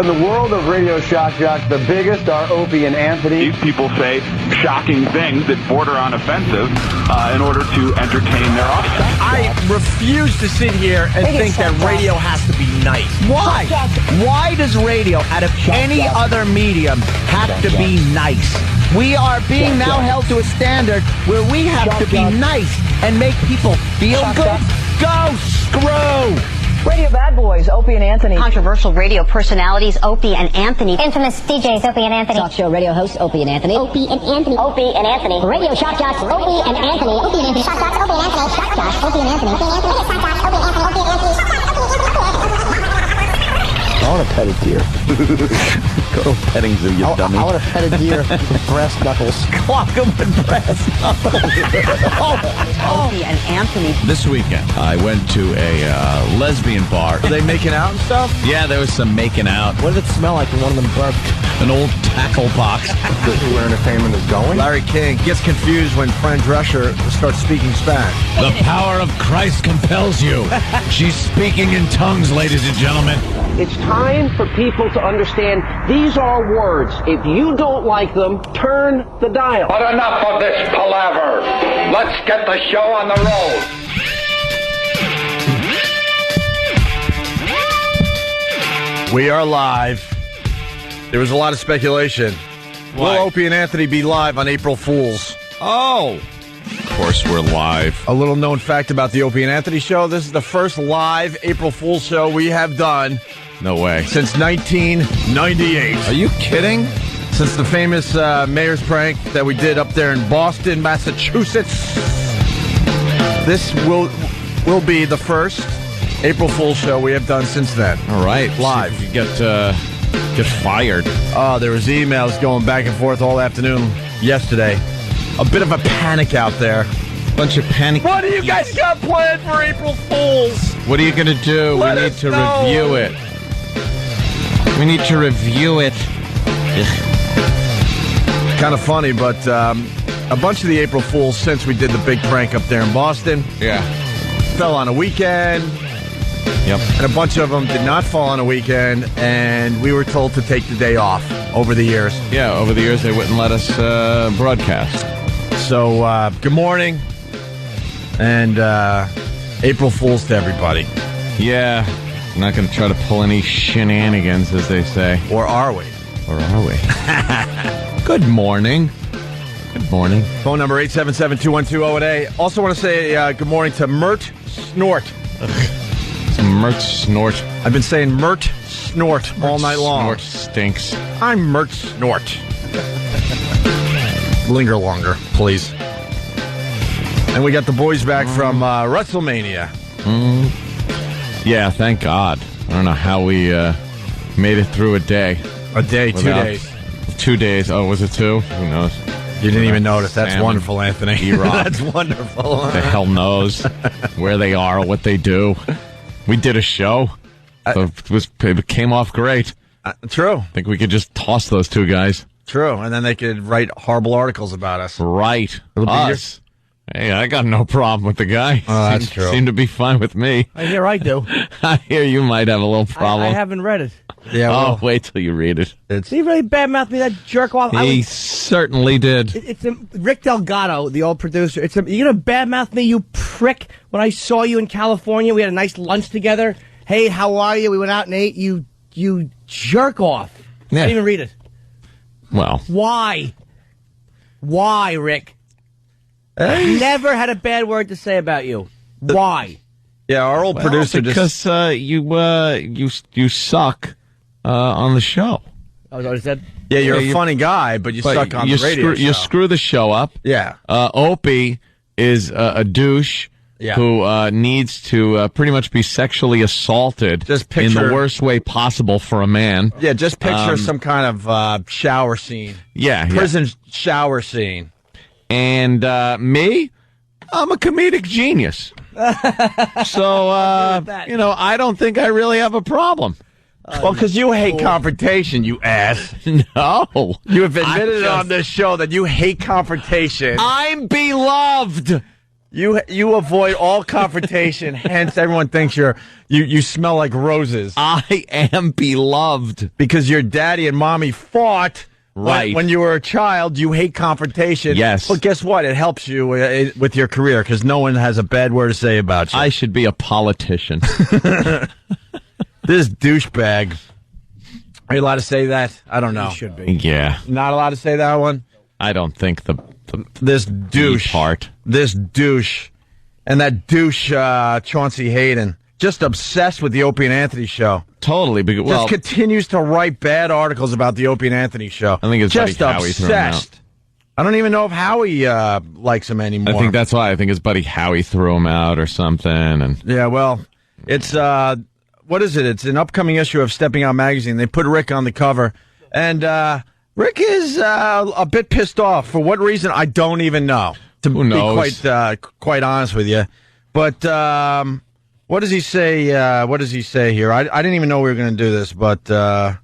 In the world of Radio Shock Jock, the biggest are Opie and Anthony. These people say shocking things that border on offensive in order to entertain their audience. I refuse to sit here and think that radio has to be nice. Why? Why does radio, out of any other medium, have to be nice? We are being now held to a standard where we have to be nice and make people feel good. Go screw! Radio bad boys, Opie and Anthony. Controversial radio personalities, Opie and Anthony. Infamous DJs, Opie and Anthony. Talk show radio hosts, Opie and Anthony. Opie and Anthony. Opie and Anthony. Radio shock jocks, Opie and Anthony. Opie and Anthony. Shock jocks, Opie and Anthony. Shock jocks, Opie and Anthony. Opie and Anthony. Shock jocks, Opie and Anthony. Opie and Anthony. Shock jocks, Opie and Anthony. I want to pet a deer. Go to a petting zoo, you dummy. I want to pet a deer with brass knuckles. Clock him with brass knuckles. Opie and Anthony. This weekend, I went to a lesbian bar. Are they making out and stuff? Yeah, there was some making out. What does it smell like when one of them burped? An old tackle box. This is where entertainment is going. Larry King gets confused when Fran Drescher starts speaking Spanish. The power of Christ compels you. She's speaking in tongues, ladies and gentlemen. It's time for people to understand these are words. If you don't like them, turn the dial. But enough of this palaver. Let's get the show on the road. We are live. There was a lot of speculation. Why? Will Opie and Anthony be live on April Fools? Oh, of course we're live. A little known fact about the Opie and Anthony show. This is the first live April Fool's show we have done No way. since 1998. Are you kidding? Since the famous mayor's prank that we did up there in Boston, Massachusetts. This will be the first April Fool's show we have done since then. All right, Live. See if you get fired. Oh, there was emails going back and forth all afternoon yesterday. A bit of a panic out there. Bunch of panic. What do you guys got planned for April Fools? What are you going to do? Let We need us to know. review it. We need to review it. Kind of funny, but a bunch of the April Fools since we did the big prank up there in Boston Yeah. fell on a weekend, Yep. and a bunch of them did not fall on a weekend, and we were told to take the day off over the years. Yeah, over the years they wouldn't let us broadcast. So, good morning, and April Fools to everybody. Yeah. I'm not going to try to pull any shenanigans, as they say. Or are we? Or are we? Good morning. Good morning. Phone number 877-212-08. Also want to say good morning to Mert Snort. Some Mert Snort. I've been saying Mert Snort all night long. Snort stinks. I'm Mert Snort. Linger longer, please. And we got the boys back from WrestleMania. Yeah, thank God. I don't know how we made it through a day. A day, 2 days. 2 days. Oh, was it 2? Who knows? You didn't even notice. That's Salmon. wonderful, Anthony. E-Rock. That's wonderful. The hell knows where they are, what they do. We did a show. So it came off great. True. I think we could just toss those two guys. True. And then they could write horrible articles about us. Right. It'll be Us. Hey, I got no problem with the guy. Oh, that's true. Seemed to be fine with me. I hear I do. I hear you might have a little problem. I haven't read it. Yeah, well, wait till you read it. it's Did he really badmouth me, that jerk off? He certainly did. It's Rick Delgado, the old producer. You gonna badmouth me, you prick? When I saw you in California, we had a nice lunch together. Hey, how are you? We went out and ate. You jerk off. I Yeah. didn't even read it. Well, Why? Why, Rick? Never had a bad word to say about you. Why? yeah, our old producer just... because you suck on the show. Oh, is that what he said? Yeah, you're Yeah, a you- funny guy, but you suck on the radio show. You screw the show up. Yeah. Opie is a douche Yeah. who needs to pretty much be sexually assaulted Just in picture- the worst way possible for a man. Yeah, just picture some kind of shower scene. Yeah, yeah. Prison shower scene. And me, I'm a comedic genius. So, I don't think I really have a problem. Well, because you hate confrontation, you ass. No. You have admitted on this show that you hate confrontation. I'm beloved. You avoid all confrontation, hence everyone thinks you smell like roses. I am beloved. Because your daddy and mommy fought right when you were a child. You hate confrontation. Yes. But guess what? It helps you with your career because no one has a bad word to say about you. I should be a politician. This douchebag. Are you allowed to say that? I don't know. You should be. Yeah. Not allowed to say that one? I don't think this douche part. This douche. And that douche, Chauncey Hayden, just obsessed with the Opie and Anthony show. Totally. Because, just continues to write bad articles about the Opie and Anthony show. I think it's just buddy Howie threw him out. obsessed. I don't even know if Howie likes him anymore. I think that's why. I think his buddy Howie threw him out or something. And yeah, well, it's what is it? It's an upcoming issue of Stepping Out magazine. They put Rick on the cover, and Rick is a bit pissed off. For what reason, I don't even know. Who knows? Be quite honest with you. But what does he say? What does he say here? I didn't even know we were going to do this. But how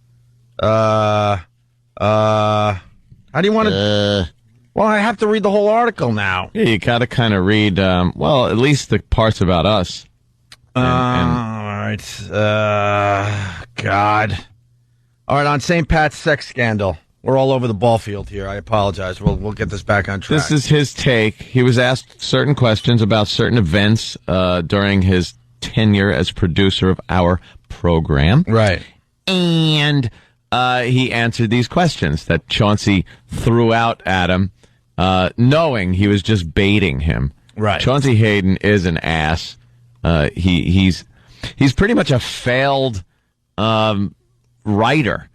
do you want to? Well, I have to read the whole article now. Yeah, you got to kind of read. Well, at least the parts about us. All right. God. All right. On St. Pat's sex scandal. We're all over the ball field here. I apologize. We'll get this back on track. This is his take. He was asked certain questions about certain events during his tenure as producer of our program. Right. And he answered these questions that Chauncey threw out at him, knowing he was just baiting him. Right. Chauncey Hayden is an ass. He's pretty much a failed writer.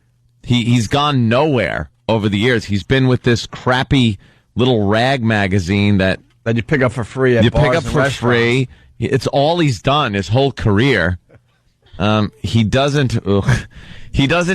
He's gone nowhere over the years. He's been with this crappy little rag magazine that you pick up for free at bars pick up and for restaurants. free. It's all he's done his whole career. He doesn't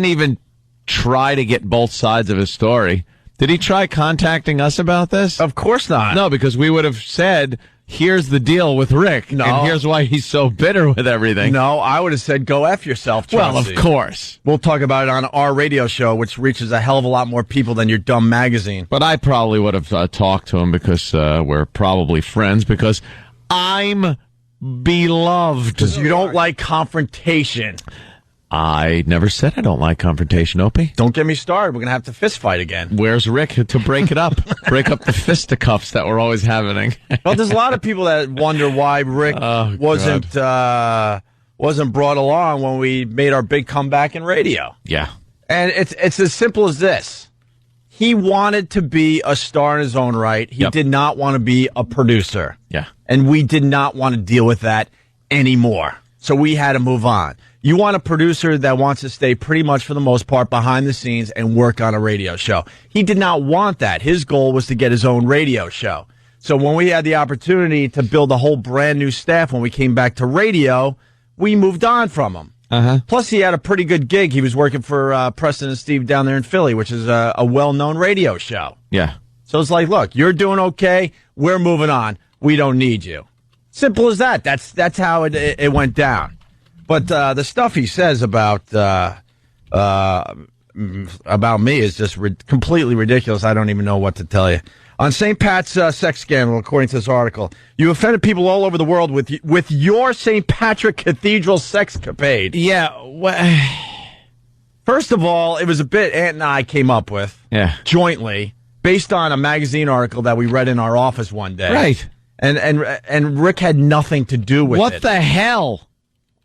even try to get both sides of his story. Did he try contacting us about this? Of course not. No, because we would have said, here's the deal with Rick, and here's why he's so bitter with everything. No, I would have said, go F yourself, Chauncey. Well, of course. We'll talk about it on our radio show, which reaches a hell of a lot more people than your dumb magazine. But I probably would have talked to him because we're probably friends, because I'm beloved. Because you don't like confrontation. I never said I don't like confrontation, Opie. Don't get me started. We're going to have to fist fight again. Where's Rick to break it up? Break up the fisticuffs that we're always having. Well, there's a lot of people that wonder why Rick wasn't brought along when we made our big comeback in radio. Yeah. And it's as simple as this. He wanted to be a star in his own right. He did not want to be a producer. Yeah. And we did not want to deal with that anymore. So we had to move on. You want a producer that wants to stay pretty much for the most part behind the scenes and work on a radio show. He did not want that. His goal was to get his own radio show. So when we had the opportunity to build a whole brand new staff when we came back to radio, we moved on from him. Plus, he had a pretty good gig. He was working for Preston and Steve down there in Philly, which is a well-known radio show. Yeah. So it's like, look, you're doing okay. We're moving on. We don't need you. Simple as that. That's how it went down. But the stuff he says about me is just completely ridiculous. I don't even know what to tell you. On St. Pat's sex scandal, according to this article, you offended people all over the world with your St. Patrick Cathedral sexcapade. Yeah. First of all, it was a bit Ant and I came up with jointly based on a magazine article that we read in our office one day. Right. And Rick had nothing to do with it. What the hell?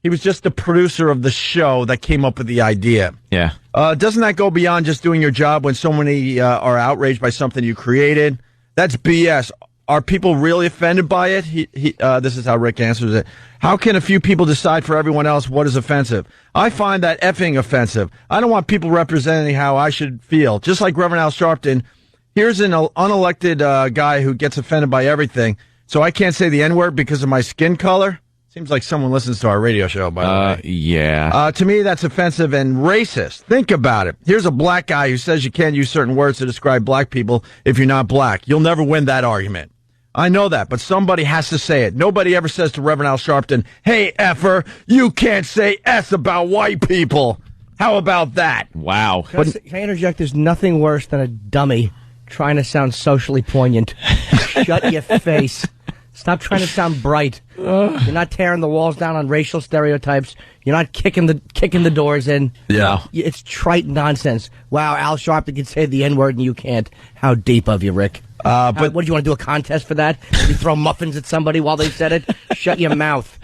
He was just the producer of the show that came up with the idea. Yeah. Doesn't that go beyond just doing your job when so many are outraged by something you created? That's BS. Are people really offended by it? This is how Rick answers it. How can a few people decide for everyone else what is offensive? I find that effing offensive. I don't want people representing how I should feel. Just like Reverend Al Sharpton, here's an unelected guy who gets offended by everything. So I can't say the N-word because of my skin color? Seems like someone listens to our radio show, by the way. Yeah. To me, that's offensive and racist. Think about it. Here's a black guy who says you can't use certain words to describe black people if you're not black. You'll never win that argument. I know that, but somebody has to say it. Nobody ever says to Reverend Al Sharpton, hey, effer, you can't say S about white people. How about that? Wow. Can I interject? There's nothing worse than a dummy trying to sound socially poignant. Shut your face. Stop trying to sound bright. You're not tearing the walls down on racial stereotypes. You're not kicking the doors in. Yeah. It's trite nonsense. Wow, Al Sharpton can say the N-word and you can't. How deep of you, Rick. But what, do you want to do a contest for that? You throw muffins at somebody while they said it? Shut your mouth.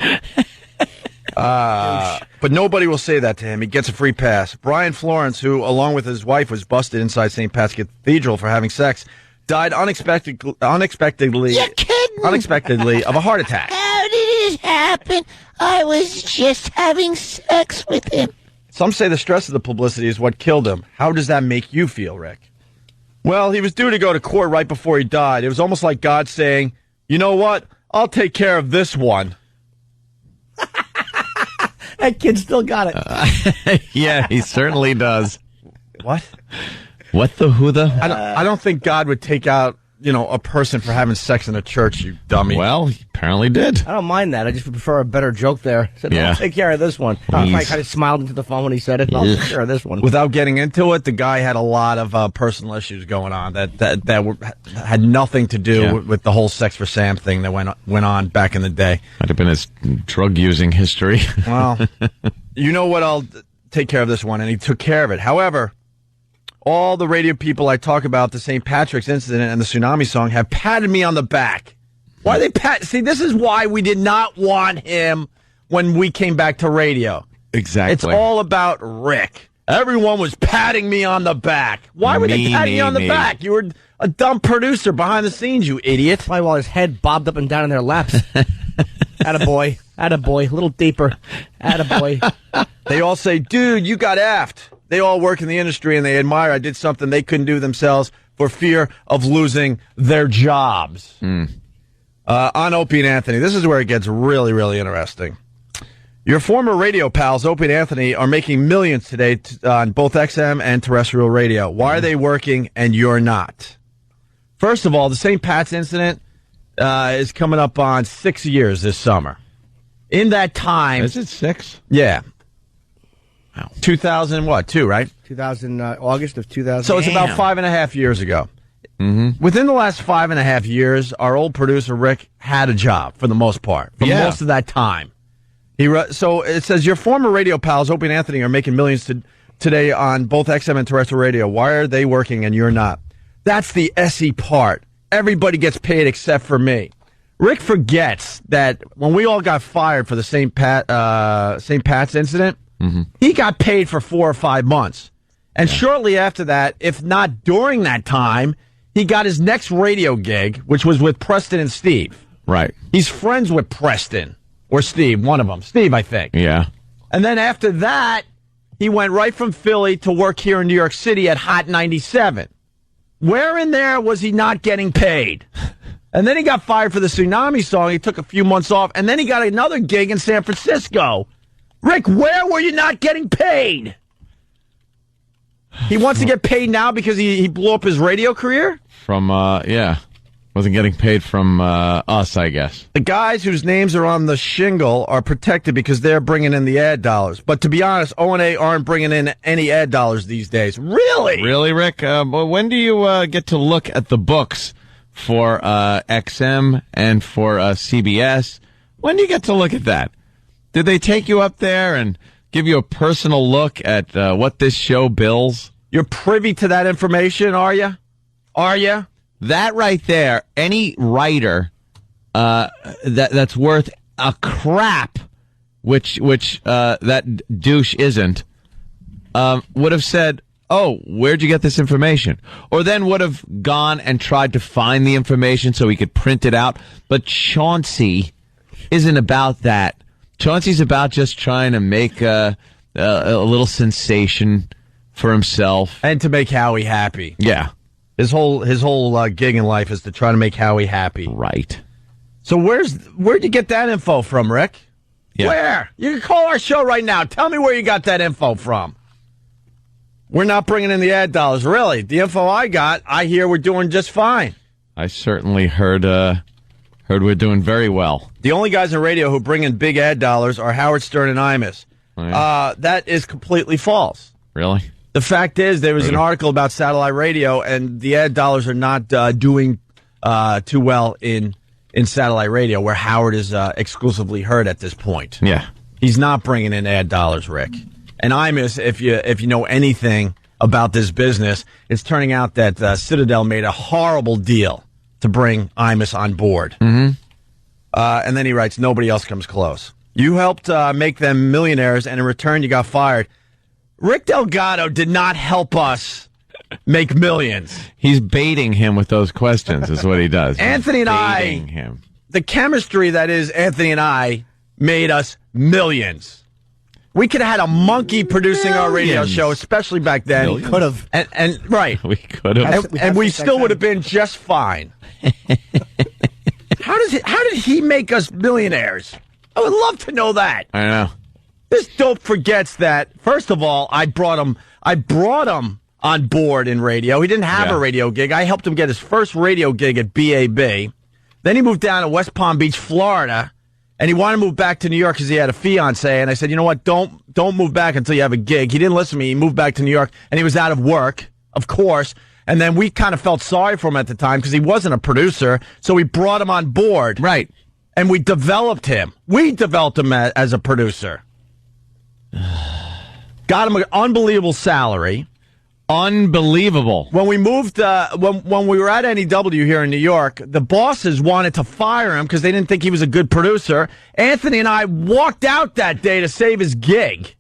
But nobody will say that to him. He gets a free pass. Brian Florence, who, along with his wife, was busted inside St. Pat's Cathedral for having sex, died unexpectedly of a heart attack. How did it happen? I was just having sex with him. Some say the stress of the publicity is what killed him. How does that make you feel, Rick? Well, he was due to go to court right before he died. It was almost like God saying, you know what? I'll take care of this one. That kid still got it. Yeah, he certainly does. What? What the who the? I don't think God would take out, a person for having sex in a church, you dummy. Well, he apparently did. I don't mind that. I just prefer a better joke there. Said, Yeah. I'll take care of this one. I kind of smiled into the phone when he said it. I'll take care of this one. Without getting into it, the guy had a lot of personal issues going on that had nothing to do with the whole Sex for Sam thing that went on back in the day. Might have been his drug-using history. Well, you know what? I'll take care of this one, and he took care of it. However, all the radio people I talk about the St. Patrick's incident and the tsunami song have patted me on the back. Why are they pat? See, this is why we did not want him when we came back to radio. Exactly. It's all about Rick. Everyone was patting me on the back. Why were they patting me on the back? You were a dumb producer behind the scenes, you idiot. Probably while his head bobbed up and down in their laps. Attaboy. Attaboy. A little deeper. Attaboy. They all say, dude, you got effed. They all work in the industry and they admire I did something they couldn't do themselves for fear of losing their jobs. On Opie and Anthony, this is where it gets really, really interesting. Your former radio pals, Opie and Anthony, are making millions today on both XM and terrestrial radio. Why are they working and you're not? First of all, the St. Pat's incident is coming up on 6 years this summer. In that time... Is it 6? Yeah. 2002, right? 2000, August of 2000. So it's about 5.5 years ago. Mm-hmm. Within the last 5.5 years, our old producer, Rick, had a job for the most part, for most of that time. So it says, your former radio pals, Opie and Anthony, are making millions today on both XM and terrestrial radio. Why are they working and you're not? That's the SE part. Everybody gets paid except for me. Rick forgets that when we all got fired for the St. Pat's incident, he got paid for 4 or 5 months. And shortly after that, if not during that time, he got his next radio gig, which was with Preston and Steve. Right. He's friends with Preston. Or Steve, one of them. Steve, I think. Yeah. And then after that, he went right from Philly to work here in New York City at Hot 97. Where in there was he not getting paid? And then he got fired for the tsunami song. He took a few months off. And then he got another gig in San Francisco. Rick, where were you not getting paid? He wants to get paid now because he blew up his radio career? Wasn't getting paid from us, I guess. The guys whose names are on the shingle are protected because they're bringing in the ad dollars. But to be honest, O&A aren't bringing in any ad dollars these days. Really? Really, Rick? When do you get to look at the books for XM and for CBS? When do you get to look at that? Did they take you up there and give you a personal look at what this show bills? You're privy to that information, are you? Are you? That right there, any writer that's worth a crap, which that douche isn't, would have said, oh, where'd you get this information? Or then would have gone and tried to find the information so he could print it out. But Chauncey isn't about that. Chauncey's about just trying to make a little sensation for himself. And to make Howie happy. Yeah. His whole gig in life is to try to make Howie happy. Right. So where'd you get that info from, Rick? Yeah. Where? You can call our show right now. Tell me where you got that info from. We're not bringing in the ad dollars. Really? The info I got, I hear we're doing just fine. I certainly heard we're doing very well. The only guys in radio who bring in big ad dollars are Howard Stern and Imus. Right. That is completely false. Really? The fact is, there was an article about satellite radio, and the ad dollars are not doing too well in in satellite radio, where Howard is exclusively heard at this point. Yeah. He's not bringing in ad dollars, Rick. And Imus, if you know anything about this business, it's turning out that Citadel made a horrible deal to bring Imus on board. Mm-hmm. And then he writes, nobody else comes close. You helped make them millionaires, and in return, you got fired. Rick Delgado did not help us make millions. He's baiting him with those questions, is what he does. Anthony and the chemistry that is Anthony and I made us millions. We could have had a monkey producing our radio show, especially back then. Millions. Could have. And right. We could have. And we still would have been just fine. How did he make us millionaires? I would love to know that. I know. This dope forgets that, first of all, I brought him on board in radio. He didn't have a radio gig. I helped him get his first radio gig at BAB. Then he moved down to West Palm Beach, Florida, and he wanted to move back to New York because he had a fiance. And I said, you know what, don't move back until you have a gig. He didn't listen to me. He moved back to New York, and he was out of work, of course. And then we kind of felt sorry for him at the time because he wasn't a producer, so we brought him on board. Right. And we developed him. We developed him as a producer. Got him an unbelievable salary. Unbelievable. When we moved, when we were at NEW here in New York, the bosses wanted to fire him because they didn't think he was a good producer. Anthony and I walked out that day to save his gig.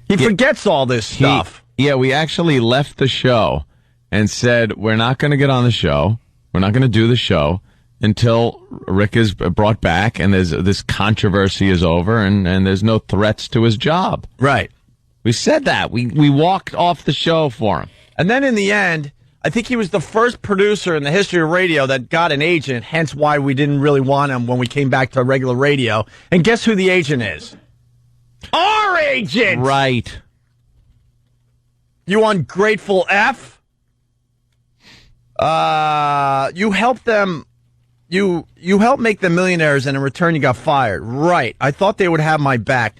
He forgets all this stuff. Yeah, we actually left the show and said, we're not going to get on the show. We're not going to do the show until Rick is brought back and this controversy is over and there's no threats to his job. Right. We said that. We walked off the show for him. And then in the end, I think he was the first producer in the history of radio that got an agent, hence why we didn't really want him when we came back to regular radio. And guess who the agent is? Our agent! Right. You ungrateful F? You helped them. You helped make them millionaires, and in return, you got fired. Right. I thought they would have my back.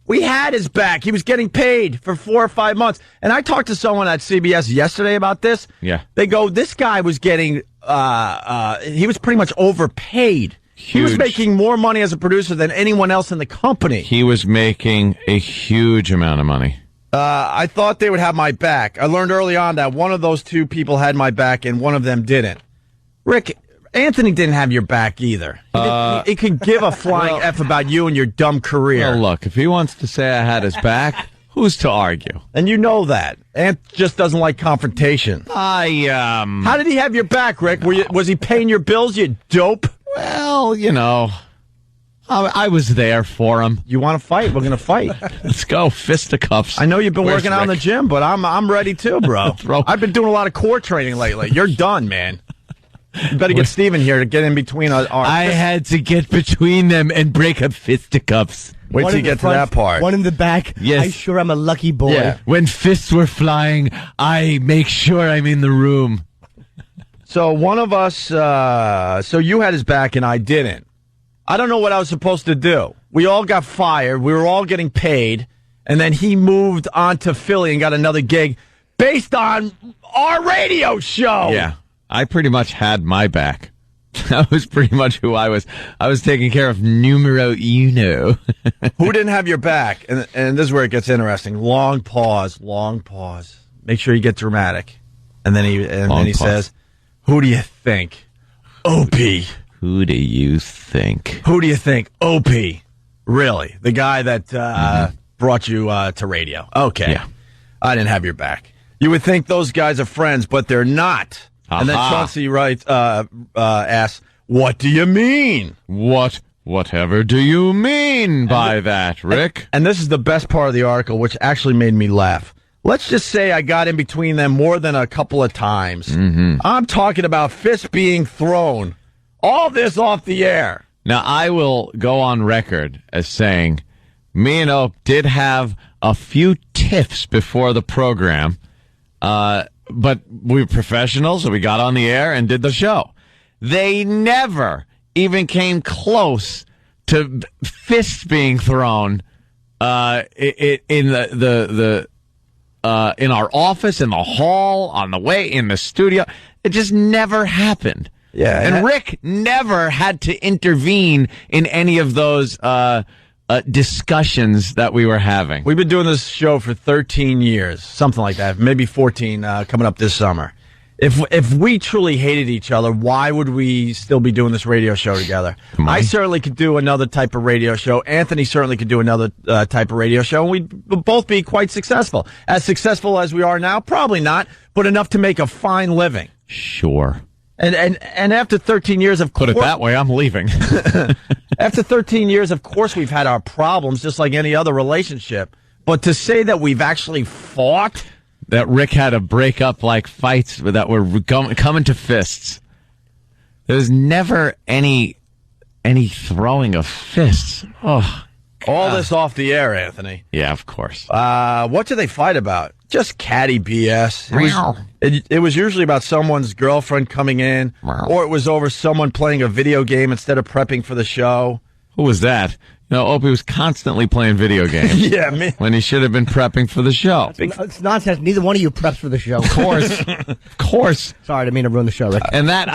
We had his back. He was getting paid for 4 or 5 months. And I talked to someone at CBS yesterday about this. Yeah. They go, this guy was getting, he was pretty much overpaid. Huge. He was making more money as a producer than anyone else in the company. He was making a huge amount of money. I thought they would have my back. I learned early on that one of those two people had my back and one of them didn't. Rick, Anthony didn't have your back either. He could give a flying F about you and your dumb career. Well, look, if he wants to say I had his back, who's to argue? And you know that. Ant just doesn't like confrontation. How did he have your back, Rick? Was he paying your bills, you dope? Well, you know, I was there for him. You want to fight? We're going to fight. Let's go. Fisticuffs. I know you've been Where's working out in the Rick? gym, but I'm ready too, bro. I've been doing a lot of core training lately. You're done, man. You better get Steven here to get in between our I had to get between them and break up fisticuffs. Wait till you get to that part. One in the back. Yes. I sure am a lucky boy. Yeah. When fists were flying, I make sure I'm in the room. So one of us, so you had his back and I didn't. I don't know what I was supposed to do. We all got fired. We were all getting paid. And then he moved on to Philly and got another gig based on our radio show. Yeah. I pretty much had my back. That was pretty much who I was. I was taking care of numero uno. Who didn't have your back? And this is where it gets interesting. Long pause. Make sure you get dramatic. And then he says, who do you think? Opie. Who do you think? Who do you think? Opie. Really? The guy that brought you to radio. Okay. Yeah. I didn't have your back. You would think those guys are friends, but they're not. And then Chauncey writes, asks, what do you mean? Whatever do you mean by that, Rick? And this is the best part of the article, which actually made me laugh. Let's just say I got in between them more than a couple of times. Mm-hmm. I'm talking about fists being thrown. All this off the air. Now, I will go on record as saying me and Ope did have a few tiffs before the program, but we were professionals, so we got on the air and did the show. They never even came close to fists being thrown in in our office, in the hall, on the way, in the studio. It just never happened. Yeah. And Rick never had to intervene in any of those discussions that we were having. We've been doing this show for 13 years, something like that, maybe 14 coming up this summer. If we truly hated each other, why would we still be doing this radio show together? I certainly could do another type of radio show. Anthony certainly could do another type of radio show, and we'd both be quite successful. As successful as we are now, probably not, but enough to make a fine living. Sure. And after 13 years, of course... Put it that way, I'm leaving. After 13 years, of course, we've had our problems, just like any other relationship. But to say that we've actually fought... That Rick had to break up like fights that were coming to fists. There was never any throwing of fists. Oh, all this off the air, Anthony. Yeah, of course. What did they fight about? Just catty BS. It was usually about someone's girlfriend coming in, or it was over someone playing a video game instead of prepping for the show. Who was that? Opie was constantly playing video games. Yeah, me. When he should have been prepping for the show. It's nonsense. Neither one of you preps for the show. Of course. Of course. Sorry, I didn't mean to ruin the show, Rick. And that,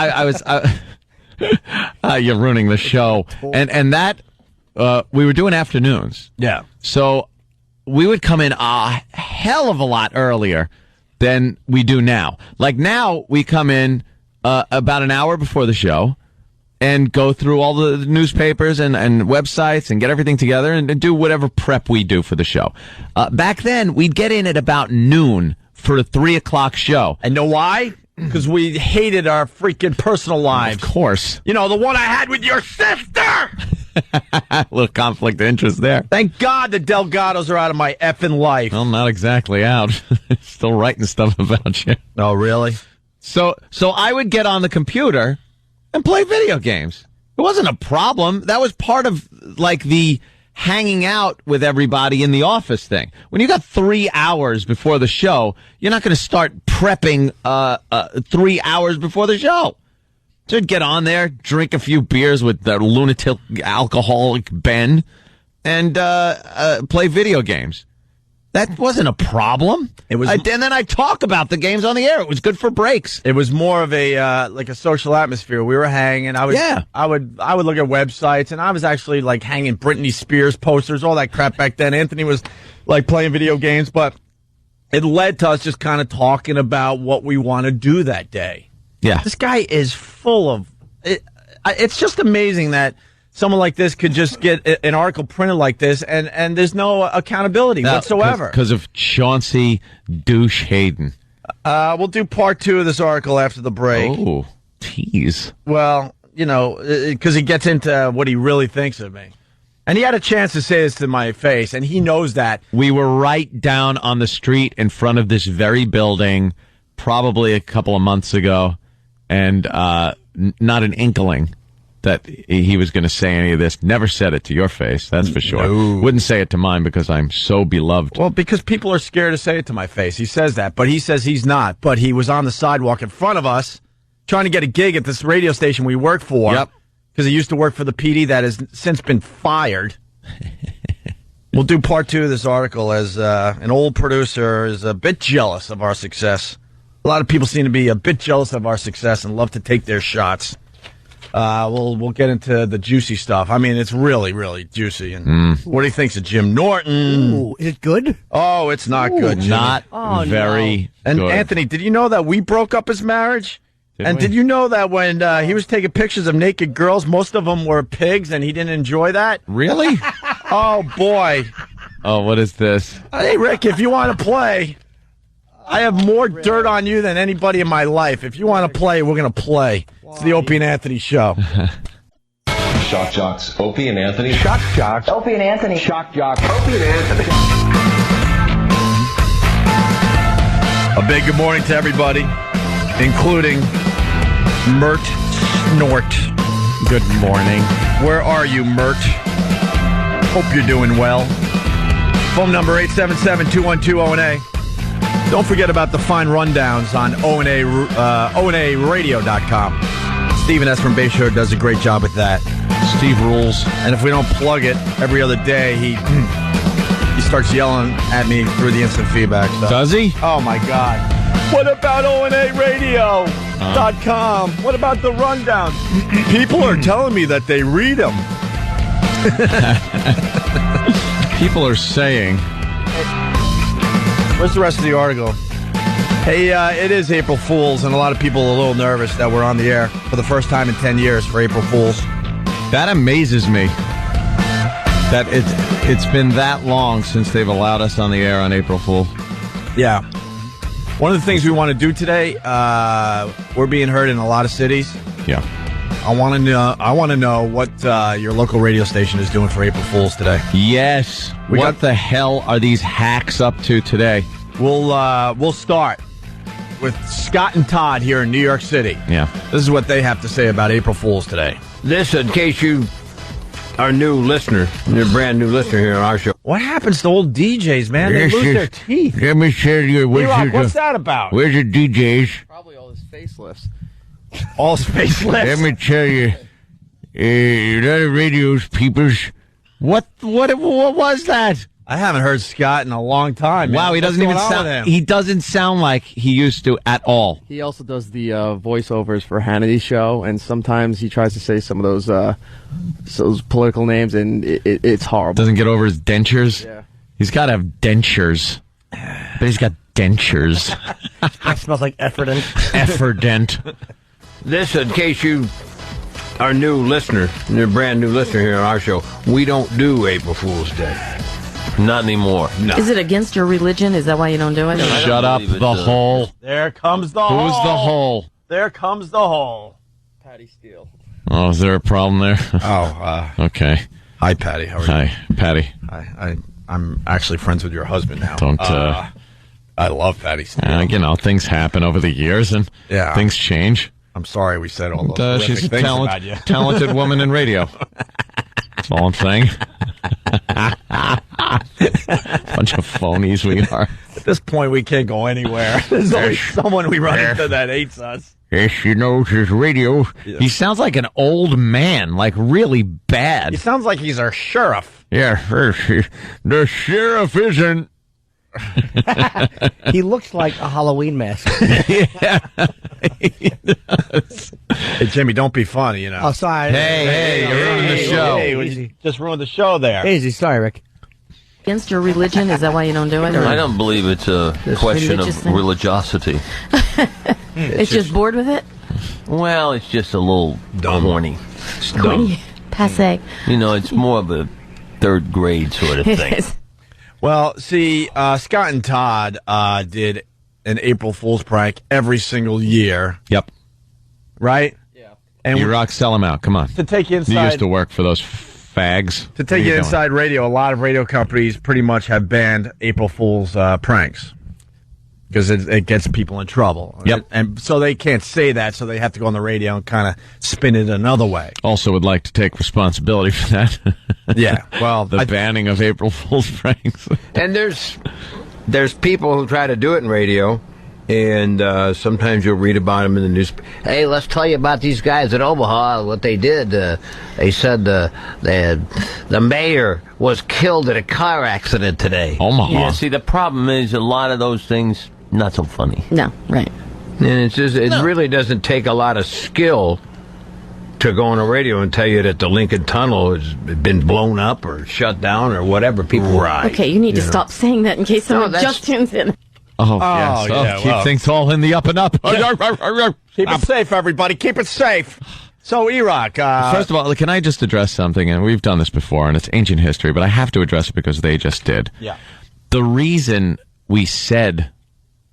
you're ruining the show. And that, we were doing afternoons. Yeah. So we would come in a hell of a lot earlier than we do now. Like now, we come in about an hour before the show. And go through all the newspapers and websites and get everything together and do whatever prep we do for the show. Back then, we'd get in at about noon for a 3 o'clock show. And know why? Because we hated our freaking personal lives. Of course. The one I had with your sister! A little conflict of interest there. Thank God the Delgados are out of my effing life. Well, not exactly out. Still writing stuff about you. Oh, really? So I would get on the computer and play video games. It wasn't a problem. That was part of, like, the hanging out with everybody in the office thing. When you got 3 hours before the show, you're not going to start prepping 3 hours before the show. So I'd get on there, drink a few beers with the lunatic alcoholic Ben, and play video games. That wasn't a problem. It was, and then I talk about the games on the air. It was good for breaks. It was more of a like a social atmosphere. We were hanging. I would look at websites, and I was actually like hanging Britney Spears posters, all that crap back then. Anthony was like playing video games, but it led to us just kind of talking about what we want to do that day. Yeah, this guy is full of it. It's just amazing that someone like this could just get an article printed like this, and there's no accountability whatsoever. Because of Chauncey Douche Hayden. We'll do part 2 of this article after the break. Oh, tease. Well, because he gets into what he really thinks of me. And he had a chance to say this to my face, and he knows that. We were right down on the street in front of this very building probably a couple of months ago, and not an inkling that he was going to say any of this. Never said it to your face, that's for sure. No. Wouldn't say it to mine because I'm so beloved. Well, because people are scared to say it to my face. He says that, but he says he's not. But he was on the sidewalk in front of us trying to get a gig at this radio station we work for. Yep. Because he used to work for the PD that has since been fired. We'll do part 2 of this article as an old producer is a bit jealous of our success. A lot of people seem to be a bit jealous of our success and love to take their shots. We'll get into the juicy stuff. I mean, it's really, really juicy. And what do you think's of Jim Norton? Ooh, is it good? Oh, it's not good, Jimmy. Not very And good. Anthony, did you know that we broke up his marriage? Did you know that when he was taking pictures of naked girls, most of them were pigs, and he didn't enjoy that? Really? Oh, boy. Oh, what is this? Hey, Rick, if you want to play, I have more dirt on you than anybody in my life. If you want to play, we're going to play. It's the Opie and Anthony Show. Shock Jocks, Opie and Anthony. Shock Jocks. Opie and Anthony. Shock Jocks. Opie and Anthony. A big good morning to everybody, including Mert Snort. Good morning. Where are you, Mert? Hope you're doing well. Phone number 877-212-ONA. Don't forget about the fine rundowns on ONARadio.com. Stephen S. from Bayshore does a great job with that. Steve rules. And if we don't plug it every other day, he starts yelling at me through the instant feedback stuff. Does he? Oh, my God. What about ONA Radio? .com. What about the rundown? People are telling me that they read them. People are saying. Where's the rest of the article? Hey, it is April Fool's, and a lot of people are a little nervous that we're on the air for the first time in 10 years for April Fool's. That amazes me. That it's been that long since they've allowed us on the air on April Fool. Yeah. One of the things we want to do today, we're being heard in a lot of cities. Yeah. I want to know what your local radio station is doing for April Fool's today. Yes. What the hell are these hacks up to today? We'll start with Scott and Todd here in New York City. Yeah. This is what they have to say about April Fool's today. This, in case you are a new listener, you're a brand new listener here on our show. What happens to old DJs, man? They lose their teeth. Let me tell you. What's that about? Where's the DJs? Probably all his facelifts. All facelifts. Let me tell you, a lot of radios, peepers. What was that? I haven't heard Scott in a long time. Man. Wow, he doesn't even sound. He doesn't sound like he used to at all. He also does the voiceovers for Hannity's show, and sometimes he tries to say some of those political names, and it's horrible. Doesn't get over his dentures. Yeah, he's got to have dentures, but he's got dentures. That smells like Effordent. Effordent. This, in case you are a new listener, you're a brand new listener here on our show, we don't do April Fool's Day. Not anymore. No. Is it against your religion? Is that why you don't do it? Shut up, the hole. There comes the hole. Who's the hole? There comes the hole. Patty Steele. Oh, is there a problem there? Okay. Hi, Patty. How are you? Hi, Patty. I'm actually friends with your husband now. Don't. I love Patty Steele. Things happen over the years, and things change. I'm sorry we said all those she's a things about you. talented woman in radio. That's all I'm saying. Bunch of phonies we are. At this point, we can't go anywhere. There's always someone we run into that hates us. Yes, he knows his radio. Yeah. He sounds like an old man, like really bad. He sounds like he's our sheriff. Yeah, the sheriff isn't. He looks like a Halloween mask. Yeah, he does. Hey, Jimmy, don't be funny, you know. Oh, sorry. Hey, you ruined the show. Hey, just ruined the show there. Easy, sorry, Rick. Against your religion? Is that why you don't do it? Or? I don't believe it's a question of religiosity. It's just bored with it? Well, it's just a little corny. It's dumb. Passe. You know, it's more of a third grade sort of thing. Well, see, Scott and Todd did an April Fool's prank every single year. Yep. Right? Yeah. And rock, sell them out. Come on. To take you inside. You used to work for those fags. To take you inside radio, a lot of radio companies pretty much have banned April Fool's pranks because it gets people in trouble. Yep. And so they can't say that, so they have to go on the radio and kind of spin it another way. Also would like to take responsibility for that. Yeah. Well, the banning of April Fool's pranks. And there's people who try to do it in radio, and sometimes you'll read about them in the news. Hey, let's tell you about these guys at Omaha, what they did. They said the mayor was killed in a car accident today. Omaha. Yeah, see, the problem is a lot of those things, not so funny. No, right. And it's just, really doesn't take a lot of skill to go on the radio and tell you that the Lincoln Tunnel has been blown up or shut down or whatever people ride. Okay, you need to stop saying that in case someone just tunes in. Oh, yes. Yeah, keep things all in the up and up. Keep it safe, everybody. Keep it safe. So, Iraq. First of all, can I just address something? And we've done this before, and it's ancient history, but I have to address it because they just did. Yeah. The reason we said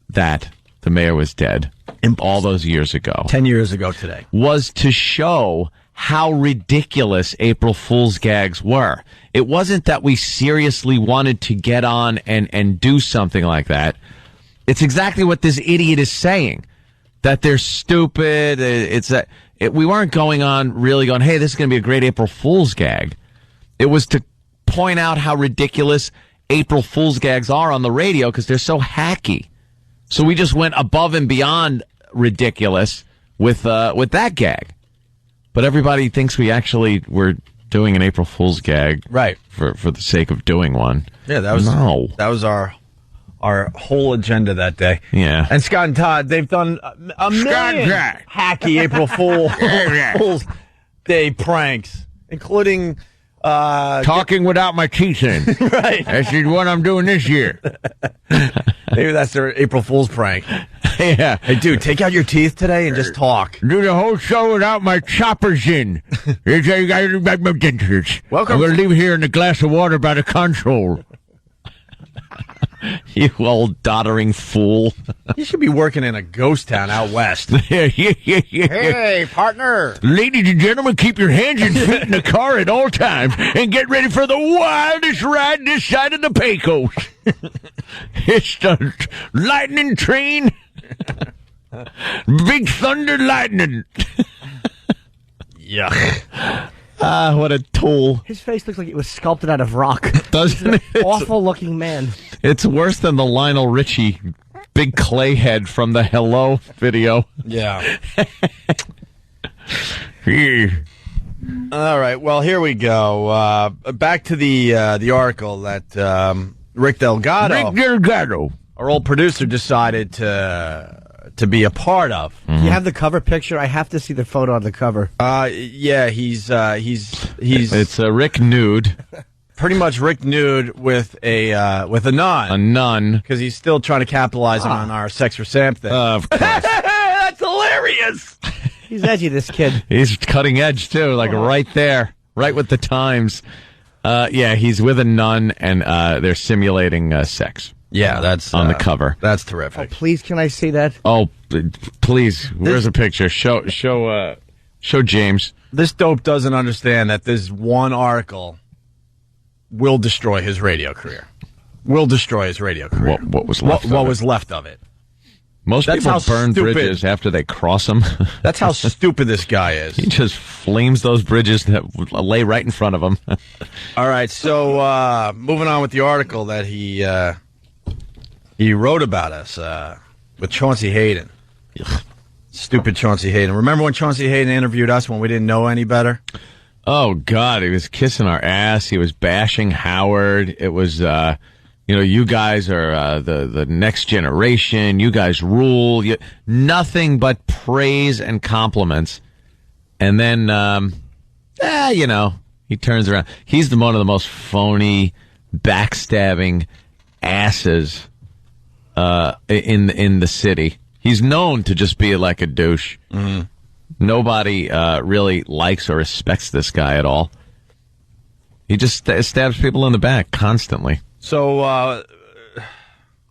that the mayor was dead all those years ago, 10 years ago today, was to show how ridiculous April Fool's gags were. It wasn't that we seriously wanted to get on and do something like that. It's exactly what this idiot is saying, that they're stupid. We weren't going on really going, hey, this is going to be a great April Fool's gag. It was to point out how ridiculous April Fool's gags are on the radio because they're so hacky. So we just went above and beyond ridiculous with that gag. But everybody thinks we actually were doing an April Fool's gag, right? For the sake of doing one. Yeah, that was our our whole agenda that day. Yeah. And Scott and Todd, they've done a million hacky April Fool's Day pranks, including talking without my teeth in. Right. That's what I'm doing this year. Maybe that's their April Fool's prank. Yeah. Hey, dude, take out your teeth today and just talk. Do the whole show without my choppers in. Here's how you got to my dentures. Welcome. I'm going to leave here in a glass of water by the console. You old doddering fool. You should be working in a ghost town out west. Hey, partner. Ladies and gentlemen, keep your hands and feet in the car at all times and get ready for the wildest ride this side of the Pecos. It's the lightning train. Big thunder lightning. Yuck. What a tool. His face looks like it was sculpted out of rock. Doesn't it? Awful looking man. It's worse than the Lionel Richie big clay head from the Hello video. Yeah. All right. Well, here we go. Back to the article that Rick Delgado, our old producer, decided to be a part of. Do you have the cover picture? I have to see the photo on the cover. Yeah, he's it's Rick nude. Pretty much Rick nude with a nun. A nun. Because he's still trying to capitalize on our Sex for Sam thing. Of course. That's hilarious. He's edgy, this kid. He's cutting edge, too, like right there, right with the times. Yeah, he's with a nun, and they're simulating sex. Yeah, that's on the cover. That's terrific. Oh, please, can I see that? Oh, please. Where's a picture? Show James. This dope doesn't understand that this one article will destroy his radio career. Will destroy his radio career. What was left? What was left of it? Most people burn bridges after they cross them. That's how stupid this guy is. He just flames those bridges that lay right in front of him. All right, so moving on with the article that he wrote about us with Chauncey Hayden. Stupid Chauncey Hayden. Remember when Chauncey Hayden interviewed us when we didn't know any better? Oh, God, he was kissing our ass. He was bashing Howard. It was, you guys are the next generation. You guys rule. Nothing but praise and compliments. And then, he turns around. He's one of the most phony, backstabbing asses in the city. He's known to just be like a douche. Mm-hmm. Nobody really likes or respects this guy at all. He just stabs people in the back constantly. So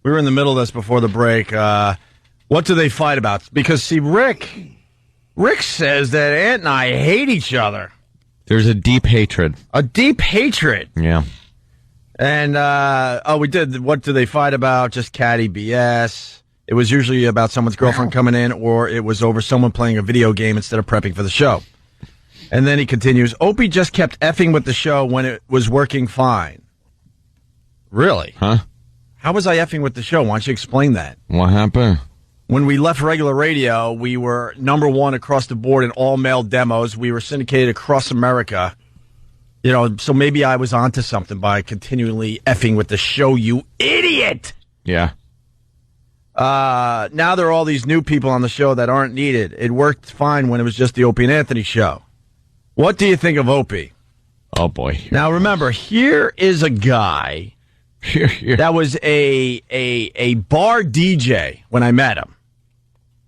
we were in the middle of this before the break. What do they fight about? Because, see, Rick says that Ant and I hate each other. There's a deep hatred. A deep hatred. Yeah. And, we did. What do they fight about? Just catty BS. It was usually about someone's girlfriend coming in, or it was over someone playing a video game instead of prepping for the show. And then he continues, Opie just kept effing with the show when it was working fine. Really? Huh? How was I effing with the show? Why don't you explain that? What happened? When we left regular radio, we were number one across the board in all male demos. We were syndicated across America. So maybe I was onto something by continually effing with the show, you idiot! Yeah. Now there are all these new people on the show that aren't needed. It worked fine when it was just the Opie and Anthony show. What do you think of Opie? Oh, boy. Now, remember, here is a guy that was a bar DJ when I met him.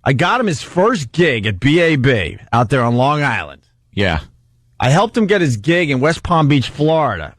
I got him his first gig at BAB out there on Long Island. Yeah. I helped him get his gig in West Palm Beach, Florida.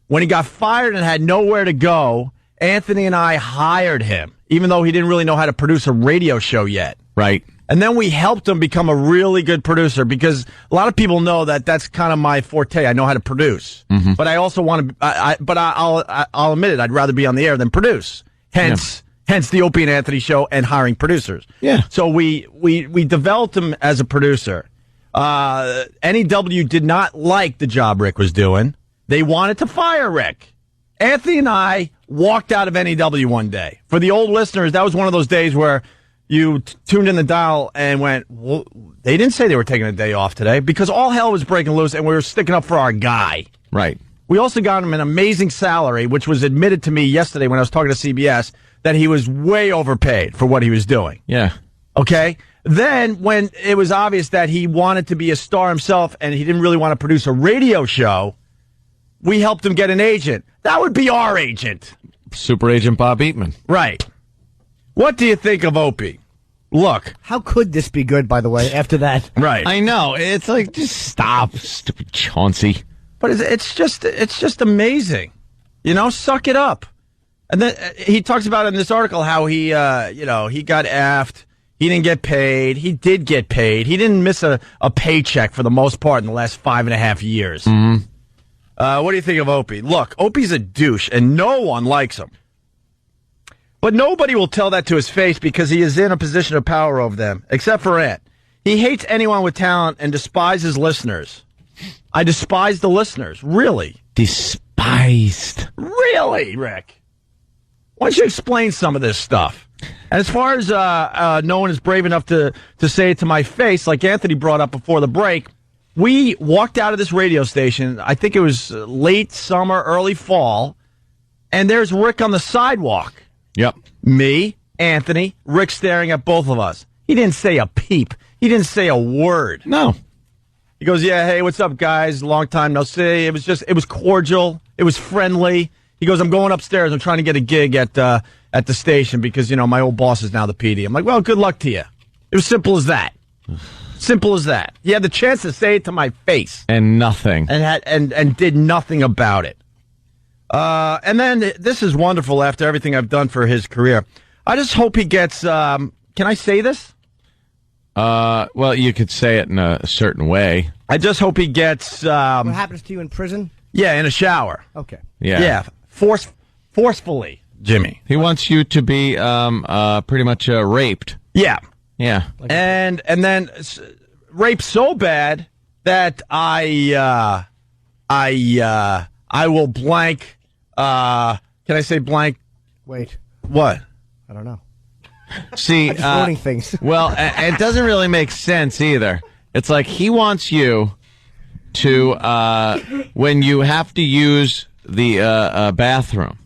When he got fired and had nowhere to go, Anthony and I hired him, even though he didn't really know how to produce a radio show yet. Right. And then we helped him become a really good producer, because a lot of people know that that's kind of my forte. I know how to produce. Mm-hmm. But I also want to, I'll admit it, I'd rather be on the air than produce. Hence the Opie and Anthony show and hiring producers. Yeah. So we developed him as a producer. NEW did not like the job Rick was doing. They wanted to fire Rick. Anthony and I walked out of NEW one day. For the old listeners, that was one of those days where you tuned in the dial and went, well, they didn't say they were taking a day off today, because all hell was breaking loose and we were sticking up for our guy. Right. We also got him an amazing salary, which was admitted to me yesterday when I was talking to CBS, that he was way overpaid for what he was doing. Yeah. Okay? Then, when it was obvious that he wanted to be a star himself and he didn't really want to produce a radio show, we helped him get an agent. That would be our agent. Super Agent Bob Eatman. Right. What do you think of Opie? Look. How could this be good, by the way, after that? Right. I know. It's like, just stop, stupid Chauncey. But it's just amazing. You know, suck it up. And then he talks about in this article how he got effed. He didn't get paid. He did get paid. He didn't miss a paycheck for the most part in the last 5.5 years. Mm-hmm. What do you think of Opie? Look, Opie's a douche, and no one likes him. But nobody will tell that to his face because he is in a position of power over them, except for Ant. He hates anyone with talent and despises listeners. I despise the listeners. Really? Despised. Really, Rick? Why don't you explain some of this stuff? And as far as no one is brave enough to say it to my face, like Anthony brought up before the break, we walked out of this radio station, I think it was late summer, early fall, and there's Rick on the sidewalk. Yep. Me, Anthony, Rick staring at both of us. He didn't say a peep. He didn't say a word. No. He goes, yeah, hey, what's up, guys? Long time no see. It was cordial. It was friendly. He goes, I'm going upstairs. I'm trying to get a gig at the station because, my old boss is now the PD. I'm like, well, good luck to you. It was simple as that. Simple as that. He had the chance to say it to my face. And nothing. And did nothing about it. And then this is wonderful after everything I've done for his career. I just hope he gets, can I say this? Well, you could say it in a certain way. I just hope he gets, what happens to you in prison? Yeah, in a shower. Okay. Yeah. Yeah, forcefully, Jimmy. He wants you to be, pretty much, raped. Yeah. Yeah. And then rape so bad that I will blank, can I say blank? Wait. What? I don't know. See, I'm just loading things. Well, it doesn't really make sense either. It's like he wants you to, when you have to use the bathroom,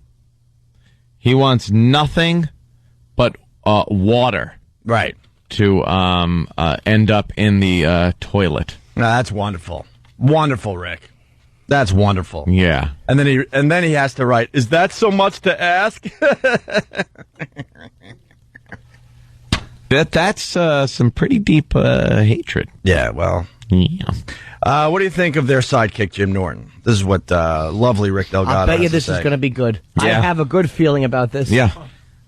he wants nothing but water. Right. To end up in the toilet. That's wonderful. Wonderful, Rick. That's wonderful. Yeah. And then he has to write, is that so much to ask? That's some pretty deep hatred. Yeah, well. Yeah. What do you think of their sidekick, Jim Norton? This is what lovely Rick Delgado I bet you has to this say. is going to be good. Yeah. I have a good feeling about this. Yeah.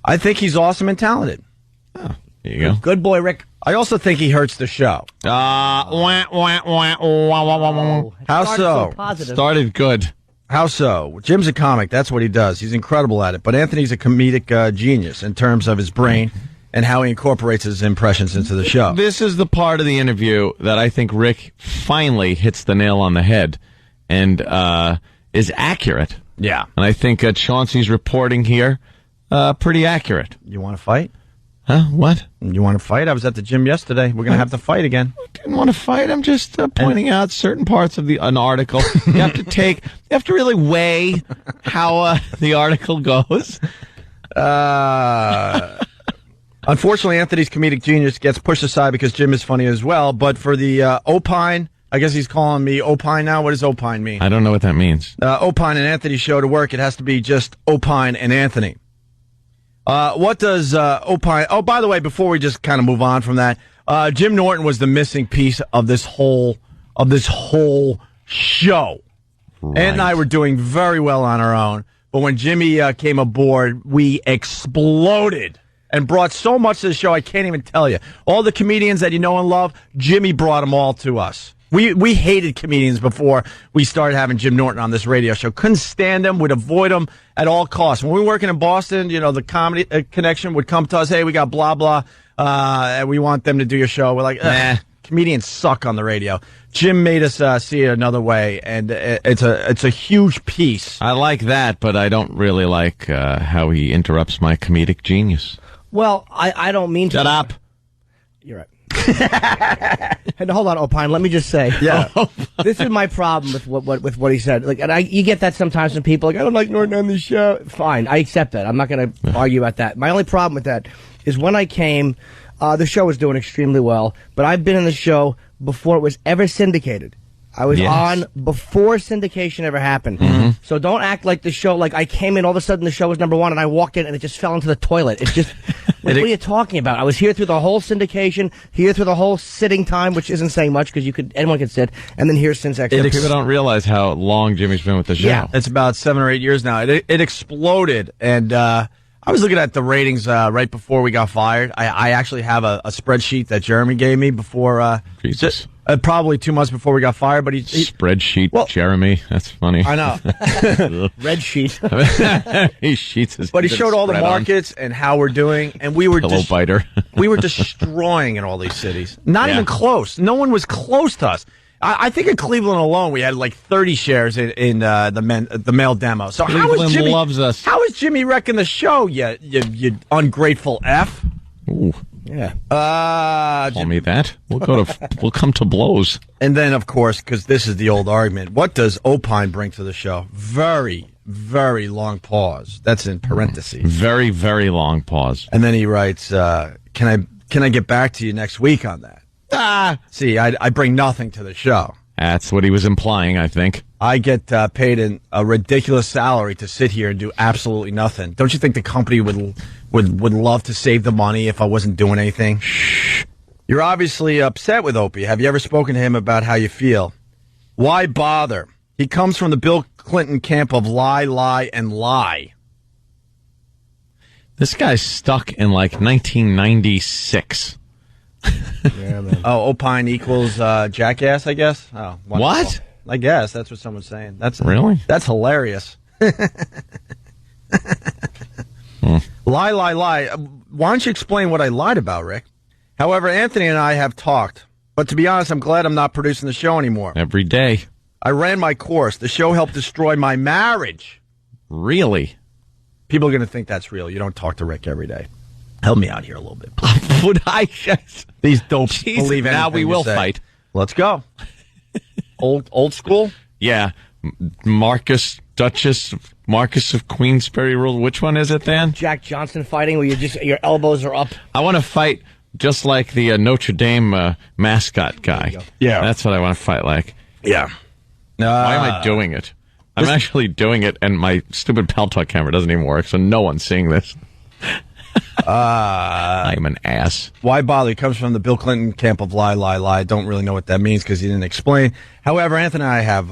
I think he's awesome and talented. Oh, there you go. Good boy, Rick. I also think he hurts the show. How so? Started good. How so? Jim's a comic. That's what he does. He's incredible at it. But Anthony's a comedic genius in terms of his brain and how he incorporates his impressions into the show. This is the part of the interview that I think Rick finally hits the nail on the head and is accurate. Yeah. And I think Chauncey's reporting here pretty accurate. You want to fight? Huh? What? You want to fight? I was at the gym yesterday. We're going to have to fight again. I didn't want to fight. I'm just pointing out certain parts of an article. You have to really weigh how the article goes. Unfortunately, Anthony's comedic genius gets pushed aside because Jim is funny as well. But for the Opine, I guess he's calling me Opine now. What does Opine mean? I don't know what that means. Opine and Anthony show to work. It has to be just Opine and Anthony. What does Opine... Oh, by the way, before we just kind of move on from that, Jim Norton was the missing piece of this whole show. Right. Ant and I were doing very well on our own, but when Jimmy came aboard, we exploded and brought so much to the show, I can't even tell you. All the comedians that you know and love, Jimmy brought them all to us. We hated comedians before we started having Jim Norton on this radio show. Couldn't stand them, would avoid them at all costs. When we were working in Boston, the comedy connection would come to us, hey, we got blah, blah, and we want them to do your show. We're like, comedians suck on the radio. Jim made us see it another way, and it's a huge piece. I like that, but I don't really like how he interrupts my comedic genius. Well, I don't mean to. Shut up. You're right. And hold on, Opine. Let me just say, this is my problem with what he said. Like, and you get that sometimes from people. Like, I don't like Norton on the show. Fine, I accept that. I'm not going to argue about that. My only problem with that is when I came, the show was doing extremely well. But I've been in the show before it was ever syndicated. I was on before syndication ever happened. Mm-hmm. So don't act like the show, like I came in, all of a sudden the show was #1, and I walked in and it just fell into the toilet. It's just, what are you talking about? I was here through the whole syndication, here through the whole sitting time, which isn't saying much because anyone could sit, and then here since XM. People don't realize how long Jimmy's been with the show. Yeah, it's about 7 or 8 years now. It exploded, and I was looking at the ratings right before we got fired. I actually have a spreadsheet that Jeremy gave me before. Jesus. Probably 2 months before we got fired, but he spreadsheet. Well, Jeremy, that's funny. I know. Red sheet. He sheets his. But he showed all the markets and how we're doing, and we were pillow biter. We were destroying in all these cities. Not even close. No one was close to us. I think in Cleveland alone, we had like 30 shares in the male demo. So Cleveland loves us. How is Jimmy wrecking the show? You ungrateful F. Ooh. Yeah. Call me that. We'll come to blows. And then, of course, because this is the old argument, what does Opine bring to the show? Very, very long pause. That's in parentheses. Very, very long pause. And then he writes, "Can I get back to you next week on that?" See, I bring nothing to the show. That's what he was implying, I think. I get paid a ridiculous salary to sit here and do absolutely nothing. Don't you think the company would love to save the money if I wasn't doing anything? Shh. You're obviously upset with Opie. Have you ever spoken to him about how you feel? Why bother? He comes from the Bill Clinton camp of lie, lie, and lie. This guy's stuck in like 1996. Yeah, man. Oh, Opine equals jackass, I guess? Oh, wonderful. What? I guess that's what someone's saying. Really? That's hilarious. Lie, lie, lie. Why don't you explain what I lied about, Rick? However, Anthony and I have talked. But to be honest, I'm glad I'm not producing the show anymore. Every day. I ran my course. The show helped destroy my marriage. Really? People are going to think that's real. You don't talk to Rick every day. Help me out here a little bit, please. Would I just... These dopes believe anything now we will fight. Let's go. Old school? Yeah. Marcus of Queensberry rule. Which one is it, Dan? Jack Johnson fighting where your elbows are up. I want to fight just like the Notre Dame mascot guy. Yeah. That's what I want to fight like. Yeah. Why am I doing it? I'm actually doing it, and my stupid Pal Talk camera doesn't even work, so no one's seeing this. I'm an ass. Why bother? He comes from the Bill Clinton camp of lie, lie, lie. Don't really know what that means because he didn't explain. However, Anthony and I have,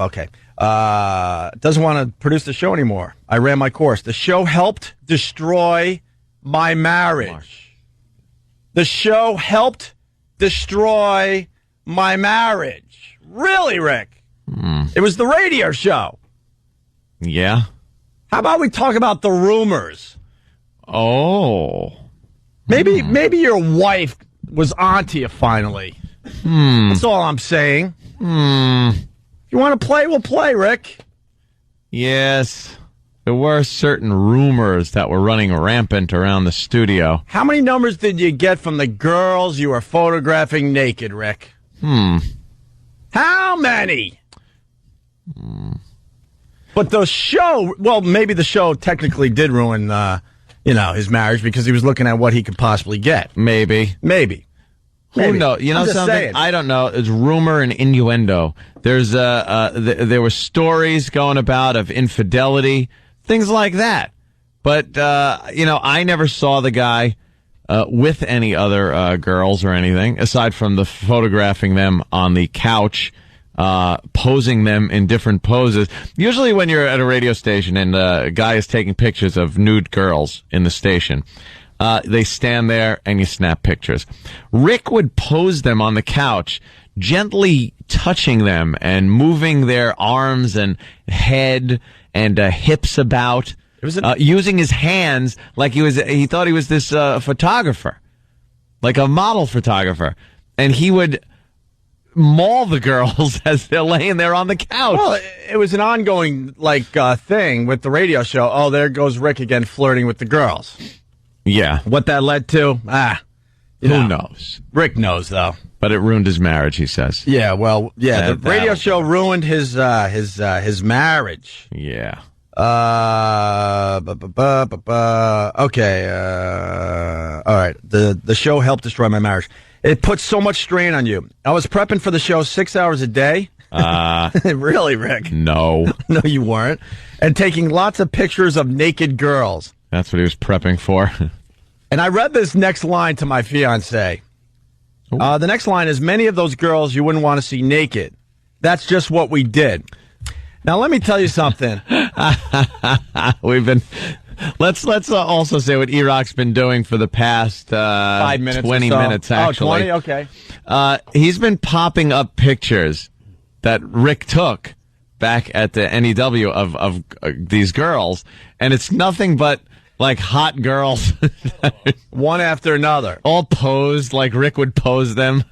doesn't want to produce the show anymore. I ran my course. The show helped destroy my marriage. The show helped destroy my marriage. Really, Rick? It was the radio show. Yeah. How about we talk about the rumors? Oh. Maybe your wife was onto you finally. That's all I'm saying. If you want to play, we'll play, Rick. Yes. There were certain rumors that were running rampant around the studio. How many numbers did you get from the girls you were photographing naked, Rick? How many? But the show, well, maybe the show technically did ruin, his marriage because he was looking at what he could possibly get. Maybe. Who knows? You know something? Saying. I don't know. It's rumor and innuendo. There's there were stories going about of infidelity, things like that. But I never saw the guy with any other girls or anything aside from the photographing them on the couch, posing them in different poses. Usually, when you're at a radio station and a guy is taking pictures of nude girls in the station. They stand there and you snap pictures. Rick would pose them on the couch, gently touching them and moving their arms and head and hips about, using his hands like he thought he was this photographer, like a model photographer. And he would maul the girls as they're laying there on the couch. Well, it was an ongoing thing with the radio show. Oh, there goes Rick again flirting with the girls. Yeah. What that led to? Who knows? Rick knows, though. But it ruined his marriage, he says. Yeah, well, the radio show ruined his marriage. Yeah. Okay. All right. The show helped destroy my marriage. It put so much strain on you. I was prepping for the show 6 hours a day. Really, Rick? No. No, you weren't. And taking lots of pictures of naked girls. That's what he was prepping for. And I read this next line to my fiancée. The next line is, many of those girls you wouldn't want to see naked. That's just what we did. Now, let me tell you something. Let's also say what E-Rock's been doing for the past 5 minutes 20 minutes, actually. Oh, 20? Okay. He's been popping up pictures that Rick took back at the NEW of these girls, and it's nothing but like hot girls. One after another. All posed like Rick would pose them.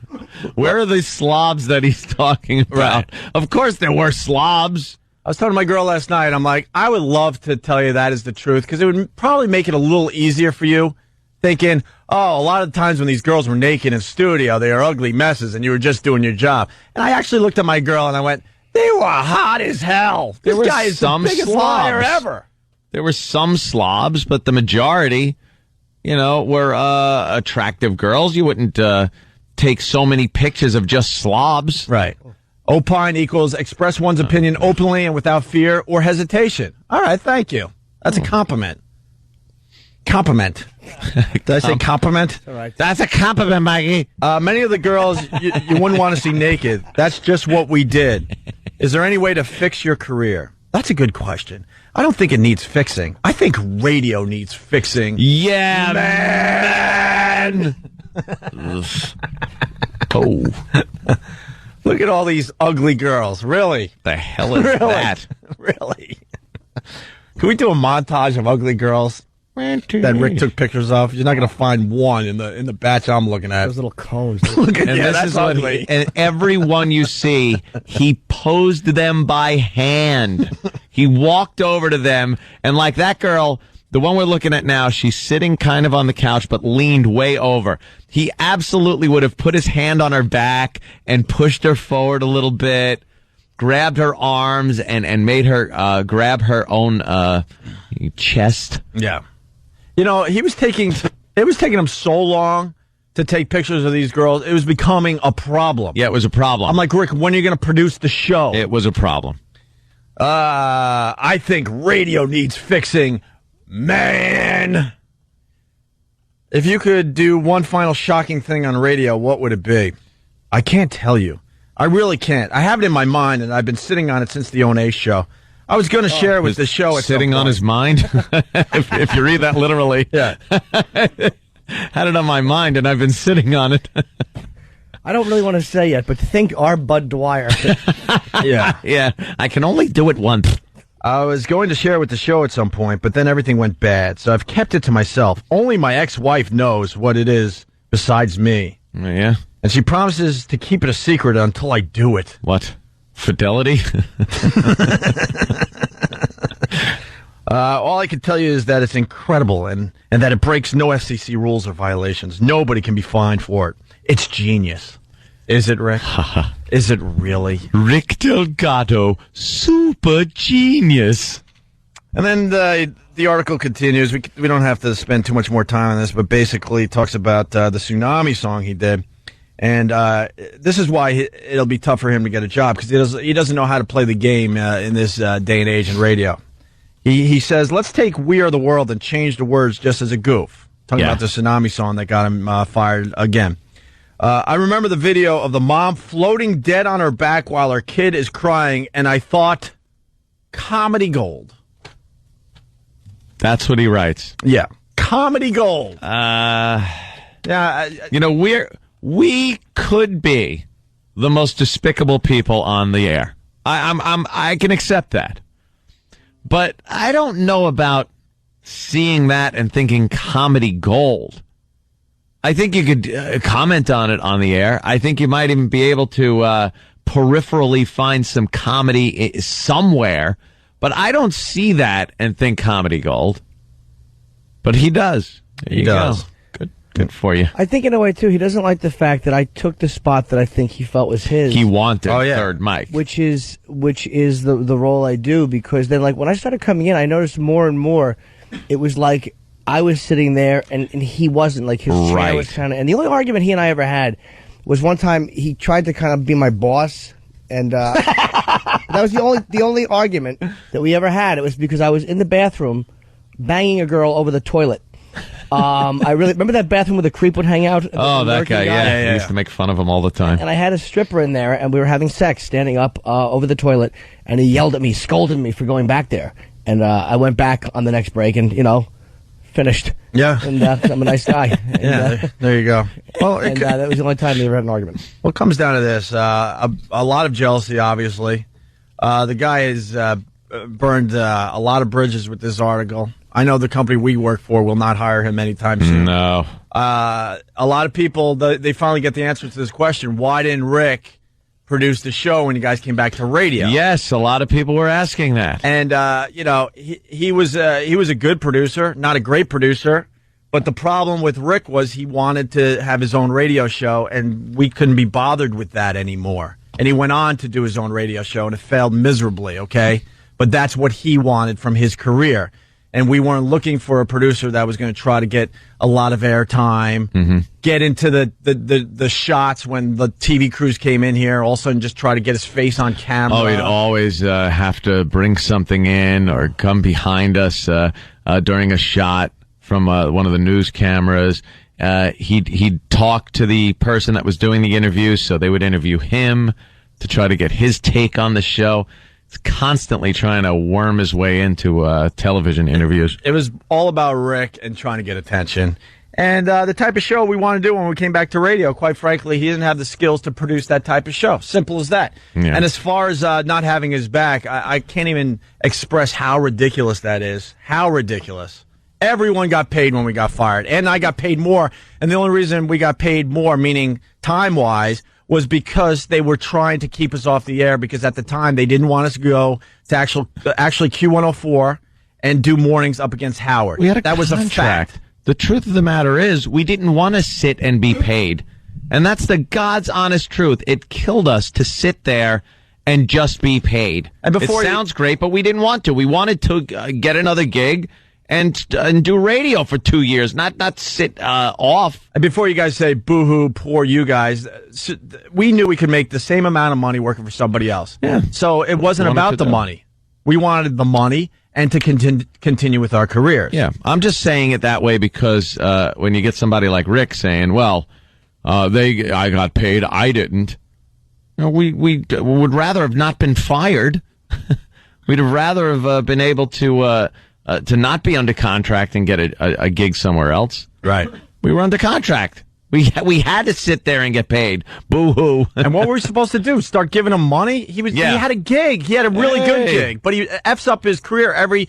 Where are these slobs that he's talking about? Right. Of course there were slobs. I was talking to my girl last night. I'm like, I would love to tell you that is the truth, because it would probably make it a little easier for you, thinking, oh, a lot of times when these girls were naked in studio, they are ugly messes, and you were just doing your job. And I actually looked at my girl, and I went, they were hot as hell. This guy is the biggest liar ever. There were some slobs, but the majority, were attractive girls. You wouldn't take so many pictures of just slobs. Right. Opine equals express one's opinion openly and without fear or hesitation. All right, thank you. That's a compliment. Compliment. Did I say compliment? All right. That's a compliment, Maggie. Many of the girls you wouldn't want to see naked. That's just what we did. Is there any way to fix your career? That's a good question. I don't think it needs fixing. I think radio needs fixing. Yeah, man. Oh. Look at all these ugly girls. Really? The hell is that? Really? Can we do a montage of ugly girls that Rick took pictures of? You're not going to find one in the batch I'm looking at. Those little cones. Look at that's ugly. And every one you see, he posed them by hand. He walked over to them, and like that girl, the one we're looking at now, she's sitting kind of on the couch, but leaned way over. He absolutely would have put his hand on her back and pushed her forward a little bit, grabbed her arms, and made her grab her own chest. Yeah. It was taking him so long to take pictures of these girls. It was becoming a problem. Yeah, it was a problem. I'm like, Rick, when are you going to produce the show? It was a problem. I think radio needs fixing. Man, if you could do one final shocking thing on radio, what would it be? I can't tell you. I really can't. I have it in my mind, and I've been sitting on it since the O&A show. I was going to share it with the show. Sitting on his mind? if you read that literally. Yeah. Had it on my mind, and I've been sitting on it. I don't really want to say yet, but think our Bud Dwyer. Yeah. Yeah. I can only do it once. I was going to share it with the show at some point, but then everything went bad, so I've kept it to myself. Only my ex-wife knows what it is besides me. Yeah? And she promises to keep it a secret until I do it. What? Fidelity? All I can tell you is that it's incredible and that it breaks no FCC rules or violations. Nobody can be fined for it. It's genius. Is it, Rick? Is it really? Rick Delgado, super genius. And then the article continues. We don't have to spend too much more time on this, but basically talks about the Tsunami song he did. And this is why it'll be tough for him to get a job, because he doesn't know how to play the game in this day and age in radio. He says, let's take We Are the World and change the words just as a goof. Talking about the Tsunami song that got him fired again. I remember the video of the mom floating dead on her back while her kid is crying, and I thought, comedy gold. That's what he writes. Yeah. Comedy gold. We could be the most despicable people on the air. I can accept that. But I don't know about seeing that and thinking comedy gold. I think you could comment on it on the air. I think you might even be able to peripherally find some comedy somewhere. But I don't see that and think comedy gold. But he does. He does. Good Good for you. I think in a way, too, he doesn't like the fact that I took the spot that I think he felt was his. He wanted third mic. Which is the role I do, because then, like, when I started coming in, I noticed more and more, it was like I was sitting there and he wasn't. Like, his chair was kind of... And the only argument he and I ever had was one time he tried to kind of be my boss, and that was the only argument that we ever had. It was because I was in the bathroom banging a girl over the toilet. I really remember that bathroom where the creep would hang out. Oh, that guy, yeah. We used to make fun of him all the time. And I had a stripper in there, and we were having sex standing up over the toilet, and he yelled at me, scolded me for going back there. And I went back on the next break and, finished. Yeah. And I'm a nice guy. And, there you go. Well, that was the only time we ever had an argument. Well, it comes down to this. A lot of jealousy, obviously. The guy has burned a lot of bridges with this article. I know the company we work for will not hire him anytime soon. No. A lot of people, they finally get the answer to this question. Why didn't Rick produce the show when you guys came back to radio? Yes, a lot of people were asking that. And, he was a good producer, not a great producer. But the problem with Rick was he wanted to have his own radio show, and we couldn't be bothered with that anymore. And he went on to do his own radio show, and it failed miserably, okay? But that's what he wanted from his career. And we weren't looking for a producer that was going to try to get a lot of airtime, get into the shots when the TV crews came in here, all of a sudden just try to get his face on camera. Oh, he'd always have to bring something in or come behind us during a shot from one of the news cameras. He'd talk to the person that was doing the interview, so they would interview him to try to get his take on the show. Constantly trying to worm his way into television interviews. It was all about Rick and trying to get attention. And the type of show we want to do when we came back to radio, quite frankly, he didn't have the skills to produce that type of show. Simple as that. Yeah. And as far as not having his back, I can't even express how ridiculous that is. How ridiculous. Everyone got paid when we got fired. And I got paid more. And the only reason we got paid more, meaning time-wise, was because they were trying to keep us off the air, because at the time they didn't want us to go to actually Q104 and do mornings up against Howard. We had a that contract. Was a fact. The truth of the matter is we didn't want to sit and be paid. And that's the God's honest truth. It killed us to sit there and just be paid. And it sounds great, but we didn't want to. We wanted to get another gig and do radio for 2 years, not sit off. And before you guys say, boo-hoo, poor you guys, we knew we could make the same amount of money working for somebody else. Yeah. So it wasn't about the money. We wanted the money and to continue with our careers. Yeah, I'm just saying it that way because when you get somebody like Rick saying, well, I got paid, I didn't. We would rather have not been fired. We'd have rather have been able to not be under contract and get a gig somewhere else. Right. We were under contract. We had to sit there and get paid. Boo-hoo. And what were we supposed to do? Start giving him money? He had a gig. He had a really good gig. But he F's up his career every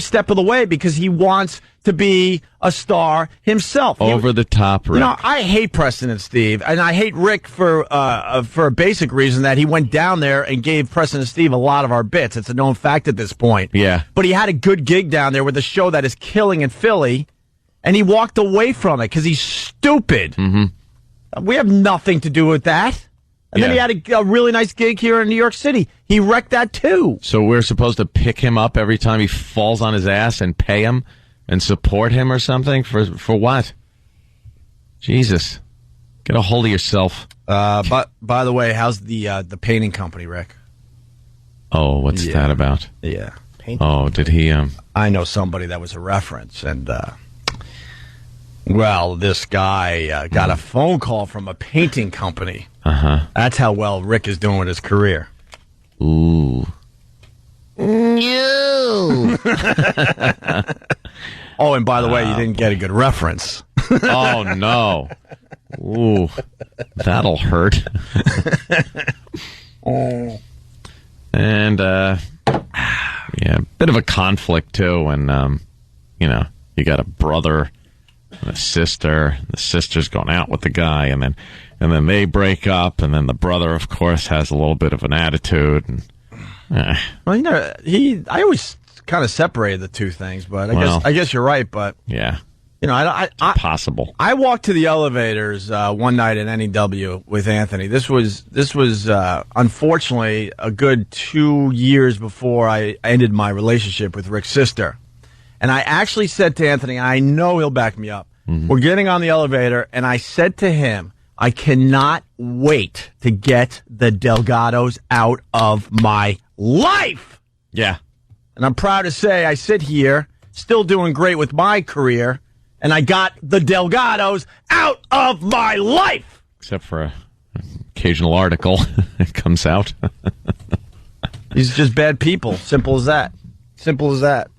step of the way because he wants to be a star himself. Over the top, Rick. I hate Preston and Steve, and I hate Rick for a basic reason that he went down there and gave Preston and Steve a lot of our bits. It's a known fact at this point. Yeah. But he had a good gig down there with a show that is killing in Philly, and he walked away from it because he's stupid. Mm-hmm. We have nothing to do with that. And then he had a really nice gig here in New York City. He wrecked that too. So we're supposed to pick him up every time he falls on his ass and pay him and support him or something? For what? Jesus. Get a hold of yourself. But by the way, how's the painting company, Rick? Oh, what's that about? Yeah. Oh, did he I know somebody that was a reference, and this guy got a phone call from a painting company. Uh-huh. That's how well Rick is doing with his career. Ooh. No. Oh, and by the way, you didn't get a good reference. Oh, no. Ooh. That'll hurt. And, bit of a conflict, too, when, you got a brother and a sister. The sister's going out with the guy, and then they break up, and then the brother, of course, has a little bit of an attitude. And, Well, I always kind of separated the two things, but I guess you're right. But yeah, You know, I possible. I walked to the elevators one night at NEW with Anthony. This was unfortunately a good 2 years before I ended my relationship with Rick's sister. And I actually said to Anthony, I know he'll back me up. Mm-hmm. We're getting on the elevator, and I said to him, I cannot wait to get the Delgados out of my life. Yeah. And I'm proud to say I sit here, still doing great with my career, and I got the Delgados out of my life. Except for an occasional article that comes out. These are just bad people. Simple as that. Simple as that.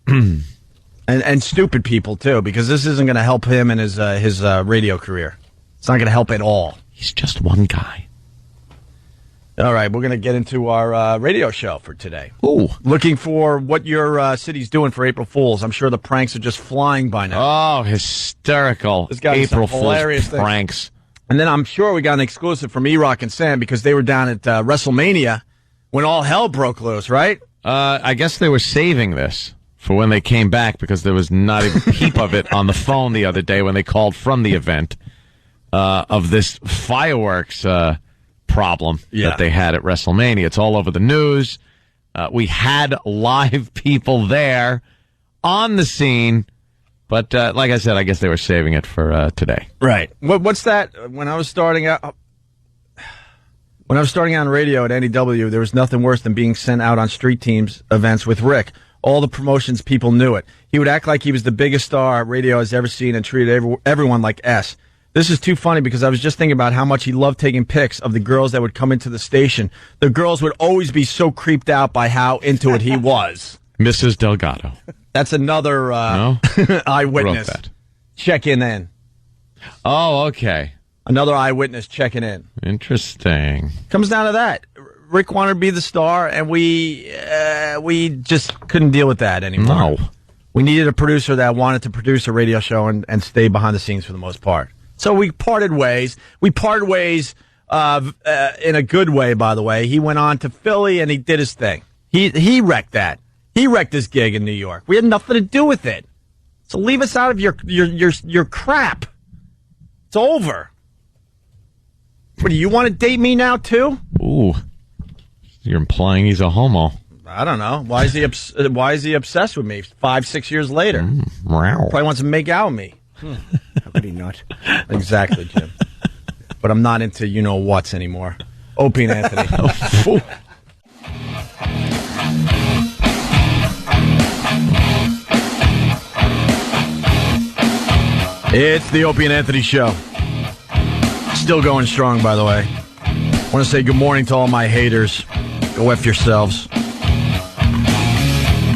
and stupid people, too, because this isn't going to help him in his radio career. It's not going to help at all. He's just one guy. All right, we're going to get into our radio show for today. Ooh. Looking for what your city's doing for April Fools. I'm sure the pranks are just flying by now. Oh, hysterical. This guy's April hilarious Fool's pranks. And then I'm sure we got an exclusive from E-Rock and Sam because they were down at WrestleMania when all hell broke loose, right? I guess they were saving this for when they came back because there was not a peep of it on the phone the other day when they called from the event of this fireworks problem that they had at WrestleMania. It's all over the news. We had live people there on the scene, but like I said, I guess they were saving it for today. Right. What's that? When I was starting out on radio at NEW, there was nothing worse than being sent out on street teams events with Rick. All the promotions people knew it. He would act like he was the biggest star radio has ever seen and treated everyone like S. This is too funny because I was just thinking about how much he loved taking pics of the girls that would come into the station. The girls would always be so creeped out by how into it he was. Mrs. Delgado. That's another eyewitness checking in. Oh, okay. Another eyewitness checking in. Interesting. Comes down to that. Rick wanted to be the star, and we just couldn't deal with that anymore. No. We needed a producer that wanted to produce a radio show and stay behind the scenes for the most part. So we parted ways. We parted ways in a good way, by the way. He went on to Philly, and he did his thing. He wrecked that. He wrecked his gig in New York. We had nothing to do with it. So leave us out of your crap. It's over. What, do you want to date me now, too? Ooh. You're implying he's a homo. I don't know. Why is he obsessed with me 5-6 years later? Probably wants to make out with me. How could he not? Exactly, Jim. But I'm not into you-know-whats anymore. Opie and Anthony. It's the Opie and Anthony Show. Still going strong, by the way. I want to say good morning to all my haters. Go F yourselves.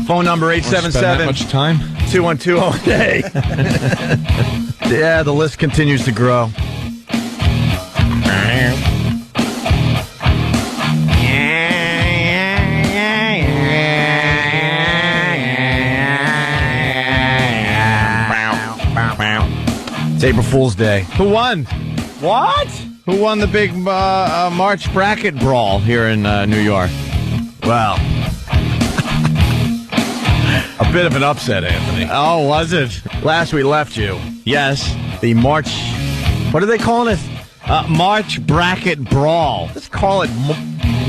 Phone number 877. Much time? 2120. Yeah, the list continues to grow. It's April Fool's Day. Who won? What? Who won the big March bracket brawl here in New York? Well, a bit of an upset, Anthony. Oh, was it? Last we left you. Yes. The March... What are they calling it? March bracket brawl. Let's call it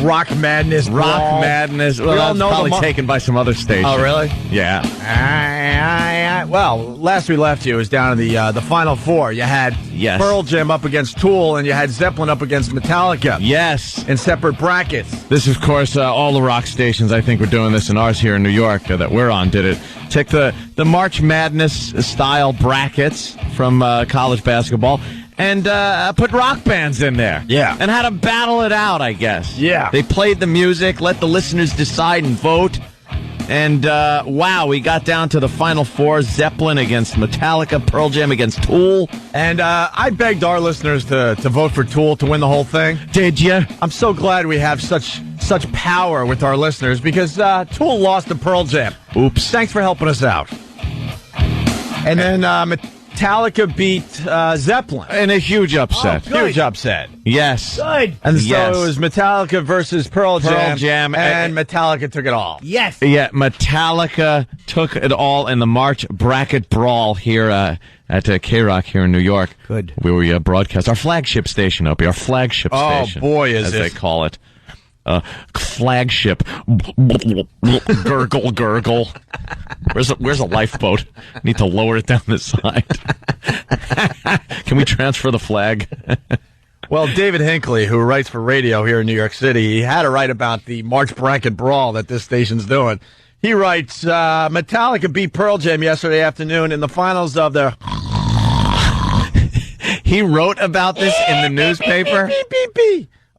Rock Madness Rock brawl. Madness. Well, We all that's know probably taken by some other station. Oh, really? Yeah. Well, last we left you was down in the Final Four. You had Pearl Jam up against Tool, and you had Zeppelin up against Metallica. Yes. In separate brackets. This, of course, all the rock stations, I think, were doing this, and ours here in New York that we're on did it. Took the March Madness-style brackets from college basketball and put rock bands in there. Yeah. And had to battle it out, I guess. Yeah. They played the music, let the listeners decide and vote. And, wow, we got down to the Final Four. Zeppelin against Metallica, Pearl Jam against Tool. And I begged our listeners to vote for Tool to win the whole thing. Did you? I'm so glad we have such power with our listeners because Tool lost to Pearl Jam. Oops. Thanks for helping us out. And then Metallica beat Zeppelin. In a huge upset. Huge upset. Yes. Good. And so Yes. it was Metallica versus Pearl Jam, and Metallica took it all. Yes. Yeah, Metallica took it all in the March bracket brawl here at K-Rock here in New York. Good. Where we broadcast our flagship station, Opie, our flagship station. Oh, boy, is as it. they call it. Flagship. Gurgle, gurgle. Where's a lifeboat? Need to lower it down the side. Can we transfer the flag? Well, David Hinckley, who writes for radio here in New York City, he had to write about the March bracket brawl that this station's doing. He writes, Metallica beat Pearl Jam yesterday afternoon in the finals of their... He wrote about this in the newspaper?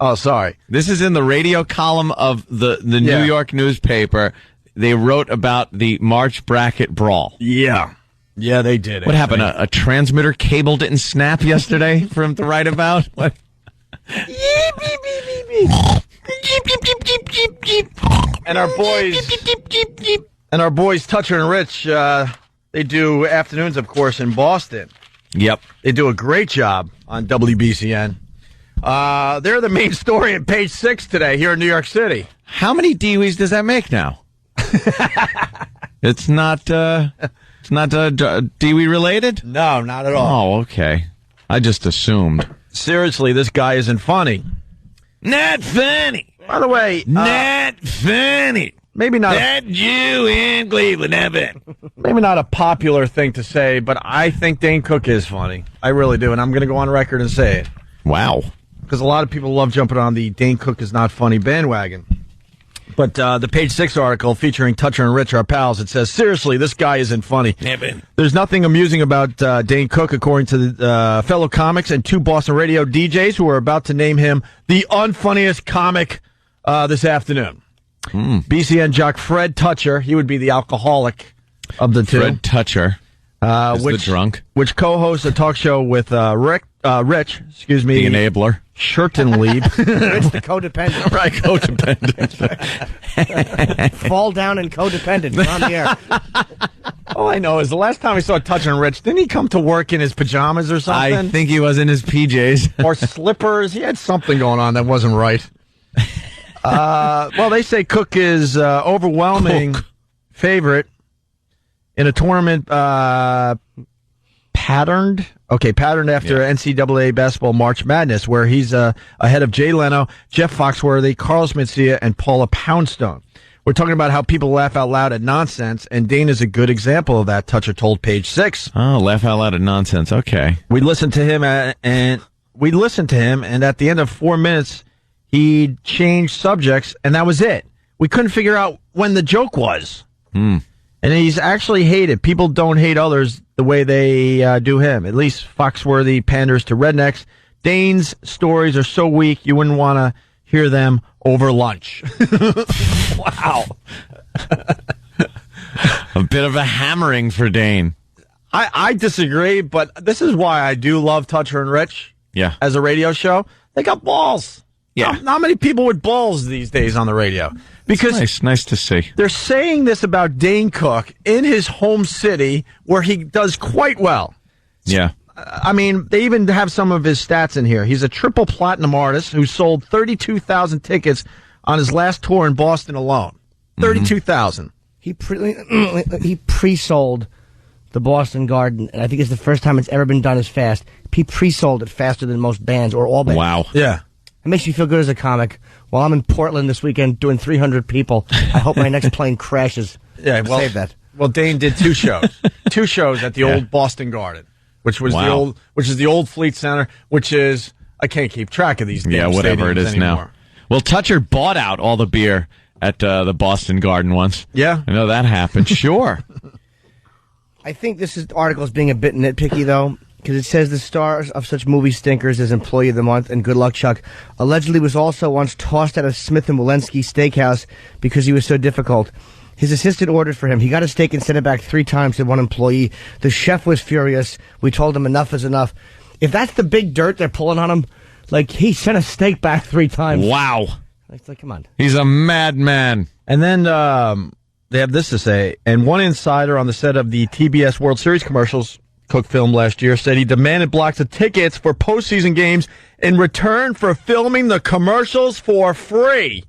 Oh, sorry. This is in the radio column of the New York newspaper. They wrote about the March bracket brawl. Yeah. Yeah, they did. What happened? A transmitter cable didn't snap yesterday for him to write about? What? And our boys Toucher and Rich, they do afternoons, of course, in Boston. Yep. They do a great job on WBCN. They're the main story at page 6 today here in New York City. How many Deweys does that make now? It's not Dewey related? No, not at all. Oh, okay. I just assumed. Seriously, this guy isn't funny. Not funny. By the way, not funny. Maybe not. That Jew in Cleveland, never. Maybe not a popular thing to say, but I think Dane Cook is funny. I really do, and I'm going to go on record and say it. Wow. Because a lot of people love jumping on the Dane Cook is not funny bandwagon. But the page 6 article featuring Toucher and Rich, our pals, it says, seriously, this guy isn't funny. Never. There's nothing amusing about Dane Cook, according to the fellow comics and 2 Boston radio DJs who are about to name him the unfunniest comic this afternoon. BCN jock Fred Toucher, he would be the alcoholic of the two. Fred Toucher, the drunk. Which co-hosts a talk show with Rich, The enabler. Shirtenlieb. Rich the codependent. Right, codependent. Fall down and codependent. You're on the air. All I know is the last time I saw Toucher and Rich, didn't he come to work in his pajamas or something? I think he was in his PJs. Or slippers. He had something going on that wasn't right. Well, they say Cook is overwhelming favorite in a tournament patterned after NCAA basketball March Madness, where he's ahead of Jay Leno, Jeff Foxworthy, Carlos Mencia, and Paula Poundstone. We're talking about how people laugh out loud at nonsense, and Dane is a good example of that, Toucher told page 6. Oh, laugh out loud at nonsense. Okay. We listened to him, and at the end of 4 minutes, he changed subjects, and that was it. We couldn't figure out when the joke was. And he's actually hated. People don't hate others the way they do him. At least Foxworthy panders to rednecks. Dane's stories are so weak, you wouldn't want to hear them over lunch. Wow. A bit of a hammering for Dane. I disagree, but this is why I do love Toucher and Rich. Yeah. As a radio show. They got balls. Yeah. Not many people with balls these days on the radio. Because nice to see. They're saying this about Dane Cook in his home city where he does quite well. Yeah. I mean, they even have some of his stats in here. He's a triple platinum artist who sold 32,000 tickets on his last tour in Boston alone. 32,000. He pre-sold the Boston Garden, and I think it's the first time it's ever been done as fast. He pre-sold it faster than most bands or all bands. Wow. Yeah. It makes me feel good as a comic. While I'm in Portland this weekend doing 300 people, I hope my next plane crashes. Yeah, well, save that. Well, Dane did 2 shows. 2 shows at the old Boston Garden, which was the old Fleet Center, which is, I can't keep track of these damn whatever it is anymore. now. Well, Toucher bought out all the beer at the Boston Garden once. Yeah. I know that happened. Sure. I think this article is being a bit nitpicky, though, because it says the stars of such movie stinkers as Employee of the Month and Good Luck Chuck allegedly was also once tossed out of Smith & Walensky Steakhouse because he was so difficult. His assistant ordered for him. He got a steak and sent it back 3 times to one employee. The chef was furious. We told him enough is enough. If that's the big dirt they're pulling on him, like, he sent a steak back 3 times. Wow. It's like, come on. He's a madman. And then they have this to say, and one insider on the set of the TBS World Series commercials Cook filmed last year, said he demanded blocks of tickets for postseason games in return for filming the commercials for free.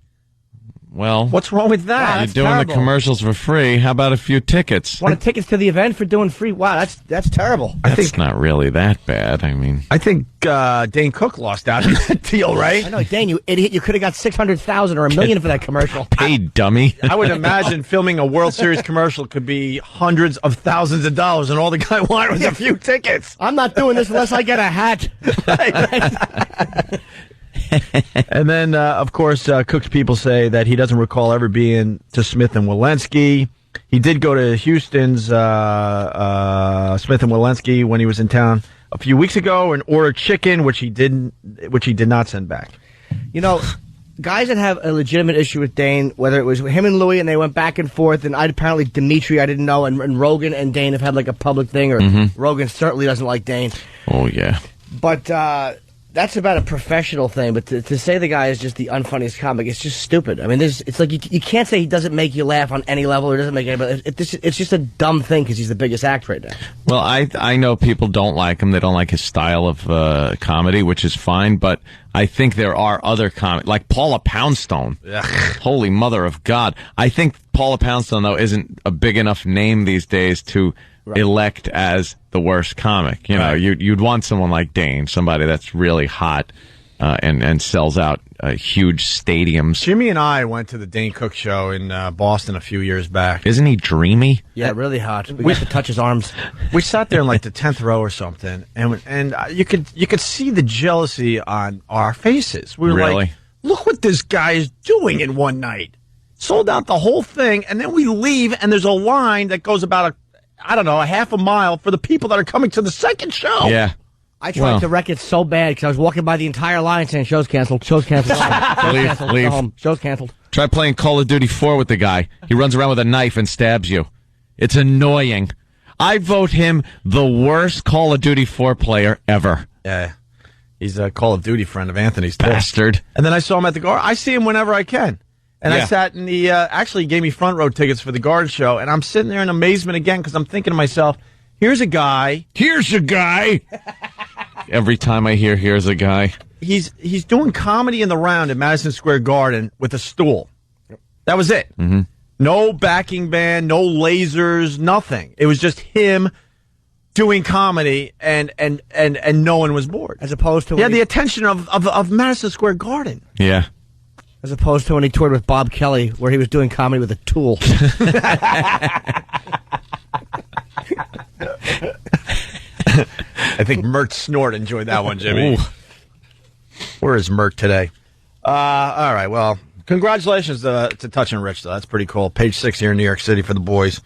Well, what's wrong with that? You're doing the commercials for free. How about a few tickets? Wanted tickets to the event for doing free? Wow, that's terrible. That's not really that bad. I mean, I think Dane Cook lost out on that deal, right? I know, Dane, you idiot. You could have got $600,000 or $1 million for that commercial. Paid dummy. I would imagine filming a World Series commercial could be hundreds of thousands of dollars, and all the guy wanted was a few tickets. I'm not doing this unless I get a hat. And then, of course, Cook's people say that he doesn't recall ever being to Smith and Walensky. He did go to Houston's Smith and Walensky when he was in town a few weeks ago and ordered chicken, which he did not send back. You know, guys that have a legitimate issue with Dane, whether it was him and Louis, and they went back and forth, and apparently Dimitri, I didn't know, and Rogan and Dane have had like a public thing, or Rogan certainly doesn't like Dane. Oh, yeah. But that's about a professional thing, but to say the guy is just the unfunniest comic, it's just stupid. I mean, it's like you can't say he doesn't make you laugh on any level or doesn't make anybody. It's just a dumb thing because he's the biggest act right now. Well, I know people don't like him. They don't like his style of comedy, which is fine, but I think there are other comics, like Paula Poundstone. Holy mother of God. I think Paula Poundstone, though, isn't a big enough name these days to elect as the worst comic. You know, you'd want someone like Dane, somebody that's really hot and sells out huge stadiums. Jimmy and I went to the Dane Cook show in Boston a few years back. Isn't he dreamy? Yeah, really hot. We got to touch his arms. We sat there in like the 10th row or something, and you could see the jealousy on our faces. We were like, look what this guy is doing in one night. Sold out the whole thing, and then we leave, and there's a line that goes about a half a mile for the people that are coming to the second show. Yeah. I tried to wreck it so bad because I was walking by the entire line saying, show's canceled, show's canceled. Leave. Show's canceled. Try playing Call of Duty 4 with the guy. He runs around with a knife and stabs you. It's annoying. I vote him the worst Call of Duty 4 player ever. Yeah. He's a Call of Duty friend of Anthony's. Bastard. And then I saw him at the Guard. I see him whenever I can. And I sat in the, actually gave me front row tickets for the Guard show, and I'm sitting there in amazement again because I'm thinking to myself, here's a guy. Every time I here's a guy. He's doing comedy in the round at Madison Square Garden with a stool. That was it. Mm-hmm. No backing band, no lasers, nothing. It was just him doing comedy, and no one was bored. As opposed to he had the attention of Madison Square Garden. Yeah. As opposed to when he toured with Bob Kelly, where he was doing comedy with a tool. I think Mert Snort enjoyed that one, Jimmy. Ooh. Where is Mert today? All right, well, congratulations to Touch and Rich, though. That's pretty cool. Page 6 here in New York City for the boys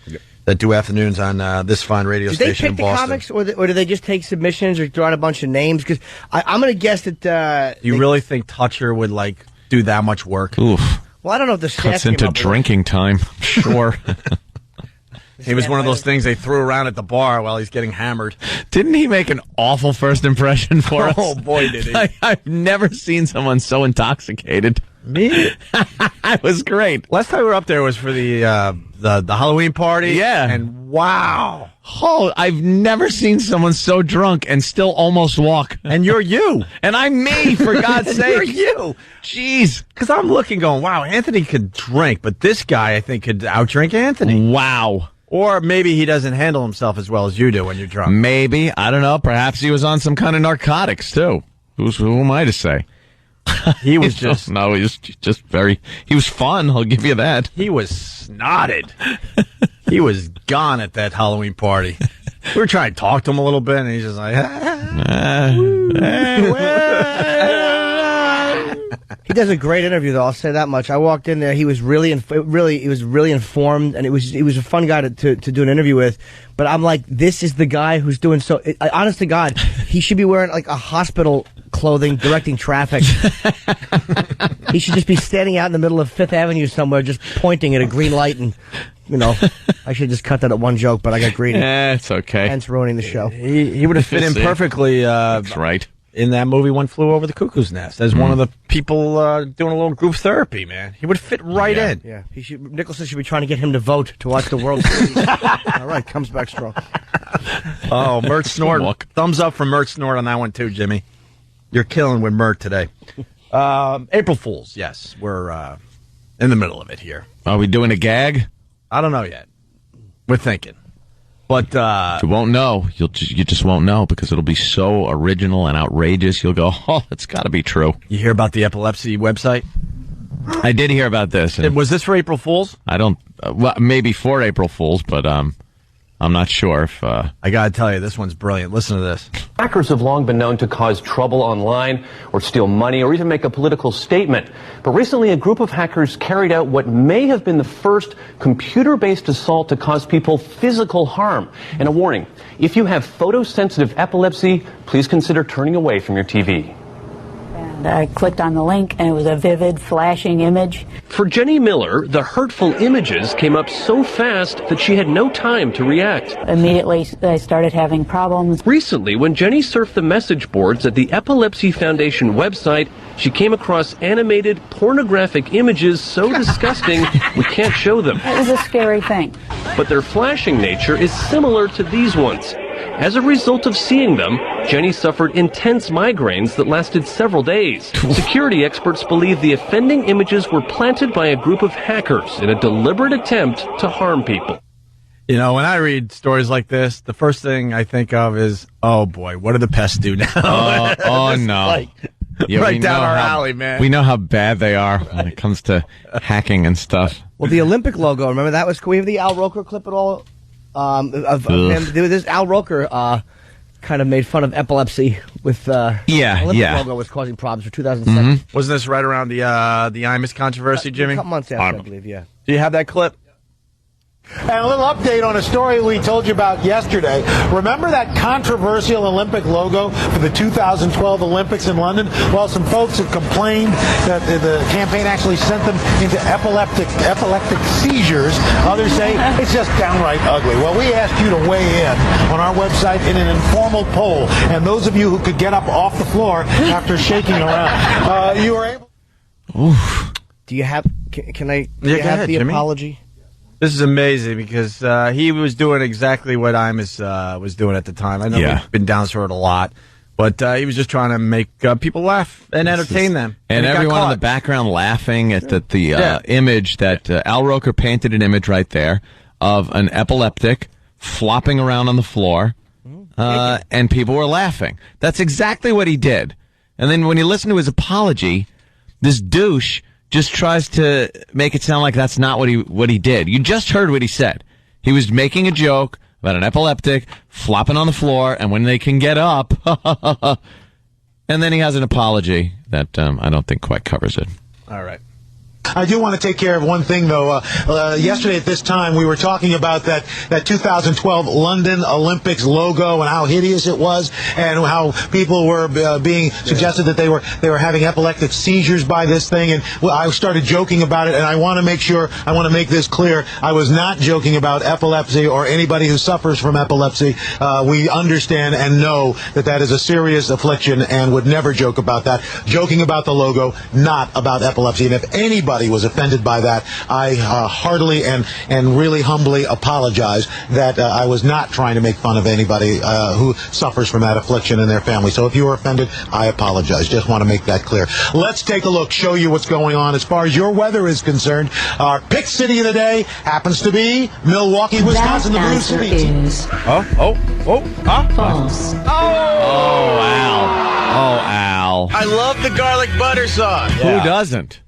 that do afternoons on this fine radio station in Boston. Do they pick the comics, or do they just take submissions or throw out a bunch of names? Because I'm going to guess that... you really think Toucher would, do that much work? Oof. Well, I don't know if the stats cuts into drinking time. Sure. He was one of those things they threw around at the bar while he's getting hammered. Didn't he make an awful first impression for us? Oh, boy, did he. I've never seen someone so intoxicated. Me? It was great. Last time we were up there was for the Halloween party. Yeah. And wow. Oh, I've never seen someone so drunk and still almost walk. And you're you. And I'm me, for God's sake. You're you. Jeez. Because I'm looking going, wow, Anthony could drink, but this guy, I think, could outdrink Anthony. Wow. Or maybe he doesn't handle himself as well as you do when you're drunk. Maybe. I don't know. Perhaps he was on some kind of narcotics, too. Who am I to say? He was just... No, he was just very... He was fun, I'll give you that. He was snotted. He was gone at that Halloween party. We were trying to talk to him a little bit, and he's just like... He does a great interview, though. I'll say that much. I walked in there. He was really informed, and he was a fun guy to do an interview with. But I'm like, this is the guy who's doing so. Honest to God, he should be wearing a hospital clothing, directing traffic. He should just be standing out in the middle of Fifth Avenue somewhere, just pointing at a green light. And I should just cut that at one joke, but I got greedy. It's okay. Hence ruining the show. He would have fit in perfectly. That's right. in that movie One Flew Over the Cuckoo's Nest as one of the people doing a little group therapy, man. He would fit right in. Yeah, Nicholson should be trying to get him to vote to watch the World Series. All right, comes back strong. Oh, Mert Snort. Thumbs up for Mert Snort on that one, too, Jimmy. You're killing with Mert today. April Fools, yes. We're in the middle of it here. Are we doing a gag? I don't know yet. We're thinking. But you won't know. You just won't know because it'll be so original and outrageous. You'll go, oh, it's got to be true. You hear about the epilepsy website? I did hear about this. Was this for April Fools? I don't. Well, maybe for April Fools, but I'm not sure if. I got to tell you, this one's brilliant. Listen to this. Hackers have long been known to cause trouble online or steal money or even make a political statement. But recently, a group of hackers carried out what may have been the first computer-based assault to cause people physical harm. And a warning, if you have photosensitive epilepsy, please consider turning away from your TV. And I clicked on the link, and it was a vivid, flashing image. For Jenny Miller, the hurtful images came up so fast that she had no time to react. Immediately, I started having problems. Recently, when Jenny surfed the message boards at the Epilepsy Foundation website, she came across animated, pornographic images so disgusting we can't show them. It was a scary thing. But their flashing nature is similar to these ones. As a result of seeing them, Jenny suffered intense migraines that lasted several days. Security experts believe the offending images were planted by a group of hackers in a deliberate attempt to harm people. You know, when I read stories like this, the first thing I think of is, oh boy, what do the pests do now? Oh no. Like, yeah, right down our alley, man. We know how bad they are when it comes to hacking and stuff. Well, the Olympic logo, remember that was, can we have the Al Roker clip at all? Of him. This Al Roker kind of made fun of epilepsy with Olympic logo was causing problems for 2007. Mm-hmm. Wasn't this right around the Imus controversy, Jimmy? A couple months after, I believe, yeah. Do you have that clip? And a little update on a story we told you about yesterday. Remember that controversial Olympic logo for the 2012 Olympics in London? Well, some folks have complained that the campaign actually sent them into epileptic seizures. Others say it's just downright ugly. Well, we asked you to weigh in on our website in an informal poll. And those of you who could get up off the floor after shaking around, you were able... Oof. Do you have... Can I go have ahead, the Jimmy. apology? This is amazing because he was doing exactly what Imus was doing at the time. I know we've been down this road a lot, but he was just trying to make people laugh and entertain them. And everyone in the background laughing at the image that Al Roker painted an image right there of an epileptic flopping around on the floor, and people were laughing. That's exactly what he did. And then when you listen to his apology, this douche just tries to make it sound like that's not what he did. You just heard what he said. He was making a joke about an epileptic flopping on the floor, and when they can get up, and then he has an apology that I don't think quite covers it. All right. I do want to take care of one thing, though. Yesterday at this time, we were talking about that 2012 London Olympics logo and how hideous it was, and how people were being suggested that they were having epileptic seizures by this thing. And I started joking about it, and I want to make this clear. I was not joking about epilepsy or anybody who suffers from epilepsy. We understand and know that is a serious affliction, and would never joke about that. Joking about the logo, not about epilepsy. And if anybody was offended by that, I heartily and really humbly apologize that I was not trying to make fun of anybody who suffers from that affliction in their family. So if you were offended, I apologize. Just want to make that clear. Let's take a look, show you what's going on as far as your weather is concerned. Our pick city of the day happens to be Milwaukee, Wisconsin, the Blue City. False. Oh, Al. I love the garlic butter sauce. Who doesn't?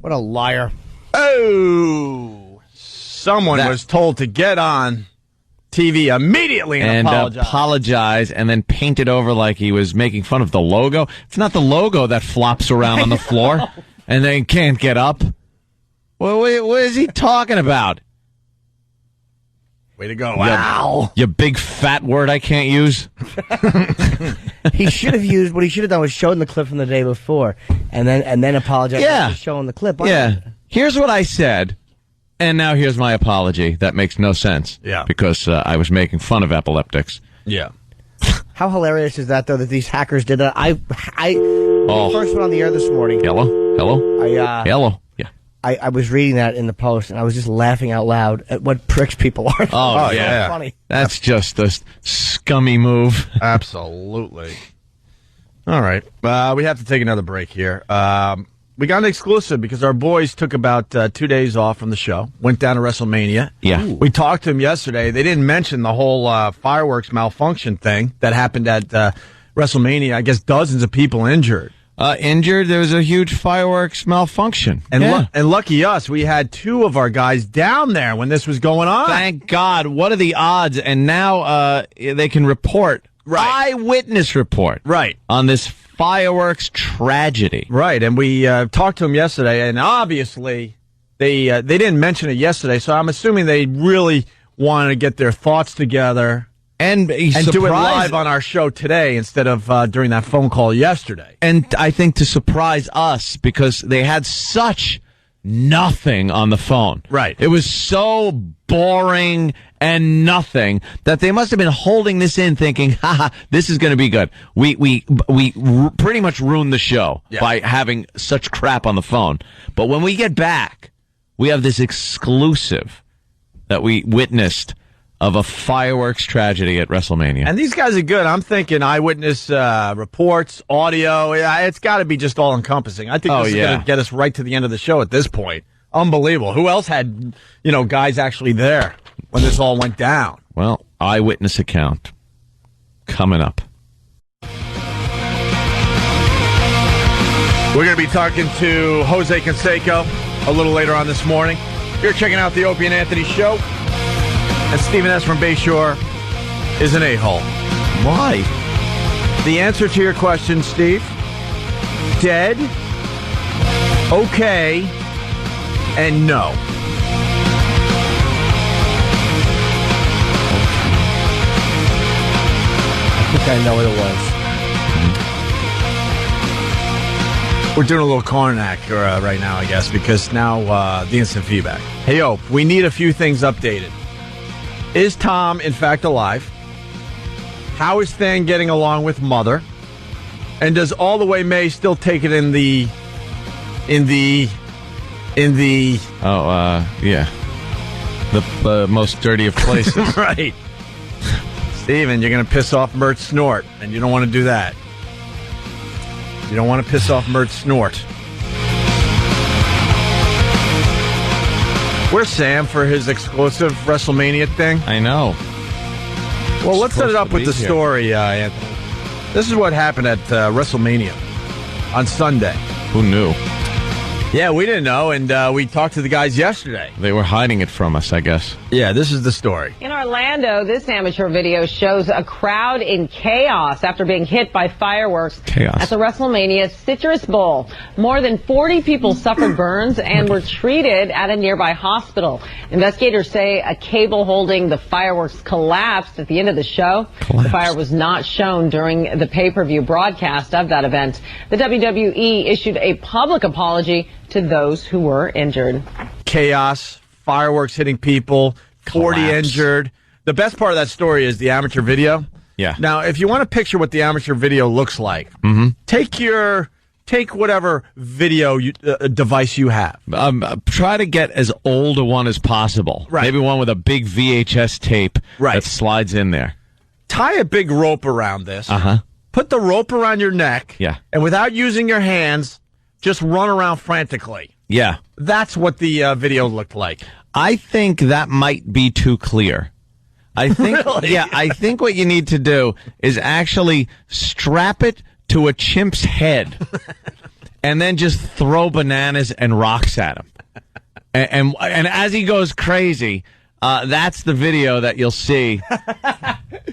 What a liar. Oh, someone was told to get on TV immediately and apologize, and then paint it over like he was making fun of the logo. It's not the logo that flops around on the floor and then can't get up. What is he talking about? Way to go, Wow. You big fat word I can't use. He should have used, what he should have done was shown the clip from the day before and then apologize for showing the clip. Here's what I said, and now here's my apology. That makes no sense. Yeah. Because I was making fun of epileptics. Yeah. How hilarious is that, though, that these hackers did that? I first went on the air this morning. Hello? Hello? Yeah. I was reading that in the Post, and I was just laughing out loud at what pricks people are. Oh, yeah. Funny. That's just a scummy move. Absolutely. All right. We have to take another break here. We got an exclusive because our boys took about 2 days off from the show, went down to WrestleMania. Yeah. We talked to them yesterday. They didn't mention the whole fireworks malfunction thing that happened at WrestleMania. I guess dozens of people injured. There was a huge fireworks malfunction. And lucky us, we had 2 of our guys down there when this was going on. Thank God. What are the odds? And now they can report. Right. Eyewitness report. Right. On this fireworks tragedy. Right. And we talked to them yesterday, and obviously they didn't mention it yesterday, so I'm assuming they really wanted to get their thoughts together and do it live on our show today instead of during that phone call yesterday. And I think to surprise us, because they had such nothing on the phone. Right. It was so boring and nothing that they must have been holding this in thinking, haha, this is going to be good. We pretty much ruined the show by having such crap on the phone. But when we get back, we have this exclusive that we witnessed of a fireworks tragedy at WrestleMania. And these guys are good. I'm thinking eyewitness reports, audio. Yeah, it's got to be just all-encompassing. I think this is going to get us right to the end of the show at this point. Unbelievable. Who else had, guys actually there when this all went down? Well, eyewitness account coming up. We're going to be talking to Jose Canseco a little later on this morning. You're checking out the Opie and Anthony Show. And Stephen S. from Bayshore is an a-hole. Why? The answer to your question, Steve, dead, okay, and no. I think I know what it was. We're doing a little Karnak right now, I guess, because now the instant feedback. Hey, Ope, we need a few things updated. Is Tom, in fact, alive? How is Stan getting along with Mother? And does All the Way May still take it in the... Oh, yeah. The most dirty of places. Right. Steven, you're going to piss off Mert Snort, and you don't want to do that. You don't want to piss off Mert Snort. Where's Sam for his exclusive WrestleMania thing? I know. Well, let's set it up with the story, Anthony. This is what happened at WrestleMania on Sunday. Who knew? Yeah, we didn't know, and we talked to the guys yesterday. They were hiding it from us, I guess. Yeah, this is the story. In Orlando, this amateur video shows a crowd in chaos after being hit by fireworks at the WrestleMania Citrus Bowl. More than 40 people suffered burns and were treated at a nearby hospital. Investigators say a cable holding the fireworks collapsed at the end of the show. The fire was not shown during the pay-per-view broadcast of that event. The WWE issued a public apology to those who were injured. Chaos, fireworks hitting people, 40 injured. The best part of that story is the amateur video. Yeah. Now, if you want to picture what the amateur video looks like, take whatever video device you have. Try to get as old a one as possible. Right. Maybe one with a big VHS tape that slides in there. Tie a big rope around this. Uh-huh. Put the rope around your neck. Yeah. And without using your hands, just run around frantically. Yeah. That's what the video looked like. I think that might be too clear. I think, Really? Yeah, I think what you need to do is actually strap it to a chimp's head and then just throw bananas and rocks at him. And as he goes crazy, that's the video that you'll see.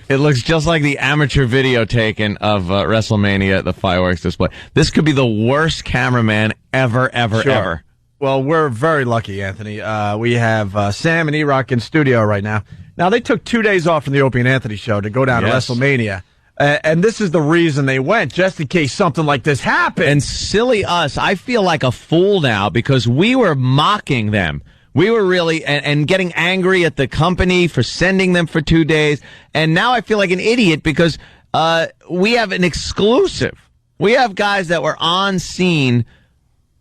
It looks just like the amateur video taken of WrestleMania, the fireworks display. This could be the worst cameraman ever. Well, we're very lucky, Anthony. We have Sam and E-Rock in studio right now. Now, they took 2 days off from the Opie and Anthony show to go down to WrestleMania. And this is the reason they went, just in case something like this happened. And silly us, I feel like a fool now because we were mocking them. We were really, and getting angry at the company for sending them for 2 days. And now I feel like an idiot because we have an exclusive. We have guys that were on scene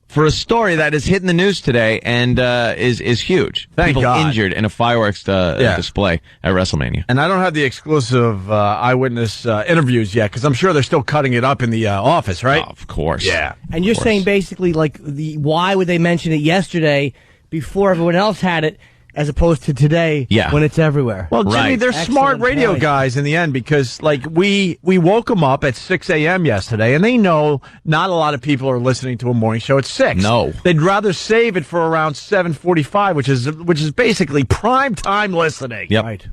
for a story that is hitting the news today and is huge. Thank People God. injured in a fireworks display at WrestleMania. And I don't have the exclusive eyewitness interviews yet because I'm sure they're still cutting it up in the office, right? Oh, of course. Yeah. And you're saying basically like why would they mention it yesterday before everyone else had it as opposed to today when it's everywhere? Well, Jimmy, they're smart radio guys in the end because, like, we woke them up at 6 a.m. yesterday, and they know not a lot of people are listening to a morning show at 6. No. They'd rather save it for around 7:45, which is basically prime time listening. Yep. Right.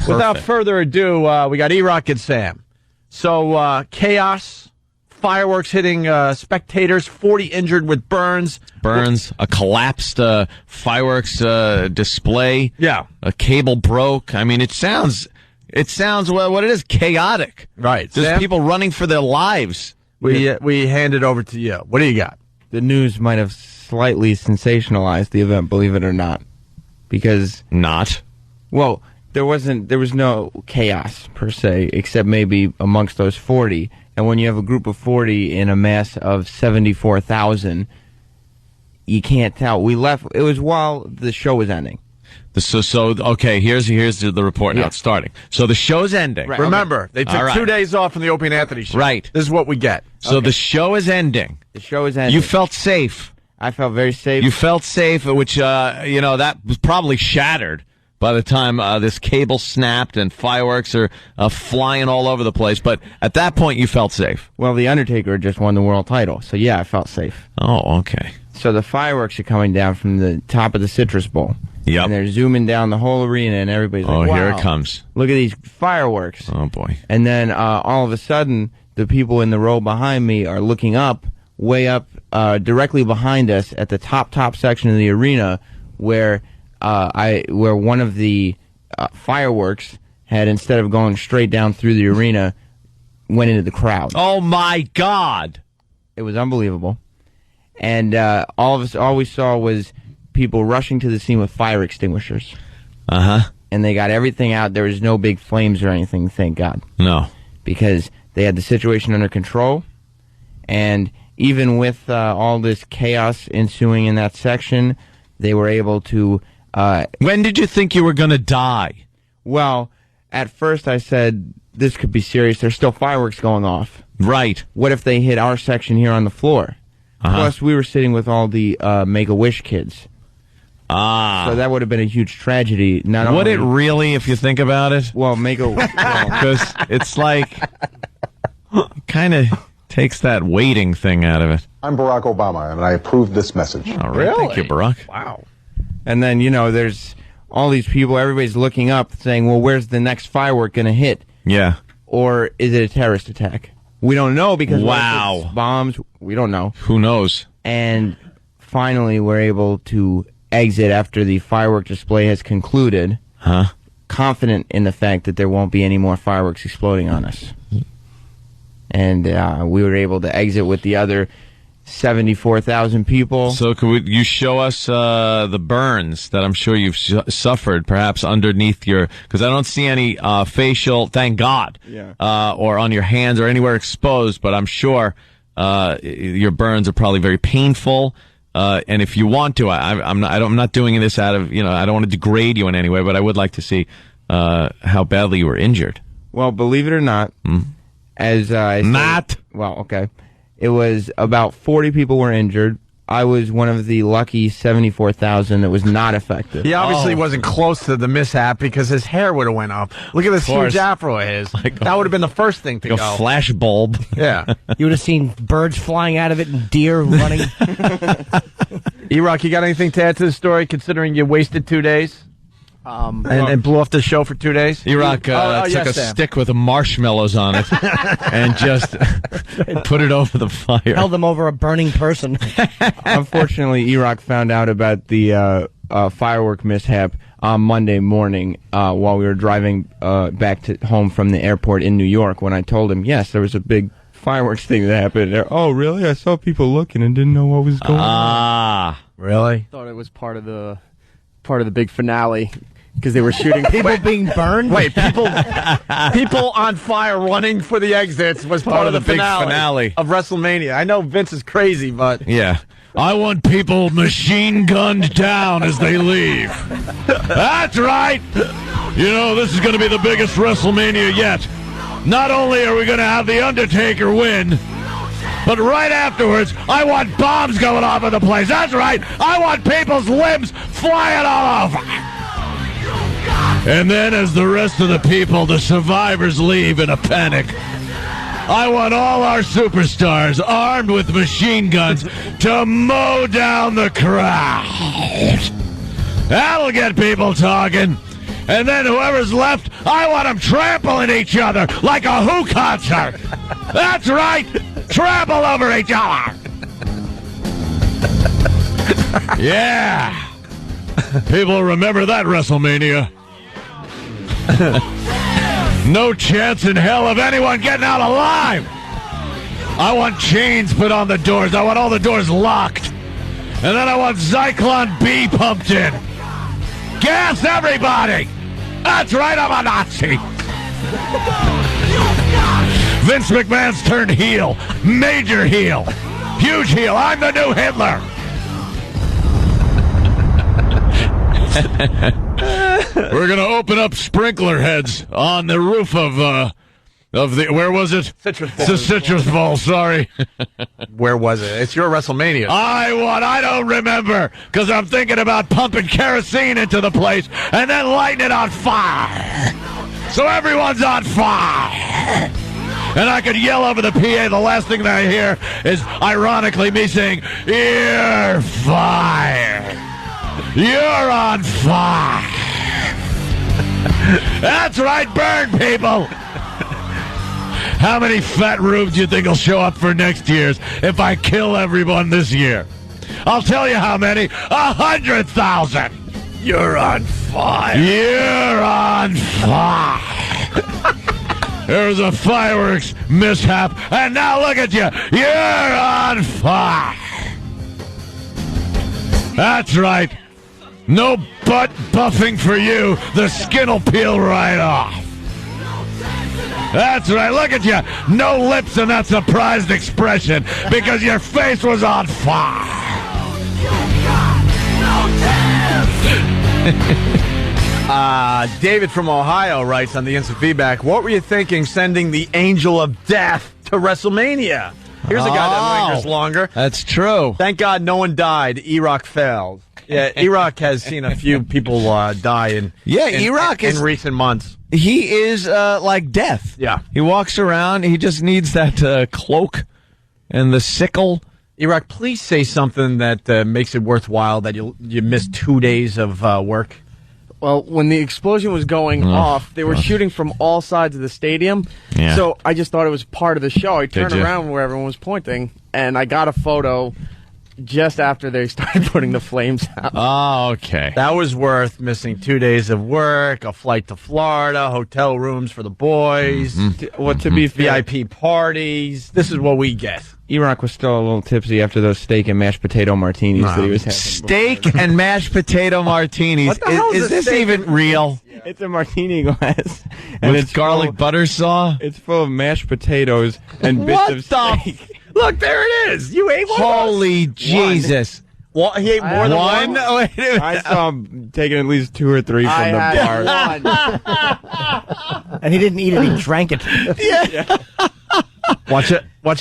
Without further ado, we got E-Rock and Sam. So, chaos. Fireworks hitting spectators, 40 injured with burns. A collapsed fireworks display. Yeah. A cable broke. I mean, it sounds well, what it is, chaotic. Right. There's Sam? people running for their lives. We hand it over to you. What do you got? The news might have slightly sensationalized the event, believe it or not. Because... Not? Well, there was no chaos, per se, except maybe amongst those 40. And when you have a group of 40 in a mass of 74,000, you can't tell. We left. It was while the show was ending. Okay, here's the report now. It's starting. So the show's ending. Right, remember, they took 2 days off from the Opie and Anthony show. Right. This is what we get. So the show is ending. The show is ending. You felt safe. I felt very safe. You felt safe, which, that was probably shattered by the time this cable snapped and fireworks are flying all over the place. But at that point, you felt safe. Well, The Undertaker just won the world title, so yeah, I felt safe. Oh, okay. So the fireworks are coming down from the top of the Citrus Bowl. Yep. And they're zooming down the whole arena, and everybody's like, wow. Here it comes. Look at these fireworks. Oh, boy. And then all of a sudden, the people in the row behind me are looking up, way up, directly behind us at the top section of the arena where one of the fireworks had, instead of going straight down through the arena, went into the crowd. Oh, my God. It was unbelievable. And all we saw was people rushing to the scene with fire extinguishers. Uh-huh. And they got everything out. There was no big flames or anything, thank God. No. Because they had the situation under control. And even with all this chaos ensuing in that section, they were able to... when did you think you were going to die? Well, at first I said, this could be serious. There's still fireworks going off. Right. What if they hit our section here on the floor? Uh-huh. Plus, we were sitting with all the Make-A-Wish kids. Ah. So that would have been a huge tragedy. Would it really, if you think about it? Well, because it's like, kind of takes that waiting thing out of it. I'm Barack Obama, and I approve this message. All right. Thank you, Barack. Wow. And then, there's all these people, everybody's looking up saying, well, where's the next firework going to hit? Yeah. Or is it a terrorist attack? We don't know because wow, it's bombs. We don't know. Who knows? And finally, we're able to exit after the firework display has concluded. Huh? Confident in the fact that there won't be any more fireworks exploding on us. And we were able to exit with the other 74,000 people. So could you show us the burns that I'm sure you've suffered, perhaps underneath your... Because I don't see any facial, thank God, or on your hands or anywhere exposed, but I'm sure your burns are probably very painful. And if you want to, I'm not doing this out of, I don't want to degrade you in any way, but I would like to see how badly you were injured. Well, believe it or not, as I said, okay. It was about 40 people were injured. I was one of the lucky 74,000 that was not affected. He obviously wasn't close to the mishap because his hair would have went up. Look at this huge afro of his. That would have been the first thing to go. A flash bulb. Yeah. You would have seen birds flying out of it and deer running. E-Rock, you got anything to add to the story considering you wasted 2 days? And blew off the show for 2 days? E-Rock took a stick with marshmallows on it and just put it over the fire. Held them over a burning person. Unfortunately, E-Rock found out about the firework mishap on Monday morning while we were driving back to home from the airport in New York when I told him, yes, there was a big fireworks thing that happened there. Oh, really? I saw people looking and didn't know what was going on. Really? Thought it was part of the big finale. Because they were shooting people being burned? Wait, people on fire running for the exits was part of the big finale of WrestleMania. I know Vince is crazy, but... Yeah. I want people machine gunned down as they leave. That's right. You know, this is going to be the biggest WrestleMania yet. Not only are we going to have The Undertaker win, but right afterwards, I want bombs going off of the place. That's right. I want people's limbs flying all over. And then as the rest of the people, the survivors, leave in a panic, I want all our superstars armed with machine guns to mow down the crowd. That'll get people talking. And then whoever's left, I want them trampling each other like a Who concert. That's right. Trample over each other. Yeah. People remember that WrestleMania. No chance in hell of anyone getting out alive. I want chains put on the doors. I want all the doors locked. And then I want Zyklon B pumped in. Gas everybody. That's right, I'm a Nazi. Vince McMahon's turned heel. Major heel. Huge heel. I'm the new Hitler. We're going to open up sprinkler heads on the roof of the, where was it? Citrus Bowl. It's a Citrus Bowl, sorry. Where was it? It's your WrestleMania. I don't remember, because I'm thinking about pumping kerosene into the place and then lighting it on fire. So everyone's on fire. And I could yell over the PA. The last thing that I hear is, ironically, me saying, "You're fired. You're on fire." That's right, burn, people. How many fat rubes do you think will show up for next year's if I kill everyone this year? I'll tell you how many. 100,000. You're on fire. You're on fire. There was a fireworks mishap, and now look at you. You're on fire. That's right. No butt buffing for you. The skin will peel right off. That's right. Look at you. No lips in that surprised expression because your face was on fire. David from Ohio writes on the instant feedback, what were you thinking sending the Angel of Death to WrestleMania? Here's a guy that lingers longer. That's true. Thank God no one died. E-Rock failed. Yeah, E-Rock has seen a few people die in recent months. He is like death. Yeah. He walks around. He just needs that cloak and the sickle. E-Rock, please say something that makes it worthwhile that you missed 2 days of work. Well, when the explosion was going off, they were shooting from all sides of the stadium. Yeah. So I just thought it was part of the show. I turned around where everyone was pointing, and I got a photo just after they started putting the flames out. Oh, okay. That was worth missing 2 days of work, a flight to Florida, hotel rooms for the boys, To be fair, VIP parties. This is what we get. E-Rock was still a little tipsy after those steak and mashed potato martinis that he was having. Steak and mashed potato martinis. What the hell is this even real? It's a martini glass. And With it's garlic butter saw? It's full of mashed potatoes and bits of steak. Look, there it is. You ate one. Holy Jesus. Well, he ate more than one? I saw him taking at least 2 or 3 from the bar. And he didn't eat it, he drank it. Yeah. Watch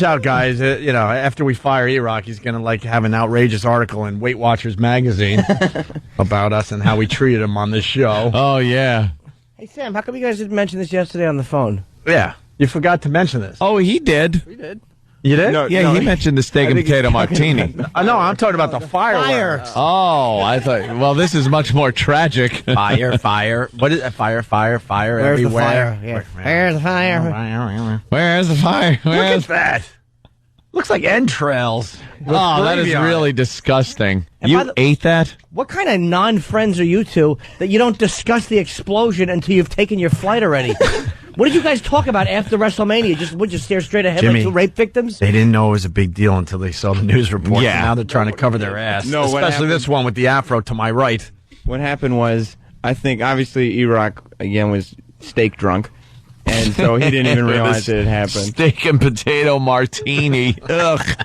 out, guys. After we fire E-Rock, he's going to have an outrageous article in Weight Watchers magazine about us and how we treated him on this show. Oh, yeah. Hey, Sam, how come you guys didn't mention this yesterday on the phone? Yeah. You forgot to mention this. Oh, he did. We did. You did? No, he mentioned the steak and potato martini. No, I'm talking about the fireworks. Oh, I thought, well, this is much more tragic. Fire. What is it? Fire Where's everywhere. the fire? Yeah. Where's the fire? Where's the fire? Look at that. Looks like entrails. Oh, that is really disgusting. And You ate that? What kind of non-friends are you two that you don't discuss the explosion until you've taken your flight already? What did you guys talk about after WrestleMania? Would you stare straight ahead Jimmy, like 2 rape victims? They didn't know it was a big deal until they saw the news reports. Yeah. And now they're trying to cover their ass. No, what especially happened- this one with the afro to my right. What happened was I think obviously E-Rock again was steak drunk, and so he didn't even realize it had happened. Steak and potato martini. Ugh.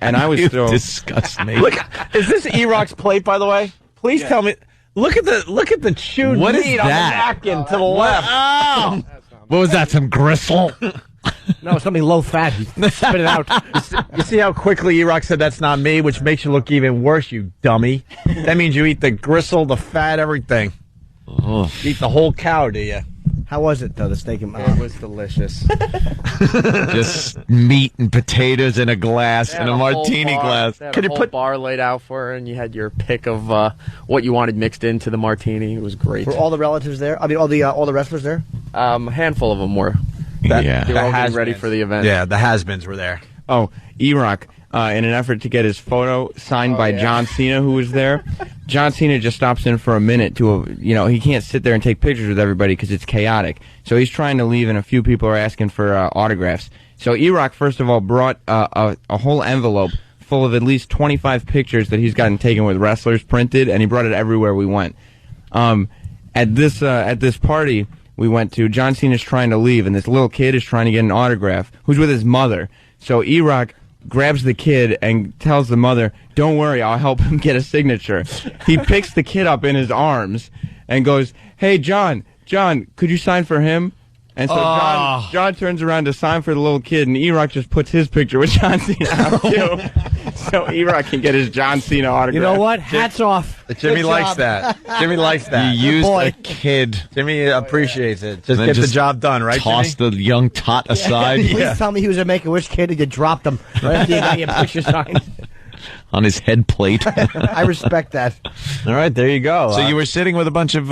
And I was still disgust me. Look, is this E-Rock's plate, by the way? Please tell me. Look at the chewed What is meat on the that? napkin to the left. Oh. What was that? Some gristle? No, something low fat. He spit it out. You see how quickly E-Rock said that's not me, which makes you look even worse, you dummy. That means you eat the gristle, the fat, everything. Oh. You eat the whole cow, do you? How was it, though, the steak and It was delicious. Just meat and potatoes in a glass, in a martini glass. Could you put bar laid out for her, and you had your pick of what you wanted mixed into the martini. It was great. Were all the relatives there? I mean, all the wrestlers there? A handful of them were. They were all getting ready for the event. Yeah, the has-beens were there. Oh, E-Rock, in an effort to get his photo signed by John Cena, who was there, John Cena just stops in for a minute he can't sit there and take pictures with everybody because it's chaotic. So he's trying to leave, and a few people are asking for autographs. So E-Rock, first of all, brought a whole envelope full of at least 25 pictures that he's gotten taken with wrestlers printed, and he brought it everywhere we went. At this party we went to, John Cena's trying to leave, and this little kid is trying to get an autograph, who's with his mother. So E-Rock grabs the kid and tells the mother, "Don't worry, I'll help him get a signature." He picks the kid up in his arms and goes, "Hey, John, could you sign for him?" And so John turns around to sign for the little kid, and E-Rock just puts his picture with John Cena out, too. So E-Rock can get his John Cena autograph. You know what? Hats off. Jimmy likes that. Jimmy likes that. You used a kid. Jimmy appreciates it. Just get the job done, right, Toss Jimmy? the young tot aside. Please tell me he was a Make-A-Wish kid and you dropped him right after you got your picture signed. On his head plate. I respect that. All right, there you go. So you were sitting with a bunch of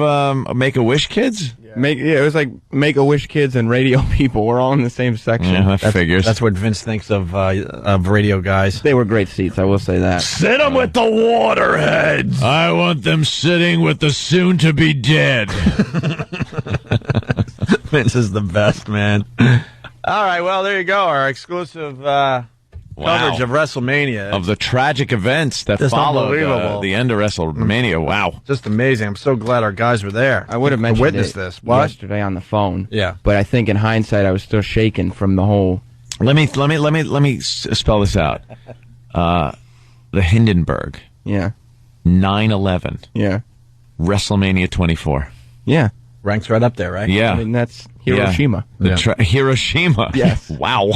Make-A-Wish kids? It was like Make-A-Wish kids and radio people. We're all in the same section. Yeah, that figures. That's what Vince thinks of radio guys. They were great seats, I will say that. Sit them with the waterheads. I want them sitting with the soon-to-be dead. Vince is the best, man. All right, well, there you go. Our exclusive coverage of WrestleMania. Of the tragic events that Just followed unbelievable. the end of WrestleMania. Wow. Just amazing. I'm so glad our guys were there. I would have mentioned witnessed it this. What? yesterday on the phone. Yeah. But I think in hindsight I was still shaken from the whole. Let me spell this out. The Hindenburg. Yeah. 9/11. Yeah. WrestleMania 24. Yeah. Ranks right up there, right? Yeah. I mean, that's Hiroshima. Hiroshima. Yes. Wow.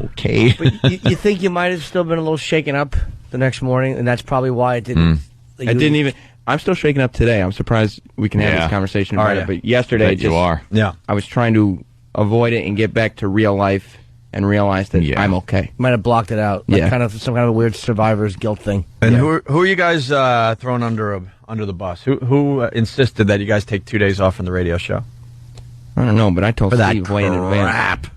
Okay. But you think you might have still been a little shaken up the next morning, and that's probably why it didn't. I didn't even. I'm still shaken up today. I'm surprised we can have this conversation about it. But yesterday, you are. Yeah. I was trying to avoid it and get back to real life and realize that I'm okay. Might have blocked it out. Like kind of some kind of weird survivor's guilt thing. And who are you guys throwing under the bus? Who insisted that you guys take 2 days off from the radio show? I don't know, but I told Steve way in advance.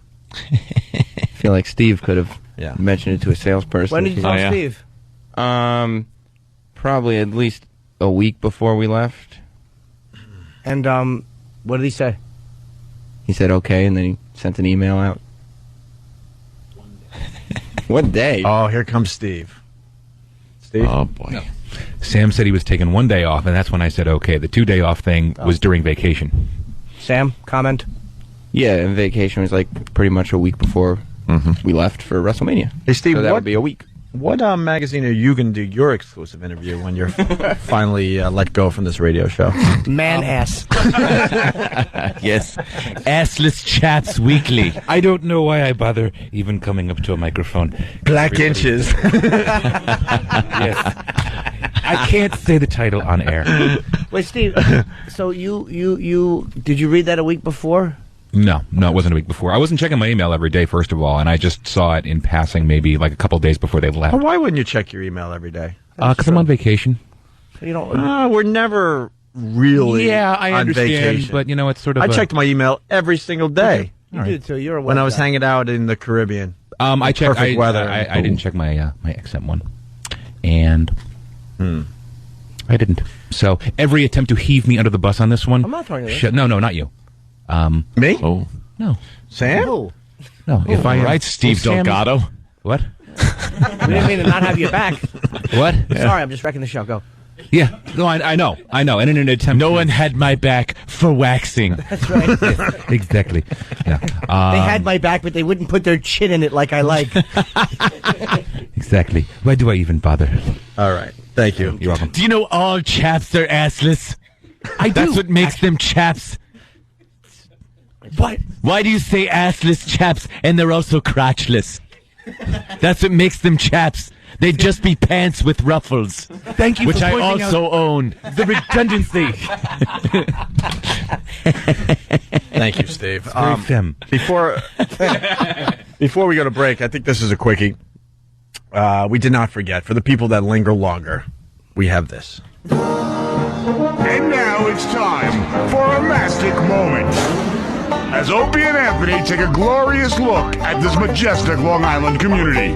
I feel like Steve could have mentioned it to a salesperson. When did you tell Steve? Probably at least a week before we left. And what did he say? He said okay, and then he sent an email out. What day? Oh, here comes Steve. Steve? Oh, boy. No. Sam said he was taking 1 day off, and that's when I said okay. The 2 day off thing was during vacation. Sam, comment? Yeah, and vacation was like pretty much a week before we left for WrestleMania. Hey, Steve, so that would be a week. What magazine are you going to do your exclusive interview when you're finally let go from this radio show? Man ass. Yes. Assless Chats Weekly. I don't know why I bother even coming up to a microphone. Black Inches. Yes. I can't say the title on air. Wait, Steve, so you did you read that a week before? No, it wasn't a week before. I wasn't checking my email every day, first of all, and I just saw it in passing maybe like a couple days before they left. Well, why wouldn't you check your email every day? Because I'm on vacation. You don't. We're never really I on understand, vacation. but it's sort of. I checked my email every single day. You did too. You're a when I was hanging out in the Caribbean. I checked. Perfect weather. I didn't check my my XM one, and I didn't. So every attempt to heave me under the bus on this one. I'm not throwing you. No, not you. Me? Oh no, Sam? Who? No. If I right, Steve Sam, Delgado. What? We didn't mean to not have you back. What? Sorry, I'm just wrecking the show. Go. Yeah, no, I know. And in an attempt, no one had my back for waxing. That's right. Exactly. Yeah. They had my back, but they wouldn't put their chin in it like I like. Exactly. Why do I even bother? All right. Thank you. You're welcome. Do you know all chaps are assless? I do. That's what makes them chaps. What? Why do you say assless chaps and they're also crotchless? That's what makes them chaps. They'd just be pants with ruffles. Thank you which for I pointing also own. The redundancy. Thank you, Steve. Very femme. Before we go to break, I think this is a quickie. We did not forget. For the people that linger longer, we have this. And now it's time for a mastic moment. As Opie and Anthony take a glorious look at this majestic Long Island community.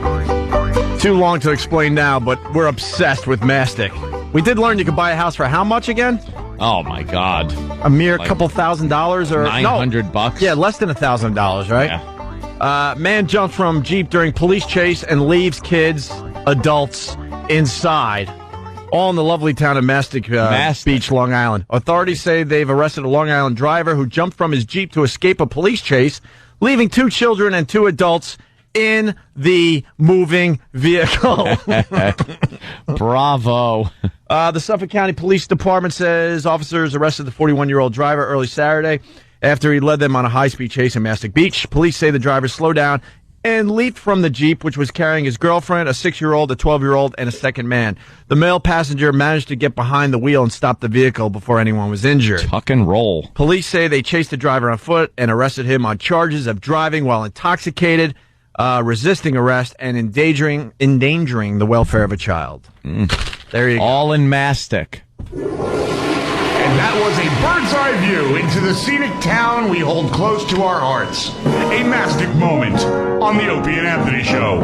Too long to explain now, but we're obsessed with mastic. We did learn you could buy a house for how much again? Oh, my God. A mere couple $1,000s or $900? Yeah, less than $1,000, right? Yeah. Man jumps from Jeep during police chase and leaves kids, adults, inside. All in the lovely town of Mastic Beach, Long Island. Authorities say they've arrested a Long Island driver who jumped from his Jeep to escape a police chase, leaving 2 children and 2 adults in the moving vehicle. Bravo. The Suffolk County Police Department says officers arrested the 41-year-old driver early Saturday after he led them on a high-speed chase in Mastic Beach. Police say the driver slowed down and leaped from the Jeep, which was carrying his girlfriend, a 6-year-old, a 12-year-old, and a second man. The male passenger managed to get behind the wheel and stop the vehicle before anyone was injured. Tuck and roll. Police say they chased the driver on foot and arrested him on charges of driving while intoxicated, resisting arrest, and endangering the welfare of a child. There you go. All in mastic. And that was a bird's eye view into the scenic town we hold close to our hearts. A mastic moment on the Opie and Anthony Show.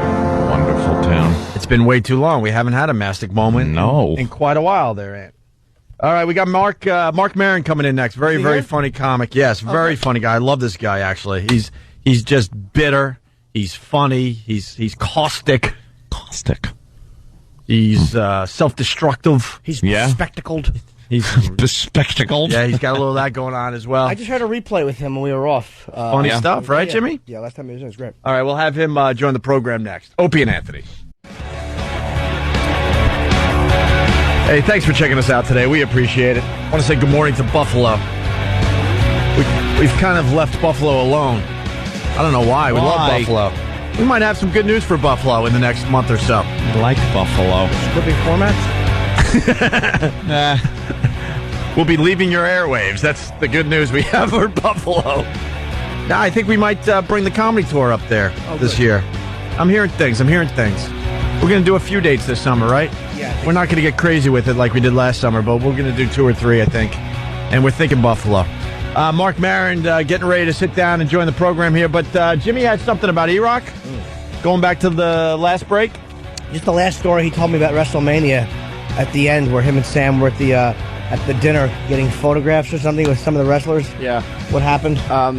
Wonderful town. It's been way too long. We haven't had a mastic moment in quite a while there, Ant. All right, we got Mark Maron coming in next. Very funny comic. Yes, very funny guy. I love this guy, actually. He's just bitter. He's funny. He's caustic. He's self-destructive. He's bespectacled. He's bespectacled. Yeah, he's got a little of that going on as well. I just heard a replay with him when we were off. Funny stuff, right, Jimmy? Yeah, last time he was in, it was great. All right, we'll have him join the program next. Opie and Anthony. Hey, thanks for checking us out today. We appreciate it. I want to say good morning to Buffalo. We've kind of left Buffalo alone. I don't know why. We love Buffalo. We might have some good news for Buffalo in the next month or so. I like Buffalo. Scripting formats? We'll be leaving your airwaves. That's the good news we have for Buffalo. Now, I think we might bring the comedy tour up there this year. I'm hearing things. We're going to do a few dates this summer, right? Yeah. We're not going to get crazy with it like we did last summer, but we're going to do 2 or 3, I think. And we're thinking Buffalo. Mark Maron getting ready to sit down and join the program here. But Jimmy had something about E-Rock. Going back to the last break. Just the last story he told me about WrestleMania at the end, where him and Sam were at the dinner getting photographs or something with some of the wrestlers. Yeah. What happened?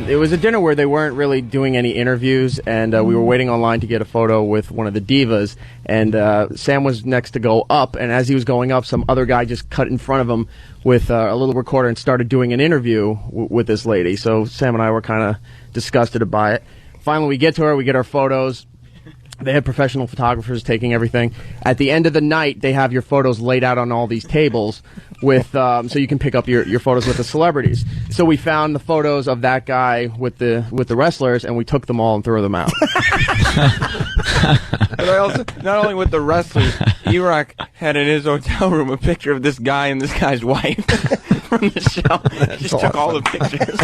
It was a dinner where they weren't really doing any interviews, and we were waiting online to get a photo with one of the divas, and Sam was next to go up, and as he was going up, some other guy just cut in front of him with a little recorder and started doing an interview with this lady. So Sam and I were kind of disgusted by it. Finally, we get to her, we get our photos. They had professional photographers taking everything. At the end of the night, they have your photos laid out on all these tables with so you can pick up your photos with the celebrities. So we found the photos of that guy with the wrestlers, and we took them all and threw them out. But I also, not only with the wrestlers, E-Rock had in his hotel room a picture of this guy and this guy's wife from the show. Just took all the pictures.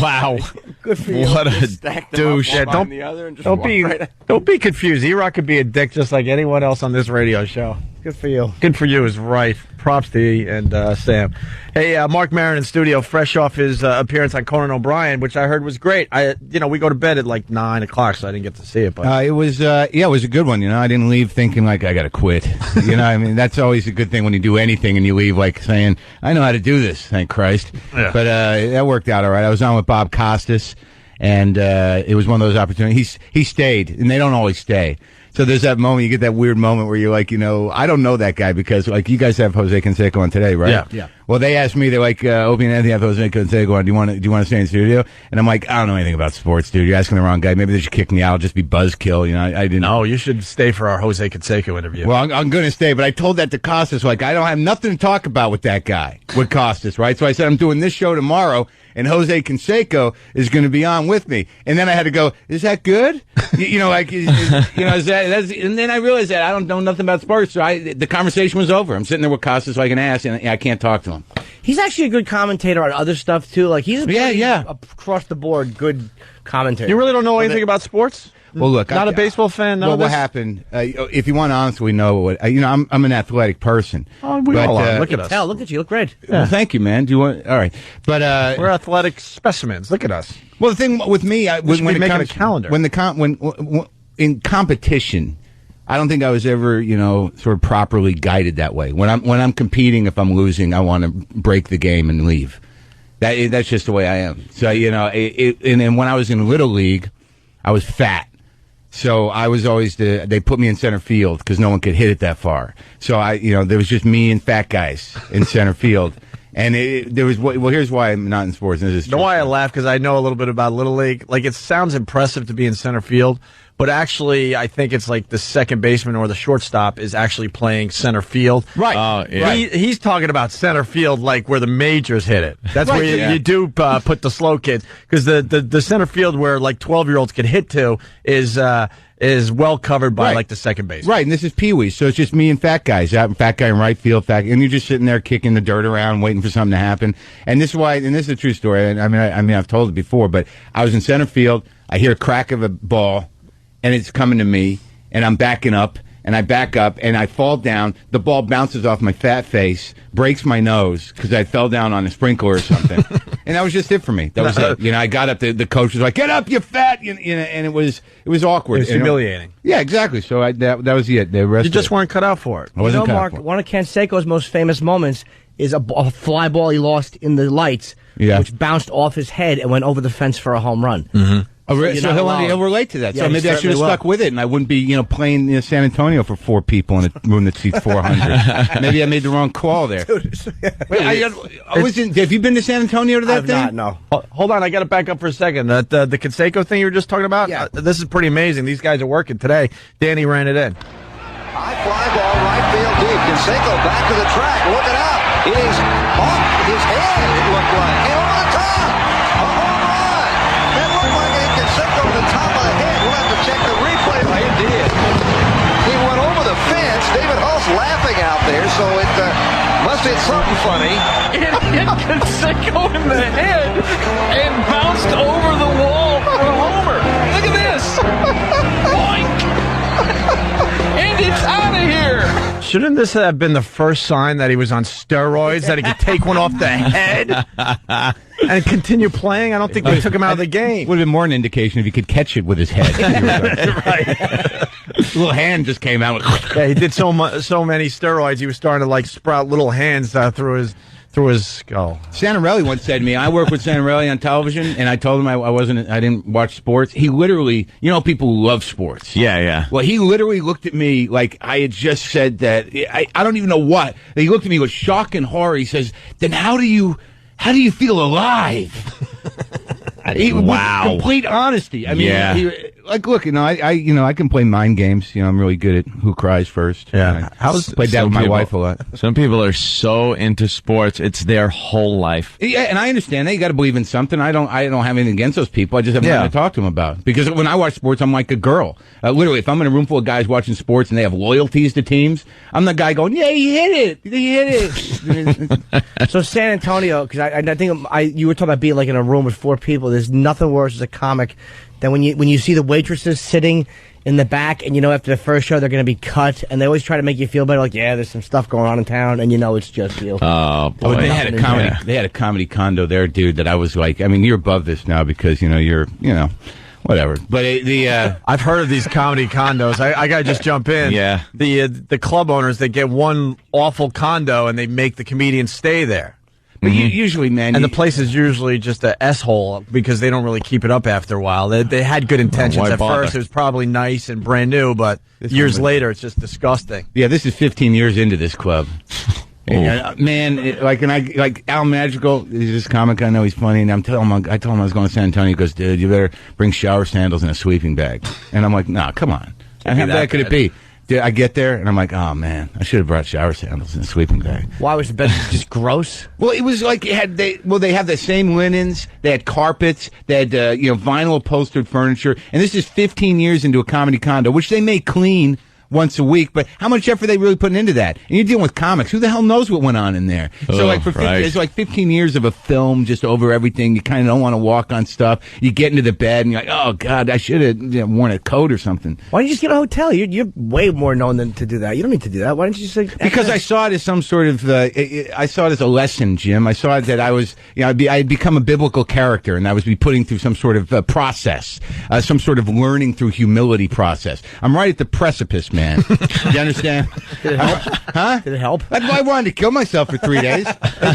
Wow. Good for you. What a douche. Yeah, don't be confused. E-Rock could be a dick just like anyone else on this radio show. Good for you. Good for you is right. Props to you and Sam. Hey, Mark Maron in studio, fresh off his appearance on Conan O'Brien, which I heard was great. We go to bed at like 9 o'clock, so I didn't get to see it. But it was a good one. I didn't leave thinking like I got to quit. I mean, that's always a good thing when you do anything and you leave like saying, I know how to do this, thank Christ. Yeah. But that worked out all right. I was on with Bob Costas, and it was one of those opportunities. He stayed, and they don't always stay. So there's that moment, you get that weird moment where you're like, I don't know that guy because, like, you guys have Jose Canseco on today, right? Yeah. Well, they asked me, they're like, Opie and Anthony have Jose Canseco on. Do you want to stay in the studio? And I'm like, I don't know anything about sports, dude. You're asking the wrong guy. Maybe they should kick me out. I'll just be buzzkill. I didn't. No, you should stay for our Jose Canseco interview. Well, I'm going to stay, but I told that to Costas. Like, I don't have nothing to talk about with that guy, with Costas, right? So I said, I'm doing this show tomorrow, and Jose Canseco is going to be on with me. And then I had to go, is that good? Is that, and then I realized that I don't know nothing about sports, so the conversation was over. I'm sitting there with Costas so I can ask, and I can't talk to him. He's actually a good commentator on other stuff, too. Like, he's across the board good commentator. You really don't know anything about sports? Well, look, not a baseball fan. Well, what happened? If you want to honestly know what I'm an athletic person. Oh, we all are. Look at us. Look at you. Look great. Yeah. Well, thank you, man. Do you want? All right, but we're athletic specimens. Look at us. Well, the thing with me, when it comes a calendar, when in competition, I don't think I was ever, sort of properly guided that way. When I'm competing, if I'm losing, I want to break the game and leave. That's just the way I am. So and when I was in Little League, I was fat. So I was always they put me in center field because no one could hit it that far. So there was just me and fat guys in center field. And here's why I'm not in sports. You know why I laugh? Because I know a little bit about Little League. Like, it sounds impressive to be in center field, but actually, I think it's like the second baseman or the shortstop is actually playing center field. Right. He's talking about center field like where the majors hit it. That's where you do put the slow kids. Because the center field where like 12-year-olds can hit to is well covered by like the second base. Right, and this is Pee Wee, so it's just me and fat guys. Fat guy in right field, and you're just sitting there kicking the dirt around, waiting for something to happen. And this is why, and this is a true story. I mean, I've told it before, but I was in center field. I hear a crack of a ball, and it's coming to me, and I'm backing up, and I back up, and I fall down. The ball bounces off my fat face, breaks my nose because I fell down on a sprinkler or something. And that was just it for me. That was it. I got up. The coach was like, "Get up, you fat!" And it was awkward. It was humiliating. Yeah, exactly. So that was it. The rest you just weren't cut out for it. I wasn't cut out Mark, for it. one of Canseco's most famous moments is a fly ball he lost in the lights, which bounced off his head and went over the fence for a home run. Mm-hmm. So he'll relate to that. Yeah, so maybe I should have stuck with it, and I wouldn't be, playing San Antonio for 4 people in a room that seats 400. Maybe I made the wrong call there. Have you been to San Antonio to that thing? Not, no. Hold on, I got to back up for a second. The Canseco thing you were just talking about. Yeah. This is pretty amazing. These guys are working today. Danny ran it in. High fly ball, right field deep. Canseco back to the track. Looking out. It is off his head. It looked like. And over the top. A home run. That looked like it hit Canseco to the top of the head. We'll have to check the replay. It did. He went over the fence. David Hull's laughing out there, so it must hit something funny. It hit Canseco in the head and bounced over the wall for a homer. Look at this. Boink. And it's out of here. Shouldn't this have been the first sign that he was on steroids, that he could take one off the head and continue playing? I don't think they took him out of the game. Would have been more an indication if he could catch it with his head. Right. His little hand just came out. Yeah, he did so many steroids, he was starting to sprout little hands through his skull. Santarelli once said to me, I work with Santarelli on television, and I told him I didn't watch sports. He literally, people who love sports. Yeah. Well, he literally looked at me like I had just said that. I don't even know what. He looked at me with shock and horror. He says, then how do you feel alive? Wow. With complete honesty. I mean, yeah. Look, I can play mind games. I'm really good at who cries first. Yeah. Played that with my wife a lot. Some people are so into sports, it's their whole life. Yeah, and I understand that. You got to believe in something. I don't have anything against those people. I just have nothing to talk to them about. Because when I watch sports, I'm like a girl. Literally, if I'm in a room full of guys watching sports and they have loyalties to teams, I'm the guy going, yeah, he hit it. So San Antonio, because I think you were talking about being in a room with 4 people. There's nothing worse as a comic than when you see the waitresses sitting in the back, and after the first show they're going to be cut, and they always try to make you feel better. There's some stuff going on in town, and it's just you. Oh boy, they had a comedy. Yeah. They had a comedy condo there, dude. That I was like, you're above this now because you're whatever. But I've heard of these comedy condos. I gotta just jump in. Yeah, the club owners, they get one awful condo and they make the comedians stay there. But usually, man, and the place is usually just a S-hole because they don't really keep it up after a while. They had good intentions at first. It was probably nice and brand new, but years later, it's just disgusting. Yeah, this is 15 years into this club. Man, like Al Madrigal, this comic, I know he's funny, and I told him I was going to San Antonio. He goes, dude, you better bring shower sandals and a sleeping bag. And I'm like, nah, come on. How bad could it be? Dude, I get there, and I'm like, oh, man, I should have brought shower sandals and a sleeping bag. Why was the bed just gross? Well, it was like they have the same linens, they had carpets, they had vinyl upholstered furniture, and this is 15 years into a comedy condo, which they may clean once a week, but how much effort are they really putting into that? And you're dealing with comics. Who the hell knows what went on in there? So it's like 15 years of a film just over everything. You kind of don't want to walk on stuff. You get into the bed and you're like, oh God, I should have worn a coat or something. Why don't you just get a hotel? You're way more known than to do that. You don't need to do that. Why don't you just say? Because I saw it as some sort of, I saw it as a lesson, Jim. I saw it that I was, I'd become a biblical character and I was be putting through some sort of process, some sort of learning through humility process. I'm right at the precipice, man. You understand? Did it help? Huh? Did it help? I wanted to kill myself for 3 days.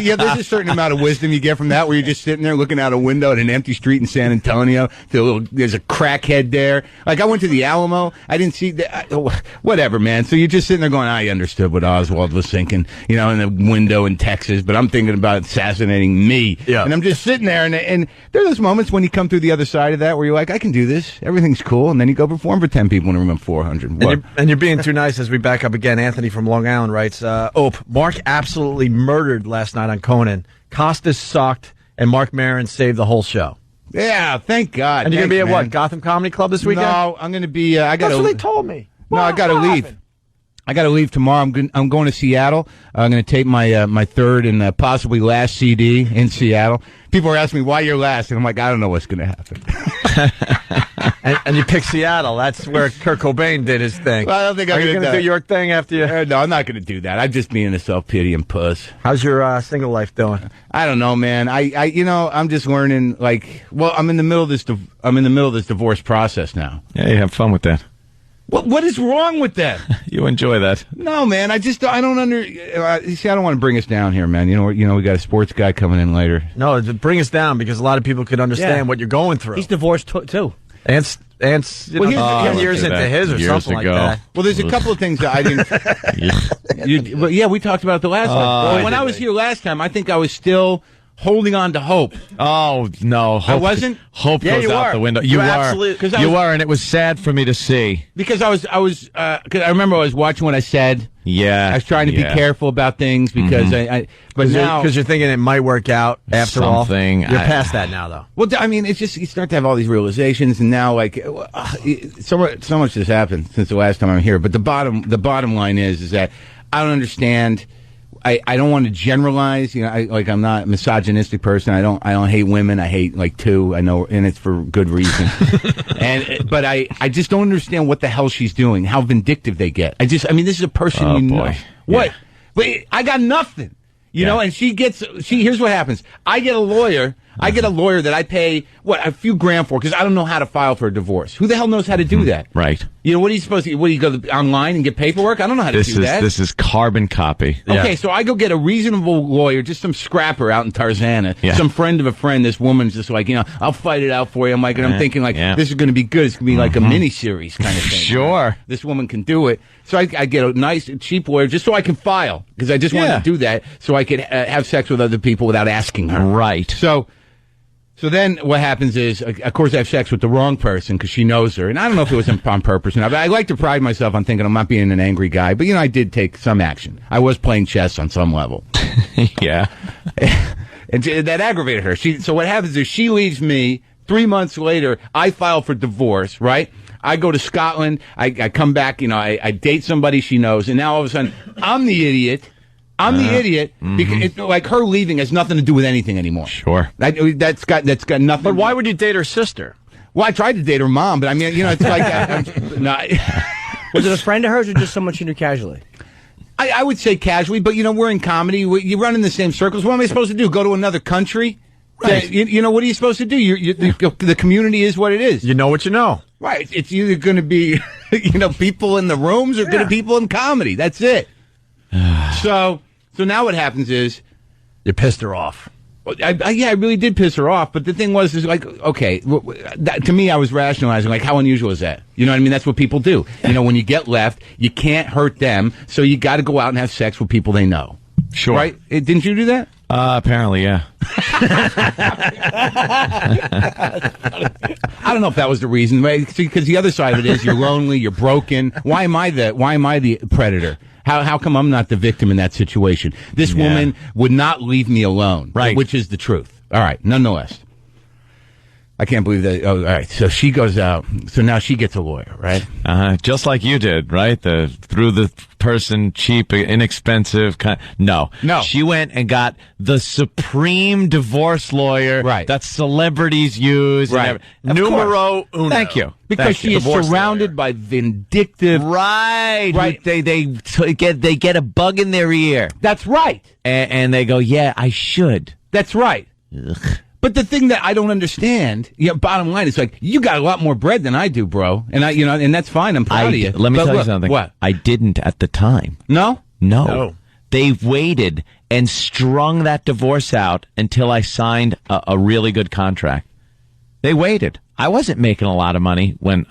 Yeah, there's a certain amount of wisdom you get from that, where you're just sitting there looking out a window at an empty street in San Antonio. There's a crackhead there. Like, I went to the Alamo. I didn't see whatever, man. So you're just sitting there going, I understood what Oswald was thinking, in the window in Texas, but I'm thinking about assassinating me. Yeah. And I'm just sitting there, and there are those moments when you come through the other side of that where you're like, I can do this. Everything's cool. And then you go perform for 10 people in a room of 400. And you're being too nice as we back up again. Anthony from Long Island writes, Mark absolutely murdered last night on Conan. Costas sucked, and Mark Maron saved the whole show. Yeah, thank God. And you're going to be at what, Gotham Comedy Club this weekend? No, I'm going to be, That's what they told me. I got to leave. I got to leave tomorrow. I'm going to Seattle. I'm going to tape my third and possibly last CD in Seattle. People are asking me why you're last, and I'm like, I don't know what's going to happen. and you pick Seattle. That's where Kurt Cobain did his thing. Well, I don't think I'm going to do your thing after you. No, I'm not going to do that. I'm just being a self-pitying puss. How's your single life doing? I don't know, man. I'm just learning. I'm in the middle of this. I'm in the middle of this divorce process now. Yeah, you have fun with that. What is wrong with that? You enjoy that? No, man. I don't see, I don't want to bring us down here, man. We got a sports guy coming in later. No, bring us down because a lot of people could understand what you're going through. He's divorced too. Ant's 10 years into his or something like that. Well, there's a couple of things that I didn't. We talked about it the last time. Well, when I was here last time, I think I was still holding on to hope. Oh, no. I wasn't? Hope goes out the window. You were, and it was sad for me to see. Because I was I remember I was watching what I said. Yeah. I was trying to be careful about things because but now. Because you're thinking it might work out after all. You're past that now, though. Well, I mean, it's just, you start to have all these realizations, and now, so much has happened since the last time I'm here. But the bottom line is that I don't understand. I don't want to generalize, I'm not a misogynistic person. I don't hate women. I hate two. I know, and it's for good reason. But I just don't understand what the hell she's doing. How vindictive they get. This is a person know. What? But I got nothing. And here's what happens. I get a lawyer that I pay, a few grand for, because I don't know how to file for a divorce. Who the hell knows how to do that? Right. What are you supposed to do? What, do you go online and get paperwork? I don't know how to do that. This is carbon copy. Okay, so I go get a reasonable lawyer, just some scrapper out in Tarzana, some friend of a friend. This woman's just like, I'll fight it out for you. I'm thinking this is going to be good. It's going to be like a mini-series kind of thing. Sure. This woman can do it. So I get a nice, cheap lawyer just so I can file, because I just wanted to do that so I could have sex with other people without asking her. Right. So then what happens is, of course, I have sex with the wrong person because she knows her. And I don't know if it was on purpose or not, but I like to pride myself on thinking I'm not being an angry guy. But, I did take some action. I was playing chess on some level. Yeah. And that aggravated her. So what happens is she leaves me. 3 months later, I file for divorce, right? I go to Scotland. I come back, I date somebody she knows. And now all of a sudden, I'm the idiot. Because her leaving has nothing to do with anything anymore. Sure. That's got nothing. But why would you date her sister? Well, I tried to date her mom, but it's like Was it a friend of hers or just someone she knew casually? I would say casually, but we're in comedy. You run in the same circles. What am I supposed to do? Go to another country? Right. What are you supposed to do? The community is what it is. You know what you know. Right. It's either going to be, people in the rooms or going to be people in comedy. That's it. So now what happens is, You pissed her off. I really did piss her off. But the thing was, is like, okay, to me, I was rationalizing, like, how unusual is that? You know what I mean? That's what people do. You know, when you get left, you can't hurt them, so you got to go out and have sex with people they know. Sure. Right? Didn't you do that? Apparently, yeah. I don't know if that was the reason, because the other side of it is you're lonely, you're broken. Why am I the predator? How come I'm not the victim in that situation? This woman would not leave me alone, right? Which is the truth. All right, nonetheless. I can't believe that. Oh, all right. So she goes out. So now she gets a lawyer, right? Just like you did, right? Through the person, cheap, inexpensive. No. She went and got the supreme divorce lawyer, right? That celebrities use, right? Numero uno. Thank you. Because she is surrounded by vindictive, right? They get a bug in their ear. That's right. And they go, yeah, I should. That's right. Ugh. But the thing that I don't understand, bottom line, is like, you got a lot more bread than I do, bro. And and that's fine. I'm proud of you. Let me tell you something. What? I didn't at the time. No? No. They waited and strung that divorce out until I signed a really good contract. They waited. I wasn't making a lot of money when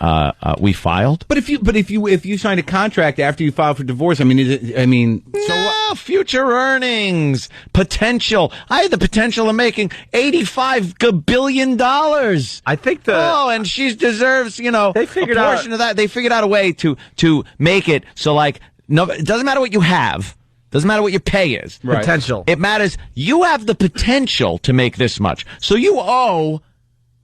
we filed. But if you signed a contract after you filed for divorce, so what? Future earnings, potential. I had the potential of making $85 billion. I think and she deserves, they figured a portion of that. They figured out a way to make it so, like, no, it doesn't matter what you have. Doesn't matter what your pay is. Right. Potential. It matters. You have the potential to make this much. So you owe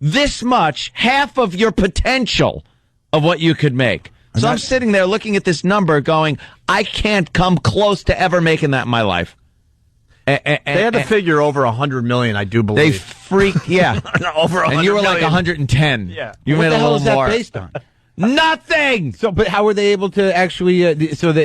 this much, half of your potential of what you could make. So I'm sitting there looking at this number going, I can't come close to ever making that in my life. They had to figure over $100 million, I do believe. They freaked, yeah. Over $100 million. And you were like 110. Yeah. You made a little more. What the hell is that based on? Nothing! So, but how were they able to actually,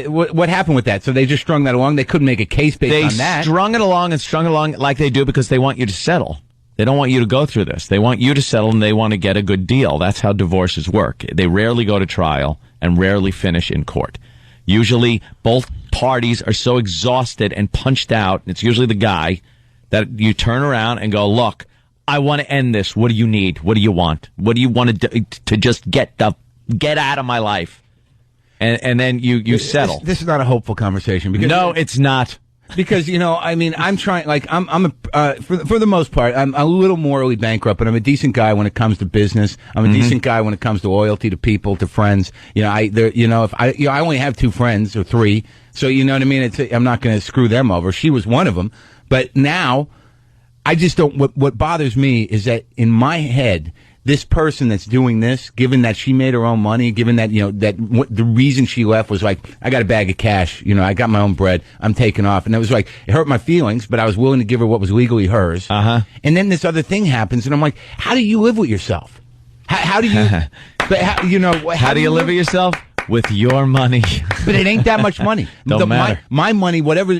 what happened with that? So they just strung that along? They couldn't make a case based on that? They strung it along like they do because they want you to settle. They don't want you to go through this. They want you to settle, and they want to get a good deal. That's how divorces work. They rarely go to trial and rarely finish in court. Usually, both parties are so exhausted and punched out, and it's usually the guy, that you turn around and go, look, I want to end this. What do you need? What do you want? What do you want to just get out of my life? And then you settle. This is not a hopeful conversation. Because no, it's not. Because, I'm trying, like, for the most part, I'm a little morally bankrupt, but I'm a decent guy when it comes to business. I'm a decent guy when it comes to loyalty to people, to friends. I only have 2 friends or 3. So, you know what I mean? I'm not going to screw them over. She was one of them. But now, I just don't, what bothers me is that in my head, this person that's doing this, given that she made her own money, given that, the reason she left was like, I got a bag of cash, I got my own bread, I'm taking off. And it was like, it hurt my feelings, but I was willing to give her what was legally hers. Uh-huh. And then this other thing happens, and I'm like, how do you live with yourself? How do you, how do you live with yourself? With your money. But it ain't that much money. Don't matter. My money, whatever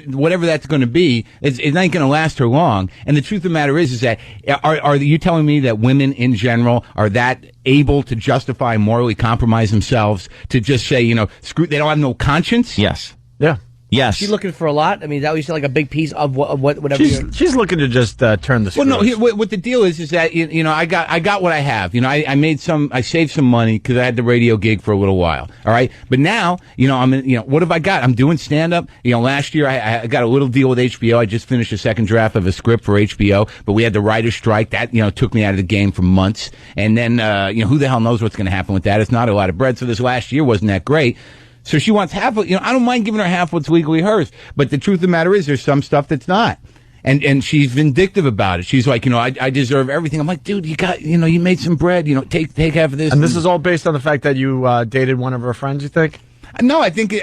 that's going to be, it ain't going to last her long. And the truth of the matter is that, are you telling me that women in general are that able to justify, morally compromise themselves to just say, screw, they don't have no conscience? Yes. Yeah. Yes. Is she looking for a lot? I mean, is that what you said, like a big piece of whatever? She's looking to just turn the screws. Well, no. What the deal is that I got what I have. I saved some money because I had the radio gig for a little while. All right, but now I'm in. What have I got? I'm doing stand up. Last year I got a little deal with HBO. I just finished a second draft of a script for HBO, but we had the writer's strike that took me out of the game for months. And then who the hell knows what's going to happen with that? It's not a lot of bread. So this last year wasn't that great. So she wants half of, I don't mind giving her half what's legally hers. But the truth of the matter is there's some stuff that's not. And she's vindictive about it. She's like, I deserve everything. I'm like, dude, you got, you made some bread, take half of this. And this is all based on the fact that you dated one of her friends, you think? No, I think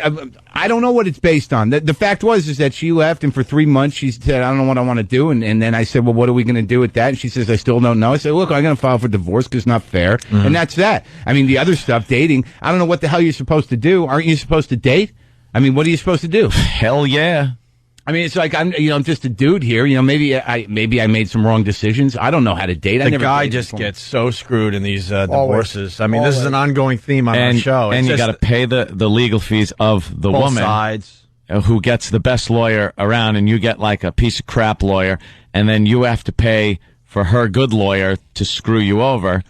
I don't know what it's based on. The fact is that she left, and for 3 months she said, I don't know what I want to do. And then I said, well, what are we going to do with that? And she says, I still don't know. I said, look, I'm going to file for divorce because it's not fair. Mm-hmm. And that's that. I mean, the other stuff, dating, I don't know what the hell you're supposed to do. Aren't you supposed to date? I mean, what are you supposed to do? Hell yeah. I mean, it's like I'm just a dude here. Maybe I made some wrong decisions. I don't know how to date. The guy just gets so screwed in these divorces. I mean, this is an ongoing theme on our show. And you got to pay the legal fees of the both woman. Sides. who gets the best lawyer around, and you get like a piece of crap lawyer, and then you have to pay for her good lawyer to screw you over.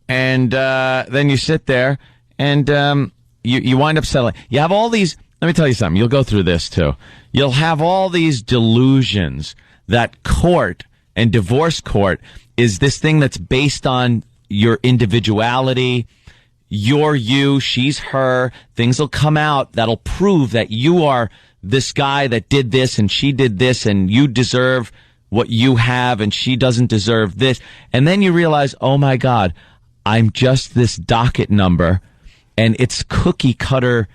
And then you sit there, and you wind up settling. You have all these, let me tell you something, you'll go through this too. You'll have all these delusions that court and divorce court is this thing that's based on your individuality. You're you, she's her. Things will come out that'll prove that you are this guy that did this and she did this, and you deserve what you have and she doesn't deserve this. And then you realize, oh my God, I'm just this docket number, and it's cookie cutter.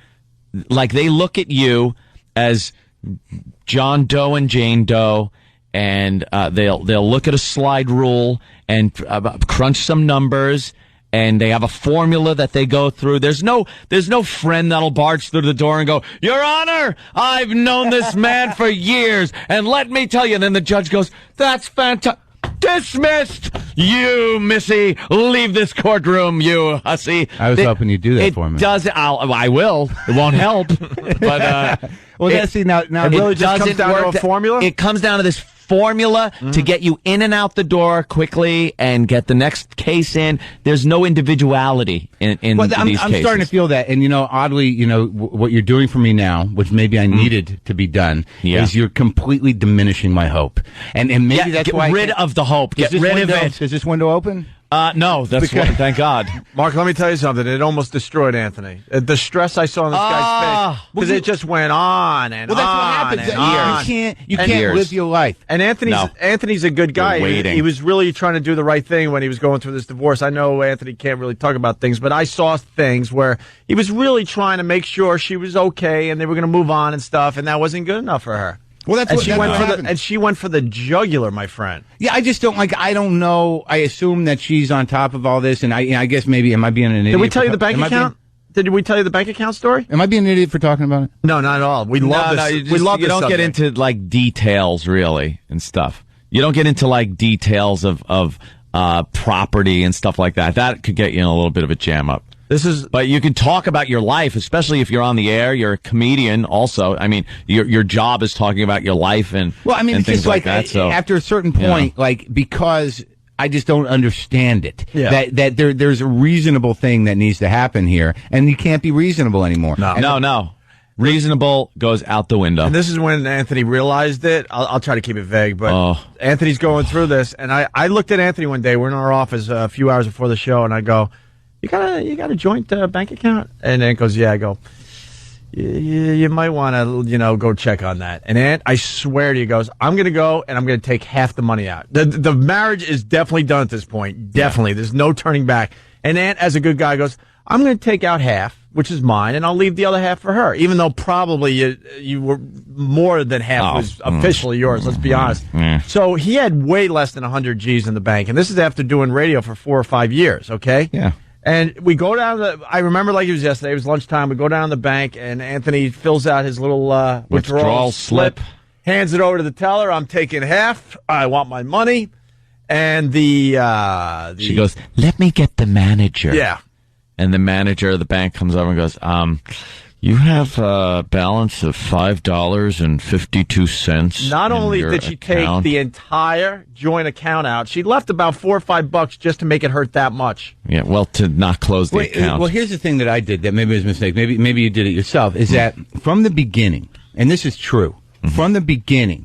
Like, they look at you as John Doe and Jane Doe, and they'll look at a slide rule and crunch some numbers, and they have a formula that they go through. There's no friend that'll barge through the door and go, Your Honor, I've known this man for years, and let me tell you. And then the judge goes, that's fantastic. Dismissed! You, Missy, leave this courtroom, you hussy. I was hoping you'd do that for me. I will. It won't help. But well, now it really just comes down to a formula. It comes down to this formula to get you in and out the door quickly and get the next case in. There's no individuality in these cases. I'm starting to feel that, and oddly, what you're doing for me now, which maybe I needed to be done, is you're completely diminishing my hope, and maybe that's why. Get rid of the hope. Get rid of it. Does this window open? No, that's thank God. Mark, let me tell you something. It almost destroyed Anthony. The stress I saw on this guy's face, because it just went on and on. Well, that's what happens. You can't live your life. And Anthony's a good guy. He was really trying to do the right thing when he was going through this divorce. I know Anthony can't really talk about things, but I saw things where he was really trying to make sure she was okay and they were going to move on and stuff, and that wasn't good enough for her. Well, she went for the jugular, my friend. Yeah, I just don't I don't know. I assume that she's on top of all this, and I guess maybe am I being an idiot? Did we tell you the bank account? Did we tell you the bank account story? Am I being an idiot for talking about it? No, not at all. We love this. We love this. You don't get subject. into like details really and stuff. You don't get into like details of property and stuff like that. That could get you in a little bit of a jam up. But you can talk about your life, especially if you're on the air. You're a comedian, also. I mean, your job is talking about your life and it's things just like that. So after a certain point, because I just don't understand it. Yeah. That there's a reasonable thing that needs to happen here, and you can't be reasonable anymore. No. Reasonable goes out the window. And this is when Anthony realized it. I'll try to keep it vague, but Anthony's going through this, and I looked at Anthony one day. We're in our office a few hours before the show, and I go, You got a joint bank account? And Ant goes, yeah. I go, you might want to, go check on that. And Ant, I swear to you, goes, I'm going to go and I'm going to take half the money out. The marriage is definitely done at this point. Definitely. Yeah. There's no turning back. And Ant, as a good guy, goes, I'm going to take out half, which is mine, and I'll leave the other half for her, even though probably you were more than half was officially yours, let's be honest. So he had way less than 100 G's in the bank, and this is after doing radio for 4 or 5 years, okay? Yeah. And we go down I remember like it was yesterday, it was lunchtime, we go down to the bank, and Anthony fills out his little withdrawal slip, hands it over to the teller. I'm taking half. I want my money. And she goes, let me get the manager. Yeah. And the manager of the bank comes over and goes, you have a balance of $5.52. Not only did she take the entire joint account out, she left about $4 or $5 just to make it hurt that much. Yeah, well, to not close the account. Well, here's the thing that I did that maybe was a mistake. Maybe you did it yourself. Is that from the beginning, and this is true, from the beginning,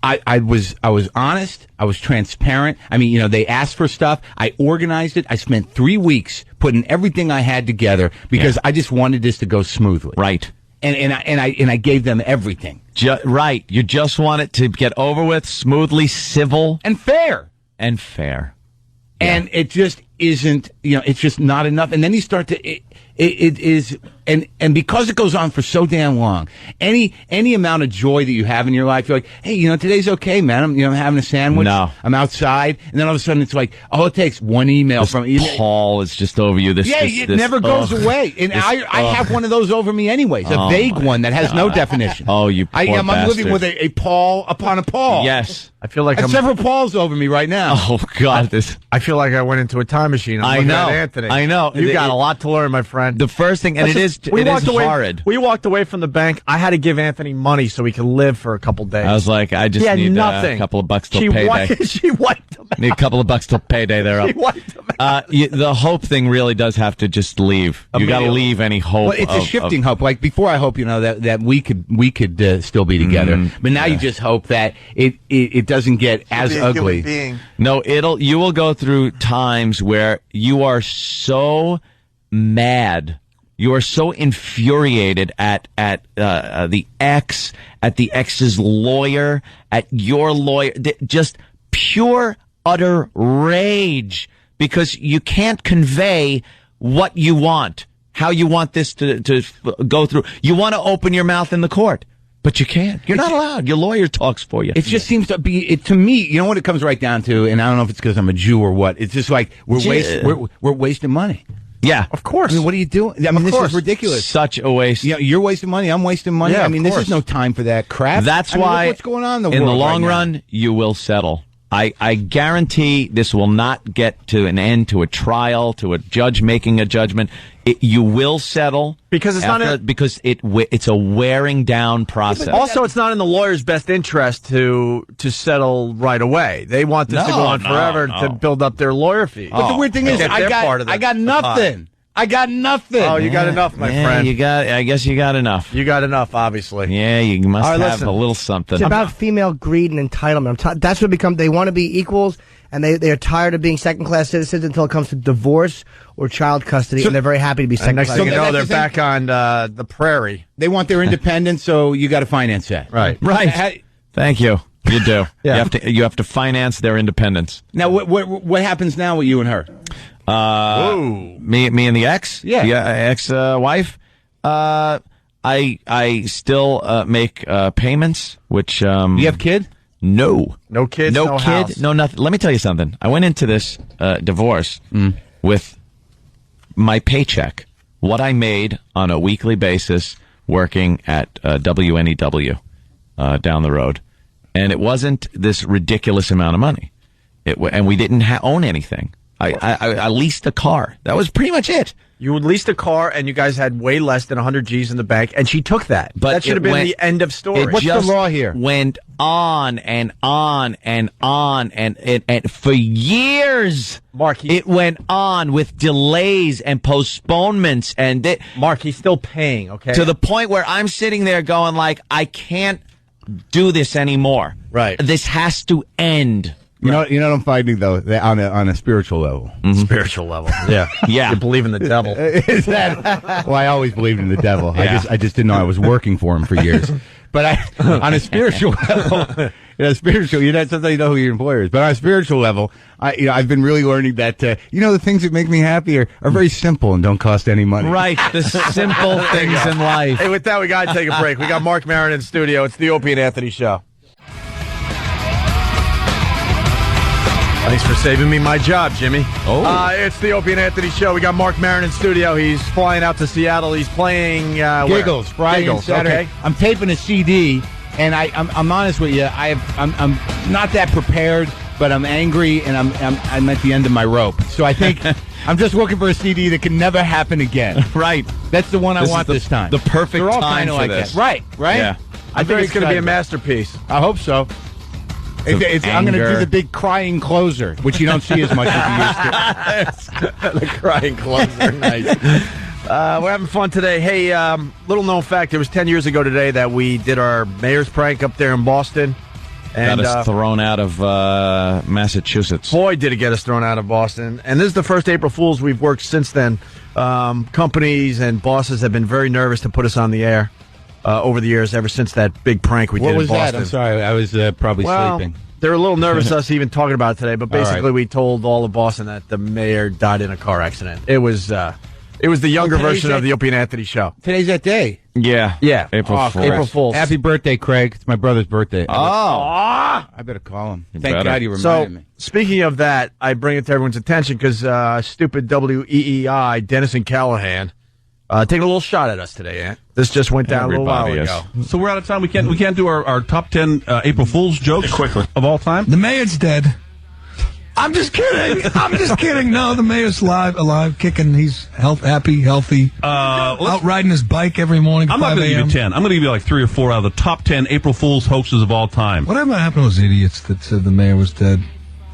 I was honest. I was transparent. I mean, they asked for stuff. I organized it. I spent 3 weeks putting everything I had together because I just wanted this to go smoothly. Right. And I gave them everything. Right. You just want it to get over with, smoothly, civil, and fair. And fair. And it just isn't. It's just not enough. And then you start to. It is, and because it goes on for so damn long, any amount of joy that you have in your life, you're like, hey, today's okay, man. I'm having a sandwich. No. I'm outside, and then all of a sudden it's like, it takes one email from Paul is just over you. It never goes away, and I have one of those over me anyways, a vague one that has no definition. Oh, you poor I'm living with a Paul upon a Paul. Yes. I feel like I have several Pauls over me right now. Oh God, I feel like I went into a time machine. I know, at Anthony. I know. You got a lot to learn, my friend. friend. The first thing, and it is horrid. We walked away from the bank. I had to give Anthony money so he could live for a couple days. I was like, I just need a couple of bucks till payday. She wiped him out. Need a couple of bucks till payday. They're up. She wiped him out. The hope thing really does have to just leave. You got to leave any hope. Well, it's a shifting hope. Like before, I hope that we could still be together. But now you just hope that it doesn't get as ugly. No, you will go through times where you are so mad. You are so infuriated at the ex, at the ex's lawyer, at your lawyer, just pure, utter rage, because you can't convey what you want, how you want this to go through. You want to open your mouth in the court, but you can't. You're not allowed. Your lawyer talks for you. It just seems to be, to me, you know what it comes right down to, and I don't know if it's because I'm a Jew or what. It's just like we're wasting money. Yeah, of course. I mean, what are you doing? I mean, this is ridiculous. Such a waste. You know, you're wasting money. I'm wasting money. Yeah, I mean, this is no time for that crap. That's look why, what's going on in the world world long right run, now. you will settle. I guarantee this will not get to an end, to a trial, to a judge making a judgment. You will settle because it's a wearing down process. Also, it's not in the lawyer's best interest to settle right away. They want this to go on forever to build up their lawyer fees. But the weird thing is, I got nothing. I got nothing. Oh, you got enough, my friend. I guess you got enough. You got enough, obviously. Yeah, you must have a little something. It's about female greed and entitlement. That's what they want to be equals, and they are tired of being second-class citizens until it comes to divorce or child custody, and they're very happy to be second-class. Next thing you know, they're back on the prairie. They want their independence, so you got to finance that. Right. Thank you. You do. Yeah. You have to finance their independence. Now, what happens now with you and her? Me and the ex? Yeah. The ex-wife? I still make payments, which... you have kid? No. No kids, no kid, house. No nothing. Let me tell you something. I went into this divorce with my paycheck, what I made on a weekly basis working at WNEW down the road. And it wasn't this ridiculous amount of money. And we didn't own anything. I leased a car. That was pretty much it. You leased a car, and you guys had way less than 100 G's in the bank, and she took that. But that should have been the end of story. What's the law here? Went on and on and on, and for years, Mark, it went on with delays and postponements, and Mark, he's still paying. Okay, to the point where I'm sitting there going like, I can't do this anymore. Right, this has to end. You know what I'm fighting though, on a spiritual level. Mm-hmm. Spiritual level, yeah. You believe in the devil. Is that? Well, I always believed in the devil. Yeah. I just didn't know I was working for him for years. But on a spiritual level, sometimes you know who your employer is. But on a spiritual level, I've been really learning that the things that make me happy are very simple and don't cost any money. Right, the simple things in life. Hey, with that, we got to take a break. We got Mark Maron in studio. It's the Opie and Anthony Show. Thanks for saving me my job, Jimmy. It's the Opie and Anthony Show. We got Mark Maron in studio. He's flying out to Seattle. He's playing Giggles, Friday and Saturday. Okay. I'm taping a CD, and I'm honest with you. I'm not that prepared, but I'm angry, and I'm at the end of my rope. So I think I'm just looking for a CD that can never happen again. Right. That's the one I want this time. The perfect They're all time kinda for like this. that. Right. Yeah. I think it's going to be a masterpiece. I hope so. I'm going to do the big crying closer, which you don't see as much as you used to. The crying closer, nice. We're having fun today. Hey, little known fact, it was 10 years ago today that we did our mayor's prank up there in Boston. And, got us thrown out of Massachusetts. Boy, did it get us thrown out of Boston. And this is the first April Fool's we've worked since then. Companies and bosses have been very nervous to put us on the air. Over the years, ever since that big prank we did in Boston. What was that? I'm sorry, I was probably sleeping. They're a little nervous us even talking about it today, but basically we told all of Boston that the mayor died in a car accident. It was the younger version of the Opie and Anthony Show. Today's that day. Yeah. April Fool's. April Fool's. Happy birthday, Craig. It's my brother's birthday. I better call him. Thank God you reminded me. Speaking of that, I bring it to everyone's attention because stupid WEEI, Dennison Callahan, taking a little shot at us today, Ant. This just went down a little while ago. So we're out of time. We can't do our top 10 April Fool's jokes quickly of all time. The mayor's dead. I'm just kidding. I'm just kidding. No, the mayor's alive, kicking. He's happy, healthy. Out riding his bike every morning. I'm not going to give you 10. I'm going to give you like 3 or 4 out of the top 10 April Fool's hoaxes of all time. Whatever happened to those idiots that said the mayor was dead?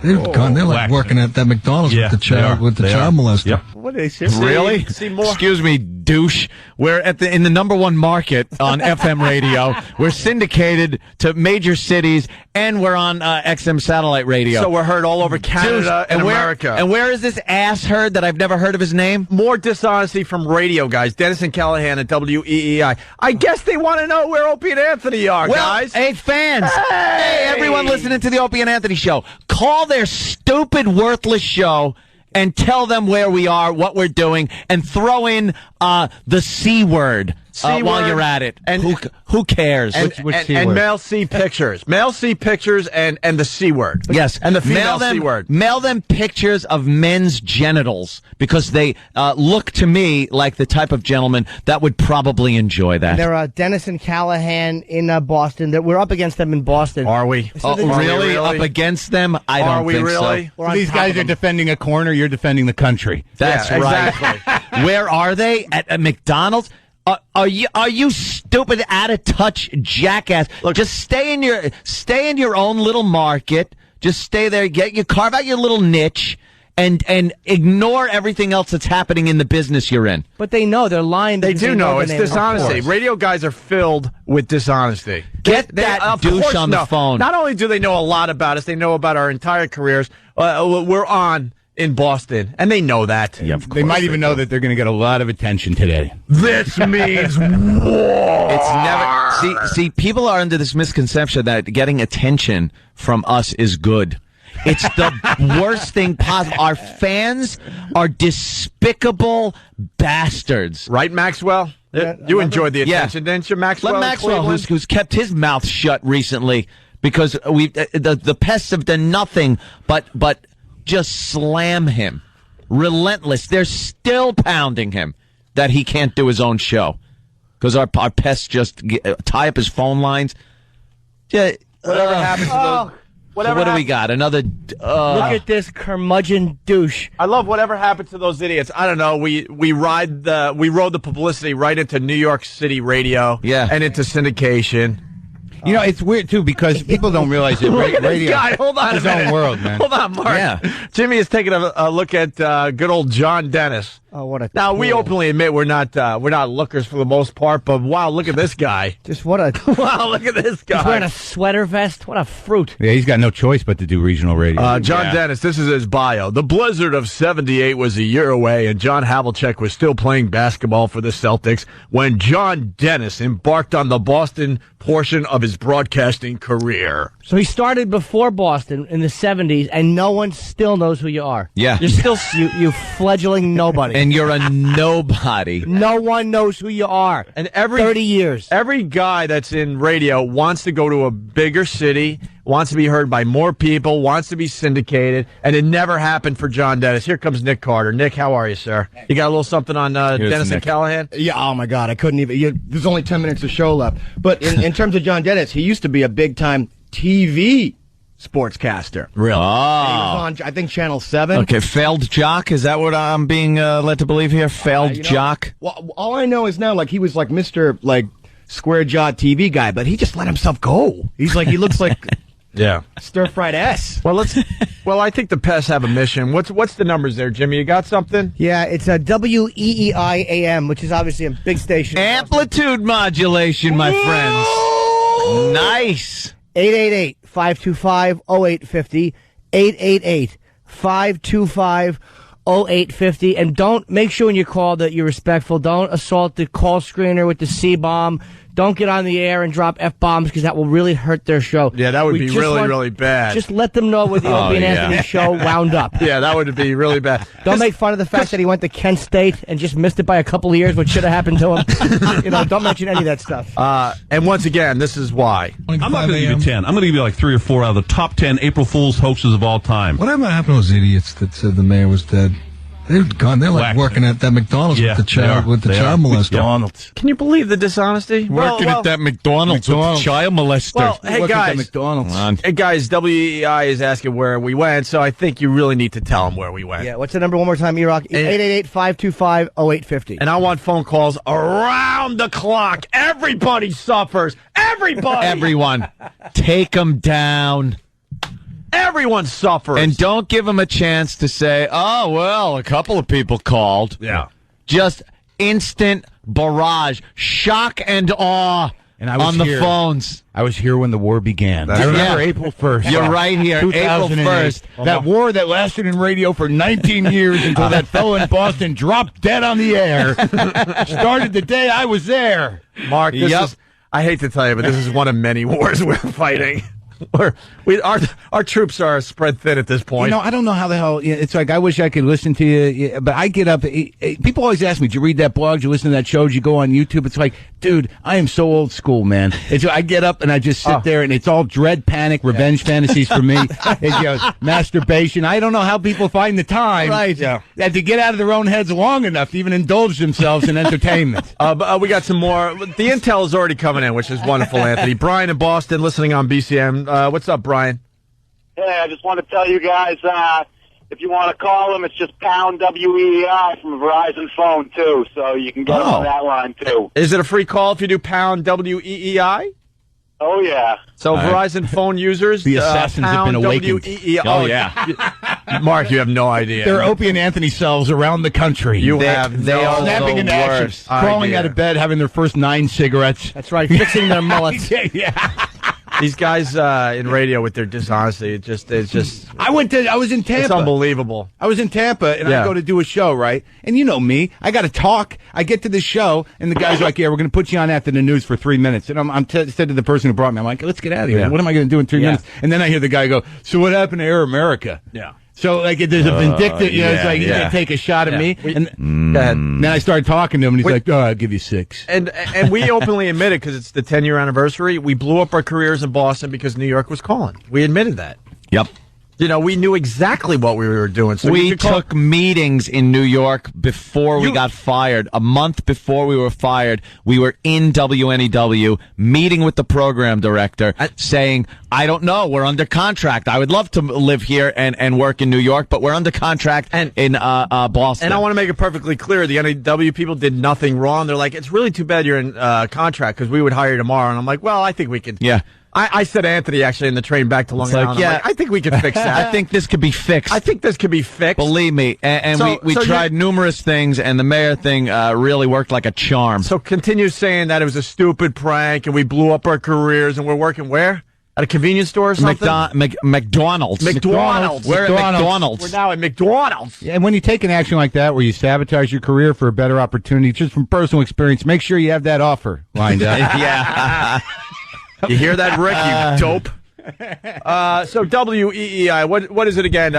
They're like working at that McDonald's with the child molester. Yep. What are they Really? See more. Excuse me, douche. We're in the number 1 market on FM radio. We're syndicated to major cities, and we're on XM satellite radio. So we're heard all over Canada and America. And where is this ass heard that I've never heard of his name? More dishonesty from radio guys. Dennis and Callahan at WEEI. I guess they want to know where Opie and Anthony are, guys. Hey, fans. Hey, everyone listening to the Opie and Anthony show. Call their stupid, worthless show and tell them where we are, what we're doing, and throw in the C word while you're at it. And who cares? And male C pictures. Male C pictures and the C word. Yes. And the female C word. Mail them pictures of men's genitals because they look to me like the type of gentleman that would probably enjoy that. There are Dennis and Callahan in Boston. We're up against them in Boston. Are we? Really? Up against them? I don't think really? so. These guys are defending a corner. You're defending the country. That's right. Exactly. Where are they? At McDonald's? Are you stupid, out of touch jackass? Look, just stay in your own little market. Just stay there. Carve out your little niche. And ignore everything else that's happening in the business you're in. But they know they're lying. They do know it's dishonesty. Radio guys are filled with dishonesty. Get that douche on the phone. Not only do they know a lot about us, they know about our entire careers. We're on in Boston, and they know that. Yeah, they might even know that they're going to get a lot of attention today. This means war. It's never. See, people are under this misconception that getting attention from us is good. It's the worst thing possible. Our fans are despicable bastards. Right, Maxwell? You enjoyed the attention, didn't you, Maxwell? Let Maxwell, who's kept his mouth shut recently because the pests have done nothing but just slam him. Relentless. They're still pounding him that he can't do his own show because our pests just tie up his phone lines. Whatever happens to those... So what do we got? Another... Look at this curmudgeon douche. I love whatever happened to those idiots. I don't know. We rode the publicity right into New York City radio. Yeah. And into syndication. You know, it's weird, too, because people don't realize that radio is his own world, man. Hold on, Mark. Yeah. Jimmy is taking a look at good old John Dennis. Oh, what a Now, we openly admit we're not lookers for the most part, but wow, look at this guy. Just what a... Wow, look at this guy. He's wearing a sweater vest. What a fruit. Yeah, he's got no choice but to do regional radio. John Dennis, this is his bio. The blizzard of 78 was a year away, and John Havlicek was still playing basketball for the Celtics when John Dennis embarked on the Boston portion of his broadcasting career. So he started before Boston in the 70s, and no one still knows who you are. Yeah. You're still you fledgling nobody. And you're a nobody. No one knows who you are. And 30 years. Every guy that's in radio wants to go to a bigger city, wants to be heard by more people, wants to be syndicated, and it never happened for John Dennis. Here comes Nick Carter. Nick, how are you, sir? You got a little something on Dennis and Callahan? Yeah, oh my God, I couldn't even. There's only 10 minutes of show left. But in terms of John Dennis, he used to be a big-time TV sportscaster. Really? He was on, I think, Channel 7. Okay, failed jock? Is that what I'm being led to believe here? Failed jock? Well, all I know is now, like, he was like Mr. like square-jawed TV guy, but he just let himself go. He looks like yeah, stir-fried S. Well, I think the pests have a mission. What's the numbers there, Jimmy? You got something? Yeah, it's a WEEI AM, which is obviously a big station. Amplitude modulation, my friends. Nice. 888-525-0850. 888-525-0850. And don't make sure when you call that you're respectful. Don't assault the call screener with the C-bomb. Don't get on the air and drop F-bombs because that will really hurt their show. Yeah, that would be really bad. Just let them know where the Opie and Anthony show wound up. Yeah, that would be really bad. Don't make fun of the fact that he went to Kent State and just missed it by a couple of years, which should have happened to him. Don't mention any of that stuff. And once again, this is why. I'm not going to give you 10. I'm going to give you like 3 or 4 out of the top 10 April Fool's hoaxes of all time. Whatever happened to those idiots that said the mayor was dead? They're gone. They're like working at that McDonald's with the child molester. McDonald's. Can you believe the dishonesty? Working at that McDonald's with the child molester. Well, hey Working guys, at McDonald's. Hey guys, WEI is asking where we went, so I think you really need to tell them where we went. Yeah, what's the number one more time, E-Rock? 888-525-0850. And I want phone calls around the clock. Everybody suffers. Everybody. Everyone. Take them down. Everyone suffers. And don't give them a chance to say, oh, well, a couple of people called. Yeah. Just instant barrage, shock and awe And I was on the here. phones. I was here when the war began. I remember April 1st. You're right here. April 1st. That war that lasted in radio for 19 years until that fellow in Boston dropped dead on the air. Started the day I was there. Mark, this is, I hate to tell you, but this is one of many wars we're fighting. Our troops are spread thin at this point. You know, I don't know how the hell. It's like I wish I could listen to you, but I get up. People always ask me, "Did you read that blog? Did you listen to that show? Did you go on YouTube?" It's like, dude, I am so old school, man. I get up and I just sit there, and it's all dread, panic, revenge fantasies for me. It's, masturbation. I don't know how people find the time, to get out of their own heads long enough to even indulge themselves in entertainment. But we got some more. The intel is already coming in, which is wonderful, Anthony. Brian in Boston, listening on BCM. What's up, Brian? Hey, I just want to tell you guys, if you want to call them, it's just pound WEI from a Verizon phone, too. So you can get them on that line, too. Is it a free call if you do pound WEEI? Oh, yeah. So Verizon phone users, the assassins have been awakened. WEEI. Oh, yeah. Mark, you have no idea. There are Opie and Anthony selves around the country. They are snapping the into action, worst crawling idea. out of bed, having their first 9 cigarettes. That's right, fixing their mullets. These guys in radio with their dishonesty, it's just. I was in Tampa. It's unbelievable. I was in Tampa, and I go to do a show, right? And you know me, I got to talk. I get to the show, and the guy's like, "Yeah, we're going to put you on after the news for 3 minutes." And I said to the person who brought me, "I'm like, let's get out of here. Yeah. What am I going to do in 3 minutes?" And then I hear the guy go, "So what happened to Air America?" Yeah. So like, there's a vindictive, it's like he's going to take a shot at me. And Go ahead. then I started talking to him, and he's like, "Oh, I'll give you 6." And we openly admit it because it's the 10-year anniversary. We blew up our careers in Boston because New York was calling. We admitted that. Yep. You know, we knew exactly what we were doing. So we took meetings in New York before we got fired. A month before we were fired, we were in WNEW meeting with the program director saying, I don't know, we're under contract. I would love to live here and work in New York, but we're under contract in Boston. And I want to make it perfectly clear, the NEW people did nothing wrong. They're like, it's really too bad you're in contract because we would hire you tomorrow. And I'm like, well, I think we could. Yeah. I said to Anthony actually in the train back to Long Island. Yeah, I think we can fix that. I think this could be fixed. I think this could be fixed. Believe me. And we tried numerous things, and the mayor thing really worked like a charm. So continue saying that it was a stupid prank, and we blew up our careers, and we're working where? At a convenience store or something? McDonald's. We're at McDonald's. We're now at McDonald's. Yeah, and when you take an action like that where you sabotage your career for a better opportunity, just from personal experience, make sure you have that offer lined up. Yeah. You hear that, Rick? You dope. So WEEI, what is it again,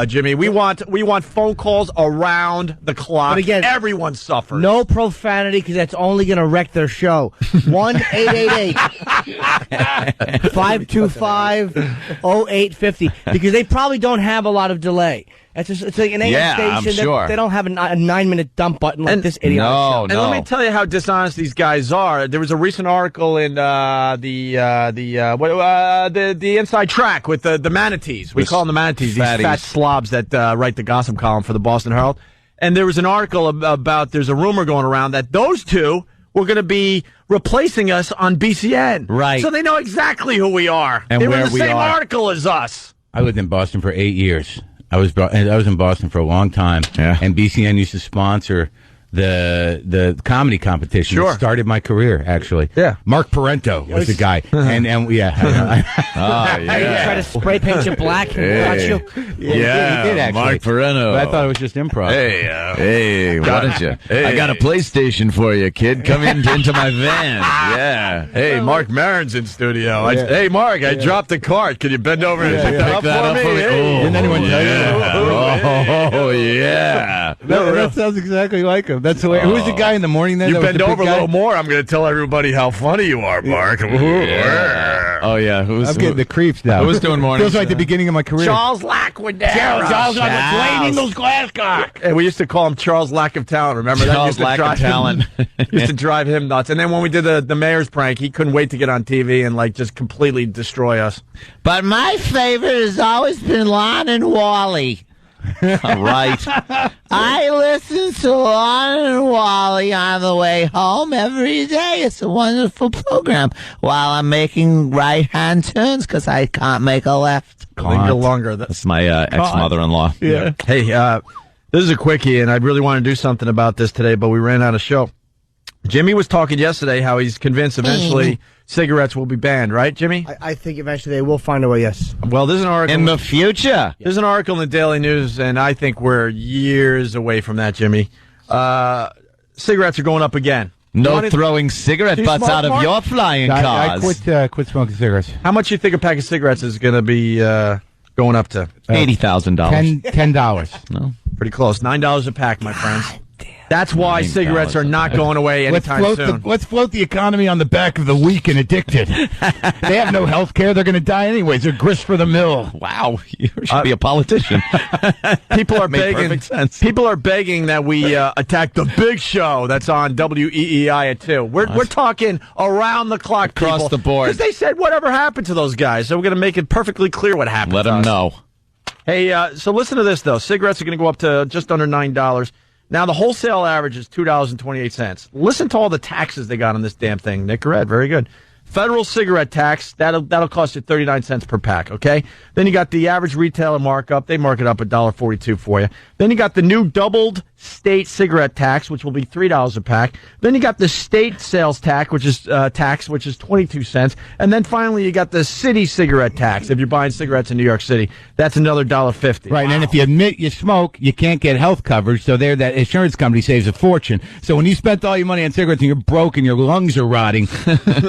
Jimmy? We want phone calls around the clock. But again, everyone suffers. No profanity because that's only going to wreck their show. 1-888-525-0850 because they probably don't have a lot of delay. It's like an AM station. Sure. They don't have a 9-minute dump button like this idiot. And let me tell you how dishonest these guys are. There was a recent article in the Inside Track with the manatees. We call them the manatees. These fat slobs that write the gossip column for the Boston Herald. And there was an article about there's a rumor going around that those two were going to be replacing us on BCN. Right. So they know exactly who we are. And they were where in the we same are. article as us. I lived in Boston for 8 years. I was in Boston for a long time, and BCN used to sponsor the comedy competition. Sure. That started my career, actually. Yeah, Mark Parento was the guy, and Try to spray paint you black and watch you. He did actually. Mark Parento. But I thought it was just improv. Hey, why don't you? Hey. I got a PlayStation for you, kid. Come into my van. Yeah. Hey, Mark Maron's in studio. Yeah. Hey, Mark, I dropped the cart. Can you bend over and pick that up for me? Didn't anyone tell you? Oh, yeah. That sounds exactly like him. That's the way. Who was the guy in the morning then? You that was bend the big over a guy? little more, I'm going to tell everybody how funny you are, Mark. Yeah. Oh, yeah. I'm getting the creeps now. Who was doing mornings? Feels like the beginning of my career. Charles Lackwood. Charles Lackwood, those glass cock. And we used to call him Charles Lack of Talent. Remember that? Charles Used to Lack of drive Talent. used to drive him nuts. And then when we did the mayor's prank, he couldn't wait to get on TV and like just completely destroy us. But my favorite has always been Lon and Wally. Right. I listen to Lon and Wally on the way home every day. It's a wonderful program while I'm making right-hand turns because I can't make a left. Linger longer. That's my ex-mother-in-law. Yeah. Hey, this is a quickie, and I really want to do something about this today, but we ran out of show. Jimmy was talking yesterday how he's convinced eventually cigarettes will be banned, right, Jimmy? I think eventually they will find a way, yes. Well, there's an article In the future. There's an article in the Daily News, and I think we're years away from that, Jimmy. Cigarettes are going up again. No throwing cigarette butts out of your flying cars. I quit smoking cigarettes. How much do you think a pack of cigarettes is going to be going up to? $80,000. $10. No. Pretty close. $9 a pack, my friends. That's why cigarettes are not going away anytime soon. Let's float the economy on the back of the weak and addicted. They have no health care. They're going to die anyways. They're grist for the mill. Wow. You should be a politician. People are Made begging. perfect sense. People are begging that we attack the big show that's on WEEI at 2. We're talking around the clock, Across people, the board. because they said whatever happened to those guys. So we're going to make it perfectly clear what happened. Let to them us. know. Hey, so listen to this though. Cigarettes are going to go up to just under $9. Now the wholesale average is $2.28. Listen to all the taxes they got on this damn thing. Nick Red, very good. Federal cigarette tax, that'll cost you 39 cents per pack, okay? Then you got the average retailer markup. They mark it up $1.42 for you. Then you got the new doubled state cigarette tax, which will be $3 a pack. Then you got the state sales tax, which is 22 cents. And then finally you got the city cigarette tax. If you're buying cigarettes in New York City, that's another $1.50. Right, and if you admit you smoke, you can't get health coverage, so there that insurance company saves a fortune. So when you spent all your money on cigarettes and you're broke and your lungs are rotting,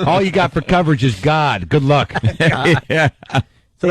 all you got for coverage is God. Good luck. Yeah. So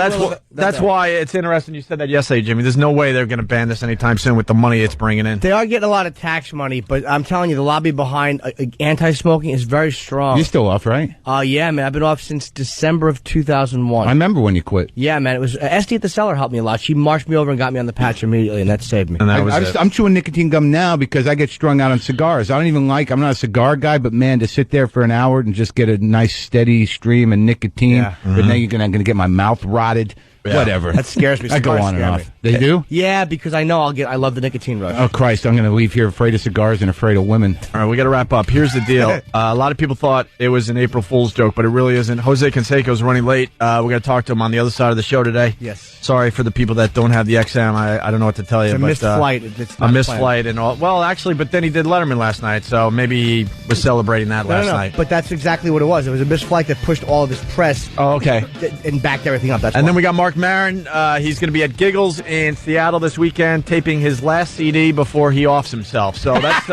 that's why it's interesting you said that yesterday, Jimmy. There's no way they're going to ban this anytime soon with the money it's bringing in. They are getting a lot of tax money, but I'm telling you, the lobby behind anti-smoking is very strong. You're still off, right? Yeah, man. I've been off since December of 2001. I remember when you quit. Yeah, man. It was Esty at the cellar helped me a lot. She marched me over and got me on the patch immediately, and that saved me. And that was it. I'm chewing nicotine gum now because I get strung out on cigars. I'm not a cigar guy, but man, to sit there for an hour and just get a nice steady stream of nicotine, but then I'm going to get my mouth rotted. Yeah. Whatever. That scares me. I go on and off. They do? Yeah, because I know I love the nicotine rush. Oh, Christ. I'm going to leave here afraid of cigars and afraid of women. All right, we got to wrap up. Here's the deal. A lot of people thought it was an April Fool's joke, but it really isn't. Jose Canseco's running late. We're going to talk to him on the other side of the show today. Yes. Sorry for the people that don't have the XM. I don't know what to tell you. It's a missed flight. It's not a missed planned. flight and all. Well, actually, but then he did Letterman last night, so maybe he was celebrating that last night. But that's exactly what it was. It was a missed flight that pushed all of his press. Oh, okay. And backed everything up. That's And why. then we got Mark Maron. He's going to be at Giggles in Seattle this weekend, taping his last CD before he offs himself. So that's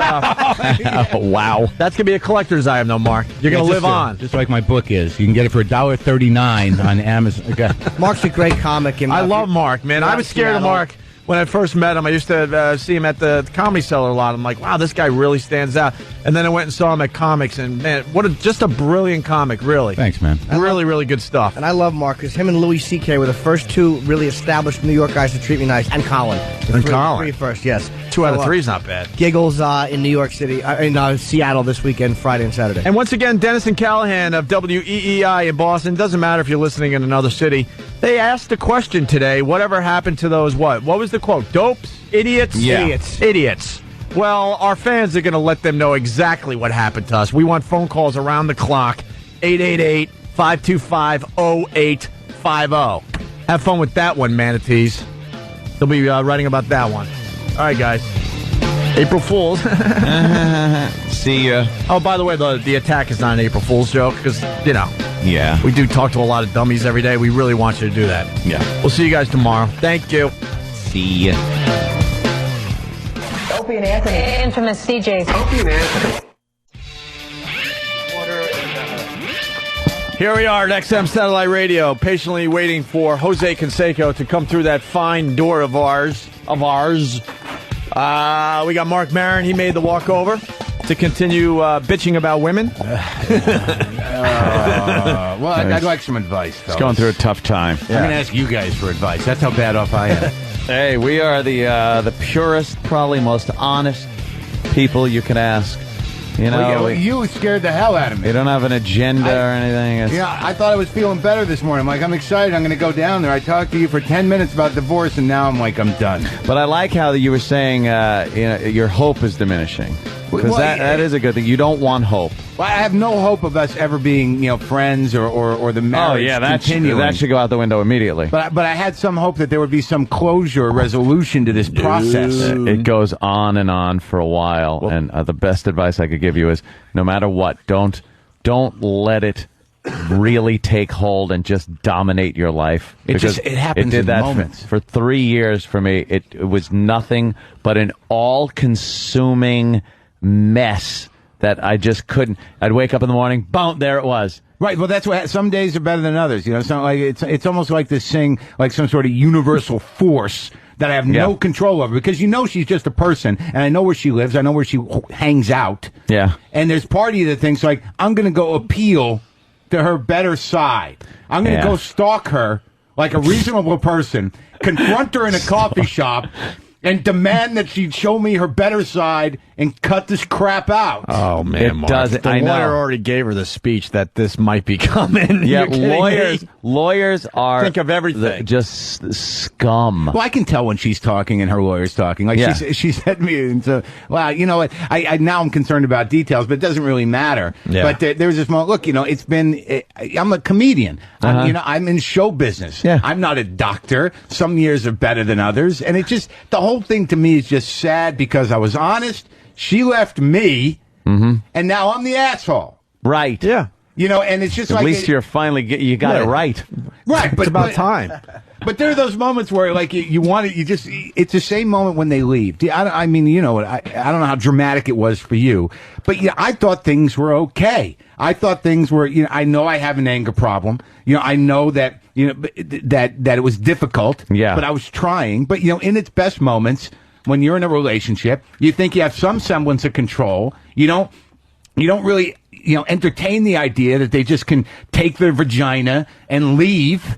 wow. That's going to be a collector's item, though, Mark. You're going to live on. Just like my book is. You can get it for $1.39 on Amazon. Okay. Mark's a great comic. And I love Mark, man. I was scared of Mark when I first met him. I used to see him at the Comedy Cellar a lot. I'm like, wow, this guy really stands out. And then I went and saw him at Comics, and man, just a brilliant comic, really. Thanks, man. Really, really good stuff. And I love Mark because him and Louis C.K. were the first two really established New York guys to treat me nice. And Colin. Three first, yes. 2 out of 3 is not bad. Giggles in New York City, in Seattle this weekend, Friday and Saturday. And once again, Dennis and Callahan of WEEI in Boston. Doesn't matter if you're listening in another city. They asked a question today. Whatever happened to those what? What was the quote? Dopes? Idiots? Yeah. Idiots. Well, our fans are going to let them know exactly what happened to us. We want phone calls around the clock. 888-525-0850. Have fun with that one, manatees. They'll be writing about that one. All right, guys. April Fools. See ya. Oh, by the way, the attack is not an April Fool's joke because, Yeah. we do talk to a lot of dummies every day. We really want you to do that. Yeah. We'll see you guys tomorrow. Thank you. See ya. Opie and Anthony. Infamous CJs. Opie and Anthony. Here we are at XM Satellite Radio, patiently waiting for Jose Canseco to come through that fine door of ours. We got Mark Maron. He made the walkover to continue bitching about women. Well, I'd like some advice, fellas. He's going through a tough time. I'm going to ask you guys for advice. That's how bad off I am. Hey, we are the purest, probably most honest people you can ask. You know, you scared the hell out of me. You don't have an agenda or anything. I thought I was feeling better this morning. I'm like, I'm excited. I'm going to go down there. I talked to you for 10 minutes about divorce, and now I'm like, I'm done. But I like how you were saying your hope is diminishing. Because that is a good thing. You don't want hope. Well, I have no hope of us ever being, friends or the marriage continuing. That should go out the window immediately. But I had some hope that there would be some closure or resolution to this process. It goes on and on for a while. Well, and the best advice I could give you is, no matter what, don't let it really take hold and just dominate your life. It happens it did in that moments. For 3 years for me. It was nothing but an all-consuming mess that I just couldn't. I'd wake up in the morning, boom, there it was. Right. Well, that's what some days are better than others. It's not like it's almost like this thing, like some sort of universal force that I have no control over, because she's just a person, and I know where she lives, I know where she hangs out. Yeah. And there's part of you that thinks like, I'm going to go appeal to her better side. I'm going to go stalk her like a reasonable person, confront her in a coffee shop, and demand that she show me her better side and cut this crap out. Oh, man, Mark. doesn't. The I know. lawyer already gave her the speech that this might be coming. Yeah, You're lawyers are... Think of everything. Just scum. Well, I can tell when she's talking and her lawyer's talking. Like she said to me, and so, well, you know what? I now I'm concerned about details, but it doesn't really matter. Yeah. But there was this moment. Look, it's been. I'm a comedian. I'm in show business. Yeah. I'm not a doctor. Some years are better than others, and it just the whole thing to me is just sad because I was honest. She left me, and now I'm the asshole. Right. Yeah. And it's just At like... least you're finally... You got it right. Right. But it's about time. But there are those moments where, like, you want it, it's the same moment when they leave. I mean, I don't know how dramatic it was for you, but I thought things were okay. I thought things were, I know I have an anger problem. I know that, that it was difficult. Yeah. But I was trying. But, in its best moments, when you're in a relationship, you think you have some semblance of control. You don't really, entertain the idea that they just can take their vagina and leave.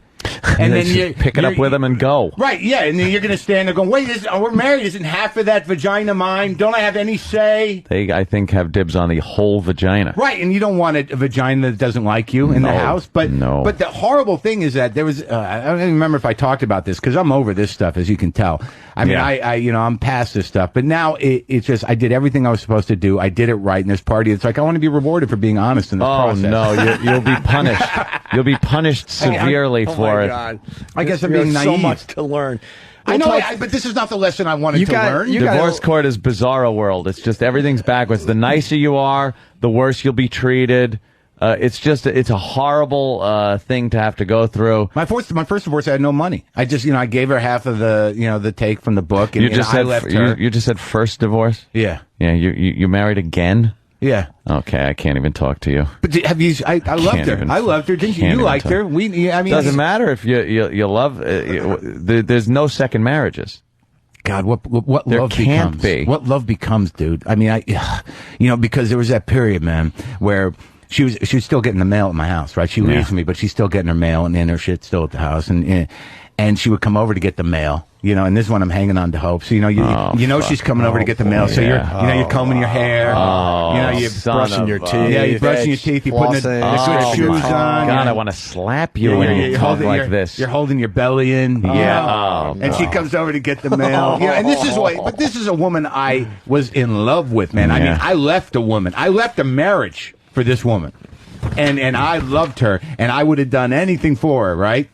And then you pick it up with them and go. Right, yeah, and then you're going to stand there going, wait, we're married. Isn't half of that vagina mine? Don't I have any say? They, I think, have dibs on the whole vagina. Right, and you don't want a vagina that doesn't like you in the house. But the horrible thing is that there was, I don't even remember if I talked about this, because I'm over this stuff, as you can tell. I mean, I'm past this stuff. But now it's just, I did everything I was supposed to do. I did it right in this party. It's like, I want to be rewarded for being honest in this process. Oh, no, you'll be punished. You'll be punished severely for it. God. I guess I'm being naive. So much to learn. I know, but this is not the lesson I wanted to learn. Divorce court is bizarro world. It's just everything's backwards. The nicer you are, the worse you'll be treated. It's a horrible thing to have to go through. My first divorce, I had no money. I just, I gave her half of the, the take from the book, and I left her. You just said first divorce? Yeah. Yeah. You married again? Yeah. Okay, I can't even talk to you. But have you? I loved her. I loved her. Didn't you? You liked her. Doesn't matter if you love. There's no second marriages. God, what there love can't becomes. Be. What love becomes, dude. I mean, because there was that period, man, where she was still getting the mail at my house, right? She leaves me, but she's still getting her mail, and then her shit's still at the house, and she would come over to get the mail. And this one I'm hanging on to hope. So she's coming over to get the mail. So you're combing your hair. You're brushing your teeth. Yeah, you're brushing your teeth. You're putting the good shoes on. God, I want to slap you when you talk like this. You're holding your belly in. Yeah. And she comes over to get the mail. And this is a woman I was in love with, man. I mean, I left a woman. I left a marriage for this woman, and I loved her, and I would have done anything for her, right?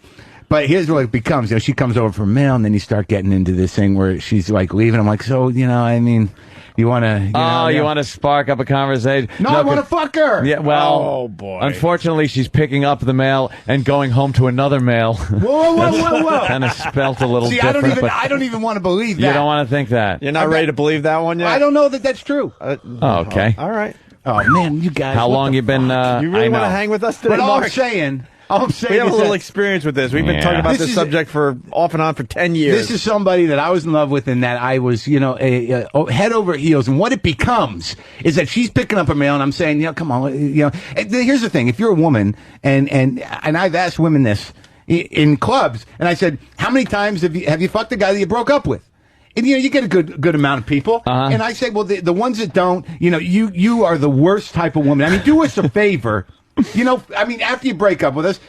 But here's what it becomes. She comes over for mail, and then you start getting into this thing where she's like leaving. I'm like, so, you want to... you want to spark up a conversation? No, I want to fuck her! Yeah, well, oh, boy. Unfortunately, she's picking up the mail and going home to another mail. Whoa. Kind of spelt a little different. I don't even want to believe that. You don't want to think that. You're not ready to believe that one yet? I don't know that that's true. Okay. All right. Oh, man, you guys... How long you been... you really want to hang with us today, But all Mark? I'm saying... All I'm saying we have is a little that- experience with this. We've been talking about this subject for off and on for 10 years. This is somebody that I was in love with and that I was, head over heels. And what it becomes is that she's picking up her mail and I'm saying, come on, And here's the thing. If you're a woman, and I've asked women this in clubs, and I said, how many times have you fucked a guy that you broke up with? And you get a good amount of people. And I say, well, the ones that don't, you are the worst type of woman. I mean, do us a favor. After you break up with us,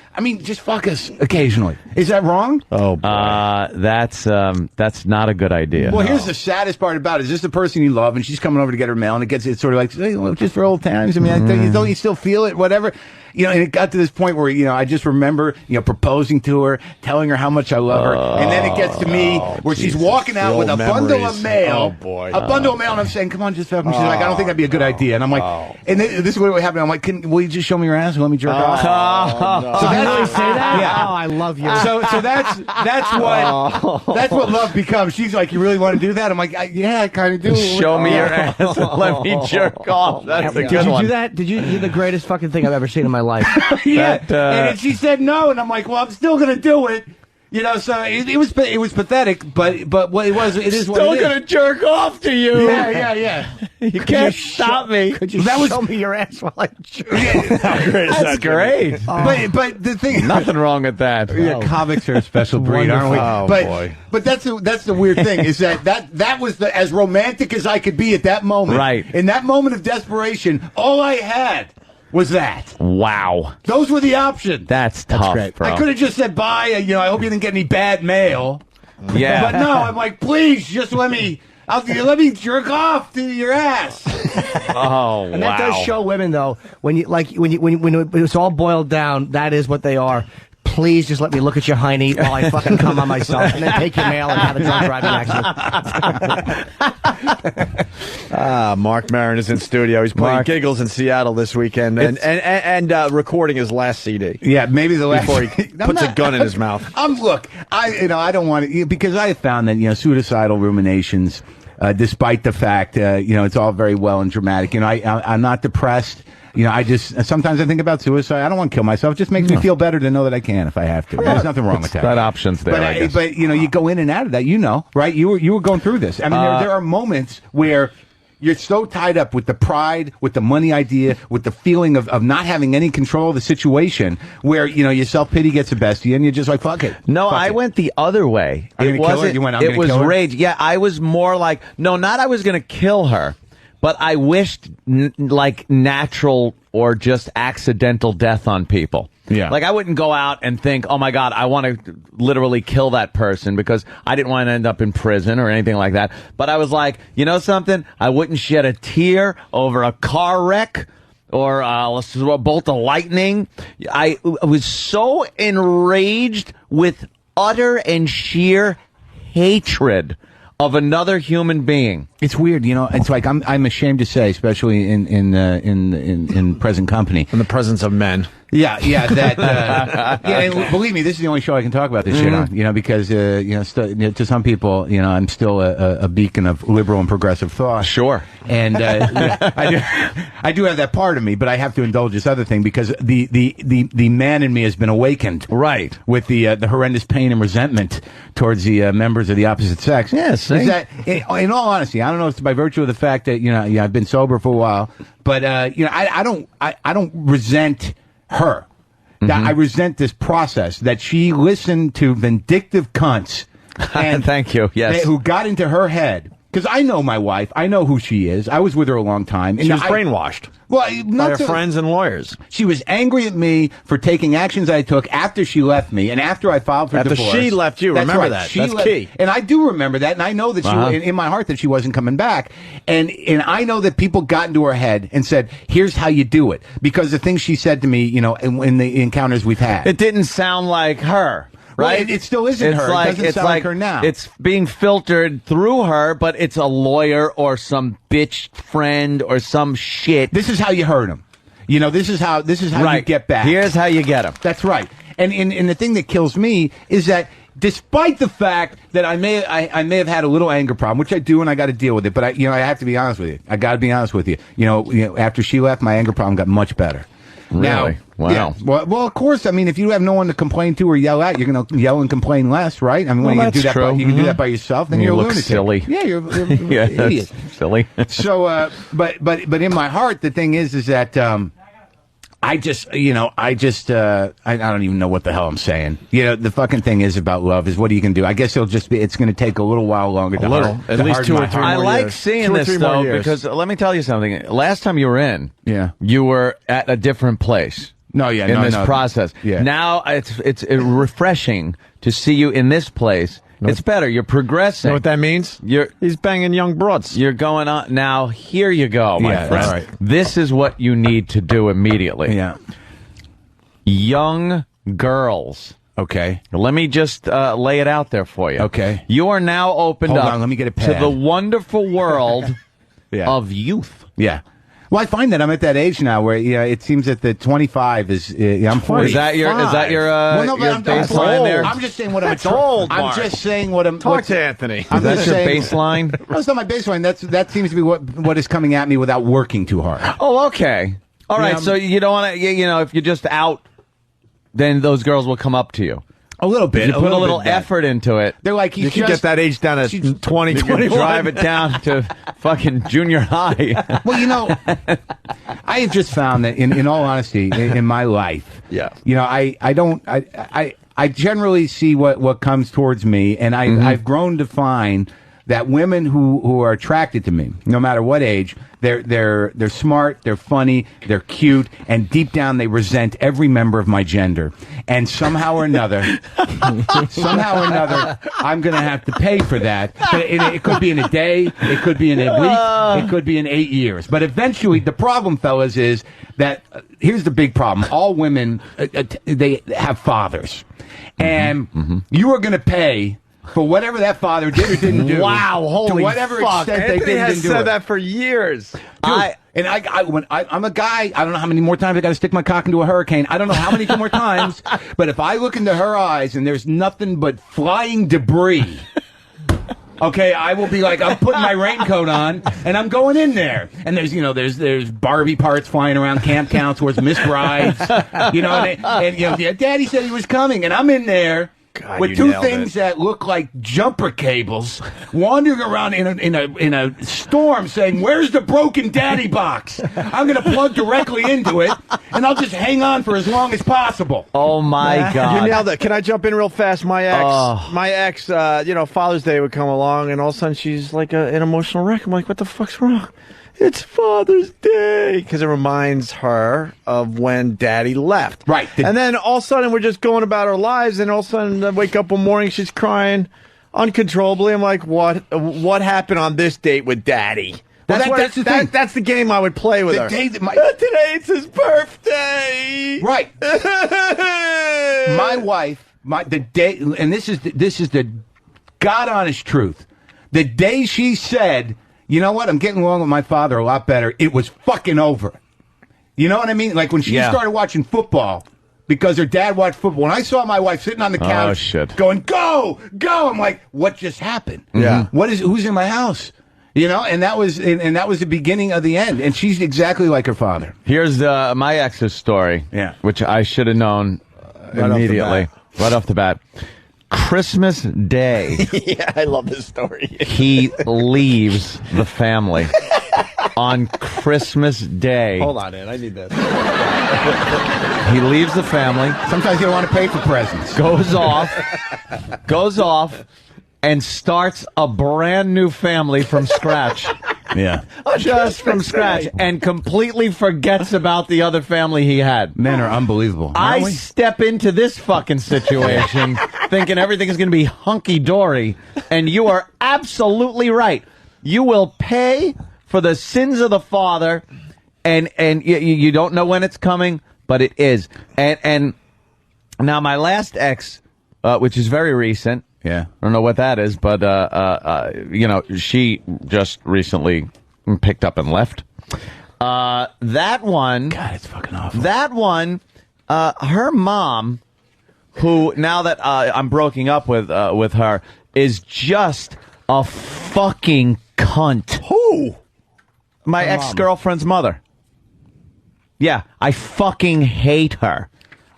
just fuck us occasionally. Is that wrong? Oh, boy. That's not a good idea. Well, here's the saddest part about it. Is this the person you love, and she's coming over to get her mail, and it's sort of like, hey, well, just for old times. Don't you still feel it? Whatever. And it got to this point where, I just remember, proposing to her, telling her how much I love her. And then it gets to me where she's walking out with a bundle of mail. Oh, boy. A bundle of mail, and I'm saying, come on, just fuck me. She's like, I don't think that'd be a good idea. And I'm like, and this is what happened. I'm like, will you just show me your ass and let me jerk off? No. So that's really say that? Yeah. Oh, I love you. So that's what love becomes. She's like, you really want to do that? I'm like, yeah, I kind of do. Show me your ass and let me jerk off. That's a good Did you one. do that? You're the greatest fucking thing I've ever seen in my life. Yeah, and then she said no, and I'm like, well, I'm still gonna do it. So it was pathetic, but what it is what Still it is. gonna jerk off to you. Yeah. You can't stop me. Could you show me your ass while I jerk? That's great. But the thing, Nothing wrong with that. Yeah, comics are a special breed, aren't we? Oh, boy. But that's the weird thing is that was as romantic as I could be at that moment. Right. In that moment of desperation, all I had was that. Wow. Those were the options. That's tough, great. bro. I could have just said bye. I hope you didn't get any bad mail. Yeah. But no, I'm like, please, just let me jerk off to your ass. Oh, And that does show women, though, when it's all boiled down, that is what they are. Please just let me look at your hiney while I fucking come on myself, and then take your mail and have a drunk driving accident. Mark Maron is in studio. He's playing Giggles in Seattle this weekend and recording his last CD. Yeah, maybe the last. Before he puts a gun in his mouth. Look, I don't want to, because I have found that, suicidal ruminations, despite the fact, it's all very well and dramatic. I'm not depressed. Sometimes I think about suicide. I don't want to kill myself. It just makes me feel better to know that I can if I have to. There's nothing wrong with that. That option's there, I guess. But you go in and out of that, right? You were going through this. I mean, there are moments where you're so tied up with the pride, with the money idea, with the feeling of not having any control of the situation, where your self-pity gets the best of you, and you're just like, fuck it. No, Fuck I it. went the other way. I'm gonna kill her? You went, I'm it gonna was kill her? rage. Yeah, I was more like, no, not I was going to kill her, but I wished like natural or just accidental death on people. Yeah. Like I wouldn't go out and think, oh my God, I want to literally kill that person because I didn't want to end up in prison or anything like that. But I was like, you know something? I wouldn't shed a tear over a car wreck or a bolt of lightning. I was so enraged with utter and sheer hatred of another human being. It's weird, It's like I'm ashamed to say, especially in present company, In the presence of men. Yeah, that. And believe me, this is the only show I can talk about this shit on. Because to some people, I'm still a beacon of liberal and progressive thought. Sure, and I do have that part of me, but I have to indulge this other thing because the man in me has been awakened, right, with the horrendous pain and resentment towards the members of the opposite sex. Yes, is that in all honesty, I don't know if it's by virtue of the fact that I've been sober for a while, but I don't resent her. I resent this process that she listened to vindictive cunts. And thank you. Yes, who got into her head. Because I know my wife. I know who she is. I was with her a long time. And She was brainwashed. Well, by not her so, friends and lawyers. She was angry at me for taking actions I took after she left me and after I filed for divorce. After she left you, That's remember right. that. She That's left, key. And I do remember that, and I know that she, in my heart, that she wasn't coming back. And I know that people got into her head and said, "Here's how you do it," because the things she said to me, in the encounters we've had. It didn't sound like her. Right? Well, it still isn't her. It doesn't sound like her now. It's being filtered through her, but it's a lawyer or some bitch friend or some shit. This is how you hurt him. This is how you get back. Here's how you get him. That's right. And the thing that kills me is that despite the fact that I may have had a little anger problem, which I do, and I got to deal with it, but I have to be honest with you. I got to be honest with you. After she left, my anger problem got much better. Really? Now, Wow. Yeah, well, of course. I mean, if you have no one to complain to or yell at, you're going to yell and complain less, right? I mean, when you can do that, you can do that by yourself. Then you're a look lunatic. silly. Yeah, you're an Yeah, idiot. that's silly. So, but in my heart, the thing is that I don't even know what the hell I'm saying. The fucking thing is about love is what you can do. I guess it's going to take a little while longer. At least 2 or 3 more years. I like seeing this though because let me tell you something. Last time you were in, you were at a different place. No, yeah, in this process. Yeah. Now it's refreshing to see you in this place. It's better. You're progressing. Know what that means? He's banging young broads. You're going on. Now, here you go, my friend. Right. This is what you need to do immediately. Yeah. Young girls. Okay. Let me just lay it out there for you. Okay. You are now opened Hold up on, let me get a pad. to the wonderful world of youth. Yeah. Well, I find that I'm at that age now where it seems that the 25 is. I'm 40. Is that your baseline there? I'm just saying what I'm told. I'm just saying what I'm. Talk to Anthony. I'm Is that just your saying, baseline? That's not my baseline. That seems to be what is coming at me without working too hard. Oh, okay. All right. So you don't want to. If you're just out, then those girls will come up to you. A little bit. You put a little effort into it. They're like, you can get that age down to 20, 21. Drive it down to fucking junior high. Well, I have just found that in all honesty, in my life, I generally see what comes towards me, and I've grown to find that women who are attracted to me, no matter what age, they're smart, they're funny, they're cute, and deep down they resent every member of my gender. And somehow or another, I'm going to have to pay for that. But it could be in a day, it could be in a week, it could be in 8 years. But eventually, the problem, fellas, is that here's the big problem: all women they have fathers, and you are going to pay for whatever that father did or didn't do. Wow, holy to whatever fuck. extent Anthony they didn't has do said it. that for years. Dude, when I'm a guy, I don't know how many more times I got to stick my cock into a hurricane. I don't know how many more times, but if I look into her eyes and there's nothing but flying debris, okay, I will be like, I'm putting my raincoat on and I'm going in there. And there's Barbie parts flying around camp counselors, Miss Brides, and Daddy said he was coming, and I'm in there. God, with two things that look like jumper cables, wandering around in a storm, saying, "Where's the broken daddy box?" I'm going to plug directly into it, and I'll just hang on for as long as possible. Oh my God! You nailed it. Can I jump in real fast? My ex, Father's Day would come along, and all of a sudden she's like an emotional wreck. I'm like, what the fuck's wrong? It's Father's Day, because it reminds her of when Daddy left. Right. And then all of a sudden we're just going about our lives, and all of a sudden I wake up one morning, she's crying uncontrollably. I'm like, what happened on this date with Daddy? That's the thing. That's the game I would play with her. Day that today it's his birthday. Right. My wife, the day, and this is the God honest truth. The day she said, "You know what? I'm getting along with my father a lot better," it was fucking over. You know what I mean? Like when she started watching football because her dad watched football. When I saw my wife sitting on the couch going, "Go, go," I'm like, "What just happened? Yeah. Who's in my house?" And that was the beginning of the end. And she's exactly like her father. Here's my ex's story, which I should have known immediately, right off the bat. Christmas Day. Yeah, I love this story. He leaves the family on Christmas Day. Hold on, Ed. I need this. He leaves the family. Sometimes you don't want to pay for presents. Goes off, and starts a brand new family from scratch. Yeah. Just from scratch, and completely forgets about the other family he had. Men are unbelievable. I step into this fucking situation thinking everything is going to be hunky-dory, and you are absolutely right. You will pay for the sins of the father, and you don't know when it's coming, but it is. And now my last ex, which is very recent, I don't know what that is, but she just recently picked up and left. That one, God, it's fucking awful. That one, her mom, who now that I'm broken up with her, is just a fucking cunt. Who? My ex-girlfriend's mother. Yeah, I fucking hate her.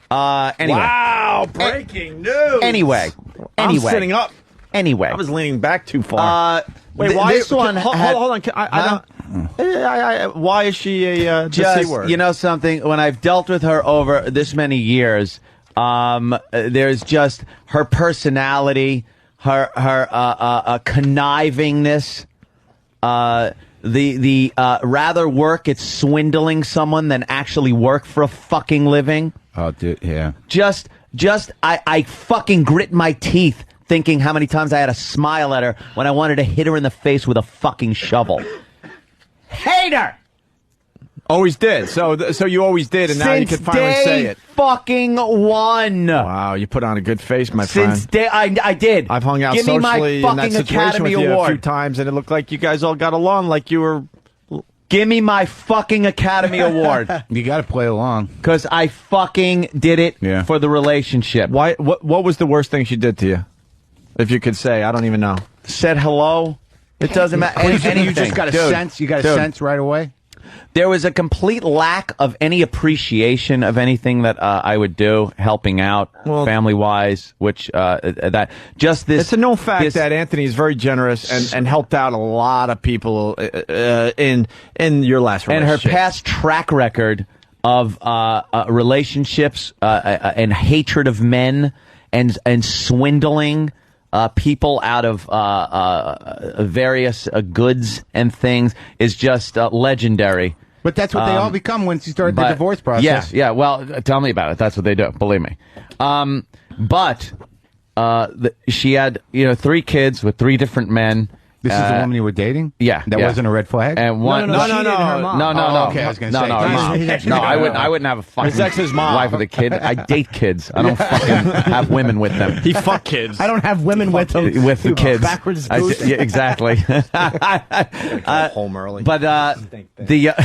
Anyway. Wow, breaking news. Anyway. I'm sitting up. Anyway. I was leaning back too far. Wait, why? This one hold on. Why is she a just, C-word? you know something? When I've dealt with her over this many years, there's just her personality, her connivingness, the rather work at swindling someone than actually work for a fucking living. Oh, dude, yeah. Just I fucking grit my teeth thinking how many times I had to smile at her when I wanted to hit her in the face with a fucking shovel. Hate her! Always did. So you always did, and now you can finally say it. Fucking one. Wow, you put on a good face, my friend. Since day I did. I've hung out Give me my socially in that fucking situation Academy with you Award. a few times, and it looked like you guys all got along like you were. Give me my fucking Academy Award. You got to play along. Because I fucking did it for the relationship. Why? What was the worst thing she did to you? If you could say, I don't even know. Said hello. It doesn't matter. Anything. You just got a sense. You got a sense right away. There was a complete lack of any appreciation of anything that I would do, helping out, family-wise, which that just this. It's a known fact that Anthony is very generous and helped out a lot of people in your last relationship. And her past track record of relationships and hatred of men and swindling people out of various goods and things is just legendary. But that's what they all become once you start the divorce process. Yeah. Well, tell me about it. That's what they do. Believe me. She had 3 kids with 3 different men. This is the woman you were dating? Yeah. That wasn't a red flag? And one, no. Okay, I was going to say. No, I wouldn't have a fucking His ex's mom. wife with a kid. I date kids. I don't fucking have women with them. He fuck kids. I don't have women with them. With the kids. Backwards yeah, exactly. Home early. But the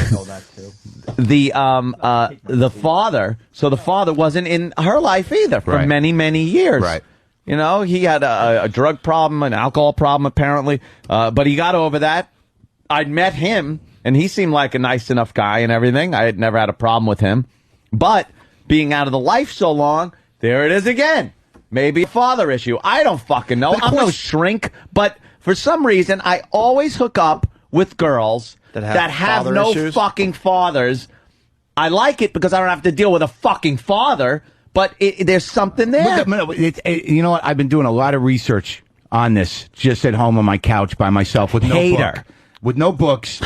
father, so the father wasn't in her life either for many, many years. Right. You know, he had a drug problem, an alcohol problem, apparently. But he got over that. I'd met him, and he seemed like a nice enough guy and everything. I had never had a problem with him. But being out of the life so long, there it is again. Maybe a father issue. I don't fucking know. I'm no shrink. But for some reason, I always hook up with girls that have no fucking fathers. I like it because I don't have to deal with a fucking father. But there's something there. You know what? I've been doing a lot of research on this, just at home on my couch by myself with no book, with no books.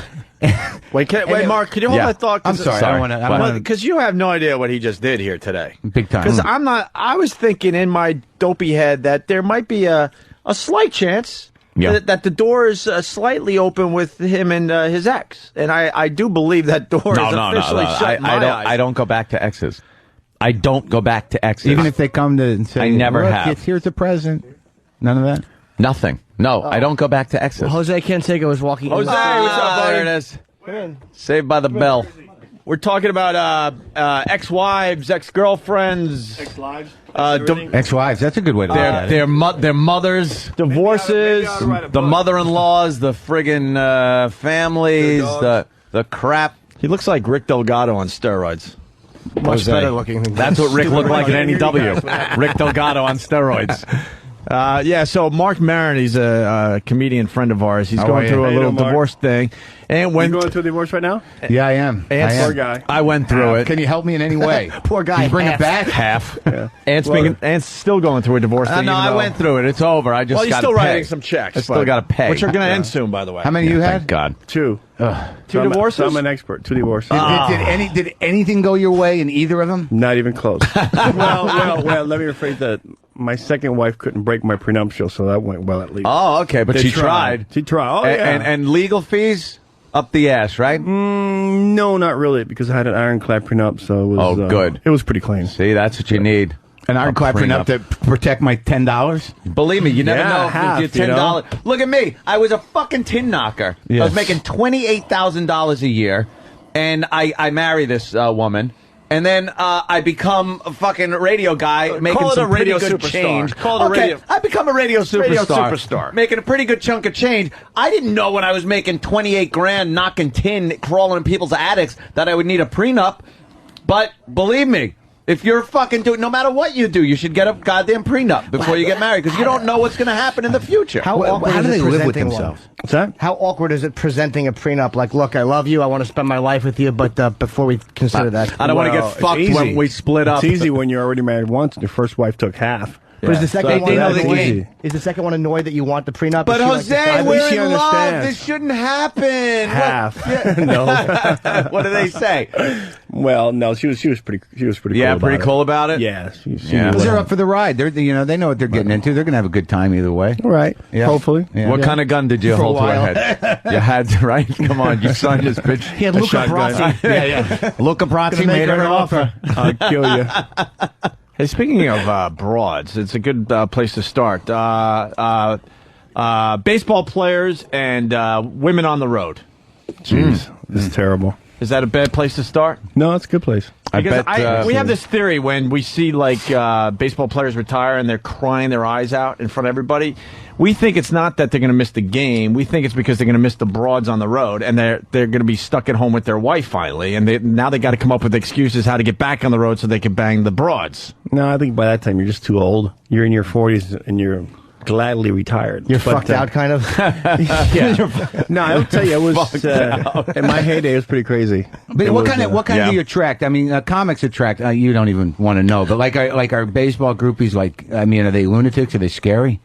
Wait, Mark, can you hold that thought? I'm sorry. I don't want to. Because you have no idea what he just did here today. Big time. Because I was thinking in my dopey head that there might be a slight chance that the door is slightly open with him and his ex. And I do believe that door is officially shut in my eyes. I don't go back to exes. I don't go back to exes. Even if they come to and say, I never have. Here's a present. None of that? Nothing. No, I don't go back to exes. Jose Canseco was walking in. Jose, what's up, buddy? There it is. Come in. Saved by the bell. We're talking about ex-wives, ex-girlfriends. Ex-lives? Ex-wives. That's a good way to look at it. Their mothers. Divorces. The mother-in-laws. The friggin' families. The crap. He looks like Rick Delgado on steroids. Much better looking than That's what Rick looked like in NEW. Rick Delgado on steroids. So Mark Maron, he's a comedian friend of ours. He's going through a little divorce thing. And Are you going through a divorce right now? Yeah, I am. Poor guy. I went through it. Can you help me in any way? Poor guy. Can you bring it back? Half. Yeah. Ant's still going through a divorce thing. No, I went through it. It's over. I just Well, you're still writing some checks. I still got to pay. Which are going to end soon, by the way. How many you had? Thank God. 2. 2 divorces? I'm an expert. 2 divorces. Did anything go your way in either of them? Not even close. well, let me rephrase that. My second wife couldn't break my prenuptial, so that went well at least. Oh, okay, but she tried. She tried. Oh, yeah. And legal fees up the ass, right? No, not really, because I had an ironclad prenup, so it was. Good. It was pretty clean. See, that's what you need. An ironclad prenup to protect my $10? Believe me, you never know if your $10. $10. Look at me. I was a fucking tin knocker. Yes. I was making $28,000 a year, and I marry this woman. And then I become a fucking radio guy, making some pretty good change. Call it a radio. I become a radio superstar. Making a pretty good chunk of change. I didn't know when I was making $28,000, knocking tin, crawling in people's attics, that I would need a prenup. But believe me, if you're fucking doing, no matter what you do, you should get a goddamn prenup before you get married because you don't know what's going to happen in the future. How do they live with themselves? What's that? How awkward is it presenting a prenup? Like, look, I love you, I want to spend my life with you, but before we consider that, I don't want to get fucked when we split up. It's easy when you're already married once and your first wife took half. But is the second one is the second one annoyed that you want the prenup? But Jose, we're in love. This shouldn't happen. Half. No. What do they say? Well, no, she was pretty cool. Yeah, pretty cool about it. Yeah, because they're up for the ride. They know what they're getting into. They're gonna have a good time either way. Right. Yeah. Hopefully. Yeah. What kind of gun did you hold to her head? You had to, right? Come on, you signed this bitch. He had Luca Brasi. Yeah. Luca Brasi made her an offer. I'll kill you. Hey, speaking of broads, it's a good place to start. Baseball players and women on the road. Jeez, this is terrible. Is that a bad place to start? No, it's a good place. Because we have this theory when we see like baseball players retire and they're crying their eyes out in front of everybody. We think it's not that they're going to miss the game. We think it's because they're going to miss the broads on the road, and they're going to be stuck at home with their wife finally, and now they got to come up with excuses how to get back on the road so they can bang the broads. No, I think by that time you're just too old. You're in your 40s and you're gladly retired. You're fucked out, kind of. Yeah. No, I'll tell you, it was in my heyday. It was pretty crazy. But what kind do you attract? I mean, comics attract. You don't even want to know. But like our baseball groupies, are they lunatics? Are they scary?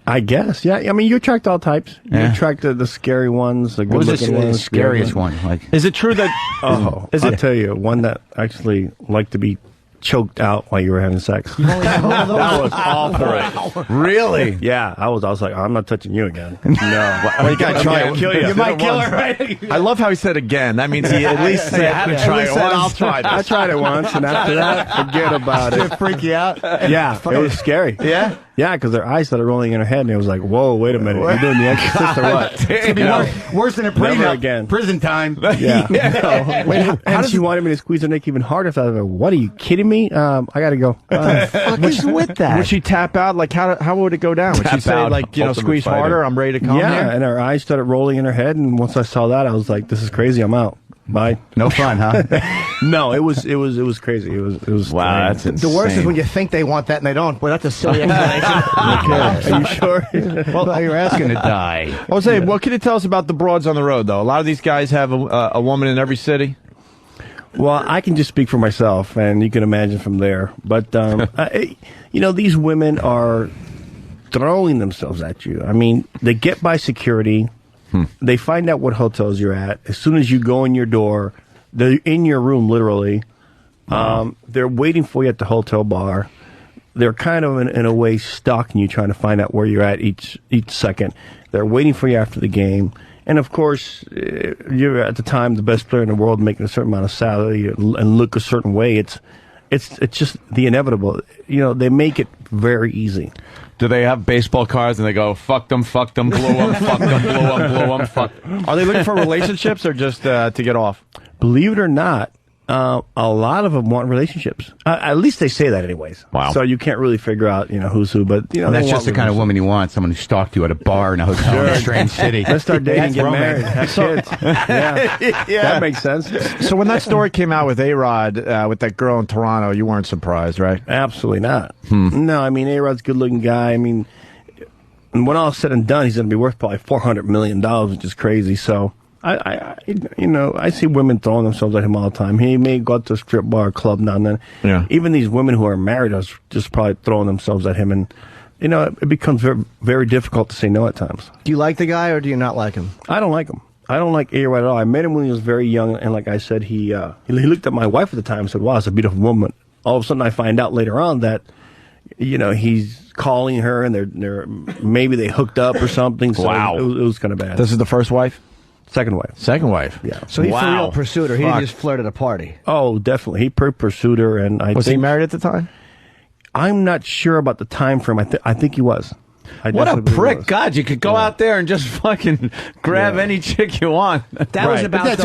I guess, yeah. I mean, you attract all types. You attract the scary ones, the good-looking ones. The scariest one? Is it true that? I'll tell you, one that actually liked to be choked out while you were having sex. That was awful. Really? Yeah, I was like, I'm not touching you again. No, you gotta try it. Kill you. You might kill her, right? I love how he said again. That means he at least said, "I had to try it once." I'll try this. I tried it once, and after that, forget about it. Did it freak you out? Yeah, it was scary. Yeah. Yeah, because their eyes started rolling in her head, and it was like, "Whoa, wait a minute, you're doing the Exorcist or what?" It's gonna be worse than a Never again. Prison time. Yeah. No. Wait, and she wanted me to squeeze her neck even harder. So I was like, "What? Are you kidding me? I gotta go." What is with that? Would she tap out? Like how would it go down? Would she say like squeeze harder? I'm ready to come. Yeah, and her eyes started rolling in her head, and once I saw that, I was like, "This is crazy. I'm out." Bye. No fun, huh? No, it was crazy. It was wow. That's insane. The worst is when you think they want that and they don't. Boy, that's a silly explanation. Are you sure? Well, you're asking to die. Jose, what can you tell us about the broads on the road, though? A lot of these guys have a woman in every city. Well, I can just speak for myself, and you can imagine from there. But these women are throwing themselves at you. I mean, they get by security. They find out what hotels you're at. As soon as you go in your door, they're in your room, literally. They're waiting for you at the hotel bar. They're kind of, in a way, stalking you, trying to find out where you're at each second. They're waiting for you after the game. And, of course, you're, at the time, the best player in the world, making a certain amount of salary and look a certain way. It's just the inevitable. They make it very easy. Do they have baseball cards and they go, fuck them, blew them, fuck them, blew them, fuck. Are they looking for relationships or just to get off? Believe it or not, a lot of them want relationships. At least they say that anyways. Wow. So you can't really figure out, who's who, but, that's just the kind of woman you want, someone who stalked you at a bar in a hotel in a strange city. Let's start dating and get married. Have kids. Yeah. That makes sense. So when that story came out with A-Rod, with that girl in Toronto, you weren't surprised, right? Absolutely not. No, I mean, A-Rod's a good-looking guy. I mean, when all is said and done, he's going to be worth probably $400 million, which is crazy. So I see women throwing themselves at him all the time. He may go to a strip bar or club now and then. Yeah. Even these women who are married are just probably throwing themselves at him. And, it becomes very, very difficult to say no at times. Do you like the guy or do you not like him? I don't like him. I don't like A-Rod at all. I met him when he was very young. And like I said, he looked at my wife at the time and said, wow, it's a beautiful woman. All of a sudden I find out later on that, he's calling her and they're maybe they hooked up or something. So wow. It was kind of bad. This is the first wife? Second wife. Second wife. Yeah. So he for real pursued her. He didn't just flirt at a party. Oh, definitely. He pursued her, and was he married at the time? I'm not sure about the time frame. I think he was. What a prick! God, you could go out there and just fucking grab any chick you want. That was about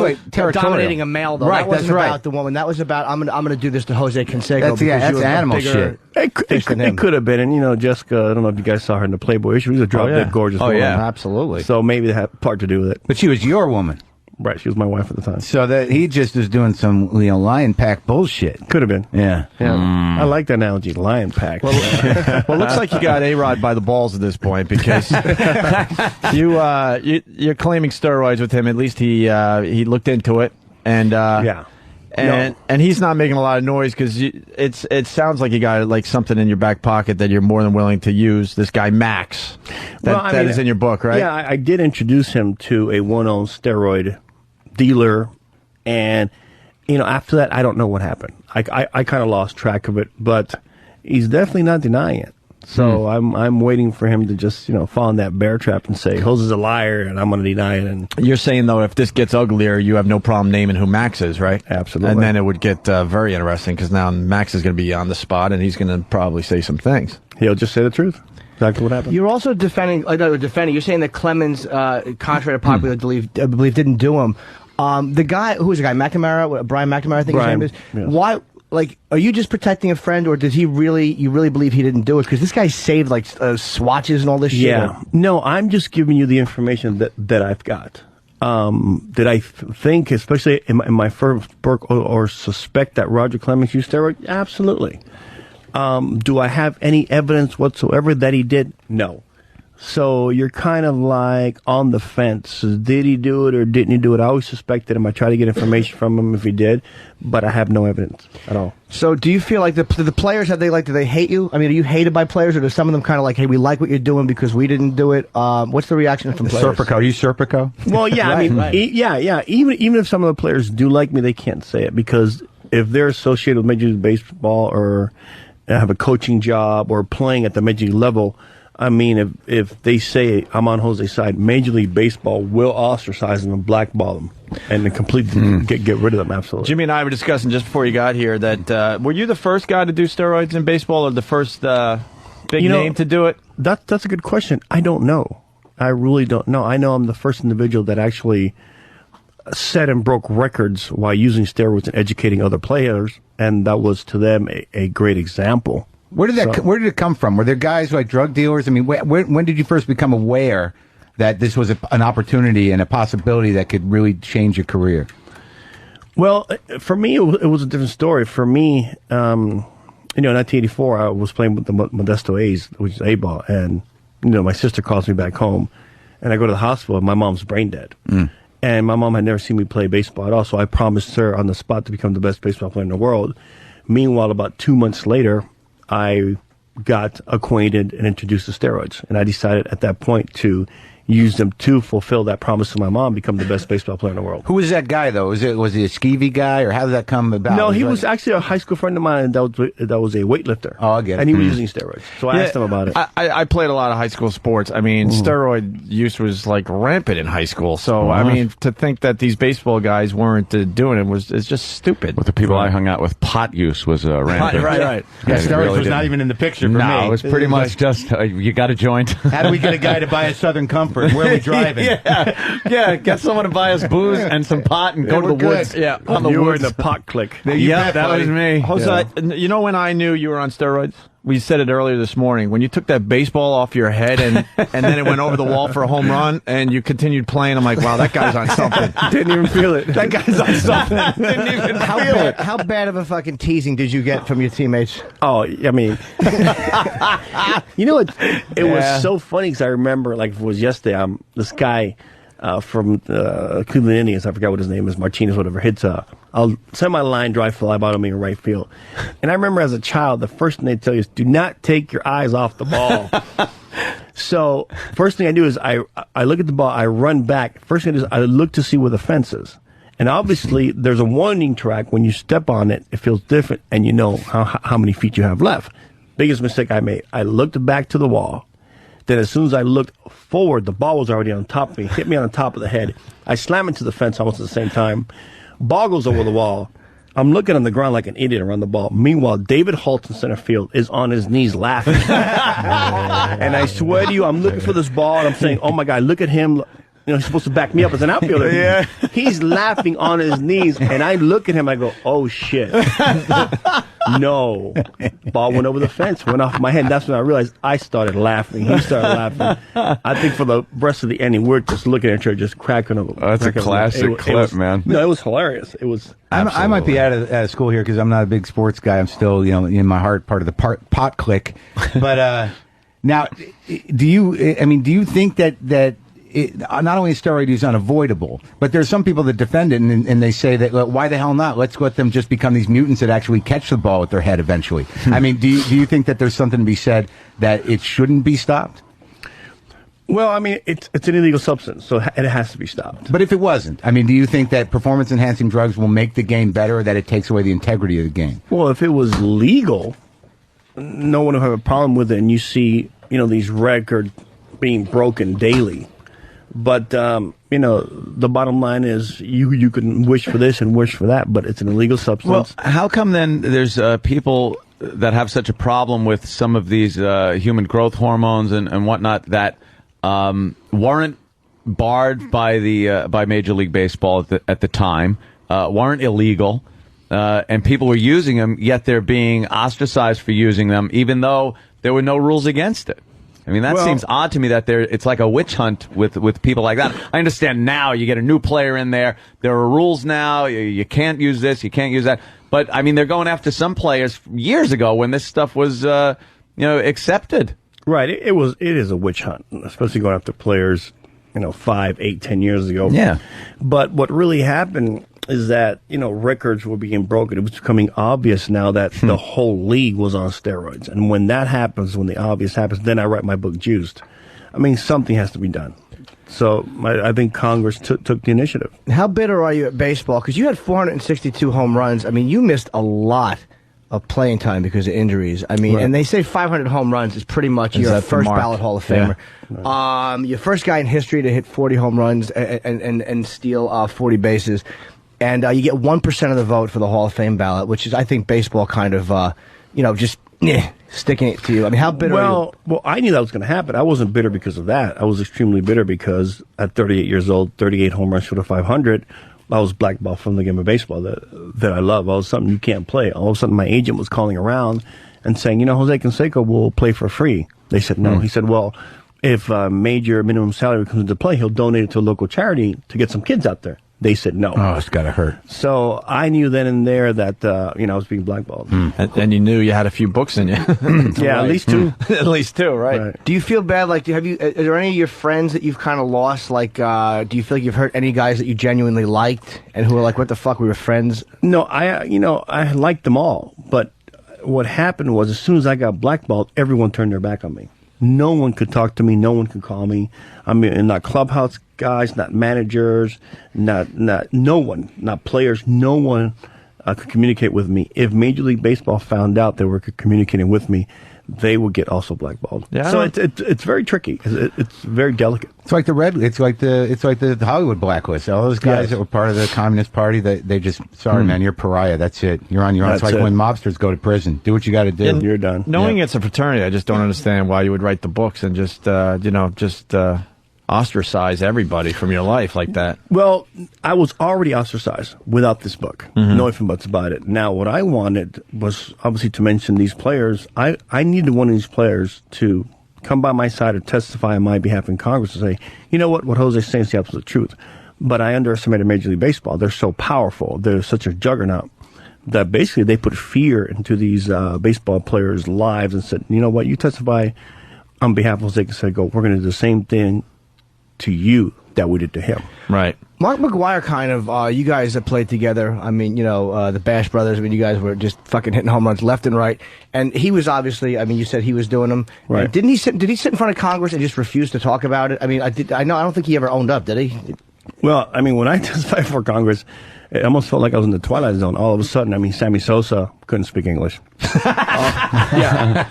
dominating a male, though. Right, that wasn't about the woman. That was about I'm gonna do this to Jose Canseco. That's animal shit. It could have been, and Jessica. I don't know if you guys saw her in the Playboy. She was a drop dead gorgeous woman. Yeah, absolutely. So maybe that had part to do with it. But she was your woman. Right, she was my wife at the time. So that he just was doing some lion pack bullshit. Could have been. Yeah. I like that analogy, lion pack. Well, it looks like you got A-Rod by the balls at this point because you're claiming steroids with him. At least he looked into it, and and he's not making a lot of noise because it sounds like you got like something in your back pocket that you're more than willing to use. This guy Max, that is in your book, right? Yeah, I did introduce him to a one-owned steroid dealer, and after that, I don't know what happened. I kind of lost track of it, but he's definitely not denying it. So I'm waiting for him to just fall in that bear trap and say Jose is a liar, and I'm going to deny it. And you're saying though, if this gets uglier, you have no problem naming who Max is, right? Absolutely. And then it would get very interesting because now Max is going to be on the spot, and he's going to probably say some things. He'll just say the truth. Exactly what happened. You're also defending. You're saying that Clemens, contrary to popular belief, didn't do him. The guy, who was the guy? McNamara, Brian McNamara, I think his name is. Yeah. Why? Like, are you just protecting a friend, or does you really believe he didn't do it? Because this guy saved swatches and all this shit. Yeah. No, I'm just giving you the information that I've got. Did I think, especially in my first book, or suspect that Roger Clemens used steroids? Absolutely. Do I have any evidence whatsoever that he did? No. So you're kind of like on the fence. Did he do it or didn't he do it? I always suspected him. I try to get information from him if he did, but I have no evidence at all. So do you feel like the players, do they hate you? I mean, are you hated by players, or do some of them kind of like, hey, we like what you're doing because we didn't do it? What's the reaction from players? Serpico. You Serpico? Well, yeah. Right, I mean, yeah. Even if some of the players do like me, they can't say it because if they're associated with Major League Baseball or have a coaching job or playing at the Major League level, I mean, if they say I'm on Jose's side, Major League Baseball will ostracize them and blackball them and then completely get rid of them. Absolutely. Jimmy and I were discussing just before you got here that were you the first guy to do steroids in baseball, or the first big name to do it? That's a good question. I don't know. I really don't know. I know I'm the first individual that actually set and broke records while using steroids and educating other players, and that was to them a great example. Where did it come from? Were there guys like drug dealers? I mean, when did you first become aware that this was an opportunity and a possibility that could really change your career? Well, for me, it was a different story. For me, in 1984, I was playing with the Modesto A's, which is A-ball, and my sister calls me back home, and I go to the hospital, and my mom's brain dead. And my mom had never seen me play baseball at all, so I promised her on the spot to become the best baseball player in the world. Meanwhile, about 2 months later, I got acquainted and introduced to steroids. And I decided at that point to use them to fulfill that promise to my mom, become the best baseball player in the world. Who was that guy, though? Was he a skeevy guy, or how did that come about? No, he was actually a high school friend of mine that was a weightlifter. Oh, I get it. And he was using steroids. So I asked him about it. I played a lot of high school sports. I mean, steroid use was like rampant in high school. So, I mean, to think that these baseball guys weren't doing it is just stupid. With the people I hung out with, pot use was rampant. Right. Yeah, steroids was not even in the picture for me. No, it was pretty much just, you got a joint. How do we get a guy to buy a Southern Comfort? Where are we driving? Yeah, get someone to buy us booze and some pot and go to the woods. Yeah, on the woods. Were in the pot click. Yeah, that was me. Jose, you know when I knew you were on steroids? We said it earlier this morning. When you took that baseball off your head and then it went over the wall for a home run and you continued playing, I'm like, wow, that guy's on something. Didn't even feel it. That guy's on something. Didn't even feel it. How bad of a fucking teasing did you get from your teammates? Oh, I mean, it was so funny because I remember, like it was yesterday, this guy from Cleveland Indians, I forgot what his name is, Martinez, whatever, hits I'll send my line drive fly by me in right field. And I remember as a child, the first thing they tell you is do not take your eyes off the ball. So first thing I do is I look at the ball, I run back. First thing I do is I look to see where the fence is. And obviously there's a warning track. When you step on it, it feels different and you know how many feet you have left. Biggest mistake I made. I looked back to the wall. Then as soon as I looked forward, the ball was already on top of me, hit me on the top of the head. I slam into the fence almost at the same time. Ball goes over the wall. I'm looking on the ground like an idiot around the ball. Meanwhile, David Holt in center field is on his knees laughing. And I swear to you, I'm looking for this ball, and I'm saying, oh, my God, look at him. He's supposed to back me up as an outfielder. He's laughing on his knees, and I look at him, I go, oh, shit. No. Ball went over the fence, went off my head. That's when I realized I started laughing. He started laughing. I think for the rest of the inning, we're just looking at her, just cracking up. That's a classic clip, man. No, it was hilarious. It was. I might be out of school here because I'm not a big sports guy. I'm still, in my heart, part of the pot clique. But now, do you think that not only is steroid use unavoidable, but there's some people that defend it and they say that, why the hell not? Let's let them just become these mutants that actually catch the ball with their head eventually. I mean, do you think that there's something to be said that it shouldn't be stopped? Well, I mean, it's an illegal substance, so it has to be stopped. But if it wasn't, I mean, do you think that performance-enhancing drugs will make the game better, or that it takes away the integrity of the game? Well, if it was legal, no one would have a problem with it, and you see, these records being broken daily. But, the bottom line is you can wish for this and wish for that, but it's an illegal substance. Well, how come then there's people that have such a problem with some of these human growth hormones and whatnot that weren't barred by Major League Baseball at the time, weren't illegal, and people were using them, yet they're being ostracized for using them, even though there were no rules against it? I mean, that seems odd to me that it's like a witch hunt with people like that. I understand now you get a new player in there. There are rules now. You can't use this. You can't use that. But, I mean, they're going after some players years ago when this stuff was, accepted. Right. It is a witch hunt, especially going after players, 5, 8, 10 years ago. Yeah. But what really happened is that, records were being broken. It was becoming obvious now that the whole league was on steroids. And when that happens, when the obvious happens, then I write my book, Juiced. I mean, something has to be done. So I think Congress took the initiative. How bitter are you at baseball? Because you had 462 home runs. I mean, you missed a lot of playing time because of injuries. I mean, and they say 500 home runs is pretty much your first ballot Hall of Famer. Yeah. Your first guy in history to hit 40 home runs and steal 40 bases. And you get 1% of the vote for the Hall of Fame ballot, which is, I think, baseball kind of, just sticking it to you. I mean, how bitter are you? Well, I knew that was going to happen. I wasn't bitter because of that. I was extremely bitter because at 38 years old, 38 home runs short of 500, I was blackballed from the game of baseball that I love. All of a sudden, you can't play. All of a sudden, my agent was calling around and saying, Jose Canseco will play for free. They said no. He said, well, if major minimum salary comes into play, he'll donate it to a local charity to get some kids out there. They said no. Oh, it's got to hurt. So I knew then and there that, I was being blackballed. And you knew you had a few books in you. Yeah, at least two. At least two, right? Do you feel bad? Like, are there any of your friends that you've kind of lost? Like, do you feel like you've hurt any guys that you genuinely liked and who are like, what the fuck, we were friends? No, I liked them all. But what happened was as soon as I got blackballed, everyone turned their back on me. No one could talk to me. No one could call me. I mean, not clubhouse guys, not managers, not no one, not players. No one could communicate with me. If Major League Baseball found out they were communicating with me, they would get also blackballed. Yeah. So it's very tricky. It's very delicate. It's like the Hollywood blacklist. All those guys that were part of the Communist Party, they just sorry man, you're pariah. That's it. You're on your own. It's like when mobsters go to prison. Do what you got to do. You're done. Knowing it's a fraternity, I just don't understand why you would write the books and just ostracize everybody from your life like that. Well, I was already ostracized without this book. No ifs and buts about it. Now, what I wanted was obviously to mention these players. I needed one of these players to come by my side or testify on my behalf in Congress and say, you know what Jose's saying is the absolute truth. But I underestimated Major League Baseball. They're so powerful. They're such a juggernaut that basically they put fear into these baseball players' lives and said, you know what, you testify on behalf of Jose Canseco, we're going to do the same thing to you that we did to him. Right. Mark McGwire kind of, you guys have played together. I mean, the Bash brothers, I mean, you guys were just fucking hitting home runs left and right. And he was obviously, I mean, you said he was doing them. Right. Did he sit in front of Congress and just refuse to talk about it? I mean, I don't think he ever owned up, did he? Well, I mean, when I testified for Congress, it almost felt like I was in the Twilight Zone. All of a sudden, I mean, Sammy Sosa couldn't speak English. Yeah.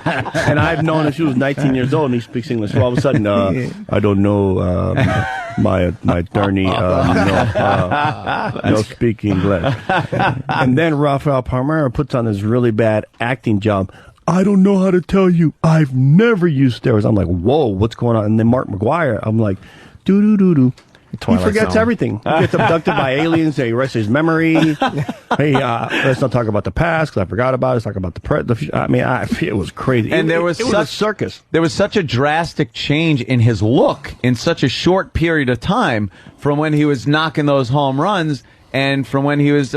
And I've known him since he was 19 years old, and he speaks English. So all of a sudden, I don't know my attorney, no speak English. And then Rafael Palmeiro puts on this really bad acting job. I don't know how to tell you. I've never used steroids. I'm like, whoa, what's going on? And then Mark McGwire, I'm like, doo-doo-doo-doo. He forgets everything. He gets abducted by aliens. They erase his memory. Hey, let's not talk about the past because I forgot about it. Let's talk about the future. I mean, it was crazy. And it was a circus. There was such a drastic change in his look in such a short period of time from when he was knocking those home runs and from when he was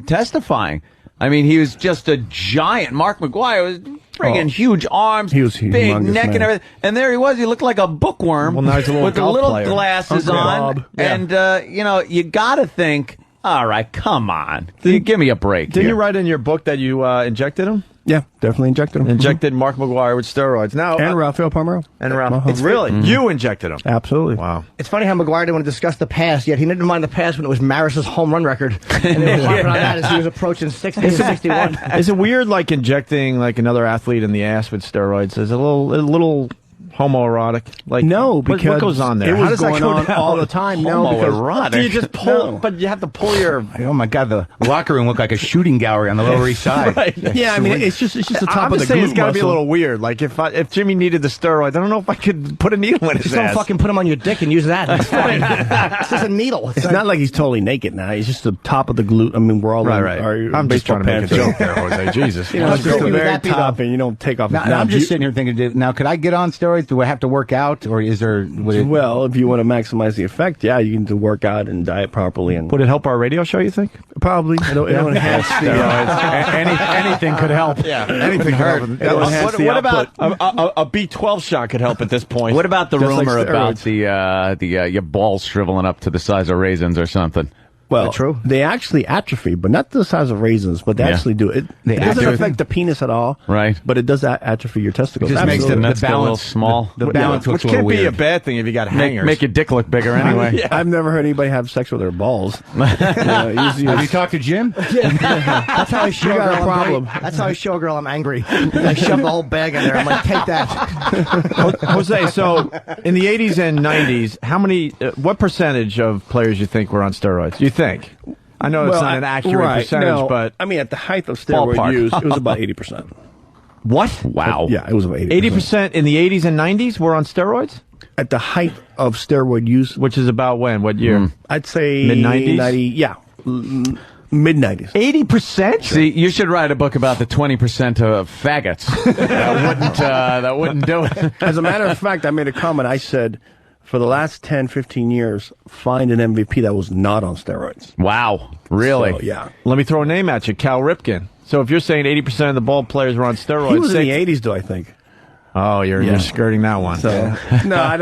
testifying. I mean, he was just a giant. Mark McGwire was friggin' huge arms, he was big humongous, neck man. and everything. And there he was. He looked like a bookworm Well, now he's a little with the golf little player. glasses Uncle on. Bob. And, you got to think, all right, come on. Give me a break. Didn't here. you write in your book that you injected him? Yeah, definitely injected him. Injected Mark McGwire with steroids. Now And Rafael Palmeiro. And Ralph. Uh-huh. Really? You injected him? Absolutely. Wow. It's funny how McGuire didn't want to discuss the past, yet he didn't mind the past when it was Maris's home run record. And they were harping on that as he was approaching 60 and 61. Is it weird, like, injecting, like, another athlete in the ass with steroids? Is it a little homoerotic? Like, No, what because goes on there? it How was does that going go on down? all the time. No, because Homoerotic. Do you just pull? But you have to pull your. Oh my God, the locker room looked like a shooting gallery on the Lower East Side. Right. yeah, I mean, it's just the top I'm of the just saying glute it's got to be a muscle. little weird. Like if Jimmy needed the steroids, I don't know if I could put a needle in his Just don't ass. fucking put him on your dick and use that. It's fine. It's just a needle. It's not like he's totally naked now. He's just the top of the glute. I mean, we're all in Right. our I'm just baseball trying to make a pants. joke there, Jose. Jesus. You know, it's How just creepy the would very that be, top, though? and you don't take off. Now, Now, I'm just sitting here thinking, now, could I get on steroids? Do I have to work out, or is there? well, if you want to maximize the effect, yeah, you need to work out and diet properly. And Would it help our radio show, you think? probably it'll enhance the. Anything could help. Yeah, anything could help. It'll enhance the What about output. a B12 shot could help at this point? What about the Just like rumor about steroids. your balls shriveling up to the size of raisins or something? Well, they actually atrophy, but not the size of raisins, but they Yeah. actually do it. It doesn't affect the penis at all, Right. But it does atrophy your testicles. It just makes Absolutely. the balance small. The balance looks Which a little can't be a weird. bad thing if you got hangers. Make your dick look bigger anyway. I've never heard anybody have sex with their balls. Have you talked to Jim? That's how I show You a got a girl problem. That's how I show a girl I'm angry. I shove the whole bag in there. I'm like, take that. Jose, so in the 80s and 90s, what percentage of players you think were on steroids? You think? I know it's not an accurate percentage, but I mean, at the height of steroid Ballpark. use, it was about 80%. what? Wow. Yeah, it was about 80%. 80% in the 80s and 90s were on steroids? At the height of steroid use, Which is about when? What year? I'd say Mid-90s? 90, yeah, mid-90s. 80%? See, you should write a book about the 20% of faggots. that wouldn't do it. As a matter of fact, I made a comment. I said, for the last 10, 15 years, find an MVP that was not on steroids. Wow. Really? So, yeah. Let me throw a name at you, Cal Ripken. So if you're saying 80% of the ball players were on steroids, He was in the 80s, though, I think. Oh, you're skirting that one. So no, I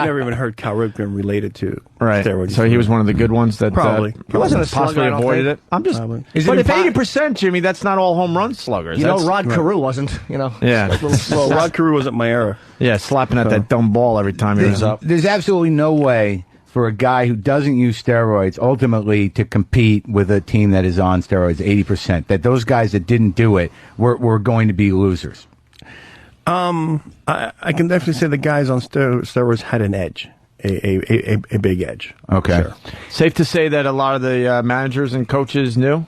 never even heard Cal Ripken related to steroids. So he was one of the good ones that Probably. He wasn't a possibly slugger, I don't avoided think. it. I'm just. Probably. But if 80%, Jimmy, that's not all home run sluggers. You know, That's- Rod Carew wasn't, you know. Yeah. Well, Rod Carew wasn't my era. Yeah, slapping at that dumb ball every time he was up. There's absolutely no way for a guy who doesn't use steroids ultimately to compete with a team that is on steroids 80%. That those guys that didn't do it were going to be losers. I can definitely say the guys on steroids had an edge, a big edge. Okay. Sure. Safe to say that a lot of the managers and coaches knew?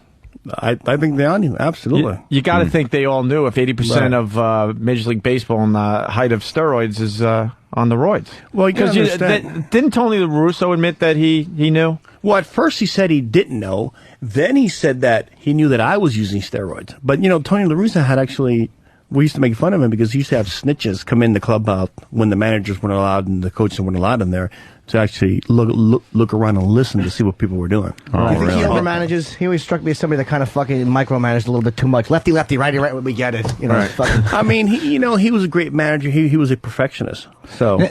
I think they all knew, absolutely. You got to think they all knew if 80% Right. of Major League Baseball in the height of steroids is on the roids. Well, you gotta understand. Didn't Tony La Russa admit that he knew? Well, at first he said he didn't know. Then he said that he knew that I was using steroids. But, you know, Tony La Russa had actually... We used to make fun of him because he used to have snitches come in the clubhouse when the managers weren't allowed and the coaches weren't allowed in there to actually look around and listen to see what people were doing. Oh, you think he overmanages? He always struck me as somebody that kind of fucking micromanaged a little bit too much. Lefty, righty, right, we get it. You know, Right. I mean, he was a great manager. He was a perfectionist. So...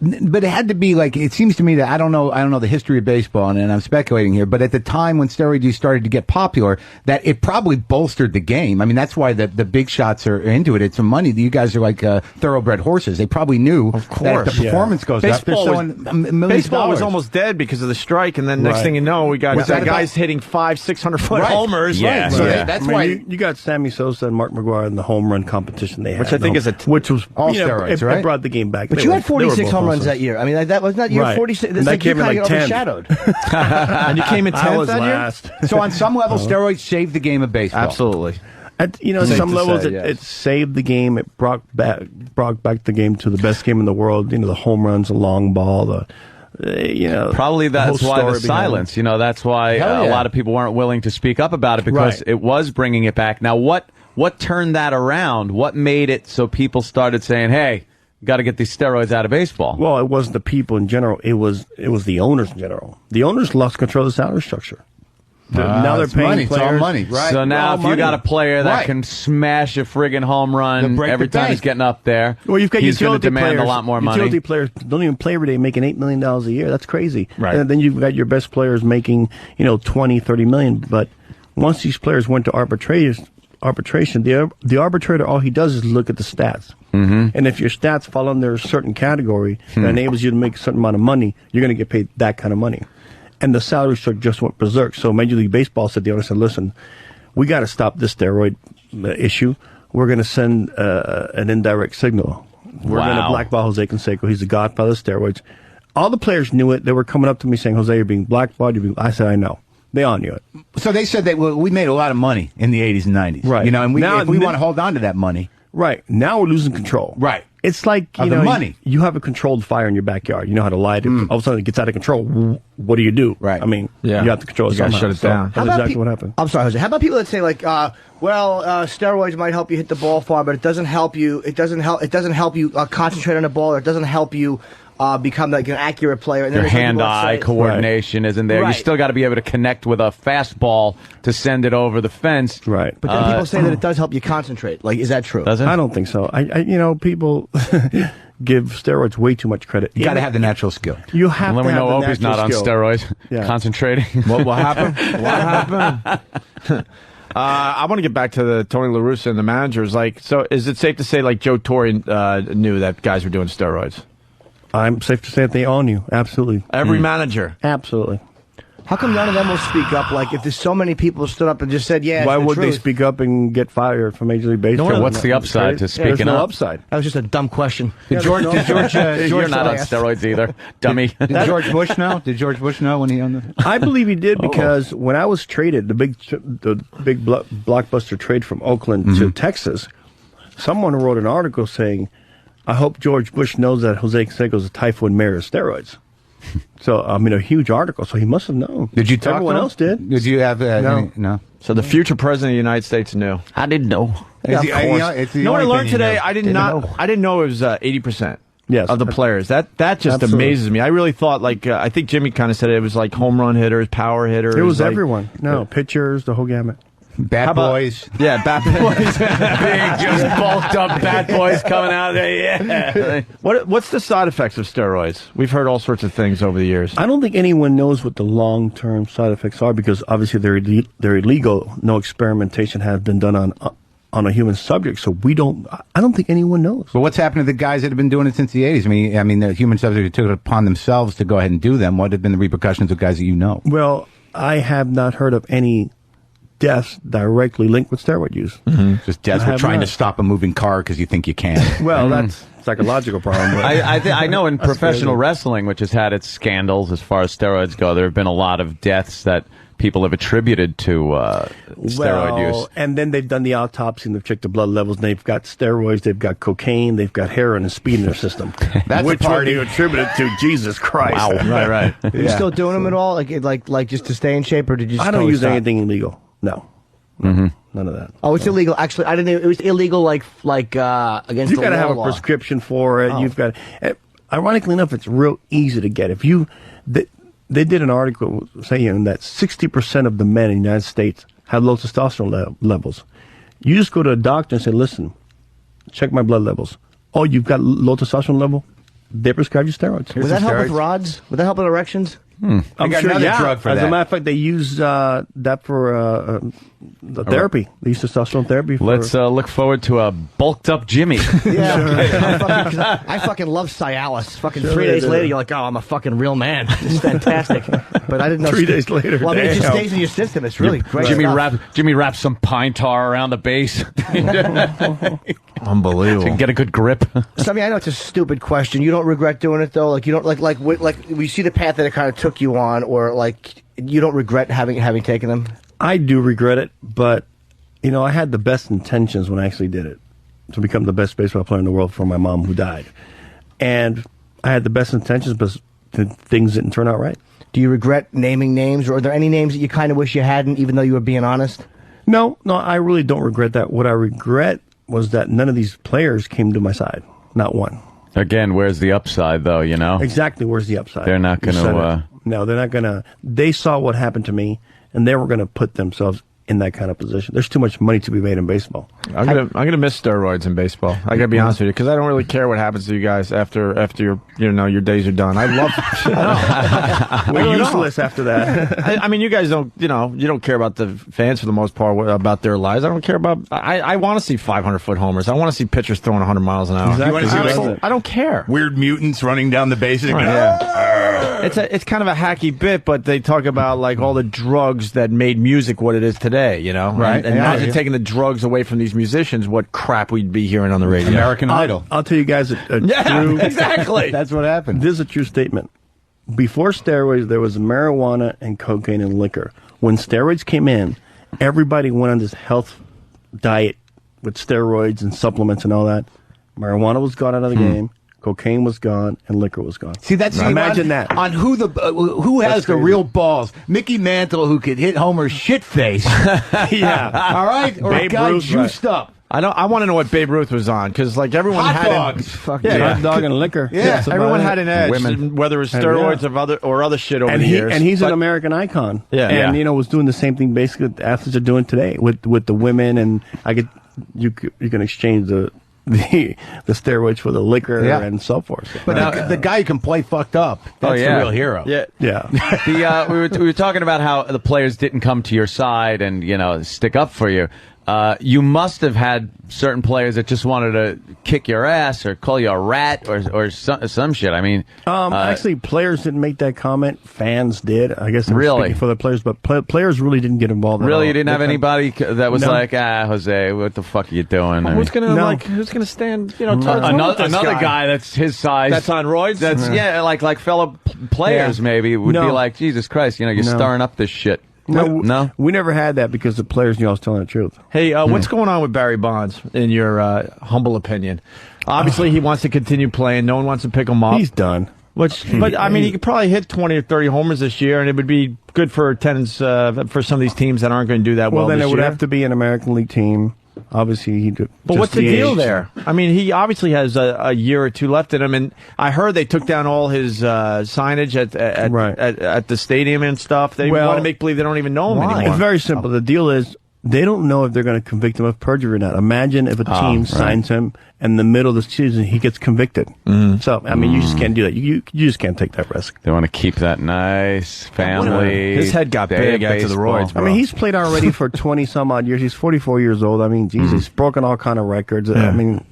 But it had to be like, it seems to me that I don't know the history of baseball, and I'm speculating here, but at the time when steroid use started to get popular, that it probably bolstered the game. I mean, that's why the big shots are into it. It's some money. You guys are like thoroughbred horses. They probably knew that if the performance goes up, they're selling millions Baseball of was dollars. almost dead because of the strike, and then next Right. thing you know, we got Was that guys hitting 500-600 foot Right. homers. Yeah. So Yeah. that's I mean, why. you got Sammy Sosa and Mark McGwire in the home run competition they had. Which I think is which was all you know, steroids, it right? brought the game back. But They you were- had 46 they were both home runs awesome. that year. I mean, that wasn't that year Right. 46. And It's that like you came in kind of like get 10th. overshadowed. And you came in 10th I was that year? last. So on some level, steroids saved the game of baseball. Absolutely. At Safe some to levels, say, yes. it saved the game. It brought back the game to the best game in the world. You know, the home runs, the long ball, Probably that's why the silence. That's why a lot of people weren't willing to speak up about it because it was bringing it back. Now, what turned that around? What made it so people started saying, "Hey, got to get these steroids out of baseball"? Well, it wasn't the people in general. It was the owners in general. The owners lost control of the salary structure. Now they're paying money. players. It's all money, right? So now, if you got a player that can smash a friggin' home run every time he's getting up there, well, you've got he's going to utility demand players, a lot more money. Utility players don't even play every day, making $8 million a year. That's crazy. Right. And then you've got your best players making 20, 30 million. But once these players went to arbitration, the arbitrator, all he does is look at the stats. Mm-hmm. And if your stats fall under a certain category that enables you to make a certain amount of money, you're going to get paid that kind of money. And the salary structure just went berserk. So Major League Baseball said, the owner said, listen, we got to stop this steroid issue. We're going to send an indirect signal. We're going to blackball Jose Canseco. He's the godfather of steroids. All the players knew it. They were coming up to me saying, Jose, you're being blackballed. I said, I know. They all knew it. So they said that we made a lot of money in the 80s and 90s. Right. And if we want to hold on to that money. Right. Now we're losing control. Right. It's like, the money. You have a controlled fire in your backyard. You know how to light it. All of a sudden it gets out of control. What do? Right. I mean, you have to control it somehow. Shut it down. That's exactly what happened. I'm sorry, Jose. How about people that say steroids might help you hit the ball far, but it doesn't help you. It doesn't help you concentrate on the ball, or it doesn't help you become like an accurate player. And Your hand-eye coordination isn't there. You still got to be able to connect with a fastball to send it over the fence. Right. But then people say that it does help you concentrate. Like, is that true? Does it? I don't think so. People give steroids way too much credit. You got to have the natural skill. You have to have we know the Opie's not on skill. steroids, concentrating. What happened? What happened? I want to get back to the Tony La Russa and the managers. So is it safe to say Joe Torre knew that guys were doing steroids? I'm safe to say that they all knew. Absolutely. Every manager. Absolutely. How come none of them will speak up? If there's so many people stood up and just said, yeah, why would they truth. speak up and get fired from Major League Baseball? What's the upside to speaking there's no up? upside. That was just a dumb question. Did George You're not on steroids either, dummy. Did George Bush know? Did George Bush know when he owned the... I believe he did because when I was traded, the big blockbuster trade from Oakland to Texas, someone wrote an article saying, I hope George Bush knows that Jose Canseco is a typhoid mayor of steroids. So, a huge article. So he must have known. Did you talk Everyone to him? else did. Did you have... No. So the future president of the United States knew. I didn't know. Yeah, of course. What I learned today, I didn't know it was 80%. Yes, of the players. That just absolutely. amazes me. I really thought I think Jimmy kind of said it was like home run hitters, power hitters. It was everyone. No, pitchers, the whole gamut. Bat boys. Yeah, bat boys. Big, just bulked up bat boys coming out there. Yeah. What's the side effects of steroids? We've heard all sorts of things over the years. I don't think anyone knows what the long-term side effects are because obviously they're illegal. No experimentation has been done on a human subject, so I don't think anyone knows. But what's happened to the guys that have been doing it since the 80s? I mean, the human subjects took it upon themselves to go ahead and do them. What have been the repercussions of guys that you know? Well, I have not heard of any deaths directly linked with steroid use. Just deaths with trying to stop a moving car because you think you can. Well, that's a psychological problem. But I know in professional wrestling, which has had its scandals as far as steroids go, there have been a lot of deaths that people have attributed to steroid use. And then they've done the autopsy and they've checked the blood levels. And they've got steroids, they've got cocaine, they've got heroin and speed in their system. That's which a party. would be attributed to Jesus Christ. Wow. Right. Are you still doing them at all? Like just to stay in shape, or did you? Just I don't totally use stop? anything illegal. No. None of that. Oh, it's illegal. Actually, I didn't know it was illegal. Against you got to have a law. prescription for it. You've got. Ironically enough, it's real easy to get. They did an article saying that 60% of the men in the United States have low testosterone levels. You just go to a doctor and say, "Listen, check my blood levels." Oh, you've got low testosterone level. They prescribe you steroids. Would that help with rods? Would that help with erections? I'm got sure, another yeah. drug for As that. a matter of fact, they use that for the therapy. They use testosterone therapy. Let's look forward to a bulked up Jimmy. Yeah, I fucking love Cialis. Fucking 3 days later, you're like, oh, I'm a fucking real man. This is fantastic. But I didn't know. 3 days later, well, I mean, it just damn. stays in your system. It's really great. Jimmy wraps some pine tar around the base. Unbelievable. To get a good grip. So, I mean, I know it's a stupid question. You don't regret doing it though. Like you don't like we see the path that it kind of took you on, or like you don't regret having taken them. I do regret it, but I had the best intentions when I actually did it to become the best baseball player in the world for my mom who died, and I had the best intentions, but things didn't turn out right. Do you regret naming names, or are there any names that you kind of wish you hadn't, even though you were being honest? No, I really don't regret that. What I regret was that none of these players came to my side. Not one. Again, where's the upside, though, you know? Exactly, where's the upside? They're not going to... No, they're not going to... They saw what happened to me, and they were going to put themselves in that kind of position. There's too much money to be made in baseball. I'm gonna miss steroids in baseball. I gotta be honest with you, because I don't really care what happens to you guys after your days are done. I love. We're useless after that. I mean, you guys don't you don't care about the fans for the most part about their lives. I don't care about. I want to see 500-foot homers. I want to see pitchers throwing 100 miles an hour. Exactly. I don't care. Weird mutants running down the bases. Right. Yeah. It's kind of a hacky bit, but they talk about like all the drugs that made music what it is today. You know, right? And imagine taking the drugs away from these musicians. What crap we'd be hearing on the radio. American Idol. I'll tell you guys a true... exactly. That's what happened. This is a true statement. Before steroids, there was marijuana and cocaine and liquor. When steroids came in, everybody went on this health diet with steroids and supplements and all that. Marijuana was gone out of the game. Cocaine was gone and liquor was gone. See, that's imagine that on who has the real balls. Mickey Mantle, who could hit Homer's shit face. Yeah, all right, or Babe a guy Ruth, juiced up. I want to know what Babe Ruth was on, because like everyone Hot had dogs. Hot dog and liquor. Yeah, everyone had an edge, Women. whether it was steroids or other shit over the years. And he's an American icon. Yeah, and was doing the same thing basically that athletes are doing today with the women. And you can exchange the steroids for the liquor and so forth. But the guy who can play fucked up, that's the real hero. Yeah. We were talking about how the players didn't come to your side and, stick up for you. You must have had certain players that just wanted to kick your ass or call you a rat or some shit. I mean, actually, players didn't make that comment. Fans did. I guess I'm speaking for the players, but players really didn't get involved. Really, at all. You didn't have anybody that was like, Jose, what the fuck are you doing? Who's gonna stand? Another guy that's his size. That's on roids. That's like fellow players maybe would be like, Jesus Christ, you're stirring up this shit. No, we never had that because the players knew I was telling the truth. Hey, what's going on with Barry Bonds, in your humble opinion? Obviously, he wants to continue playing. No one wants to pick him up. He's done. But I mean, he could probably hit 20 or 30 homers this year, and it would be good for attendance for some of these teams that aren't going to do that well. Well, then this it would year. have to be an American League team. Obviously, he did. But what's the deal there? I mean, he obviously has a year or two left in him, and I heard they took down all his signage at the stadium and stuff. They want to make believe they don't even know him anymore. It's very simple. The deal is they don't know if they're going to convict him of perjury or not. Imagine if a team signs him and in the middle of the season he gets convicted. So, I mean, you just can't do that. You just can't take that risk. They want to keep that nice family. His head got big after the roids, bro. I mean, he's played already for 20-some odd years. He's 44 years old. I mean, Jesus, he's broken all kind of records. I mean,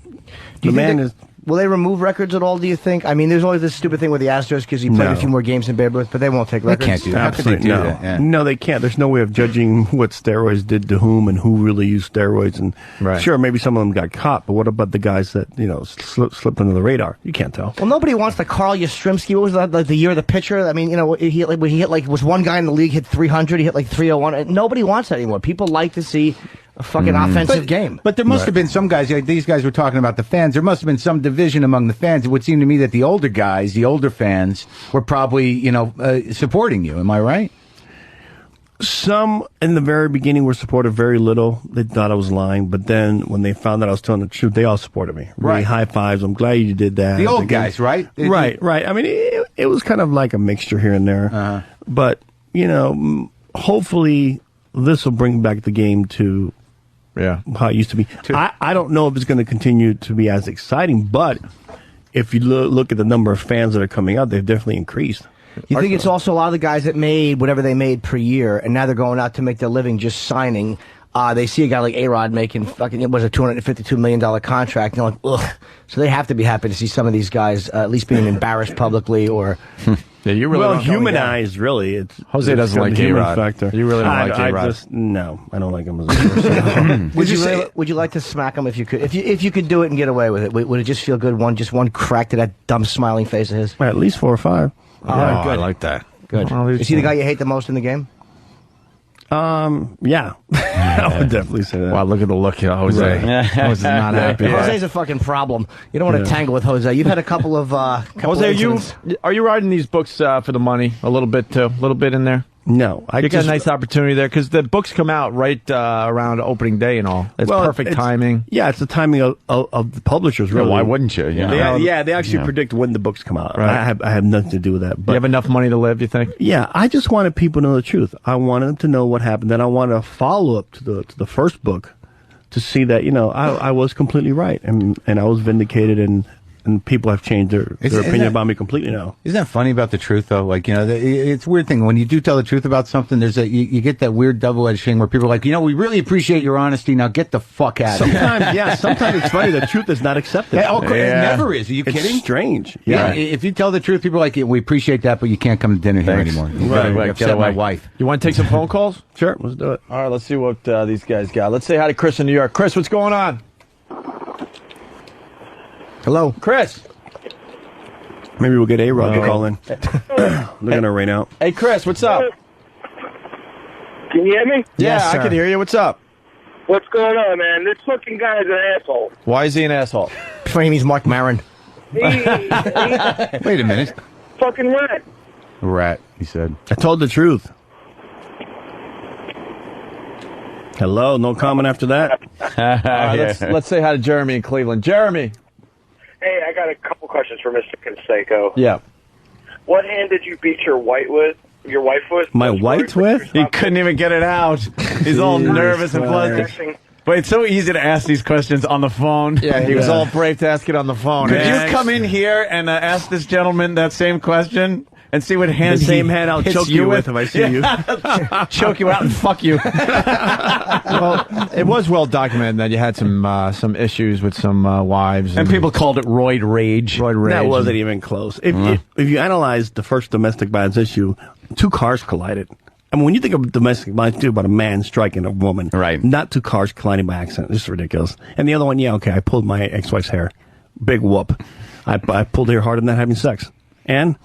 the man is... Will they remove records at all, do you think? I mean, there's always this stupid thing with the Astros because he played a few more games than Babe Ruth, but they won't take records. They can't do that. Absolutely no. Yeah. No, they can't. There's no way of judging what steroids did to whom and who really used steroids. And sure, maybe some of them got caught, but what about the guys that slipped under the radar? You can't tell. Well, nobody wants the Carl Yastrzemski. What was that? Like the year of the pitcher? I mean, was one guy in the league hit 300, he hit like 301. Nobody wants that anymore. People like to see a fucking offensive game. But there must have been some guys, like these guys were talking about the fans, there must have been some division among the fans. It would seem to me that the older guys, the older fans, were probably, supporting you. Am I right? Some in the very beginning were supportive, very little. They thought I was lying, but then when they found that I was telling the truth, they all supported me. Really high fives. I'm glad you did that. The old guys, right? Right. I mean, it was kind of like a mixture here and there. But, hopefully this will bring back the game to how it used to be. I don't know if it's going to continue to be as exciting, but if you look at the number of fans that are coming out, they've definitely increased. You think it's also a lot of the guys that made whatever they made per year, and now they're going out to make their living just signing. They see a guy like A-Rod making fucking, it was a $252 million contract, and they're like, ugh. So they have to be happy to see some of these guys at least being embarrassed publicly or... Yeah, you really don't humanized, really. Jose doesn't like A-Rod. You really don't like A-Rod. No, I don't like him as a person. Would you like to smack him if you could? If you could do it and get away with it, would it just feel good? One crack to that dumb smiling face of his? At least 4 or 5. Good. I like that. Good. Is he the guy you hate the most in the game? Yeah. I would definitely say that. Wow, look at the look here, Jose. Right. Jose's not happy. Jose's a fucking problem. You don't want to tangle with Jose. You've had a couple of Jose, are you writing these books for the money a little bit too? A little bit in there? No, you got a nice opportunity there because the books come out right around opening day and all. It's perfect timing. Yeah, it's the timing of the publishers. Really, why wouldn't you? They actually predict when the books come out. Right. I have nothing to do with that. But you have enough money to live, you think? Yeah, I just wanted people to know the truth. I wanted them to know what happened. Then I wanted a follow up to the first book to see that I was completely right and I was vindicated and people have changed their opinion about me completely now. Isn't that funny about the truth, though? Like, it's a weird thing. When you do tell the truth about something, there's you get that weird double-edged thing where people are like, we really appreciate your honesty. Now get the fuck out of here. Sometimes it's funny. The truth is not accepted. It never is. Are you kidding? It's strange. Yeah. If you tell the truth, people are like, we appreciate that, but you can't come to dinner here anymore. Right. Upset my wife. You want to take some phone calls? Sure, let's do it. All right, let's see what these guys got. Let's say hi to Chris in New York. Chris, what's going on? Hello, Chris. Maybe we'll get A-Rod to call in. They're going to rain out. Hey, Chris, what's up? Can you hear me? Yeah, Yes, I can hear you. What's up? What's going on, man? This fucking guy is an asshole. Why is he an asshole? He's Mark Maron. He Wait a minute. fucking rat. Rat, he said. I told the truth. Hello, no comment after that. Let's say hi to Jeremy in Cleveland. Jeremy. Hey, I got a couple questions for Mr. Canseco. Yeah. What hand did you beat your wife with? My wife with? He couldn't even get it out. He's all nervous and flustered. But it's so easy to ask these questions on the phone. Yeah, he was all brave to ask it on the phone. Could you come in here and ask this gentleman that same question? And see what hand the same hand I'll choke you with if I see you. Choke you out and fuck you. Well, it was well documented that you had some issues with some wives. And people called it roid rage. That wasn't even close. If you analyze the first domestic violence issue, two cars collided. I mean, when you think of domestic violence, you think about a man striking a woman. Right. Not two cars colliding by accident. This is ridiculous. And the other one, I pulled my ex-wife's hair. Big whoop. I pulled her harder than that having sex. And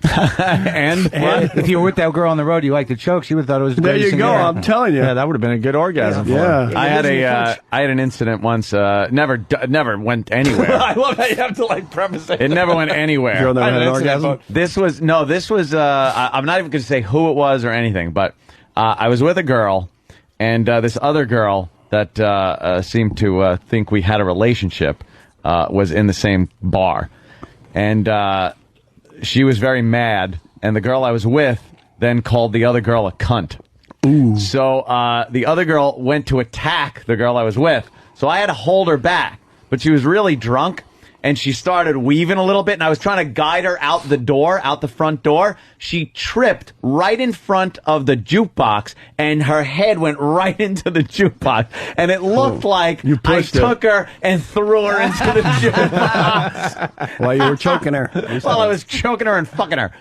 if you were with that girl on the road you liked to choke, she would have thought it was the there greatest you thing go. ever. I'm telling you. Yeah, that would have been a good orgasm for her. I had an incident once. Never went anywhere. I love how you have to preface it. It never went anywhere. Girl never had an orgasm? This was I'm not even going to say who it was or anything, but I was with a girl, and this other girl that seemed to think we had a relationship was in the same bar, and she was very mad, and the girl I was with then called the other girl a cunt. Ooh. So the other girl went to attack the girl I was with, so I had to hold her back. But she was really drunk, and she started weaving a little bit, and I was trying to guide her out the front door. She tripped right in front of the jukebox, and her head went right into the jukebox. And it looked like I took her and threw her into the jukebox. While you were choking her. Well, I was choking her and fucking her.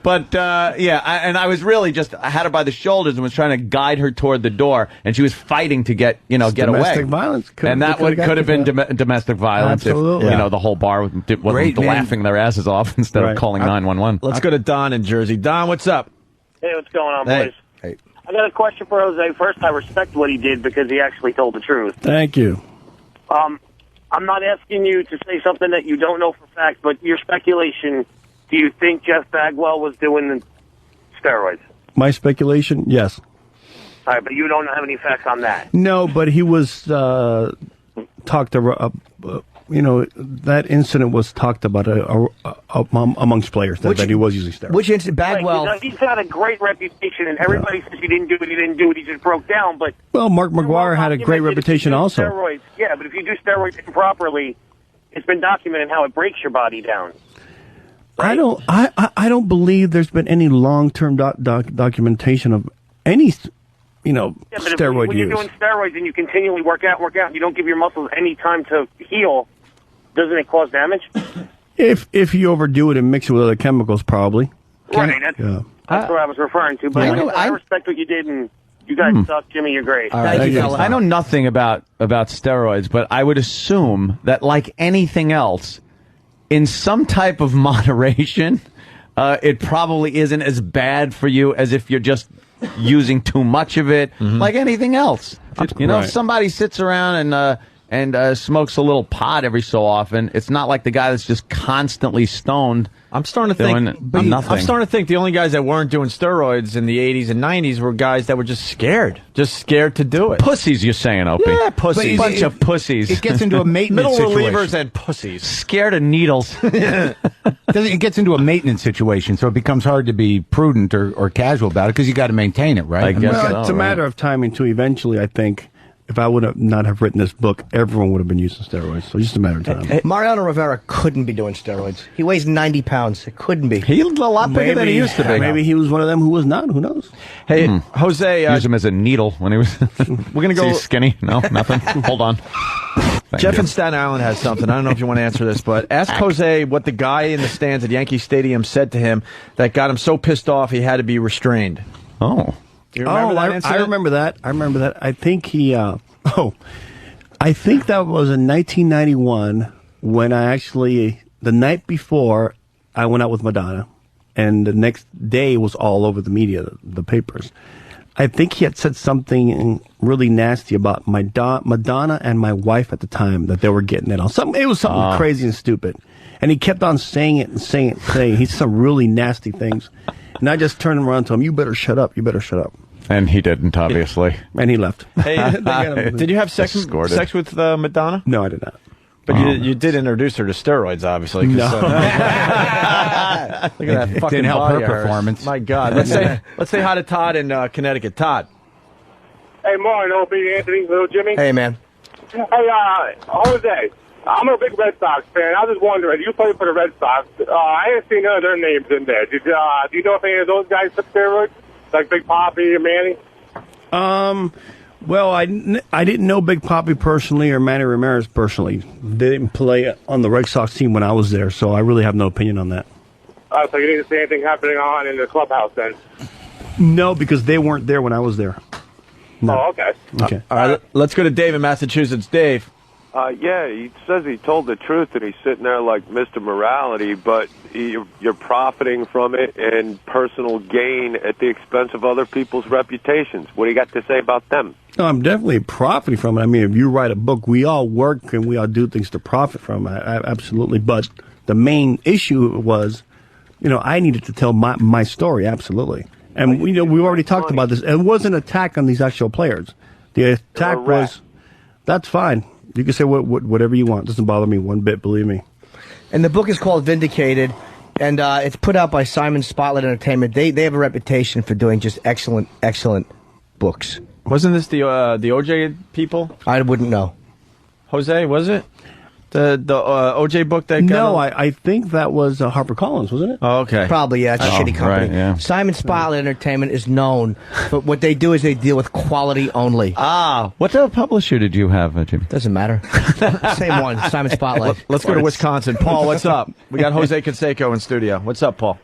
But, and I was really I had her by the shoulders and was trying to guide her toward the door, and she was fighting to get away. Domestic violence. And that could have been domestic violence. Absolutely. If, the whole bar wasn't laughing their asses off instead of calling 911. Let's go to Don in Jersey. Don, what's up? Hey, what's going on, boys? Hey. I got a question for Jose. First, I respect what he did because he actually told the truth. Thank you. I'm not asking you to say something that you don't know for fact, but your speculation, do you think Jeff Bagwell was doing the steroids? My speculation, yes. All right, but you don't have any facts on that. No, but he was talked about. That incident was talked about amongst players that he was using steroids. Which incident? Bagwell. Right, he's got a great reputation, and everybody says he didn't do it. He just broke down. But Mark McGuire had a great reputation also. Steroids, yeah, but if you do steroids improperly, it's been documented how it breaks your body down. Right? I don't believe there's been any long-term documentation of any steroid when use. you're doing steroids and you continually work out, and you don't give your muscles any time to heal, doesn't it cause damage? If you overdo it and mix it with other chemicals, probably. Right, that's what I was referring to. But I respect what you did, and you guys suck. Jimmy, you're great. Thank you, I know nothing about steroids, but I would assume that, like anything else, in some type of moderation, it probably isn't as bad for you as if you're just using too much of it, like anything else. You know, if somebody sits around and smokes a little pot every so often, it's not like the guy that's just constantly stoned. I'm starting to think. Nothing. I'm starting to think the only guys that weren't doing steroids in the 80s and 90s were guys that were just scared to do it. Pussies, you're saying, Opie? Yeah, pussies. Bunch of pussies. It gets into a maintenance middle situation. relievers and pussies. Scared of needles. It gets into a maintenance situation, so it becomes hard to be prudent or casual about it because you got to maintain it, right? I guess Well, it's a matter of timing too. Eventually, I think if I would have not have written this book, everyone would have been using steroids. So just a matter of time. Mariano Rivera couldn't be doing steroids. He weighs 90 pounds. It couldn't be. He's a lot bigger than he used to be. Maybe he was one of them who was not. Who knows? Hey, Jose. Use him as a needle when he was. We're gonna go. Is he skinny? No, nothing. Hold on. Jeff in Staten Island has something. I don't know if you want to answer this, but ask Jose what the guy in the stands at Yankee Stadium said to him that got him so pissed off he had to be restrained. Oh. Do you remember that I incident? remember that. I think he. I think that was in 1991 when the night before, I went out with Madonna, and the next day was all over the media, the papers. I think he had said something really nasty about Madonna and my wife at the time, that they were getting it on. It was something crazy and stupid. And he kept on saying it and saying it, saying he said some really nasty things. And I just turned around to him, you better shut up, you better shut up. And he didn't, obviously. And he left. Hey, did you have sex with Madonna? No, I did not. But you did introduce her to steroids, obviously. No. Look at that fucking didn't help body her of hers. performance. My God. Let's say hi to Todd in Connecticut. Todd. Hey, morning, Opie, Anthony, little Jimmy. Hey, man. Hey, Jose. I'm a big Red Sox fan. I was just wondering, you played for the Red Sox. I didn't see none of their names in there. Do you know if any of those guys took steroids? Like Big Papi or Manny? Well, I didn't know Big Papi personally or Manny Ramirez personally. They didn't play on the Red Sox team when I was there, so I really have no opinion on that. So you didn't see anything happening on in the clubhouse then? No, because they weren't there when I was there. No. Oh, okay. Okay. All right, let's go to Dave in Massachusetts. Dave. Yeah, he says he told the truth and he's sitting there like Mr. Morality, but you're profiting from it and personal gain at the expense of other people's reputations. What do you got to say about them? No, I'm definitely profiting from it. I mean, if you write a book, we all work and we all do things to profit from it. Absolutely. But the main issue was, I needed to tell my story, absolutely. And, we've already talked about this. It wasn't an attack on these actual players. The attack was, that's fine. You can say whatever you want. It doesn't bother me one bit, believe me. And the book is called Vindicated, and it's put out by Simon Spotlight Entertainment. They have a reputation for doing just excellent books. Wasn't this the OJ people? I wouldn't know. Jose, was it? The OJ book that got No, I think that was HarperCollins, wasn't it? Oh, okay. Probably, yeah. It's a shitty company. Right, yeah. Simon Spotlight Entertainment is known, but what they do is they deal with quality only. What publisher did you have, Jimmy? Doesn't matter. Same one, Simon Spotlight. Let's go to Wisconsin. Paul, what's up? We got Jose Canseco in studio. What's up, Paul?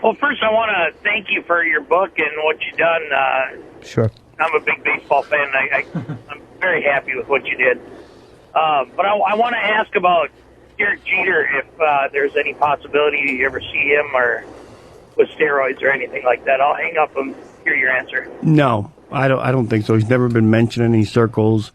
Well, first I want to thank you for your book and what you've done. Sure. I'm a big baseball fan. I'm very happy with what you did. But I want to ask about Derek Jeter, if there's any possibility you ever see him or with steroids or anything like that. I'll hang up and hear your answer. No, I don't think so. He's never been mentioned in any circles.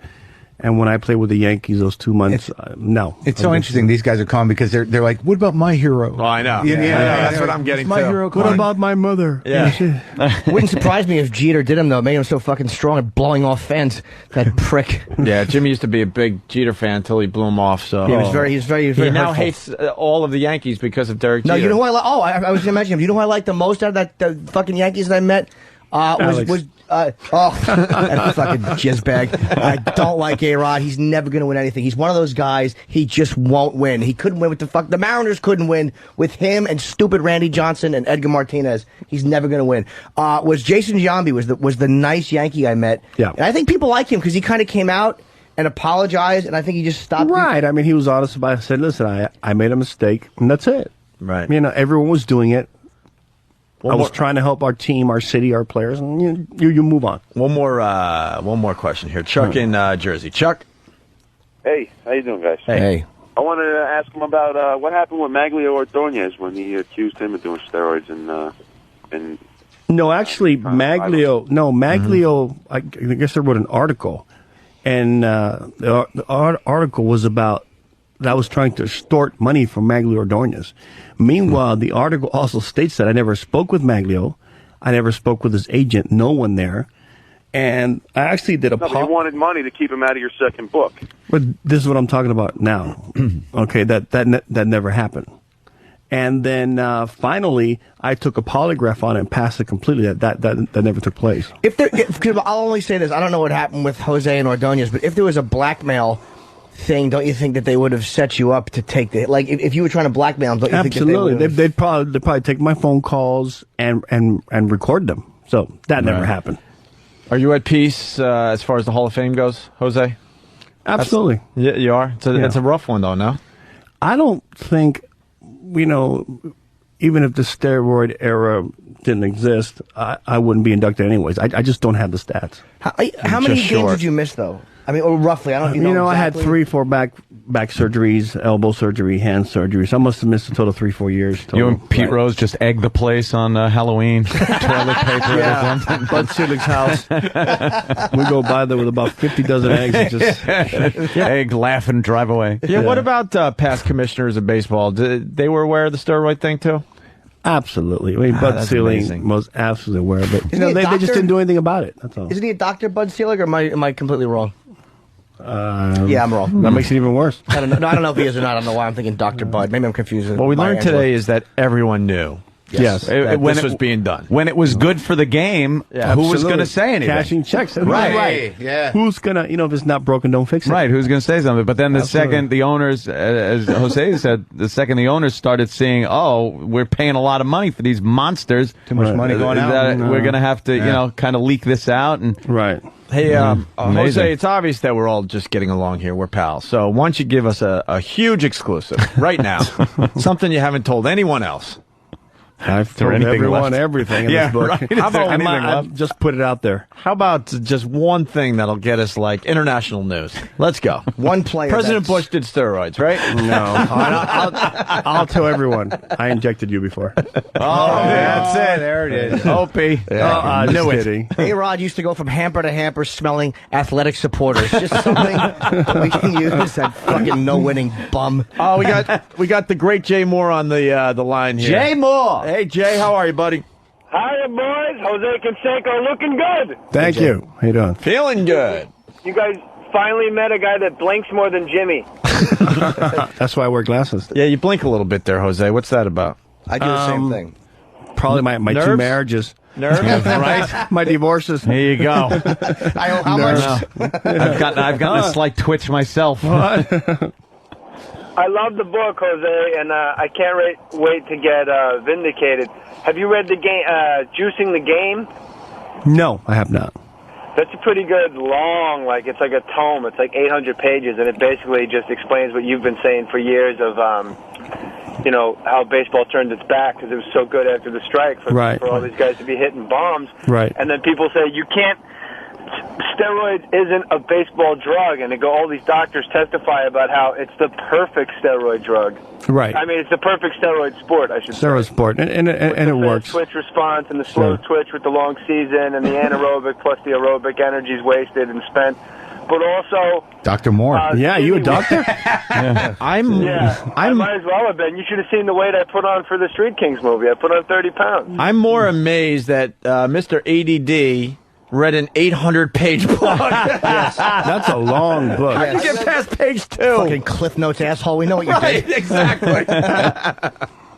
And when I played with the Yankees those 2 months, no. It's so interesting. These guys are calling because they're like, what about my hero? Oh, I know. Yeah, That's what I'm getting my to. hero. What about my mother? Yeah. Wouldn't surprise me if Jeter did him, though. Made him so fucking strong at blowing off fans. That prick. Yeah, Jimmy used to be a big Jeter fan until he blew him off. So Yeah, he was very he now hurtful. hates all of the Yankees because of Derek Jeter. No, you know who I like? Oh, I was going to mention him. You know who I liked the most out of the fucking Yankees that I met? That fucking jizzbag. I don't like A-Rod. He's never going to win anything. He's one of those guys, he just won't win. He couldn't win with the Mariners couldn't win with him and stupid Randy Johnson and Edgar Martinez. He's never going to win. Was Jason Giambi was the nice Yankee I met. Yeah. And I think people like him because he kind of came out and apologized, and I think he just stopped. Right. I mean, he was honest about it. I said, listen, I made a mistake, and that's it. Right. Everyone was doing it. I was trying to help our team, our city, our players, and you move on. One more question here. Chuck in Jersey. Chuck. Hey, how you doing, guys? Hey. I wanted to ask him about what happened with Maglio Ordonez when he accused him of doing steroids and No, actually, Maglio. Maglio. I guess I wrote an article, and the article was about that I was trying to extort money from Maglio Ordonez. Meanwhile, the article also states that I never spoke with Maglio, I never spoke with his agent, no one there, and I actually did a. No, but you wanted money to keep him out of your second book. But this is what I'm talking about now. Okay, that never happened. And then finally, I took a polygraph on it and passed it completely. That never took place. I'll only say this: I don't know what happened with Jose and Ordonez, but if there was a blackmail thing, don't you think that they would have set you up to take the if you were trying to blackmail them? Don't you Absolutely, think that they'd probably take my phone calls and record them. So that never happened. Are you at peace as far as the Hall of Fame goes, Jose? Absolutely. Yeah, you are. It's a rough one, though. No, I don't think. Even if the steroid era didn't exist, I wouldn't be inducted anyways. I just don't have the stats. How many games did you miss, though? I mean, or roughly, I don't know. I had 3-4 back surgeries, elbow surgery, hand surgery. So I must have missed a total of 3-4 years. Total. You and Pete Rose just egged the place on Halloween. Toilet paper or something. Bud Selig's house. We go by there with about 50 dozen eggs. And just egg, laugh, and drive away. Yeah. What about past commissioners of baseball? They were aware of the steroid thing too. Absolutely. I mean, Bud Selig was absolutely aware of it. They just didn't do anything about it. That's all. Isn't he a doctor, Bud Selig, or am I completely wrong? Yeah, I'm wrong. That makes it even worse. I don't know. No, I don't know if he is or not. I don't know why I'm thinking Dr. Bud. Maybe I'm confused. What we learned today is that everyone knew. Yes. When this was being done. When it was good for the game, who was going to say anything? Cashing checks. Right. Yeah. Who's going to, if it's not broken, don't fix it. Right. Who's going to say something? But then the second the owners, as Jose said, the second the owners started seeing, we're paying a lot of money for these monsters. Too much money going out. We're going to have to, kind of leak this out. And right. Hey, Jose, it's obvious that we're all just getting along here. We're pals. So why don't you give us a huge exclusive right now? Something you haven't told anyone else. I've told everyone everything in this book. Right. How about I've just put it out there. How about just one thing that'll get us international news? Let's go. One player. President Bush did steroids, right? No. I'll tell everyone. I injected you before. That's it. There it is. Opie. Knew it. A-Rod used to go from hamper to hamper smelling athletic supporters. Just something that we can use. That fucking no-winning bum. Oh, we got the great Jay Moore on the line here. Jay Moore. Hey, Jay, how are you, buddy? Hiya, boys. Jose Canseco looking good. Thank you. How you doing? Feeling good. You guys finally met a guy that blinks more than Jimmy. That's why I wear glasses. Yeah, you blink a little bit there, Jose. What's that about? I do the same thing. Probably my two marriages. Nerves, right? My divorces. There you go. I owe how much? I've gotten a slight twitch myself. I love the book, Jose, and I can't wait to get vindicated. Have you read the game, Juicing the Game? No, I have not. That's a pretty good long, it's like a tome. It's like 800 pages, and it basically just explains what you've been saying for years of, how baseball turned its back because it was so good after the strike for all these guys to be hitting bombs. Right. And then people say, you can't, steroids isn't a baseball drug, and all these doctors testify about how it's the perfect steroid drug. Right. I mean, it's the perfect steroid sport, I should say. Steroid sport, and it works. Twitch response and the slow twitch with the long season and the anaerobic plus the aerobic energy's wasted and spent. But also, Dr. Moore. You a doctor? I might as well have been. You should have seen the weight I put on for the Street Kings movie. I put on 30 pounds. I'm more amazed that Mr. ADD read an 800-page book. Yes, that's a long book. How did you get past page 2? Fucking Cliff Notes, asshole. We know what you did. Exactly.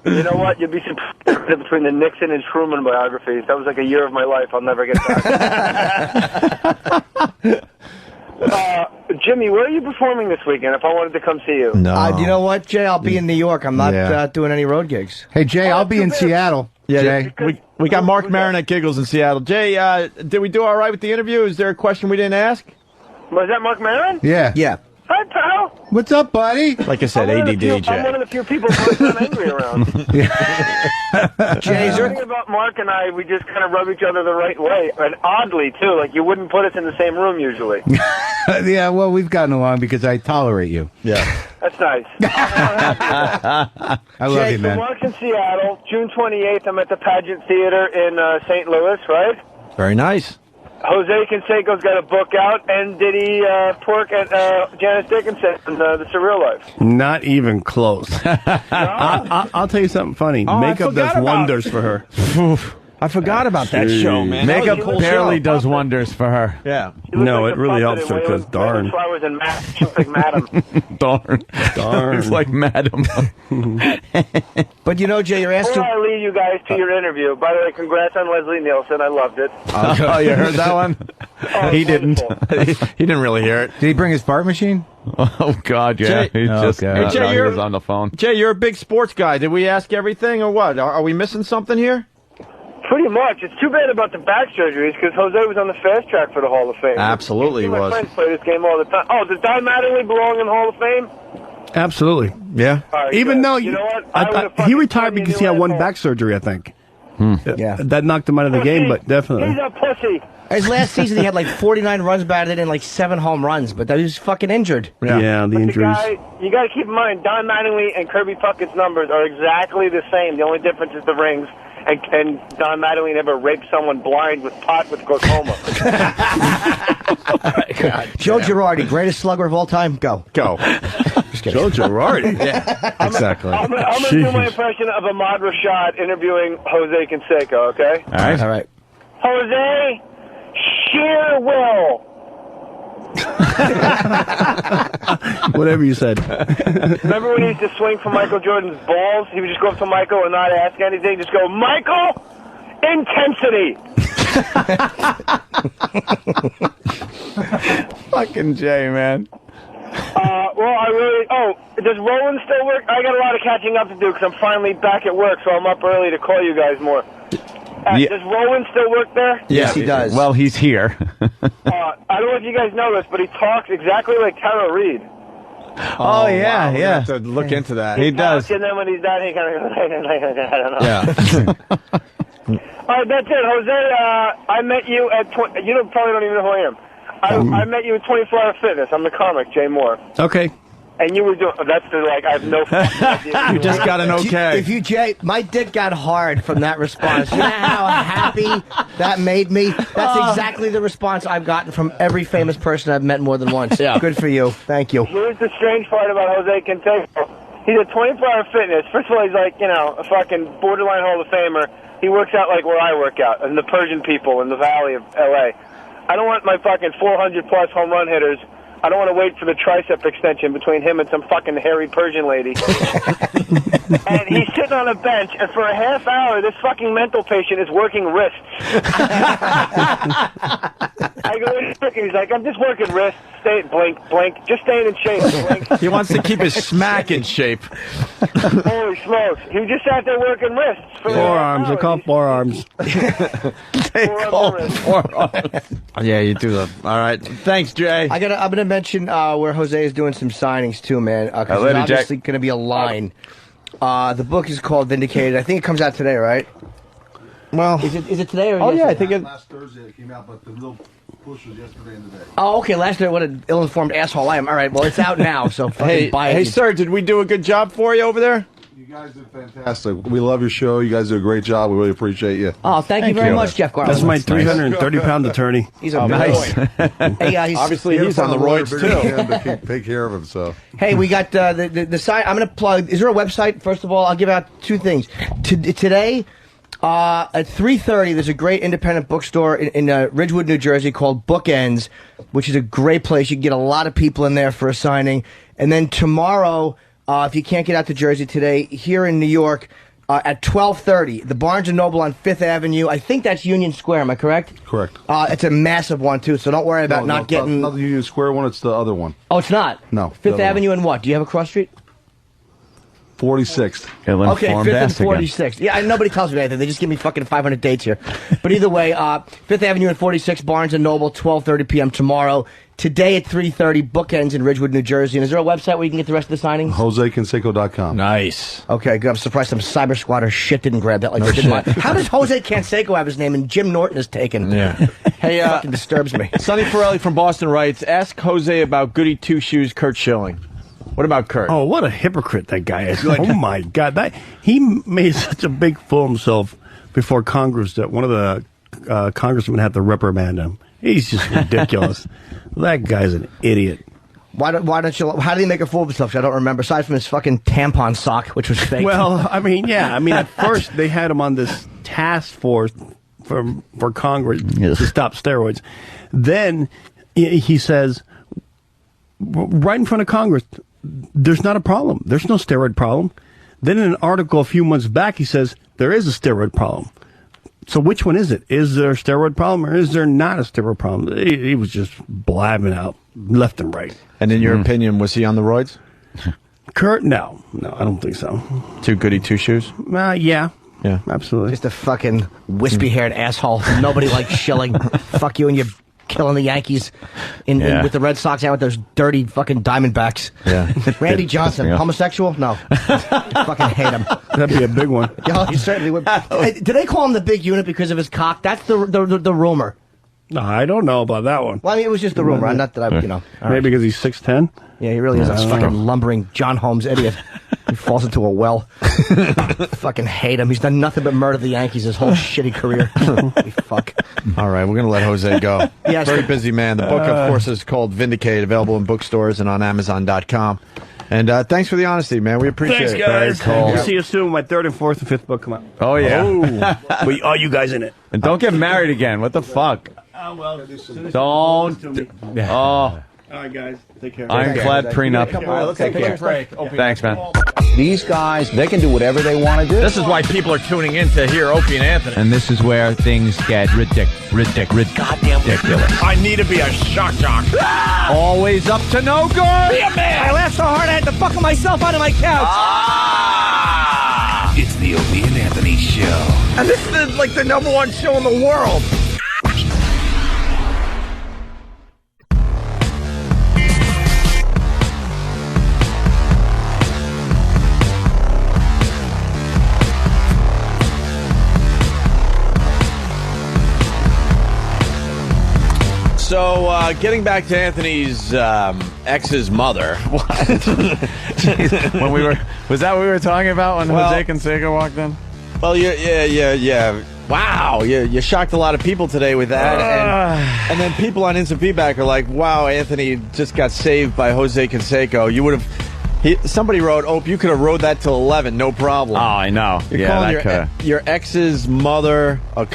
You know what? You'll be surprised between the Nixon and Truman biographies. That was like a year of my life I'll never get back. Jimmy, where are you performing this weekend if I wanted to come see you? No. You know what, Jay? I'll be in New York. I'm not doing any road gigs. Hey, Jay, I'll be in Seattle. Yeah, Jay. We got Mark Maron at Giggles in Seattle. Jay, did we do all right with the interview? Is there a question we didn't ask? Was that Mark Maron? Yeah. Yeah. Hi, pal. What's up, buddy? Like I said, ADD, Jay. I'm one of the few people who's not angry around. Jay, is there the thing about Mark and I, we just kind of rub each other the right way. And oddly, too, like you wouldn't put us in the same room usually. Yeah, well, we've gotten along because I tolerate you. Yeah. That's nice. I love Jake, you, man. The Marks in Seattle, June 28th. I'm at the Pageant Theater in St. Louis, right? Very nice. Jose Canseco's got a book out, and did he pork at Janice Dickinson in The Surreal Life? Not even close. I'll tell you something funny. Oh, I Makeup forgot does about wonders for her. I forgot about that show, man. That was Makeup a cool barely show. does wonders for her. Yeah. No, it really helps her because darn. Flowers and she looks like Madam. Darn. Darn. It's like Madam. But you know, Jay, you're asked Before to... I leave you guys to your interview, by the way, congrats on Leslie Nielsen. I loved it. Oh, you heard that one? He didn't. He didn't really hear it. Did he bring his fart machine? Oh, God, yeah. Jay- He just Okay. Hey, Jay, he you're- was on the phone. Jay, you're a big sports guy. Did we ask everything or what? Are we missing something here? Pretty much. It's too bad about the back surgeries because Jose was on the fast track for the Hall of Fame. Absolutely, he My was. friends play this game all the time. Oh, does Don Mattingly belong in the Hall of Fame? Absolutely. Yeah. All right, Even good. though you know what? I would've he fucking retired turned you because he new had one asshole. back surgery, I think. Yeah. That knocked him out of the game, but definitely. He's a pussy. His last season, he had like 49 runs batted and like 7 home runs, but he was fucking injured. Yeah, the injuries. You got to keep in mind, Don Mattingly and Kirby Puckett's numbers are exactly the same. The only difference is the rings. And Don Mattingly never raped someone blind with pot with glaucoma. Joe Girardi, greatest slugger of all time. Go. Go. Joe Girardi. Yeah, exactly. I'm going to do my impression of Ahmad Rashad interviewing Jose Canseco, okay? All right. Jose, sheer will. Whatever you said. Remember when he used to swing for Michael Jordan's balls? He would just go up to Michael and not ask anything, just go, Michael, intensity. Fucking Jay, man. Does Roland still work? I got a lot of catching up to do because I'm finally back at work, so I'm up early to call you guys more. Yeah. Does Roland still work there? Yes, he does. Well, he's here. I don't know if you guys know this, but he talks exactly like Tara Reid. Oh, yeah, wow, we're yeah. gonna have to look into that. He does. And then when he's done, he kind of goes, I don't know. Yeah. All right, that's it. Jose, I met you at, you probably don't even know who I am. I met you at 24 Hour Fitness. I'm the comic, Jay Moore. Okay. And you were doing, I have no fucking idea. You just got an okay. If you, Jay, my dick got hard from that response. You know how happy that made me? That's exactly the response I've gotten from every famous person I've met more than once. Yeah. Good for you. Thank you. Here's the strange part about Jose Canseco. He's a 24-hour fitness. First of all, he's like, a fucking borderline Hall of Famer. He works out like where I work out, and the Persian people in the Valley of L.A. I don't want my fucking 400-plus home run hitters. I don't want to wait for the tricep extension between him and some fucking hairy Persian lady. And he's sitting on a bench, and for a half hour, this fucking mental patient is working wrists. I go in, and he's like, I'm just working wrists. Blink, just staying in shape. Blink. He wants to keep his smack in shape. Holy smokes. He just sat there working wrists. Forearms. They call forearms. They call forearms. Yeah, you do that. All right. Thanks, Jay. I'm gonna mention where Jose is doing some signings too, man. Because there's obviously going to be a line. The book is called Vindicated. I think it comes out today, right? Well, is it today or? Oh yesterday? yeah, I think it. Last Thursday it came out, but the real push was yesterday and today. Oh, okay. Last night, what an ill-informed asshole I am. All right, well, it's out now, so fucking buy it. Hey, sir, did we do a good job for you over there? You guys did fantastic. We love your show. You guys do a great job. We really appreciate you. Oh, thank you very much, Jeff Garland. That's my 330-pound attorney. He's a nice. Hey, he's Obviously, he's on the roids too. Take care of himself. Hey, we got the site. I'm going to plug. Is there a website? First of all, I'll give out two things. Today, at 3:30, there's a great independent bookstore in Ridgewood, New Jersey called Bookends, which is a great place. You can get a lot of people in there for a signing. And then tomorrow, if you can't get out to Jersey today, here in New York, at 12:30, the Barnes & Noble on 5th Avenue. I think that's Union Square. Am I correct? Correct. It's a massive one, too, so don't worry about not getting... Not the Union Square one, it's the other one. Oh, it's not? No. 5th Avenue and what? Do you have a cross street? 46th. Okay, 5th and 46th. Yeah, nobody tells me anything. They just give me fucking 500 dates here. But either way, 5th Avenue and 46th, Barnes & Noble, 12:30 p.m. tomorrow. Today at 3:30, Bookends in Ridgewood, New Jersey. And is there a website where you can get the rest of the signings? JoseCanseco.com. Nice. Okay, good. I'm surprised some cyber squatter shit didn't grab that. Like they did mine. How does Jose Canseco have his name and Jim Norton is taken? Yeah. Hey, fucking disturbs me. Sonny Forelli from Boston writes, ask Jose about Goody Two Shoes Kurt Schilling. What about Kurt? Oh, what a hypocrite that guy is. Oh, my God. He made such a big fool of himself before Congress that one of the congressmen had to reprimand him. He's just ridiculous. That guy's an idiot. Why don't you? How did he make a fool of himself? I don't remember. Aside from his fucking tampon sock, which was fake. Well, I mean, yeah. I mean, at first they had him on this task force for Congress to stop steroids. Then he says, right in front of Congress, there's not a problem. There's no steroid problem. Then in an article a few months back, he says there is a steroid problem. So which one is it? Is there a steroid problem or is there not a steroid problem? He was just blabbing out left and right. And in your opinion, was he on the roids? Kurt, no, I don't think so. Too goody two shoes? Yeah, absolutely. Just a fucking wispy-haired asshole. Nobody likes Schilling. Fuck you and you're killing the Yankees in with the Red Sox out with those dirty fucking Diamondbacks. Yeah. Randy Johnson, homosexual? No. Fucking hate him. That'd be a big one. Yeah, he certainly would. Hey, do they call him the big unit because of his cock? That's the rumor. No, I don't know about that one. Well, I mean, it was just the rumor. Not that I, Maybe because he's 6'10"? Yeah, he really is a fucking lumbering John Holmes idiot. He falls into a well. Fucking hate him. He's done nothing but murder the Yankees his whole shitty career. Fuck. All right, we're going to let Jose go. Yes. Very busy man. The book, of course, is called Vindicate, available in bookstores and on Amazon.com. And thanks for the honesty, man. We appreciate it. Thanks, guys. Cool. We'll see you soon. My 3rd and 4th and 5th book come out. Oh, yeah. Are you guys in it? And don't get married again. What the fuck? Don't. Oh. All right, guys. Take care. Ironclad prenup. All right, let's take a break. Thanks, man. These guys, they can do whatever they want to do. This is why people are tuning in to hear Opie and Anthony. And this is where things get ridiculous. I need to be a shock jock. Always up to no good. Be a man. I laughed so hard I had to buckle myself onto my couch. It's the Opie and Anthony Show. And this is like the #1 show in the world. So, getting back to Anthony's ex's mother. What? Was that what we were talking about when Jose Canseco walked in? Well, yeah. Wow, you shocked a lot of people today with that, and then people on Instant Feedback are like, "Wow, Anthony just got saved by Jose Canseco. You would have." Somebody wrote, "Oh, you could have rode that till 11, no problem." Oh, I know. You're calling your ex's mother a.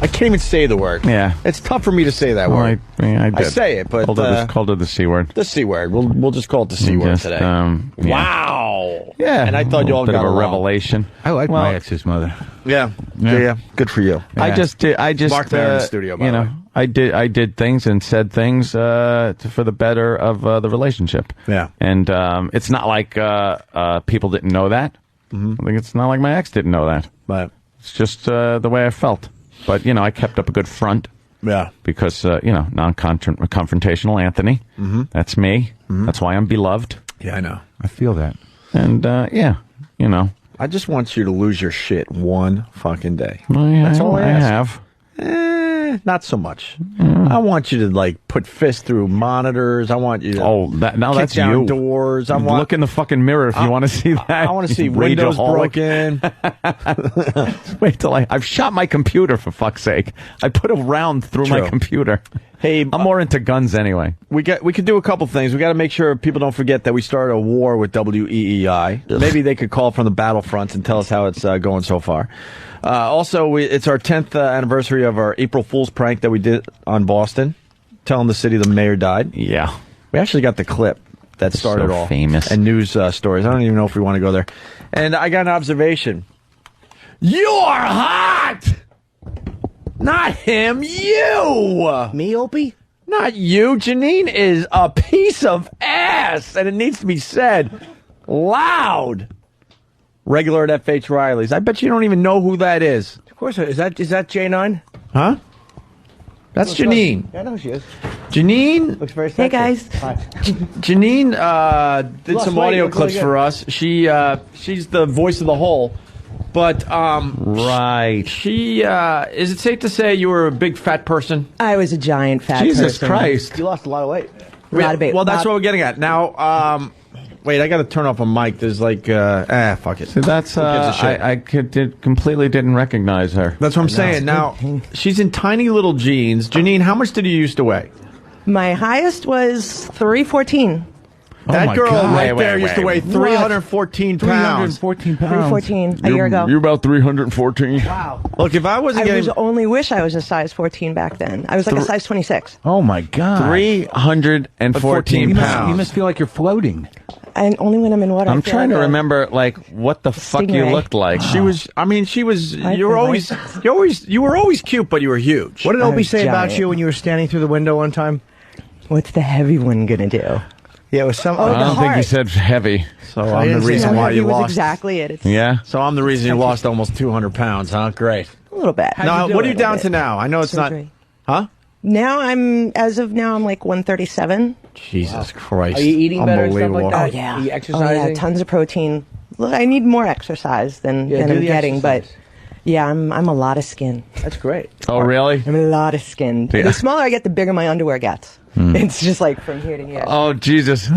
I can't even say the word. Yeah. It's tough for me to say that word. I did. I say it, but... Called it the C word. The C word. We'll just call it the C word today. Yeah. Wow. Yeah. And I thought you all got a along. Revelation. I like my ex's mother. Yeah. Good for you. Yeah. I just Mark there in the studio, by the way. I did things and said things for the better of the relationship. Yeah. And it's not like people didn't know that. Mm-hmm. I think it's not like my ex didn't know that. But it's just the way I felt. But, I kept up a good front. Yeah. Because, non-confrontational Anthony. Mm-hmm. That's me. Mm-hmm. That's why I'm beloved. Yeah, I know. I feel that. And, I just want you to lose your shit one fucking day. That's all I ask. have. Not so much. I want you to put fists through monitors. I want you to that's kick down you. doors. Look in the fucking mirror if you want to see that. I want to see windows broken. Wait till I've shot my computer, for fuck's sake. I put a round through my computer. Hey, I'm more into guns anyway. We could do a couple things. We got to make sure people don't forget that we started a war with WEEI. Maybe they could call from the battlefronts and tell us how it's going so far. Also, it's our 10th anniversary of our April Fool's prank that we did on Boston, telling the city the mayor died. Yeah. We actually got the clip that started all. Famous. And news stories. I don't even know if we want to go there. And I got an observation. You're hot! Not him, you! Me, Opie? Not you. Janine is a piece of ass, and it needs to be said loud. Regular at FH Riley's. I bet you don't even know who that is. Of course. Is that J9? Huh? That's Janine. Yeah, I know she is. Janine. Looks very sexy. Hey, guys. Hi. Janine did some audio clips for us. She's the voice of the whole. But, right. She, is it safe to say you were a big fat person? I was a giant fat Jesus person. Christ. You lost a lot of weight. A lot of weight. Well, that's what we're getting at. Now, Wait, I got to turn off a mic. There's like, fuck it. So that's, I completely didn't recognize her. That's what I'm saying. Now, she's in tiny little jeans. Janine, how much did you used to weigh? My highest was 314. That girl right there used to weigh 314 pounds. 314 pounds. 314 a year ago. You're about 314. Wow. Look, if I wasn't I only wish I was a size 14 back then. I was like a size 26. Oh my God. 314 pounds. You must feel like you're floating. And only when I'm in water. I'm trying to remember, like, what the fuck you looked like. She was. You were always cute, but you were huge. What did Opie say about you when you were standing through the window one time? What's the heavy one gonna do? Yeah, it was some. I don't think he said heavy. So I'm the reason why you was lost. Exactly it. It's Yeah. So I'm the reason you lost almost 200 pounds, huh? Great. a little bit. Now, what are you down to now? I know it's Surgery. not. Huh? Now as of now, I'm like 137. Jesus Christ. Are you eating better and stuff like that? Oh, yeah. Are you Oh, exercising? yeah, tons of protein. Look, I need more exercise than do I'm the getting, exercise. but yeah, I'm a lot of skin. That's great. Oh, really? I'm a lot of skin. Yeah. The smaller I get, the bigger my underwear gets. It's just like from here to here. Oh, Jesus.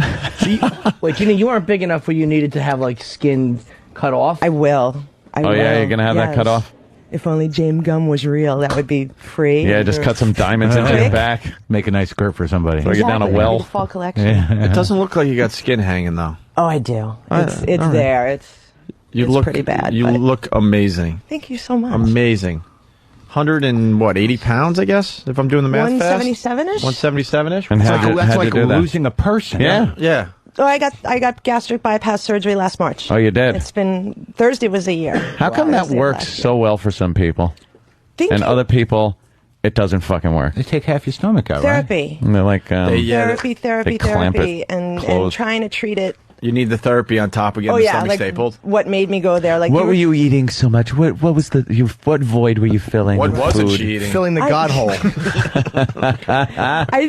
Wait, Gina, you aren't big enough where you needed to have like skin cut off? I will. I will. Yeah, you're going to have that cut off? If only James Gum was real, that would be free. Yeah, just cut some diamonds into your back. Make a nice skirt for somebody. Throw you down a Exactly. well. The fall collection. It doesn't look like you got skin hanging, though. Oh, I do. It's all right. there. It's It's pretty bad. You but look amazing. Thank you so much. Amazing. 80 pounds, I guess, if I'm doing the math fast. 177-ish? 177-ish? And That's like losing a person. Yeah. Yeah. Oh, I got gastric bypass surgery last March. Oh, you did? It's been Thursday was a year. How come that works so well for some people? And other people, it doesn't fucking work. They take half your stomach out, Therapy. And they're like, Therapy, they clamp and closed. trying to treat it. You need the therapy on top of getting the stomach like stapled. what made me go there? Like What were you eating so much? What was what void were you filling? What with wasn't food? she eating? Filling the god hole. I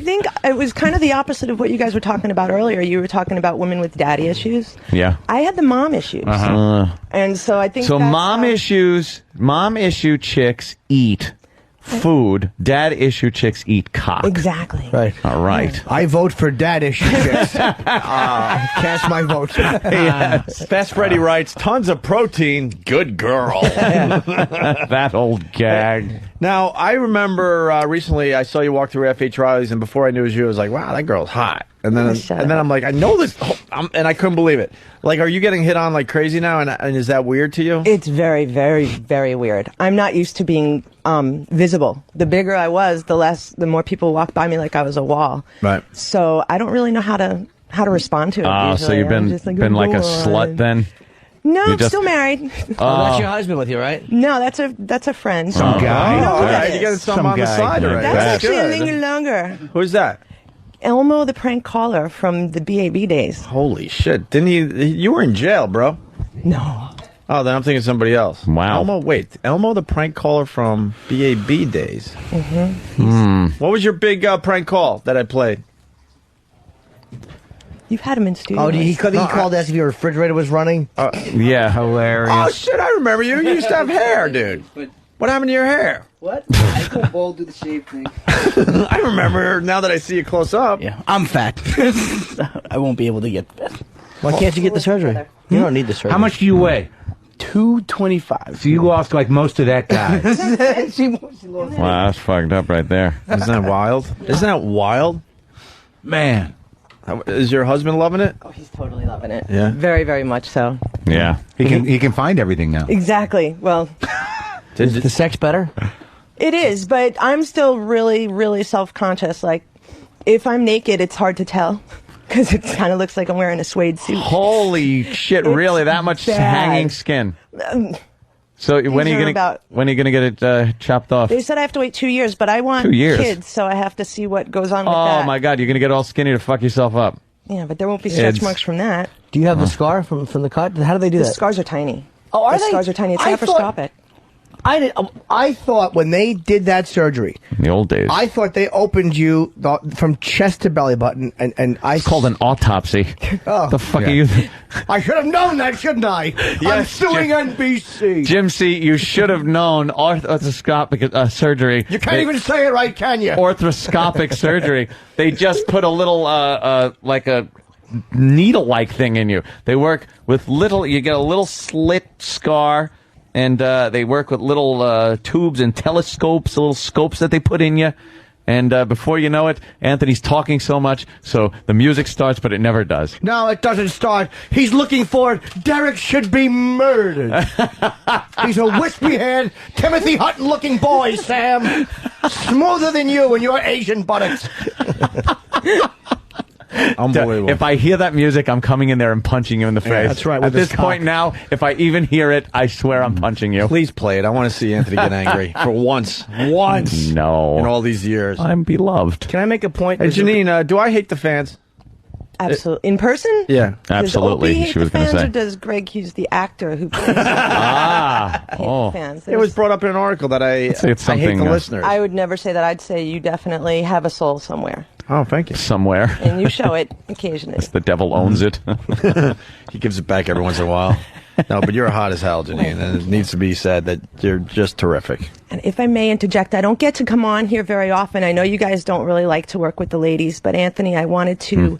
think it was kind of the opposite of what you guys were talking about earlier. You were talking about women with daddy issues. Yeah. I had the mom issues. And so I think So that's mom issue chicks eat food. Dad issue chicks eat cock. Exactly. Right. All right. I vote for dad issue chicks. Cast my vote. Yes. Fast Freddy writes, tons of protein, good girl. That old gag. Now, I remember recently I saw you walk through FH Riley's, and before I knew it was you, I was like, wow, that girl's hot. And then I'm like, I know this, and I couldn't believe it. Like, are you getting hit on like crazy now, and is that weird to you? It's very, very, very weird. I'm not used to being visible. The bigger I was, the more people walked by me like I was a wall. Right. So I don't really know how to respond to it. Oh, so you've I'm been just been like a slut then? No, You I'm just- still married. That's your husband with you, right? No, that's a friend. Some guy. You know who all that right, you got is? some on the guy. side already. That's actually a good. little longer. Who's that? Elmo the prank caller from the BAB days. Holy shit! Didn't you were in jail, bro? No. Oh, then I'm thinking somebody else. Wow. Elmo the prank caller from BAB days. Mm-hmm. What was your big prank call that I played? You've had him in studio. Oh, he called to ask if your refrigerator was running? Yeah, hilarious. Oh shit! I remember you. You used to have hair, dude. What happened to your hair? What? I go bald, do the shave thing. I remember now that I see you close up. Yeah, I'm fat. I won't be able to get fat. Why can't you get the surgery? You don't need the surgery. How much do you weigh? 225. So you lost like most of that guy. she lost. Wow, that's fucked up right there. Isn't that wild? Isn't that wild? Man. Is your husband loving it? Oh, he's totally loving it. Yeah. Very, very much so. Yeah. He can find everything now. Exactly. Well, Is the sex better? it is, but I'm still really, really self-conscious. Like, if I'm naked, it's hard to tell because it kind of looks like I'm wearing a suede suit. Holy shit! Really, that much bad. hanging skin? So when are you gonna get it chopped off? They said I have to wait 2 years, but I want 2 years? kids, so I have to see what goes on with Oh that. my god, you're gonna get all skinny to fuck yourself up. Yeah, but there won't be stretch It's- marks from that. Do you have the scar from the cut? How do they do The that? scars are tiny. Oh, are the they? scars are tiny. It's I laparoscopic. I thought when they did that surgery, In the old days, I thought they opened you from chest to belly button, and I it's called an autopsy. Oh. The fuck Yeah. are you? I should have known that, shouldn't I? I'm suing NBC. Jim C, you should have known arthroscopic surgery. You can't even say it right, can you? Arthroscopic surgery. They just put a little like a needle-like thing in you. They work with you get a little slit scar, and they work with little tubes and telescopes, little scopes that they put in you. And before you know it, Anthony's talking so much, so the music starts, but it never does. No, it doesn't start. He's looking for it. Derek should be murdered. He's a wispy-haired, Timothy Hutton-looking boy, Sam. Smoother than you and your Asian buttocks. Unbelievable. If I hear that music, I'm coming in there and punching you in the face. Yeah, that's right. At this point now, if I even hear it, I swear I'm punching you. Please play it. I want to see Anthony get angry for once. Once. No. In all these years. I'm beloved. Can I make a point? Hey, Janine, do I hate the fans? Absolutely. In person? Yeah. Absolutely. Does Opie hate She was the going to fans, say. or does Greg Hughes, the actor who plays Oh. fans? It was brought up in an article that I hate the listeners. I would never say that. I'd say you definitely have a soul somewhere. Oh, thank you. Somewhere. And you show it occasionally. The devil owns it. He gives it back every once in a while. No, but you're hot as hell, Janine, and it needs to be said that you're just terrific. And if I may interject, I don't get to come on here very often. I know you guys don't really like to work with the ladies, but Anthony, I wanted to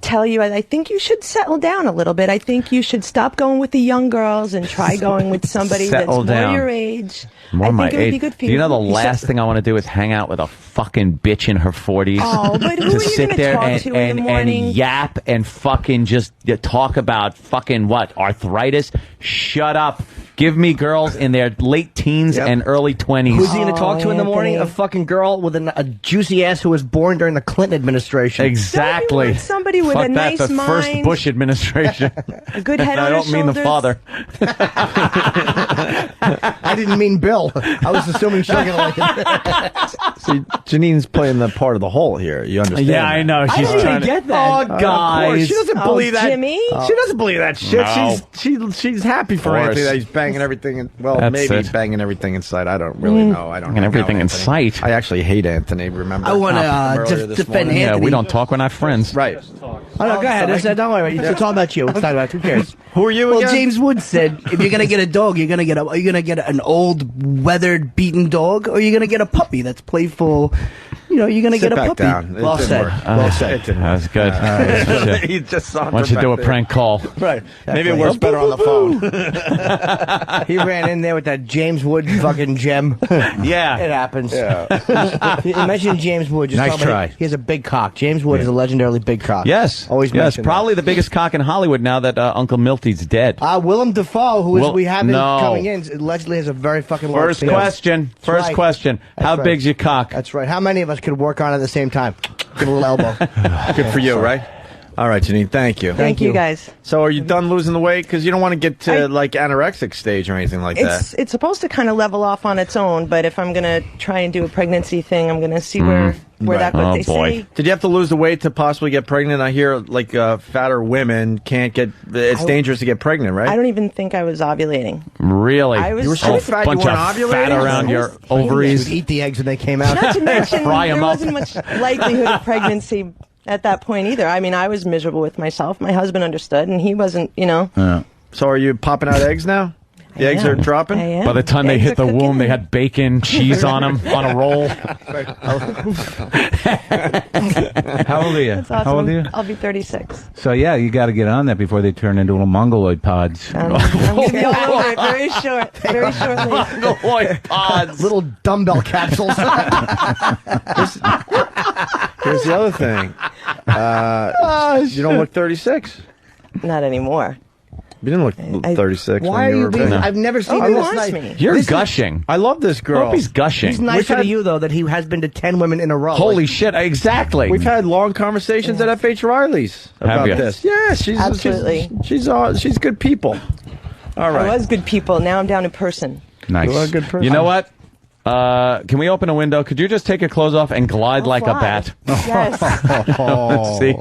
tell you, I think you should settle down a little bit. I think you should stop going with the young girls and try going with somebody that's more your age. More I my think it would age. be good for Do you. you know the last thing I want to do is hang out with a fucking bitch in her 40s? Oh, but who are you sit gonna there talk and, to in the morning? and yap and fucking just talk about fucking what? Arthritis? Shut up. Give me girls in their late teens and early 20s. Who's he going to talk to in the morning? A fucking girl with a juicy ass who was born during the Clinton administration. Exactly. Somebody with Fuck a nice that, the mind. first Bush administration. A good head I on don't her mean the shoulders. father. I didn't mean Bill. I was assuming she was going to like it. See, Janine's playing the part of the whole here. You understand? Yeah, I know. She's I didn't trying even to get that. Oh, guys. She doesn't believe that. Jimmy? She doesn't believe that shit. No. She's happy for Of Anthony course. that he's banging everything. Well, That's maybe it. he's banging everything in sight. I don't really know. I don't Banging know everything in Anthony. sight. I actually hate Anthony. Remember? I want From to earlier this defend morning. Anthony. Yeah, we don't talk. We're not friends. Right. Oh, no, go ahead. Don't worry. It's all about you. It's not about who cares. Who are you Well, again? James Woods said, if you're gonna get a dog, are you gonna get an old, weathered, beaten dog, or are you gonna get a puppy that's playful? You know, you're gonna Sit get a back puppy. down. It Well didn't said. work. Well said. That was good. He just saw Why don't you do a prank call? Right. Maybe it right. works better on the phone. He ran in there with that James Wood fucking gem. Yeah. It happens. Yeah. Imagine James Wood. Just Nice talking about- try. He has a big cock. James Wood is a legendarily big cock. Yes. Always Yes. mention Probably the biggest cock in Hollywood now that Uncle Milty's dead. Willem Dafoe, who Will- we have been no. coming in, allegedly has a very fucking large First penis. question. That's First right. question. That's How right. big's your cock? That's right. How many of us could work on it at the same time? Give a little elbow. Good for you, right? All right, Janine. Thank you. Thank you, guys. So, are you done losing the weight? Because you don't want to get to like anorexic stage or anything like that. It's supposed to kind of level off on its own, but if I'm gonna try and do a pregnancy thing, I'm gonna see where that goes. Oh, They say Did you have to lose the weight to possibly get pregnant? I hear like fatter women can't get. It's dangerous to get pregnant, right? I don't even think I was ovulating. Really? I was- You were so I- fat. Bunch you of weren't fat ovulating? around your You would ovaries. eat the eggs when they came out. Not to mention, Fry 'em there up. wasn't much likelihood of pregnancy at that point either. I mean, I was miserable with myself. My husband understood, and he wasn't, So, are you popping out eggs now? The eggs are dropping? I am. By the time they Eggs hit are the womb, cooking. they had bacon, cheese on them, on a roll. How old are you? That's awesome. How old are you? I'll be 36. So yeah, you got to get on that before they turn into little mongoloid pods. I'm going to be all over it very shortly. Mongoloid pods. Little dumbbell capsules. Here's the other thing. You don't look 36. Not anymore. You didn't look 36 Why when are you you were being? big. I've never seen Who him this wants nice. me? You're This is- gushing. I love this girl. Hope he's gushing. He's nicer to you though that he has been to 10 women in a row. Holy shit! Exactly. We've had long conversations at F.H. Riley's about you? this. Yeah, Absolutely. she's good people. All I right. was good people. Now I'm down in person. Nice. You are a good person. You know what? Can we open a window? Could you just take your clothes off and glide like a fly. bat? Yes. See,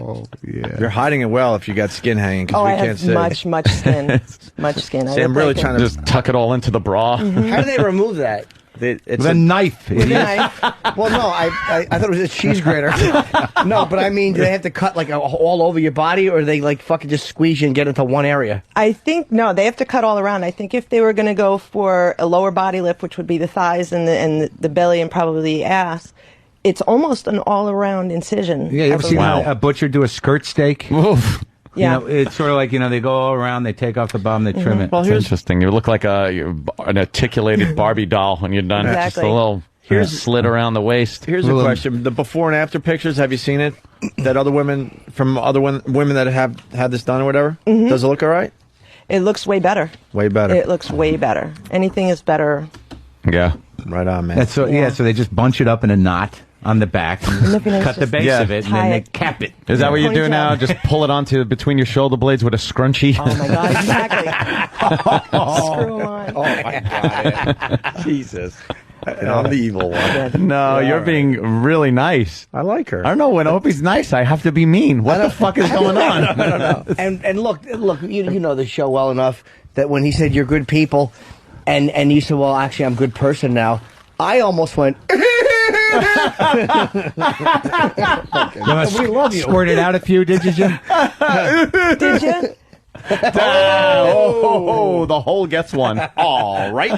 you're hiding it well if you got skin hanging because Oh, we I can't have see. much skin. Much skin. See, I'm really trying to. Just tuck it all into the bra. How do they remove that? It's With a knife. With a idiot. knife. Well, no, I thought it was a cheese grater. No, but I mean, do they have to cut like all over your body, or they like fucking just squeeze you and get into one area? I think no, they have to cut all around. I think if they were going to go for a lower body lift, which would be the thighs and the belly and probably the ass, it's almost an all-around incision. Yeah, you ever seen a butcher do a skirt steak? Oof. Yeah. You know, it's sort of like, they go all around, they take off the bottom, they trim it. Well, here's interesting. You look like an articulated Barbie doll when you're done. Exactly. Just a little slit around the waist. Here's a question: the before and after pictures. Have you seen it? That other women from other women that have had this done or whatever. Mhm. Does it look all right? It looks way better. Way better. It looks way better. Anything is better. Yeah. Right on, man. That's so they just bunch it up in a knot on the back, cut the base of it, and then they cap it. Is that what you do now? Just pull it onto between your shoulder blades with a scrunchie? Oh my God! Exactly. Screw 'em on. Oh my God! Jesus. And I'm the evil one. No, you're being really nice. I like her. I don't know. When Opie's nice, I have to be mean. What the fuck is going on? I don't know. And look, you know the show well enough that when he said you're good people, and you said, well, actually, I'm a good person now. I almost went. We love you. Squirted out a few, did you, Jim? Did you? Oh, the hole gets one. All right.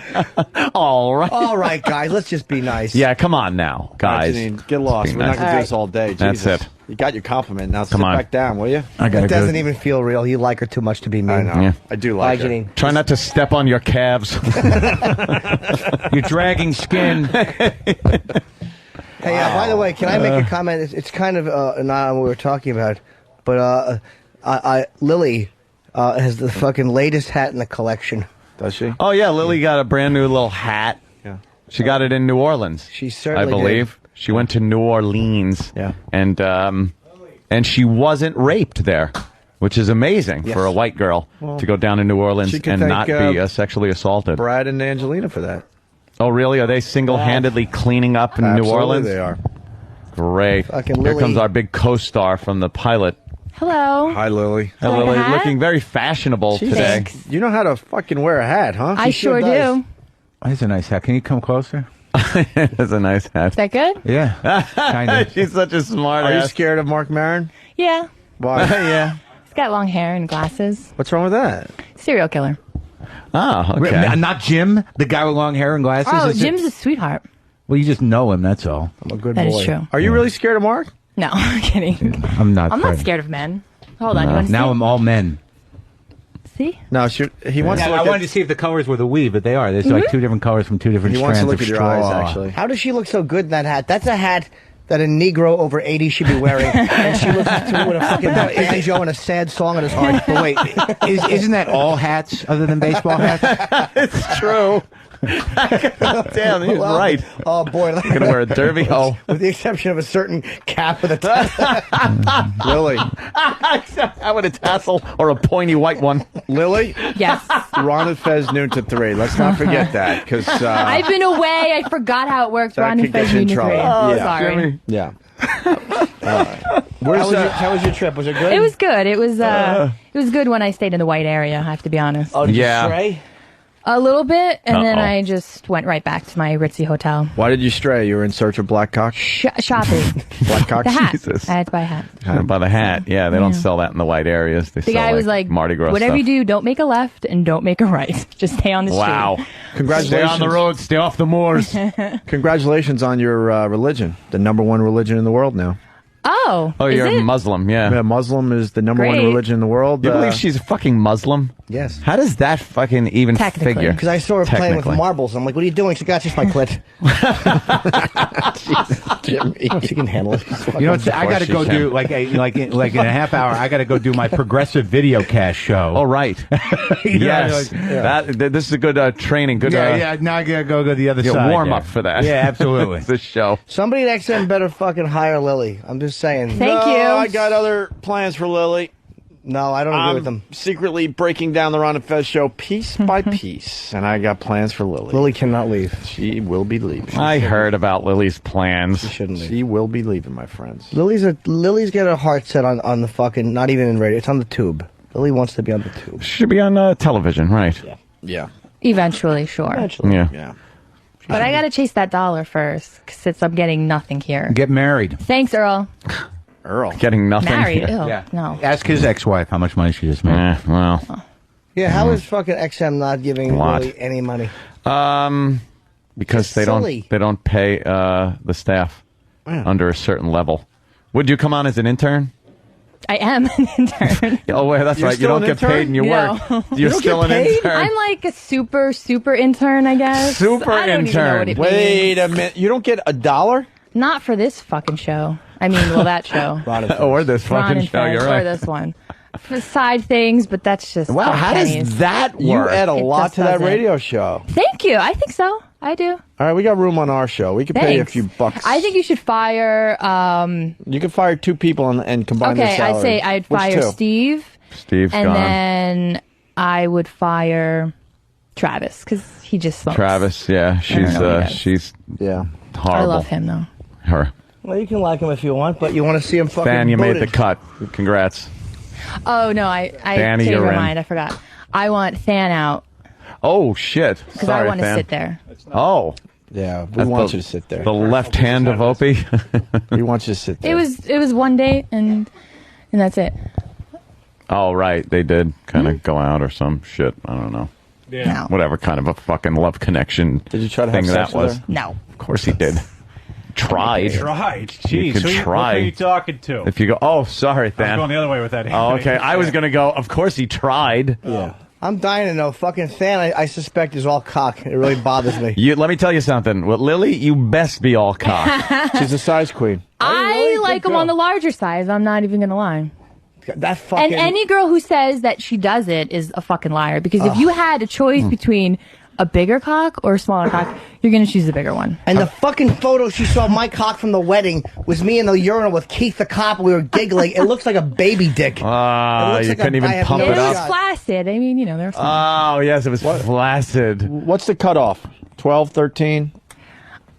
All right. All right, guys, let's just be nice. Yeah, come on now, guys. Janine, get lost. Be We're not nice. going to do this all day. That's Jesus. it. You got your compliment. Now sit Come on. back down, will you? It doesn't even feel real. You like her too much to be mean. I know. Yeah. I do like Bye, her. Janine. Try not to step on your calves. You're dragging skin. Hey, by the way, can I make a comment? It's kind of not on what we were talking about, but Lily has the fucking latest hat in the collection. Does she? Oh, yeah. Lily got a brand new little hat. Yeah. She got it in New Orleans. She certainly I believe. She went to New Orleans. Yeah. And she wasn't raped there, which is amazing for a white girl to go down to New Orleans she could and thank, not be sexually assaulted. Brad and Angelina for that. Oh, really? Are they single-handedly cleaning up in Absolutely New Orleans? they are. Great. Fucking Here Lily. comes our big co-star from the pilot. Hello. Hi, Lily. Hi, Lily. Looking very fashionable today. You know how to fucking wear a hat, huh? I sure do. That's a nice hat. Can you come closer? That's a nice hat. Is that good? Yeah. Kind of. She's such a smart Are you ass. scared of Mark Maron? Yeah. Why? Yeah. He's got long hair and glasses. What's wrong with that? Serial killer. Oh, okay. Not Jim, the guy with long hair and glasses. Oh, is it? Jim's a sweetheart. Well, you just know him, that's all. I'm a good That boy. is true. Are you really scared of Mark? No, I'm kidding. I'm not. I'm not scared of men. Hold on. You want to Now see? I'm all men. See? No, he wants to look I at... wanted to see if the colors were the weave, but they are. There's like two different colors from two different He strands wants to look of at your straw. eyes, actually. How does she look so good in that hat? That's a hat that a Negro over 80 should be wearing. And she looks to with a fucking banjo and a sad song in his heart. But wait, isn't that all hats other than baseball hats? It's true. Damn, he's Well, right. Oh, boy. Gonna wear a derby. Oh. With the exception of a certain cap with a tassel. Lily. How would a tassel or a pointy white one? Lily? Yes. Ron and Fez noon to 3. Let's not forget that, because... I've been away. I forgot how it works. that Ron could and Fez get you in Union trouble. Trade. Oh, Sorry. Yeah. Where's How was your trip? Was it good? It was good. It was good when I stayed in the white area, I have to be honest. Oh, did Yeah. you stray? A little bit, and then Uh-oh. I just went right back to my ritzy hotel. Why did you stray? You were in search of black cock? Shopping. Black cock? The hat. Jesus. I had to buy a hat. By the hat. Yeah, they don't sell that in the white areas. They The sell guy was like, Mardi Gras whatever stuff. you do, don't make a left and don't make a right. Just stay on the Wow. street. Congratulations. Stay on the road. Stay off the moors. Congratulations on your religion. The number one religion in the world now. Oh, Oh, is you're it? a Muslim, yeah. Yeah, Muslim is the number one Great. religion in the world. You believe she's a fucking Muslim? Yes. How does that fucking even Technically. figure? Because I saw her playing with Technically. marbles. I'm like, what are you doing? She got just my clit. Jimmy. She can handle it. You know, I got to she go can. do like in a half hour. I got to go do my progressive video cast show. Oh, right. Yes. Yeah. This is a good training. Good Yeah. Now I got to go to the other side. warm there. up for that. Yeah, absolutely. This show. Somebody at XM better fucking hire Lily. I'm just saying. Thank you. I got other plans for Lily. No, I don't agree with them. Secretly breaking down the Ron and Fez show piece by piece, and I got plans for Lily. Lily cannot leave. She will be leaving. I heard about Lily's plans. She shouldn't leave. She will be leaving, my friends. Lily's got her heart set on the fucking, not even in radio. It's on the tube. Lily wants to be on the tube. Should be on television, right? Yeah. Eventually, sure. Yeah. But I got to chase that dollar first, since I'm getting nothing here. Get married. Thanks, Earl. Earl. Getting nothing. Married? here. Ew. Yeah. No. Ask his ex-wife how much money she just made. Well. Yeah, how is fucking XM not giving A lot. Lily any money? Because It's they silly. don't pay the staff. under a certain level. Would you come on as an intern? I am an intern. Oh, wait, that's right. You don't get paid and you work. You're still an intern. I'm like a super intern, I guess. Super I don't even know what intern. it Wait means. a minute. You don't get $1? Not for this fucking show. I mean, well, that show. Or this Ron fucking and show. Fez, You're right. Or this one. For side things, but that's just Wow, how pennies. does that work? You add a It lot just to that doesn't. radio show. Thank you. I think so. I do. All right, we got room on our show. We can pay you a Thanks. few bucks. I think you should fire. You can fire 2 people and combine their Okay, salary. I'd say I'd Which fire 2? Steve. Steve's and gone. then I would fire Travis because he just smokes. Travis, yeah. She's yeah. horrible. I love him though. Her. Well, you can like him if you want, but you want to see him fucking Fan, you made the booted. cut. Congrats. Oh no, I Danny, changed you're my in. mind. I forgot. I want Than out Oh, shit. because I want to sit there. Oh. Yeah, we That's want you to sit there. The left hand of Opie. We want you to sit there. It was one date and that's it. Oh, right. They did kind of go out or some shit. I don't know. Yeah. No. Whatever kind of a fucking love connection Did you try to thing have sex that with was. her? No. Of course he did. Tried. Tried. You Jeez. could Who you- try. What are you talking to? If you go, oh, sorry, I was Than. going the other way with that. Oh, okay. I was going to go, of course he tried. Yeah. I'm dying to know. Fucking Than, I suspect, is all cock. It really bothers me. Let me tell you something. With Lily, you best be all cock. She's a size queen. I like him on the larger size. I'm not even gonna lie. That fucking. And any girl who says that she does it is a fucking liar. Because if you had a choice between a bigger cock or a smaller cock, you're gonna choose the bigger one. And the fucking photo she saw of my cock from the wedding was me in the urinal with Keith the cop. We were giggling. It looks like a baby dick. You like couldn't I even have pump no it up. It was flaccid. I mean, they're fine. Oh, yes, it was flaccid. What's the cutoff? 12, 13?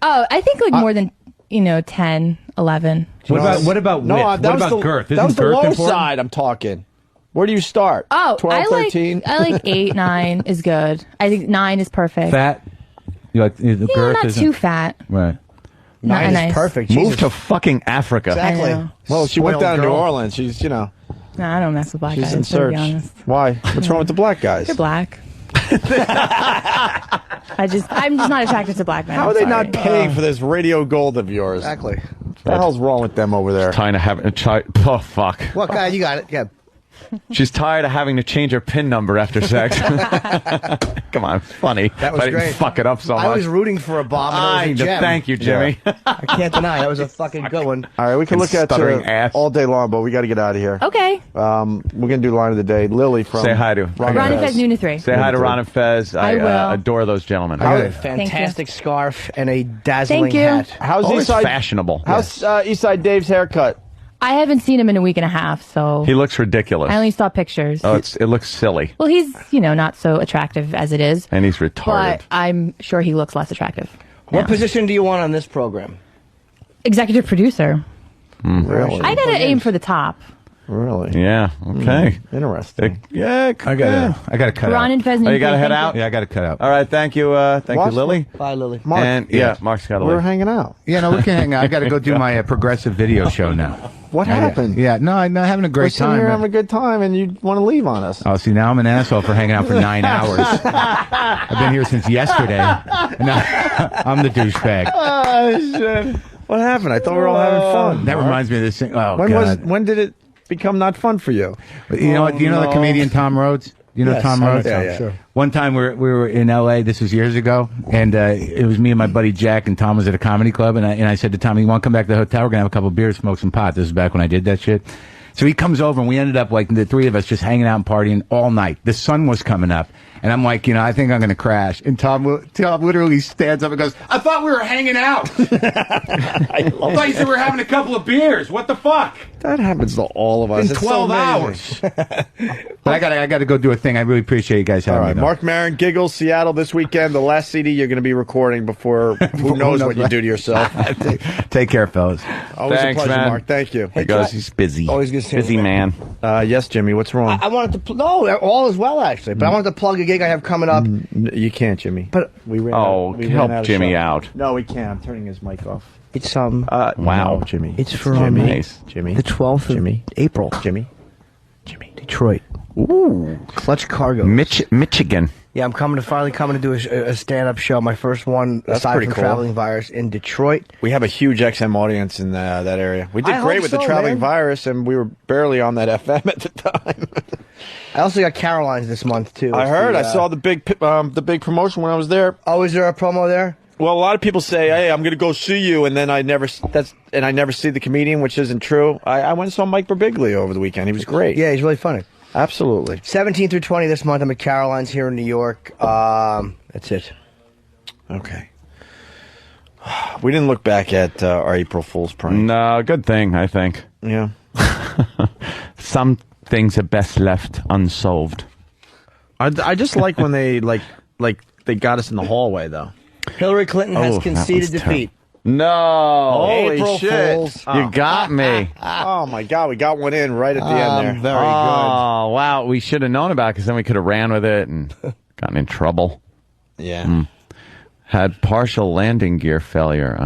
Oh, I think like more than 10, 11. What about width? No, What about girth? That Isn't was the girth low important? side I'm talking. Where do you start? Oh, 12, 13? I like 8, 9 is good. I think 9 is perfect. Fat? You like the Yeah, girth? not isn't- too fat. Right. Not 9 is nice. perfect. Move Jesus. to fucking Africa. Exactly. I know. Well, she went Spoiled down to New girl. Orleans. She's, No, I don't mess with black she's guys. in to search. be honest. Why? What's wrong with the black guys? They're black. I'm just not attracted to black men. How are I'm they sorry. not paying for this radio gold of yours? Exactly. What the hell's wrong with them over there? Trying to have oh fuck. What guy? You got it. Yeah. She's tired of having to change her PIN number after sex. Come on, it's funny. That was I didn't great. fuck it up so much. I was rooting for a bomb. And it was a gem. Thank you, Jimmy. I can't deny that was a fucking good one. All right, we can look at stuttering ass. all day long, but we got to get out of here. Okay. We're going to do line of the day. Lily from Say hi to Ron Ron and Fez, noon to 3. Say hi to Ron and Fez. I will. Adore those gentlemen. I got a Thank you. fantastic scarf and a dazzling Thank you. hat. How's Always Eastside fashionable. How's Eastside Dave's haircut? I haven't seen him in a week and a half, so He looks ridiculous. I only saw pictures. Oh, it looks silly. Well, he's, not so attractive as it is, And he's retarded. but I'm sure he looks less attractive. What position do you want on this program? Executive producer. Really? I gotta aim for the top. Really? Yeah, okay. Interesting. Yeah, I got to cut Ron out. and Fez, Oh, noon you to got to 3. head Thank out? you. Yeah, I got to cut out. All right, thank you, Lily. Bye, Lily. Mark. And Mark's got to We're leave. hanging out. Yeah, no, we can hang out. I got to go do my progressive video show now. What happened? Yeah, no, I'm having a We're great sitting time. here man. having a good time, and you want to leave on us. Oh, see, now I'm an asshole for hanging out for 9 hours. I've been here since yesterday. And now I'm the douchebag. Oh, shit. What happened? I thought we were all having fun. That reminds me of this thing. Oh, When God. when did it become not fun for you? You know what? Do you know the comedian Tom Rhodes? You know Yes, Tom I know Rhodes? Tom, sure. One time we were in L.A. This was years ago, and it was me and my buddy Jack, and Tom was at a comedy club, and I said to Tom, "You want to come back to the hotel? We're gonna have a couple of beers, smoke some pot." This is back when I did that shit. So he comes over, and we ended up like the three of us just hanging out and partying all night. The sun was coming up, and I'm like, I think I'm going to crash. And Tom literally stands up and goes, "I thought we were hanging out. I thought you said we were having a couple of beers. What the fuck?" That happens to all of us. In It's so 12 amazing. hours. But I got to go do a thing. I really appreciate you guys All having right, me. though. Mark Maron, Giggles, Seattle this weekend. The last CD you're going to be recording before who knows what you do to yourself. Take care, fellas. Always Thanks, a pleasure, man. Mark. Thank you. Because he's busy. Always good seeing Busy you, man. Yes, Jimmy, what's wrong? I wanted to all is well actually, but I wanted to plug a gig I have coming up. You can't, Jimmy. But we ran help out of Jimmy show. out. No, we can't. I'm turning his mic off. it's Wow. No, Jimmy. it's for Jimmy. Nice. Jimmy. the 12th of Jimmy. April. Jimmy. Detroit. Ooh. Clutch Cargo. Michigan. Yeah, I'm finally coming to do a stand-up show. My first one, That's aside pretty from cool. Traveling Virus, in Detroit. We have a huge XM audience in that area. We did I great hope with the so, Traveling man. Virus, and we were barely on that FM at the time. I also got Caroline's this month too. I It's heard. the, I saw the big promotion when I was there. Oh, is there a promo there? Well, a lot of people say, "Hey, I'm going to go see you," and then I never see the comedian, which isn't true. I went and saw Mike Birbiglia over the weekend. He was great. Yeah, he's really funny. Absolutely. 17 through 20 this month. I'm at Caroline's here in New York. That's it. Okay. We didn't look back at our April Fool's prank. No, good thing, I think. Yeah. Some things are best left unsolved. I just like when they they got us in the hallway though. Hillary Clinton has Oh, that conceded was defeat. No. Holy April shit. Fools. You got me. Oh my God, we got one in right at the end there. Very Oh, wow. We should have known about it because then we could have ran with it and gotten in trouble. Yeah. Had partial landing gear failure.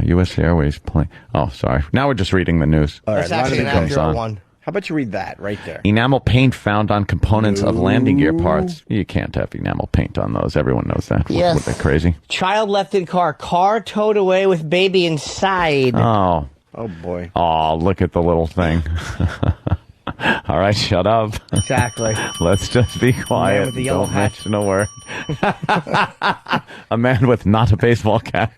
U.S. Airways plane. Oh, sorry. Now we're just reading the news. All right, that's actually an Comes accurate on. one. How about you read that right there? Enamel paint found on components of landing gear parts. You can't have enamel paint on those. Everyone knows that. Yes. What, they're crazy. Child left in car. Car towed away with baby inside. Oh. Oh boy. Oh, look at the little thing. All right, shut up. Exactly. Let's just be quiet. Man with the yellow Don't hat. mention a word. A man with not a baseball cap.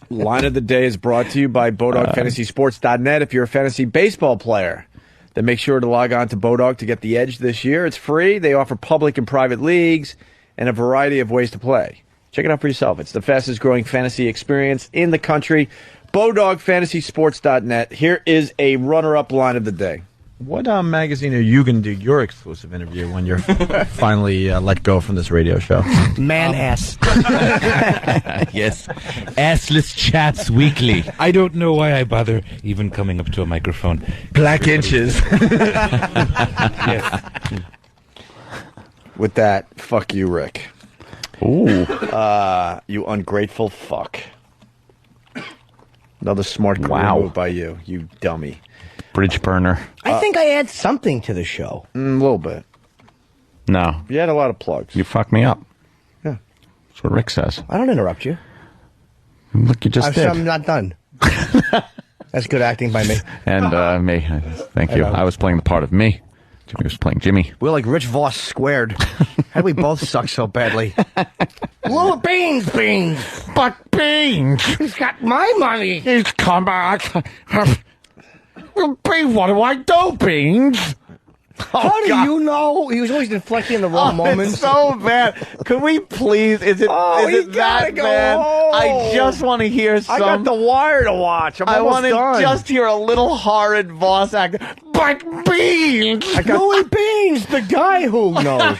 Line of the Day is brought to you by BodogFantasySports.net. If you're a fantasy baseball player, then make sure to log on to Bodog to get the edge this year. It's free. They offer public and private leagues and a variety of ways to play. Check it out for yourself. It's the fastest growing fantasy experience in the country. BodogFantasySports.net. Here is a runner-up line of the day. What magazine are you going to do your exclusive interview when you're finally let go from this radio show? Man ass. Yes. Assless Chats Weekly. I don't know why I bother even coming up to a microphone. Black Inches. Yes. With that, fuck you, Rick. Ooh. You ungrateful fuck. Another smart Wow. move by you, you dummy. Bridge burner. I think I add something to the show. A little bit. No. You had a lot of plugs. You fucked me up. Yeah. That's what Rick says. I don't interrupt you. Look, you just did. I'm not done. That's good acting by me. And me. Thank you. I was playing the part of me. Jimmy was playing Jimmy. We're like Rich Voss squared. How do we both suck so badly? Little beans. But Beans, He's got my money. he's come back. Beans, what do I do, Beans? How do you know? He was always deflecting in the wrong moments. It's so bad. Could we please? Is it that bad? I just want to hear some. I got The Wire to watch. I'm I almost want to done. just hear a little horrid Voss act. But Beans, Louis Beans, the guy who knows.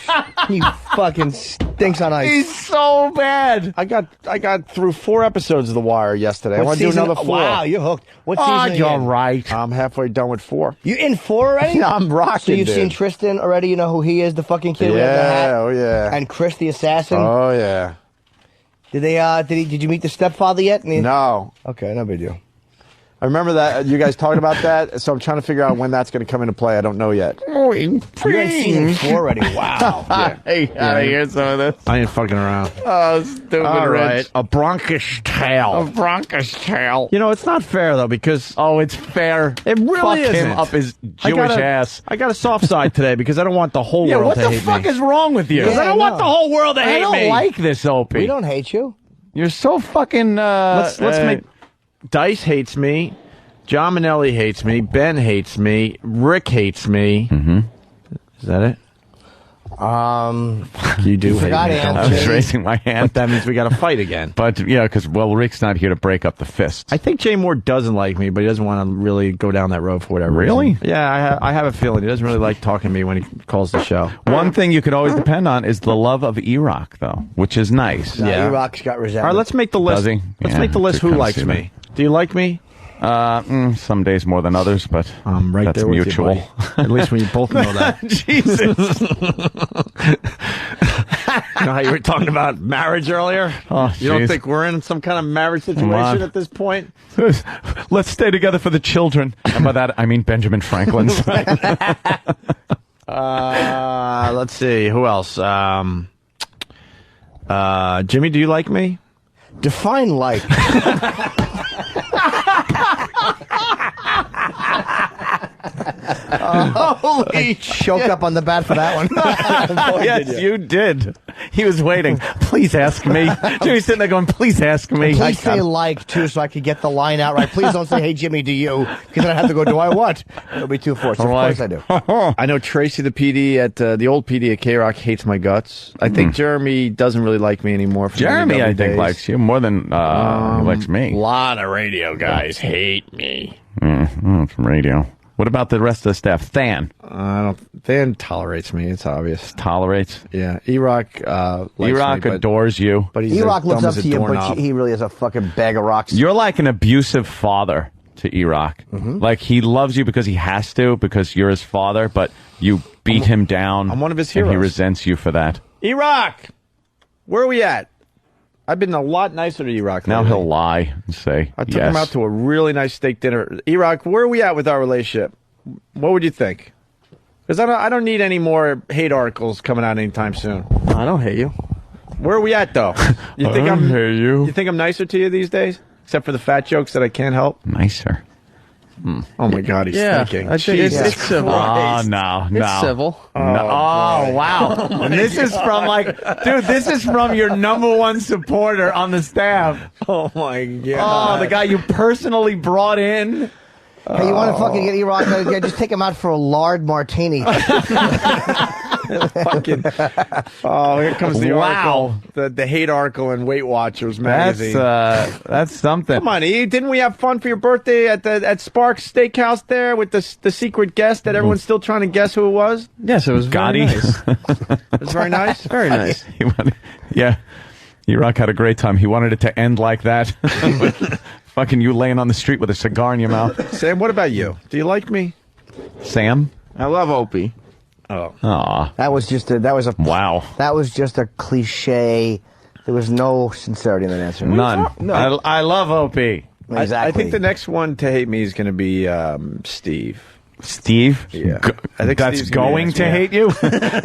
He fucking stinks on ice. He's so bad. I got through 4 episodes of The Wire yesterday. I What want to do season- another 4. Wow, you're hooked. What season? oh, are you you're in? right. I'm halfway done with 4. You in 4 already? I'm rocking, So you've dude. seen Tristan already? You know who he is, the fucking kid with the hat? Yeah, oh yeah. And Chris the assassin? Oh yeah. Did you meet the stepfather yet? No. Okay, no big deal. I remember that you guys talked about that, so I'm trying to figure out when that's going to come into play. I don't know yet. Oh, You're in season 4 already. Wow. Hey, gotta hear some of this. I ain't fucking around. Oh, stupid All Rich. right, a bronchish tail. Bronca's tail. You know, it's not fair though because it's fair. it really Fuck isn't. him up his I Jewish got a- ass. I got a soft side today because I don't want the whole Yeah, world what to the hate fuck me. is wrong with you? Because I don't want the whole world to hate I don't me. like this, Opie. We don't hate you. You're so fucking. Let's make. Dice hates me. John Manelli hates me. Ben hates me. Rick hates me. Mm-hmm. Is that it? You do hate forgot me. Anthony. I was raising my hand. But that means we got to fight again. But yeah, because Rick's not here to break up the fists. I think Jay Moore doesn't like me, but he doesn't want to really go down that road for whatever Really? reason. Yeah, I have a feeling he doesn't really like talking to me when he calls the show. One thing you could always depend on is the love of E-Rock, though, which is nice. Yeah. E-Rock's got All resentment. right, let's make the list. Does he? Let's Yeah, make the list. could Who kinda likes see me? Do you like me? Some days more than others, but I'm right that's there with mutual. you, buddy. At least we both know that. Jesus. You know how you were talking about marriage earlier? Oh, you don't jeez. think we're in some kind of marriage on. situation at this point? Let's stay together for the children. And by that, I mean Benjamin Franklin's. Let's see. Who else? Jimmy, do you like me? Define like. Holy choke up on the bat for that one. Yes, you did. He was waiting. Please ask me. Jimmy's sitting there going, please ask me. Please say like, too, so I could get the line out right. Please don't say, hey, Jimmy, do you? Because then I have to go, do I what? It'll be too forced. Of course I do. I know Tracy, the PD at the old PD at K-Rock, hates my guts. I think Jeremy doesn't really like me anymore. From Jeremy, I days. think, likes you more than he likes me. A lot of radio guys hate me. From radio. What about the rest of the staff? Than tolerates me. It's obvious. Tolerates? Yeah. E-Rock likes me, adores you. But he's E-Rock looks dumb up as to a you, doorknob. but he really is a fucking bag of rocks. You're like an abusive father to E-Rock. Like, he loves you because he has to, because you're his father, but you beat him down. I'm one of his And he heroes. resents you for that. E-Rock! Where are we at? I've been a lot nicer to E-Rock. Now lately. he'll lie and say, I took yes. him out to a really nice steak dinner. E-Rock, where are we at with our relationship? What would you think? Because I don't need any more hate articles coming out anytime soon. I don't hate you. Where are we at, though? You think I don't hate you. You think I'm nicer to you these days? Except for the fat jokes that I can't help? Nicer. Oh, my God, he's thinking. I think it's Jesus civil. Oh, no. It's civil. Oh, wow. And this is from, this is from your number one supporter on the staff. Oh, my God. Oh, the guy you personally brought in. Hey, you want to fucking get E-Rock? Yeah, just take him out for a lard martini. Fucking. Oh, here comes the article. The hate article in Weight Watchers magazine. That's something. Come on, E. Didn't we have fun for your birthday at Sparks Steakhouse there with the secret guest that everyone's still trying to guess who it was? Yes, it was Gotti. very nice. It was very nice. Very nice. Yeah. E-Rock had a great time. He wanted it to end like that. Fucking you laying on the street with a cigar in your mouth. Sam, what about you? Do you like me? Sam? I love Opie. Oh. Aw. That was just a Wow. That was just a cliche. There was no sincerity in that answer. None. No. I love Opie. Exactly. I think the next one to hate me is going to be Steve. Steve? Yeah. I think That's Steve's gonna be going next to one. hate you?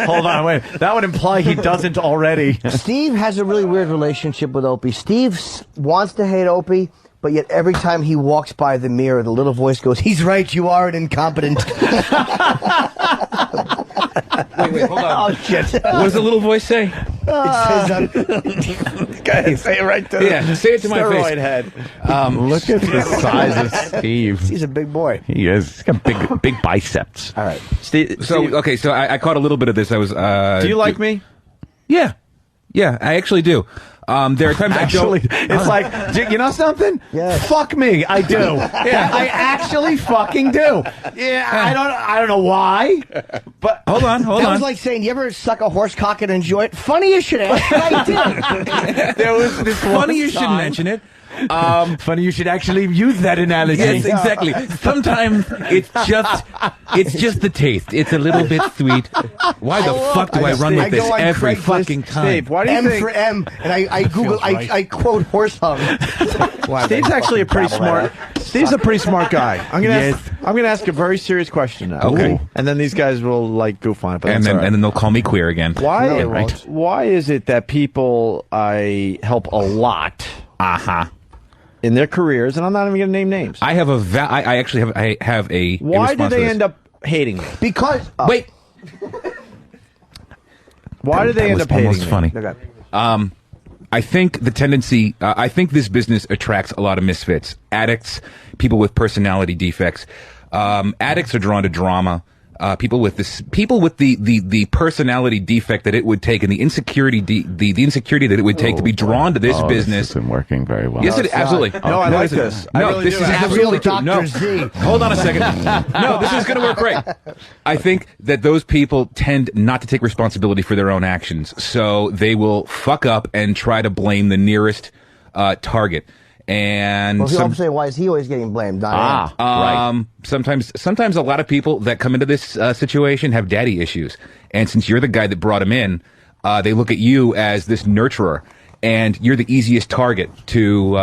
Hold on, wait. That would imply he doesn't already. Steve has a really weird relationship with Opie. Steve wants to hate Opie, but yet every time he walks by the mirror, the little voice goes, "He's right, you are an incompetent." Wait, hold on. Oh, shit. What does the little voice say? Go ahead, say it right to say it to my steroid face. head. Look at the size of Steve. He's a big boy. He is. He's got big biceps. All right. Steve, So I caught a little bit of this. I was. do you like me? Yeah, I actually do. There are times Actually, I don't. it's like, you know something? Yes. Fuck me, I do. Yeah, I actually fucking do. Yeah, I don't know why, but Hold on. That was like saying, you ever suck a horse cock and enjoy it? Funny you should ask, but I did. there was this Funny you should mention it. Funny you should actually use that analogy. Yes, exactly. Sometimes it's just the taste. It's a little bit sweet. Why the fuck do I run with this go on every Craigslist, fucking time? Steve, why do you M think for M, and I Google, I quote horse hung. Steve's actually a pretty smart? Steve's a pretty smart guy. I'm gonna ask a very serious question now. Okay. And then these guys will like goof on it. But And that's then all right. and then they'll call me queer again. Why? No, they won't. Why is it that people I help a lot in their careers, and I'm not even going to name names? I have I actually have a. Why do response to they this. end up hating me? Because Wait. Why do they end up hating almost me? funny. Okay. I think the tendency, I think this business attracts a lot of misfits, addicts, people with personality defects. Addicts are drawn to drama. People with the personality defect that it would take, and the insecurity the insecurity that it would take to be drawn to this business. This isn't working very well. Yes, it absolutely. No, I like this. I No, really this do. is I absolutely true. Dr. No, Z. hold on a second. No, this is going to work great. I think that those people tend not to take responsibility for their own actions, so they will fuck up and try to blame the nearest target. And Well, I'm saying, why is he always getting blamed? Not him? Right. sometimes a lot of people that come into this situation have daddy issues, and since you're the guy that brought him in, they look at you as this nurturer, and you're the easiest target to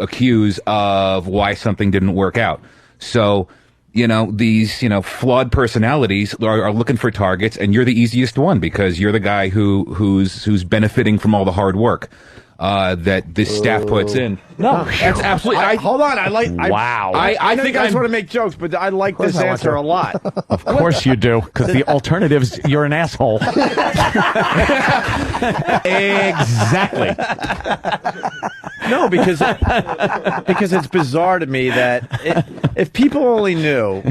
accuse of why something didn't work out. So these, flawed personalities are looking for targets, and you're the easiest one because you're the guy who's benefiting from all the hard work that this staff puts in. No, that's absolutely. Hold on, Wow. I think I just want to make jokes, but I like this answer a lot. Of course you do, because the alternative's you're an asshole. Exactly. No, because it's bizarre to me that if people only knew,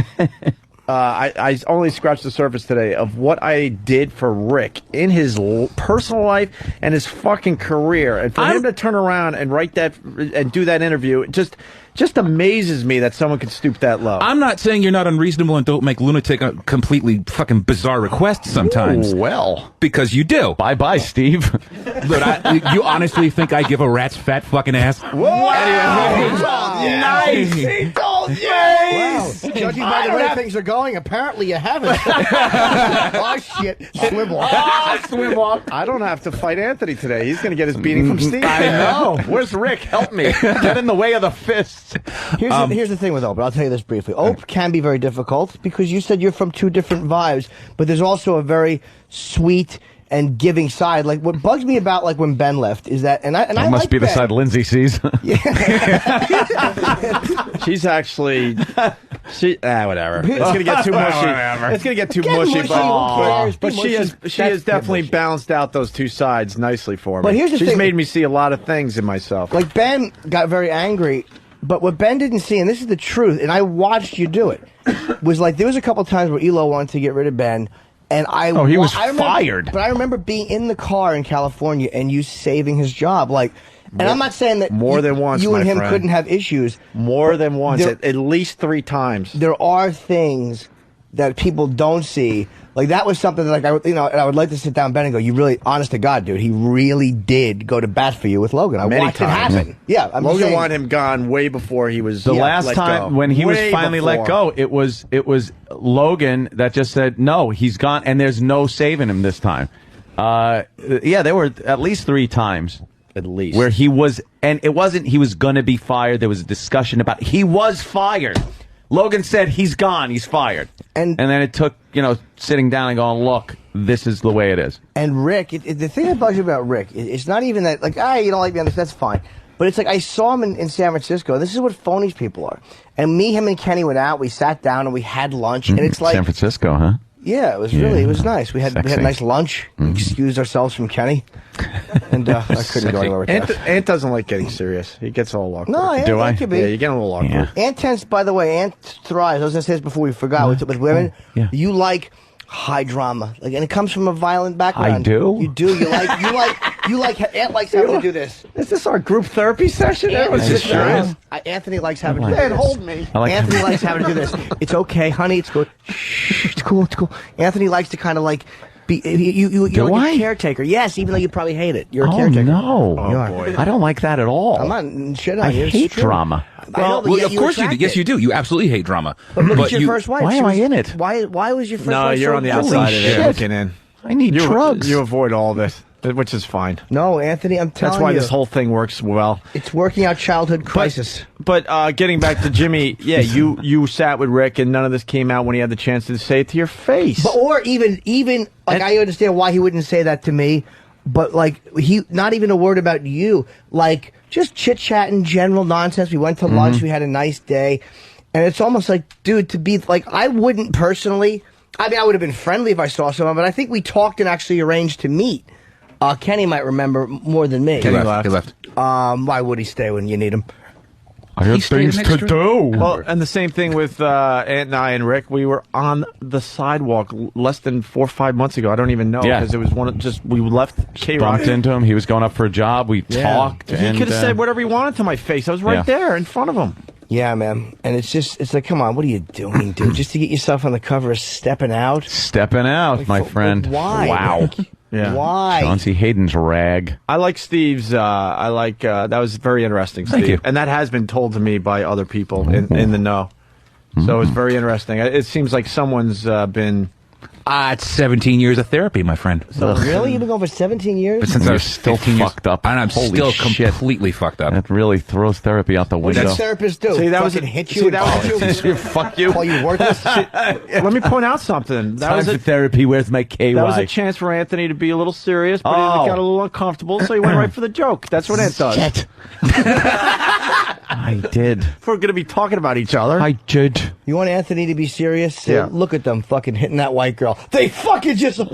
I only scratched the surface today of what I did for Rick in his personal life and his fucking career, and for him to turn around and write that and do that interview, just amazes me that someone could stoop that low. I'm not saying you're not unreasonable and don't make lunatic, completely fucking bizarre requests sometimes. Ooh, well, because you do. Bye, Steve. Look, you honestly think I give a rat's fat fucking ass? Whoa! Nice. He told you. Wow. Judging by the way things are going, apparently you haven't. Oh shit! Swim walk. Swim walk. I don't have to fight Anthony today. He's going to get his beating from Steve. I know. Where's Rick? Help me. Get in the way of the fist. Here's the thing with Ope. I'll tell you this briefly. Ope can be very difficult because you said you're from two different vibes, but there's also a very sweet and giving side. Like what bugs me about like when Ben left is that, and I must like be the Ben. side Lindsay sees. She's actually whatever. It's gonna get too mushy. It's gonna get too mushy. But she has definitely balanced out those two sides nicely for me. But here's the She's thing. made me see a lot of things in myself. Like Ben got very angry, but what Ben didn't see, and this is the truth, and I watched you do it, was like there was a couple times where Elo wanted to get rid of Ben. And I was remember, fired. But I remember being in the car in California and you saving his job. Like, and I'm not saying that more than once, you and my him friend. couldn't have issues. More than once, at least 3 times. There are things that people don't see. Like that was something that, like, and I would like to sit down with Ben and go, "You really, honest to God, dude, he really did go to bat for you with Logan. I Many watched times. it happen. Yeah, I'm Logan saying, wanted him gone way before he was The last let time go. when he was Way finally let before. go, it was Logan that just said, no, he's gone, and there's no saving him this time. There were at least 3 times. At least. Where he was, and it wasn't he was going to be fired. There was a discussion about he was fired. Logan said he's gone, he's fired. And then it took, sitting down and going, look, this is the way it is. And Rick, the thing that bugs me about Rick, it's not even that, like, you don't like me on this, that's fine. But it's like, I saw him in San Francisco. This is what phonies people are. And him and Kenny went out, we sat down and we had lunch, and it's like... San Francisco, huh? Yeah, it was nice. We had a nice lunch, excused ourselves from Kenny, and I couldn't go anywhere with that. Ant doesn't like getting serious. He gets all awkward. No, Ant, Do I? Ant could be. Yeah, you're getting a little awkward. Yeah. Ant tends, by the way, Ant thrives. I was going to say this before we forgot. With women, you like high drama, and it comes from a violent background. I do? You do. Ant likes having to do this. Is this our group therapy session? Anthony likes having to do Man, this. hold me. Anthony likes having to do this. It's okay, honey. It's good. Shh, it's cool. It's cool. Anthony likes to kind of like be. You're like a caretaker. Yes, even though you probably hate it. You're a caretaker. No. You are. Boy. I don't like that at all. I'm not shit on I you. It's hate true. drama. I know, but Well, yet of course you do. attract Yes, it. you do. You absolutely hate drama. But look at your first wife. Why She am was- I in it? Why was your first No, wife you're so on the cool? outside of it, shit. looking in. I need drugs. You avoid all this, which is fine. No, Anthony, I'm telling you. That's why this whole thing works well. It's working out childhood crisis. But getting back to Jimmy, you sat with Rick, and none of this came out when he had the chance to say it to your face. But, or even like, I understand why he wouldn't say that to me, but like he not even a word about you. Like just chit chatting, general nonsense. We went to lunch. We had a nice day, and it's almost like, dude, to be like, I wouldn't personally. I mean, I would have been friendly if I saw someone, but I think we talked and actually arranged to meet. Kenny might remember more than me. Kenny left. Why would he stay when you need him? I had things to do. Well, and the same thing with Ant and I and Rick. We were on the sidewalk less than 4 or 5 months ago. I don't even know because it was we left K-Rock. Bumped into him. He was going up for a job. We talked. He and could have said whatever he wanted to my face. I was right there in front of him. Yeah, man. And it's like, come on, what are you doing, dude? Just to get yourself on the cover of Stepping Out? Stepping Out, my friend. Why? Wow. Yeah. Why? Chauncey Hayden's rag. I like Steve's. That was very interesting, Steve. Thank you. And that has been told to me by other people in the know. So it's very interesting. It seems like someone's been It's 17 years of therapy, my friend. So really? You've been going for 17 years? But since I was still fucked up. And I'm Holy still shit. completely fucked up. That really throws therapy out the What window. does therapists do? See, that was Fucking a- hit see, you. that was a- fuck you. Call you worthless. Let me point out something. That Time was for a therapy. Where's my KY? That was a chance for Anthony to be a little serious, but he got a little uncomfortable, so he went right for the joke. That's what Ant does. Shit. I did. If we're going to be talking about each other. I did. You want Anthony to be serious? Yeah. Look at them fucking hitting that white girl. They fucking just. Very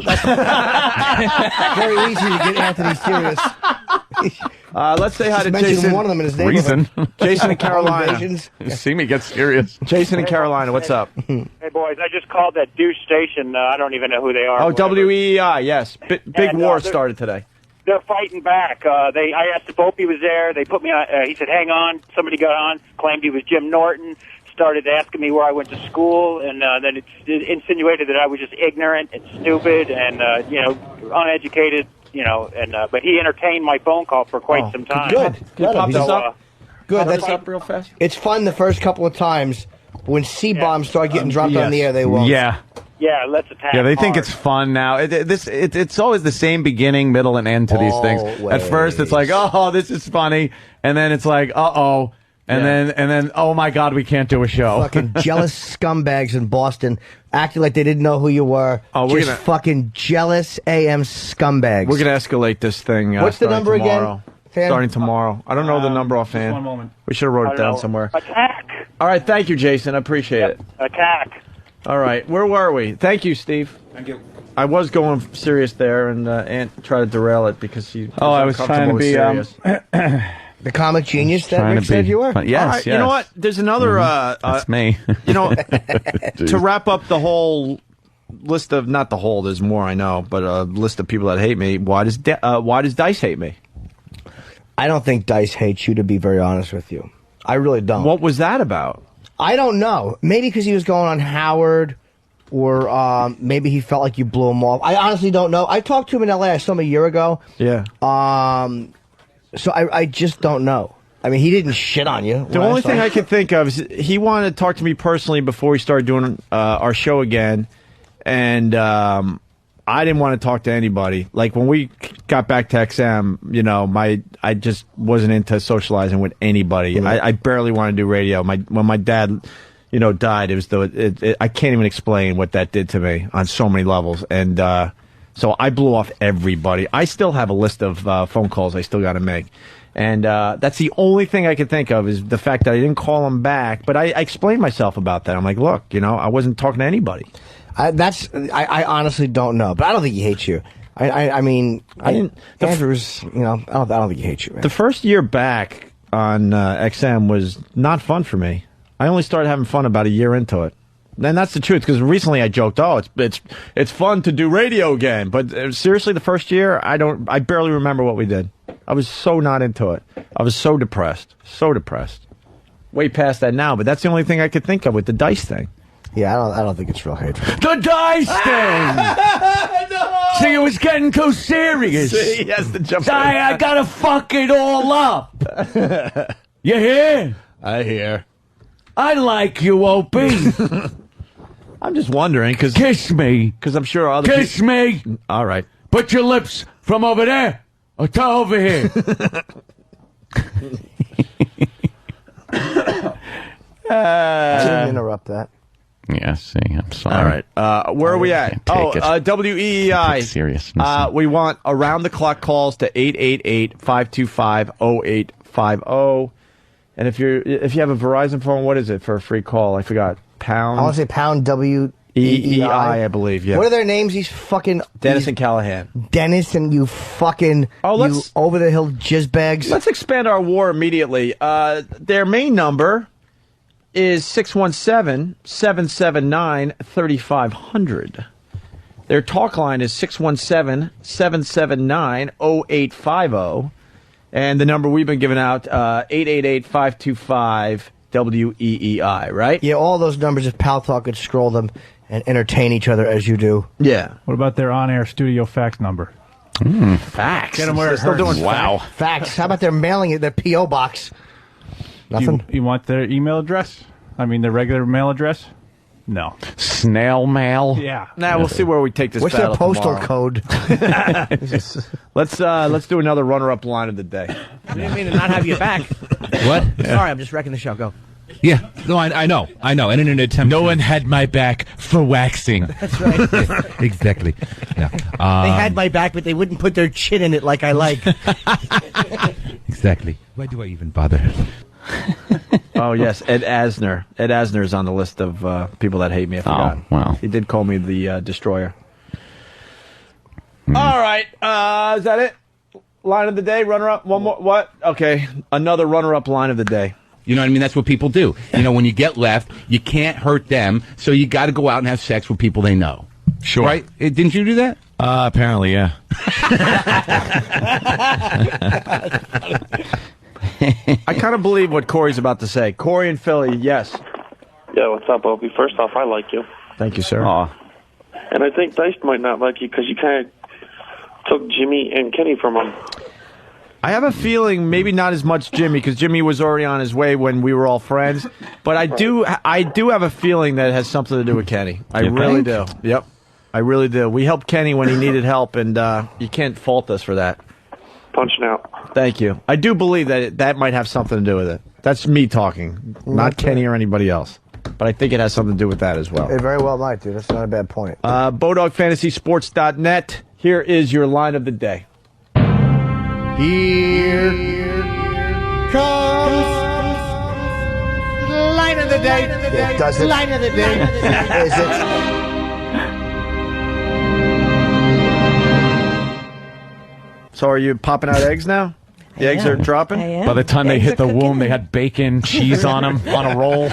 easy to get Anthony serious. Let's say hi Just to mention Jason. one of them in his neighborhood. Jason in Carolina. Invasions. You see me get serious. Jason in Carolina, what's up? Hey, boys, I just called that douche station. I don't even know who they are. Oh, whatever. WEI, yes. Big And, war they're- started today. They're fighting back. I asked if Opie was there. They put me on. He said, "Hang on." Somebody got on, claimed he was Jim Norton. Started asking me where I went to school, and then it insinuated that I was just ignorant and stupid and uneducated. But he entertained my phone call for quite some time. Good. Can you pop this So, up? Good. Pop That's this up real fast. It's fun the first couple of times. But when C-bombs start getting dropped on the air, they won't. Yeah. Yeah, let's attack. Yeah, they think hard. it's fun now. It's always the same beginning, middle, and end to these things. At first, it's like, oh, this is funny, and then it's like, uh-oh, and then, oh my God, we can't do a show. Fucking jealous scumbags in Boston acting like they didn't know who you were. Oh, we're Just gonna- fucking jealous AM scumbags. We're going to escalate this thing. What's the starting number again, tomorrow. Fan? Starting tomorrow. I don't know the number offhand. one moment. We should have wrote I it don't down know. somewhere. Attack. All right, thank you, Jason. I appreciate it. Attack. All right, where were we? Thank you, Steve. Thank you. I was going serious there, and Ant tried to derail it because he. Oh, I was trying to be. The comic genius that Trying Rick to said be you were? fun. Yes, All right, yes. You know what? There's another. That's me. You know, to wrap up the whole list of not the whole. There's more I know, but a list of people that hate me. Why does Dice hate me? I don't think Dice hates you, to be very honest with you. I really don't. What was that about? I don't know. Maybe because he was going on Howard, or maybe he felt like you blew him off. I honestly don't know. I talked to him in L.A. I saw him a year ago. Yeah. So I just don't know. I mean, he didn't shit on you. The only thing I could think of is he wanted to talk to me personally before we started doing our show again, and I didn't want to talk to anybody. Like when we got back to XM, I just wasn't into socializing with anybody. I barely wanted to do radio. When my dad, died, it was I can't even explain what that did to me on so many levels, and so I blew off everybody. I still have a list of phone calls I still got to make. And that's the only thing I could think of is the fact that I didn't call him back. But I explained myself about that. I'm like, look, I wasn't talking to anybody. I honestly don't know, but I don't think he hates you. I mean, Andrews, I don't think he hates you, man. The first year back on XM was not fun for me. I only started having fun about a year into it. And that's the truth, because recently I joked, oh, it's fun to do radio again. But seriously, the first year, I barely remember what we did. I was so not into it. I was so depressed. So depressed. Way past that now, but that's the only thing I could think of with the Dice thing. Yeah, I don't think it's real hateful. The dice thing. No! See, it was getting too serious. See, he has to jump. I gotta fuck it all up. You hear? I hear. I like you, Opie. I'm just wondering, because kiss me, because I'm sure other kiss me. All right. Put your lips from over there to over here. I didn't interrupt that. Yeah, see, I'm sorry. All right. Where are we at? Can't take it. WEEI. Seriousness. We want around-the-clock calls to 888-525-0850. And if you have a Verizon phone, what is it for a free call? I forgot. Pound. I want to say pound WEEI, I believe, yeah. What are their names? These fucking Dennis and Callahan. Dennis and you fucking you over the hill jizzbags. Let's expand our war immediately. Their main number is 617-779-3500. Their talk line is 617-779-0850. And the number we've been giving out, 888-525-WEEI, right? Yeah, all those numbers, if Pal Talk could scroll them and entertain each other as you do. Yeah. What about their on-air studio fax number? Fax. Get them where it Still hurts. doing Facts. How about their mailing it, their P.O. box? Nothing? You want their email address? I mean, their regular mail address? No. Snail mail? Yeah. Nah, we'll see where we take this. What's their battle postal tomorrow. code? Let's do another runner-up line of the day. I didn't mean to not have you back. What? Sorry, I'm just wrecking the show. Go. Yeah. No, I know. And in an attempt. No one had my back for waxing. That's right. Exactly. Yeah. They had my back, but they wouldn't put their chin in it like I like. Exactly. Why do I even bother? Oh, yes, Ed Asner. Ed Asner is on the list of people that hate me. I forgot. Wow. He did call me the Destroyer. All right. Is that it? Line of the day, runner-up? One more? What? Okay. Another runner-up line of the day. You know what I mean? That's what people do. You know, when you get left, you can't hurt them, so you got to go out and have sex with people they know. Sure. Right? Didn't you do that? Apparently, yeah. I kind of believe what Corey's about to say. Corey in Philly, yes. Yeah, what's up, Opie? First off, I like you. Thank you, sir. And I think Dice might not like you because you kind of took Jimmy and Kenny from him. I have a feeling maybe not as much Jimmy, because Jimmy was already on his way when we were all friends. But I do have a feeling that it has something to do with Kenny. I really do. Yep. I really do. We helped Kenny when he needed help, and you can't fault us for that. Punching out. Thank you. I do believe that that might have something to do with it. That's me talking, not Kenny or anybody else. But I think it has something to do with that as well. It very well might, dude. That's not a bad point. BodogFantasySports.net. Here is your line of the day. Here comes the line of the day. It does it. Line of the day. Is it? So are you popping out eggs now? The eggs are dropping? I am. By the time they hit the womb, they had bacon, cheese on them, on a roll.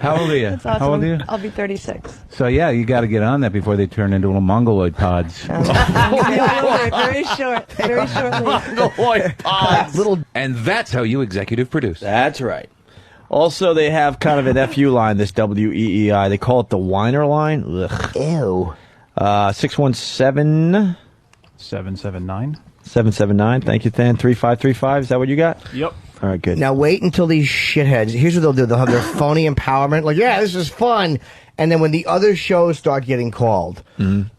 How old are you? That's awesome. How old are you? I'll be 36. So, yeah, you got to get on that before they turn into little mongoloid pods. Very short. Very shortly. And that's how you executive produce. That's right. Also, they have kind of an FU line, this WEEI. They call it the Whiner line. Ugh. Ew. 617... 779. 779. Thank you, Than. 3535. Is that what you got? Yep. All right, good. Now wait until these shitheads. Here's what they'll do. They'll have their phony empowerment. Like, yeah, this is fun. And then when the other shows start getting called, and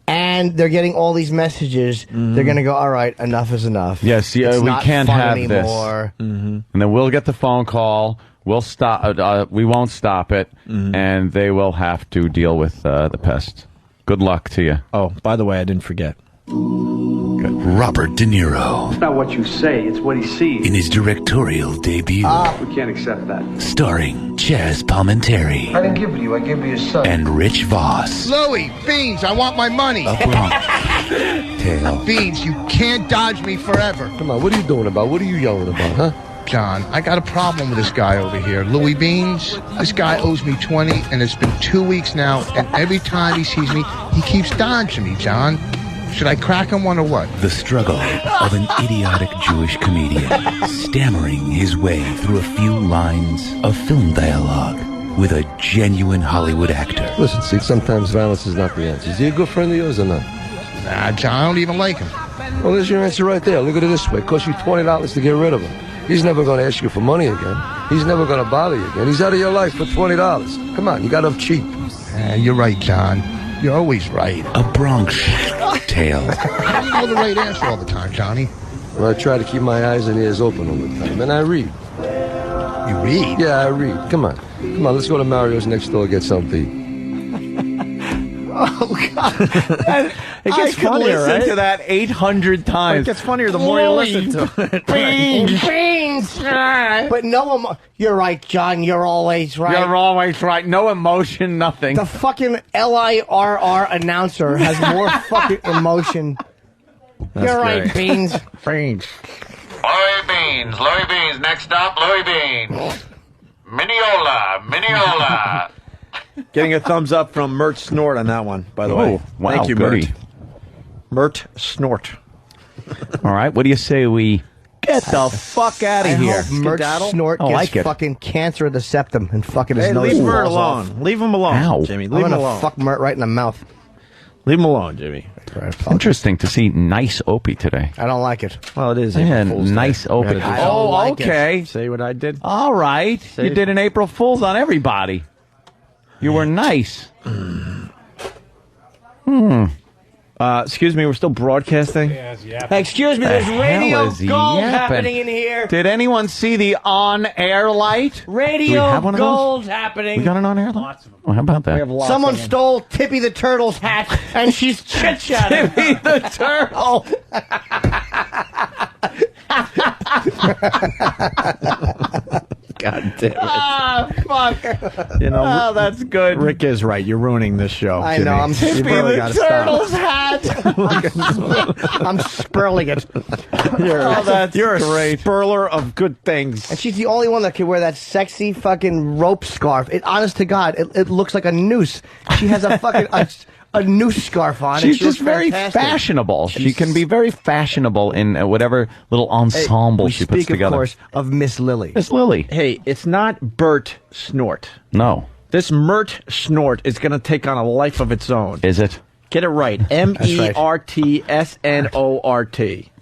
they're getting all these messages, they're going to go, all right, enough is enough. Yes, It's we not can't fun have anymore. this. And then we'll get the phone call. We'll stop. We won't stop it, and they will have to deal with the pest. Good luck to you. Oh, by the way, I didn't forget. Robert De Niro. It's not what you say, it's what he sees. In his directorial debut. We can't accept that. Starring Chaz Palminteri. I didn't give it to you, I gave it to your son. And Rich Voss. Louie, Beans, I want my money. A Bronx Tale. Beans, you can't dodge me forever. Come on, what are you doing about? What are you yelling about, huh? John, I got a problem with this guy over here. Louie Beans, this guy owes me 20, and it's been 2 weeks now, and every time he sees me, he keeps dodging me, John. Should I crack him one or what? The struggle of an idiotic Jewish comedian stammering his way through a few lines of film dialogue with a genuine Hollywood actor. Listen, see, sometimes violence is not the answer. Is he a good friend of yours or not? Nah, John, I don't even like him. Well, there's your answer right there. Look at it this way. It costs you $20 to get rid of him. He's never going to ask you for money again. He's never going to bother you again. He's out of your life for $20. Come on, you got him cheap. You're right, John. You're always right. A Bronx Tale. How do you know the right answer all the time, Johnny? Well, I try to keep my eyes and ears open all the time, and I read. You read? Yeah, I read. Come on, let's go to Mario's next door and get something to eat. Oh, God. It gets funnier, listen right? to that 800 times. It gets funnier the more you listen to it. Beans. But no, you're right, John. You're always right. You're always right. No emotion, nothing. The fucking LIRR announcer has more fucking emotion. You're right, Beans. Beans. Louie Beans. Next up, Louie Beans. Mineola. Getting a thumbs up from Mert Snort on that one, by the way. Wow, Thank you, goody. Mert Snort. All right, what do you say we get the fuck out of here? I hope Mert Snort I gets like it. fucking cancer of the septum and fucking his Hey, nose leave Mert falls alone. off. Leave him alone, Ow. Jimmy. I'm Leave him gonna alone. fuck Mert right in the mouth. Leave him alone, Jimmy. Interesting to see nice Opie today. I don't like it. Well, it is. Yeah, April Fool's Day. nice Opie. I don't like it. Okay. See what I did? All right. See? You did an April Fool's on everybody. You were nice. Excuse me, we're still broadcasting? Hey, excuse me, there's radio gold happening in here. Did anyone see the on-air light? Do we Radio have one of those? gold happening. We got an on-air light? Oh, how about that? Someone stole Tippy the Turtle's hat, and she's chit-chatting. Tippy the Turtle. God damn it. Ah, fuck. You know, Oh, that's good. Rick is right. You're ruining this show. I Jimmy. know, I'm You Tippy really the gotta Turtle's stop. hat. I'm spurling it. You're a spurler of good things. And she's the only one that can wear that sexy fucking rope scarf. Honest to God, it looks like a noose. She has a fucking a noose scarf on. She's and she just looks very fantastic. fashionable. She can be very fashionable in whatever little ensemble she puts Speak, together. of course, of Miss Lily. Miss Lily. Hey, it's not Bert Snort. No. This Mert Snort is going to take on a life of its own. Is it? Get it right. MERTSNORT.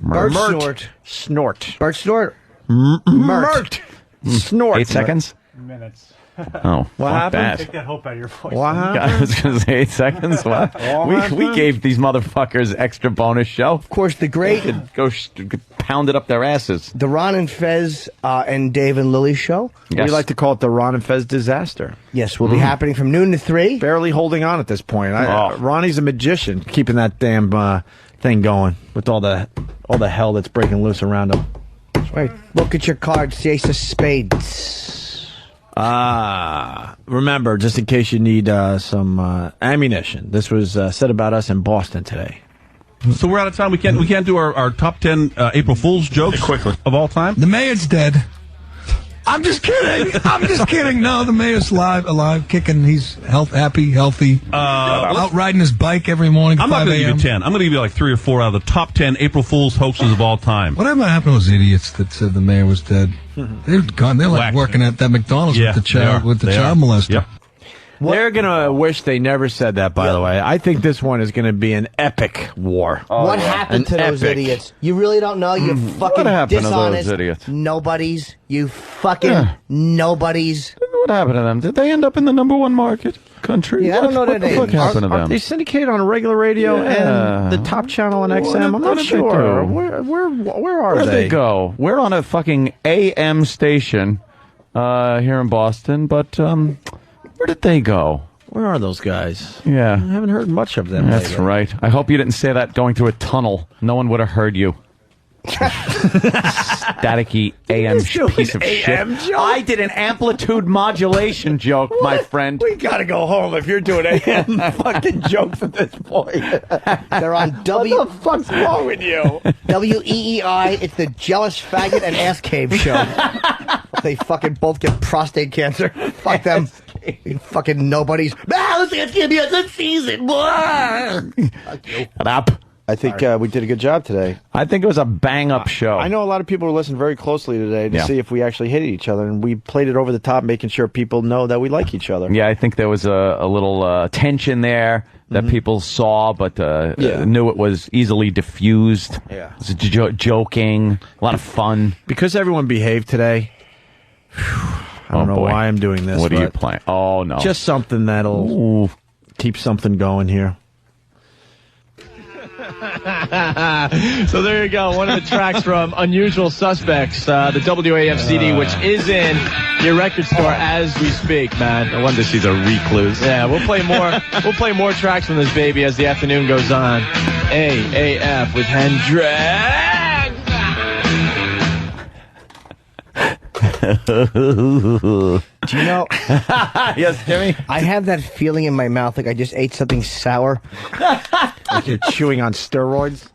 Bert Snort. Snort. Bert Snort. Mert. Snort. 8 seconds? Minutes. Oh, What fuck happened? that. Take that hope out of your voice. What I happened? was going to say 8 seconds. What? We gave these motherfuckers extra bonus show. Of course, the great, Go pound it up their asses. the Ron and Fez and Dave and Lily show. Yes. We like to call it the Ron and Fez disaster. Yes, will be happening from noon to 3. Barely holding on at this point. Oh. Ronnie's a magician, keeping that damn thing going with all the hell that's breaking loose around him. Right. Look at your cards. The Ace of Spades. Remember, just in case you need some ammunition, this was said about us in Boston today. So we're out of time. We can't do our top 10 April Fool's jokes quickly of all time. The mayor's dead. I'm just kidding. I'm just kidding. No, the mayor's alive, kicking. He's healthy. Out riding his bike every morning. I'm not 5 going to give you a.m. 10. I'm going to give you like 3 or 4 out of the top 10 April Fool's hoaxes of all time. Whatever happened to those idiots that said the mayor was dead? They're gone. They're like Whack. working at that McDonald's Yeah, with the child they are. molester. Yep. They're going to wish they never said that, by the way. I think this one is going to be an epic war. What happened to those idiots? You really don't know? You fucking happened to those dishonest idiots? nobodies. You fucking nobodies. What happened to them? Did they end up in the #1 market country? Yeah, I don't know what their the fuck names. happened to Are them? they syndicated on regular radio and the top channel on XM? I'm what not did they sure. do? Where are Where'd they? they go? We're on a fucking AM station here in Boston, but where did they go? Where are those guys? Yeah. I haven't heard much of them That's lately. right. I hope you didn't say that going through a tunnel. No one would have heard you. Staticky AM piece of AM shit. joke? I did an amplitude modulation joke, my friend. We gotta go home if you're doing AM fucking jokes at this point. They're on What the fuck's wrong with you? WEEI. It's the Jealous Faggot and Ass Cave show. They fucking both get prostate cancer. Fuck them. You fucking nobodies. It's gonna be a good season. Shut up. I think we did a good job today. I think it was a bang-up show. I know a lot of people are listening very closely today to see if we actually hit each other, and we played it over the top, making sure people know that we like each other. Yeah, I think there was a little tension there that people saw, but knew it was easily diffused. Yeah. It was joking, a lot of fun. Because everyone behaved today, I don't know boy. why I'm doing this. What are you but playing? Oh, no. Just something that'll keep something going here. So there you go. One of the tracks from Unusual Suspects, the WAF CD, which is in your record store as we speak, man. I wonder if she's a recluse. Yeah, we'll play more. We'll play more tracks from this baby as the afternoon goes on. AAF with Hendrix. Do you know? Yes, Jimmy? I have that feeling in my mouth like I just ate something sour. Like you're chewing on steroids.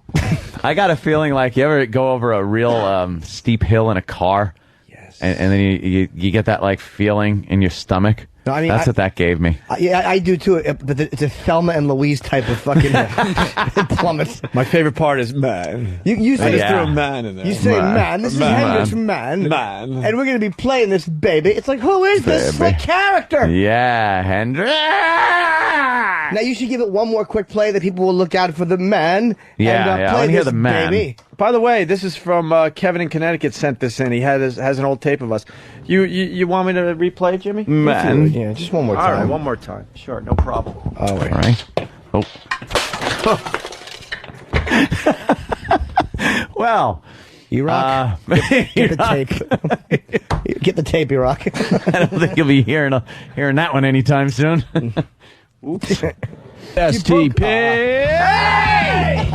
I got a feeling like you ever go over a real steep hill in a car, and then you get that like feeling in your stomach. No, I mean, that's what that gave me. Yeah, I do too. But it's a Thelma and Louise type of fucking plummets. My favorite part is man. You say just threw a man in there. You say man. This is Hendrix man. And we're gonna be playing this baby. It's like, who is this? It's like character. Yeah, Hendrix. Now you should give it one more quick play that people will look out for the man. Yeah, and, I play want to hear this, the man. baby. By the way, this is from Kevin in Connecticut sent this in. He has an old tape of us. You want me to replay it, Jimmy? Man. Yeah, just one more time. All right, one more time. Sure, no problem. Oh, wait. All right. Oh. Well, E-Rock, get the tape. Get the tape, E-Rock. I don't think you'll be hearing that one anytime soon. Oops. STP. Hey!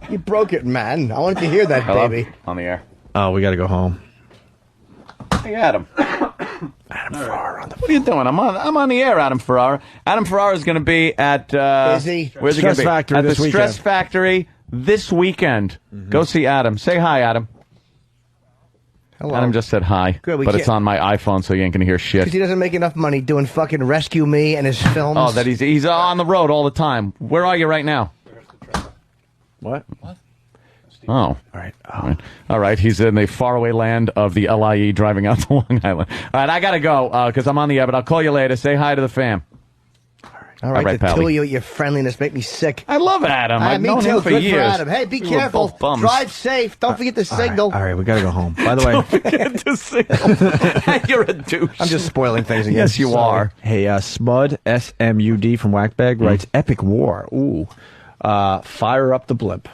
You broke it, man. I wanted to hear that, Hello? baby. On the air. Oh, we got to go home. Hey, Adam. Adam Ferrara. What are you doing? I'm on the air, Adam Ferrara. Adam Ferrara is going to be at Is he? Where's he Stress going to be? Factory At the this weekend. Stress Factory this weekend. Go see Adam. Say hi, Adam. Hello. Adam just said hi, Good, we but it's can't- on my iPhone, so you ain't going to hear shit. Because he doesn't make enough money doing fucking Rescue Me and his films. Oh, that he's on the road all the time. Where are you right now? What? Oh. All right. All right. He's in the faraway land of the LIE driving out to Long Island. All right. I got to go because I'm on the air, but I'll call you later. Say hi to the fam. All right, the Pally. two of you, your friendliness make me sick. I love Adam. I've me known too. him for Good years. for Adam. Hey, be We were careful. both bums. Drive safe. Don't forget the signal. All right, we got to go home. By the way, Forget to signal. You're a douche. I'm just spoiling things again. Yes, you Sorry. are. hey, Smud, SMUD from Whackbag writes, Epic War. Ooh. Fire up the blimp.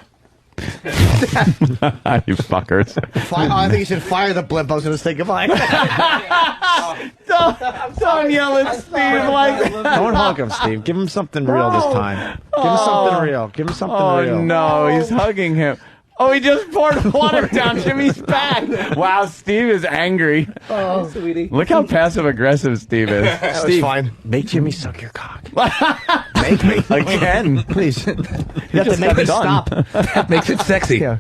You fuckers. I think you should fire the blimp. I was going to say goodbye. Don't yell at Steve like that. Don't hug him, Steve. Give him something real this time. Give him something real. Give him something real. Oh, no. He's hugging him. Oh, he just poured water down Jimmy's back. Wow, Steve is angry. Oh, sweetie. Look how passive-aggressive Steve is. That was Steve, fine. Make Jimmy suck your cock. Make me. again. Please. You have just to make got it done. stop. That makes it sexy. Yeah.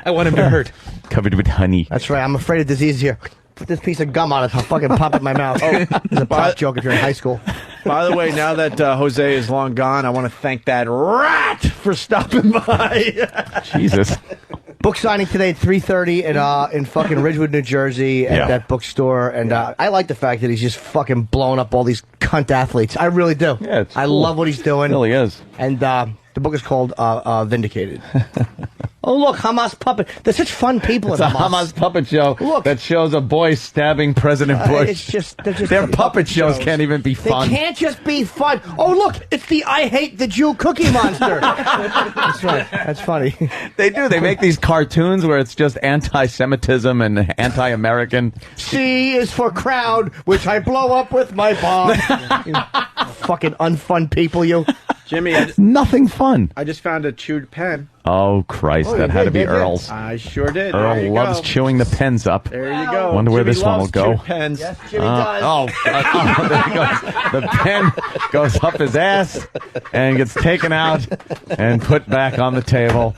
I want him to hurt. Covered with honey. That's right. I'm afraid of disease here. Put this piece of gum on it. I'll fucking pop it in my mouth. Oh, it's a pop joke if you're in high school. By the way, now that Jose is long gone, I want to thank that rat for stopping by. Jesus. Book signing today at 3:30 in fucking Ridgewood, New Jersey, at that bookstore. And I like the fact that he's just fucking blowing up all these cunt athletes. I really do. Yeah, it's I cool. love what he's doing. It really is. And the book is called Vindicated. Oh, look, Hamas puppet. They're such fun people. It's a Hamas puppet show Look. that shows a boy stabbing President Bush. It's just, Their puppet shows can't even be fun. They can't just be fun. Oh, look, it's the I Hate the Jew Cookie Monster. That's right. That's funny. They do. They make these cartoons where it's just anti-Semitism and anti-American. C is for crowd, which I blow up with my bomb. You fucking unfun people, you. Jimmy, Nothing fun. I just found a chewed pen. Oh, Christ. Oh, that you had to did, be did you? Earl's. I sure did. There Earl you loves go. chewing the pens up. There you go. Wonder where Jimmy this one will loves go. chewed pens. Yes, Jimmy does. There he goes. The pen goes up his ass and gets taken out and put back on the table.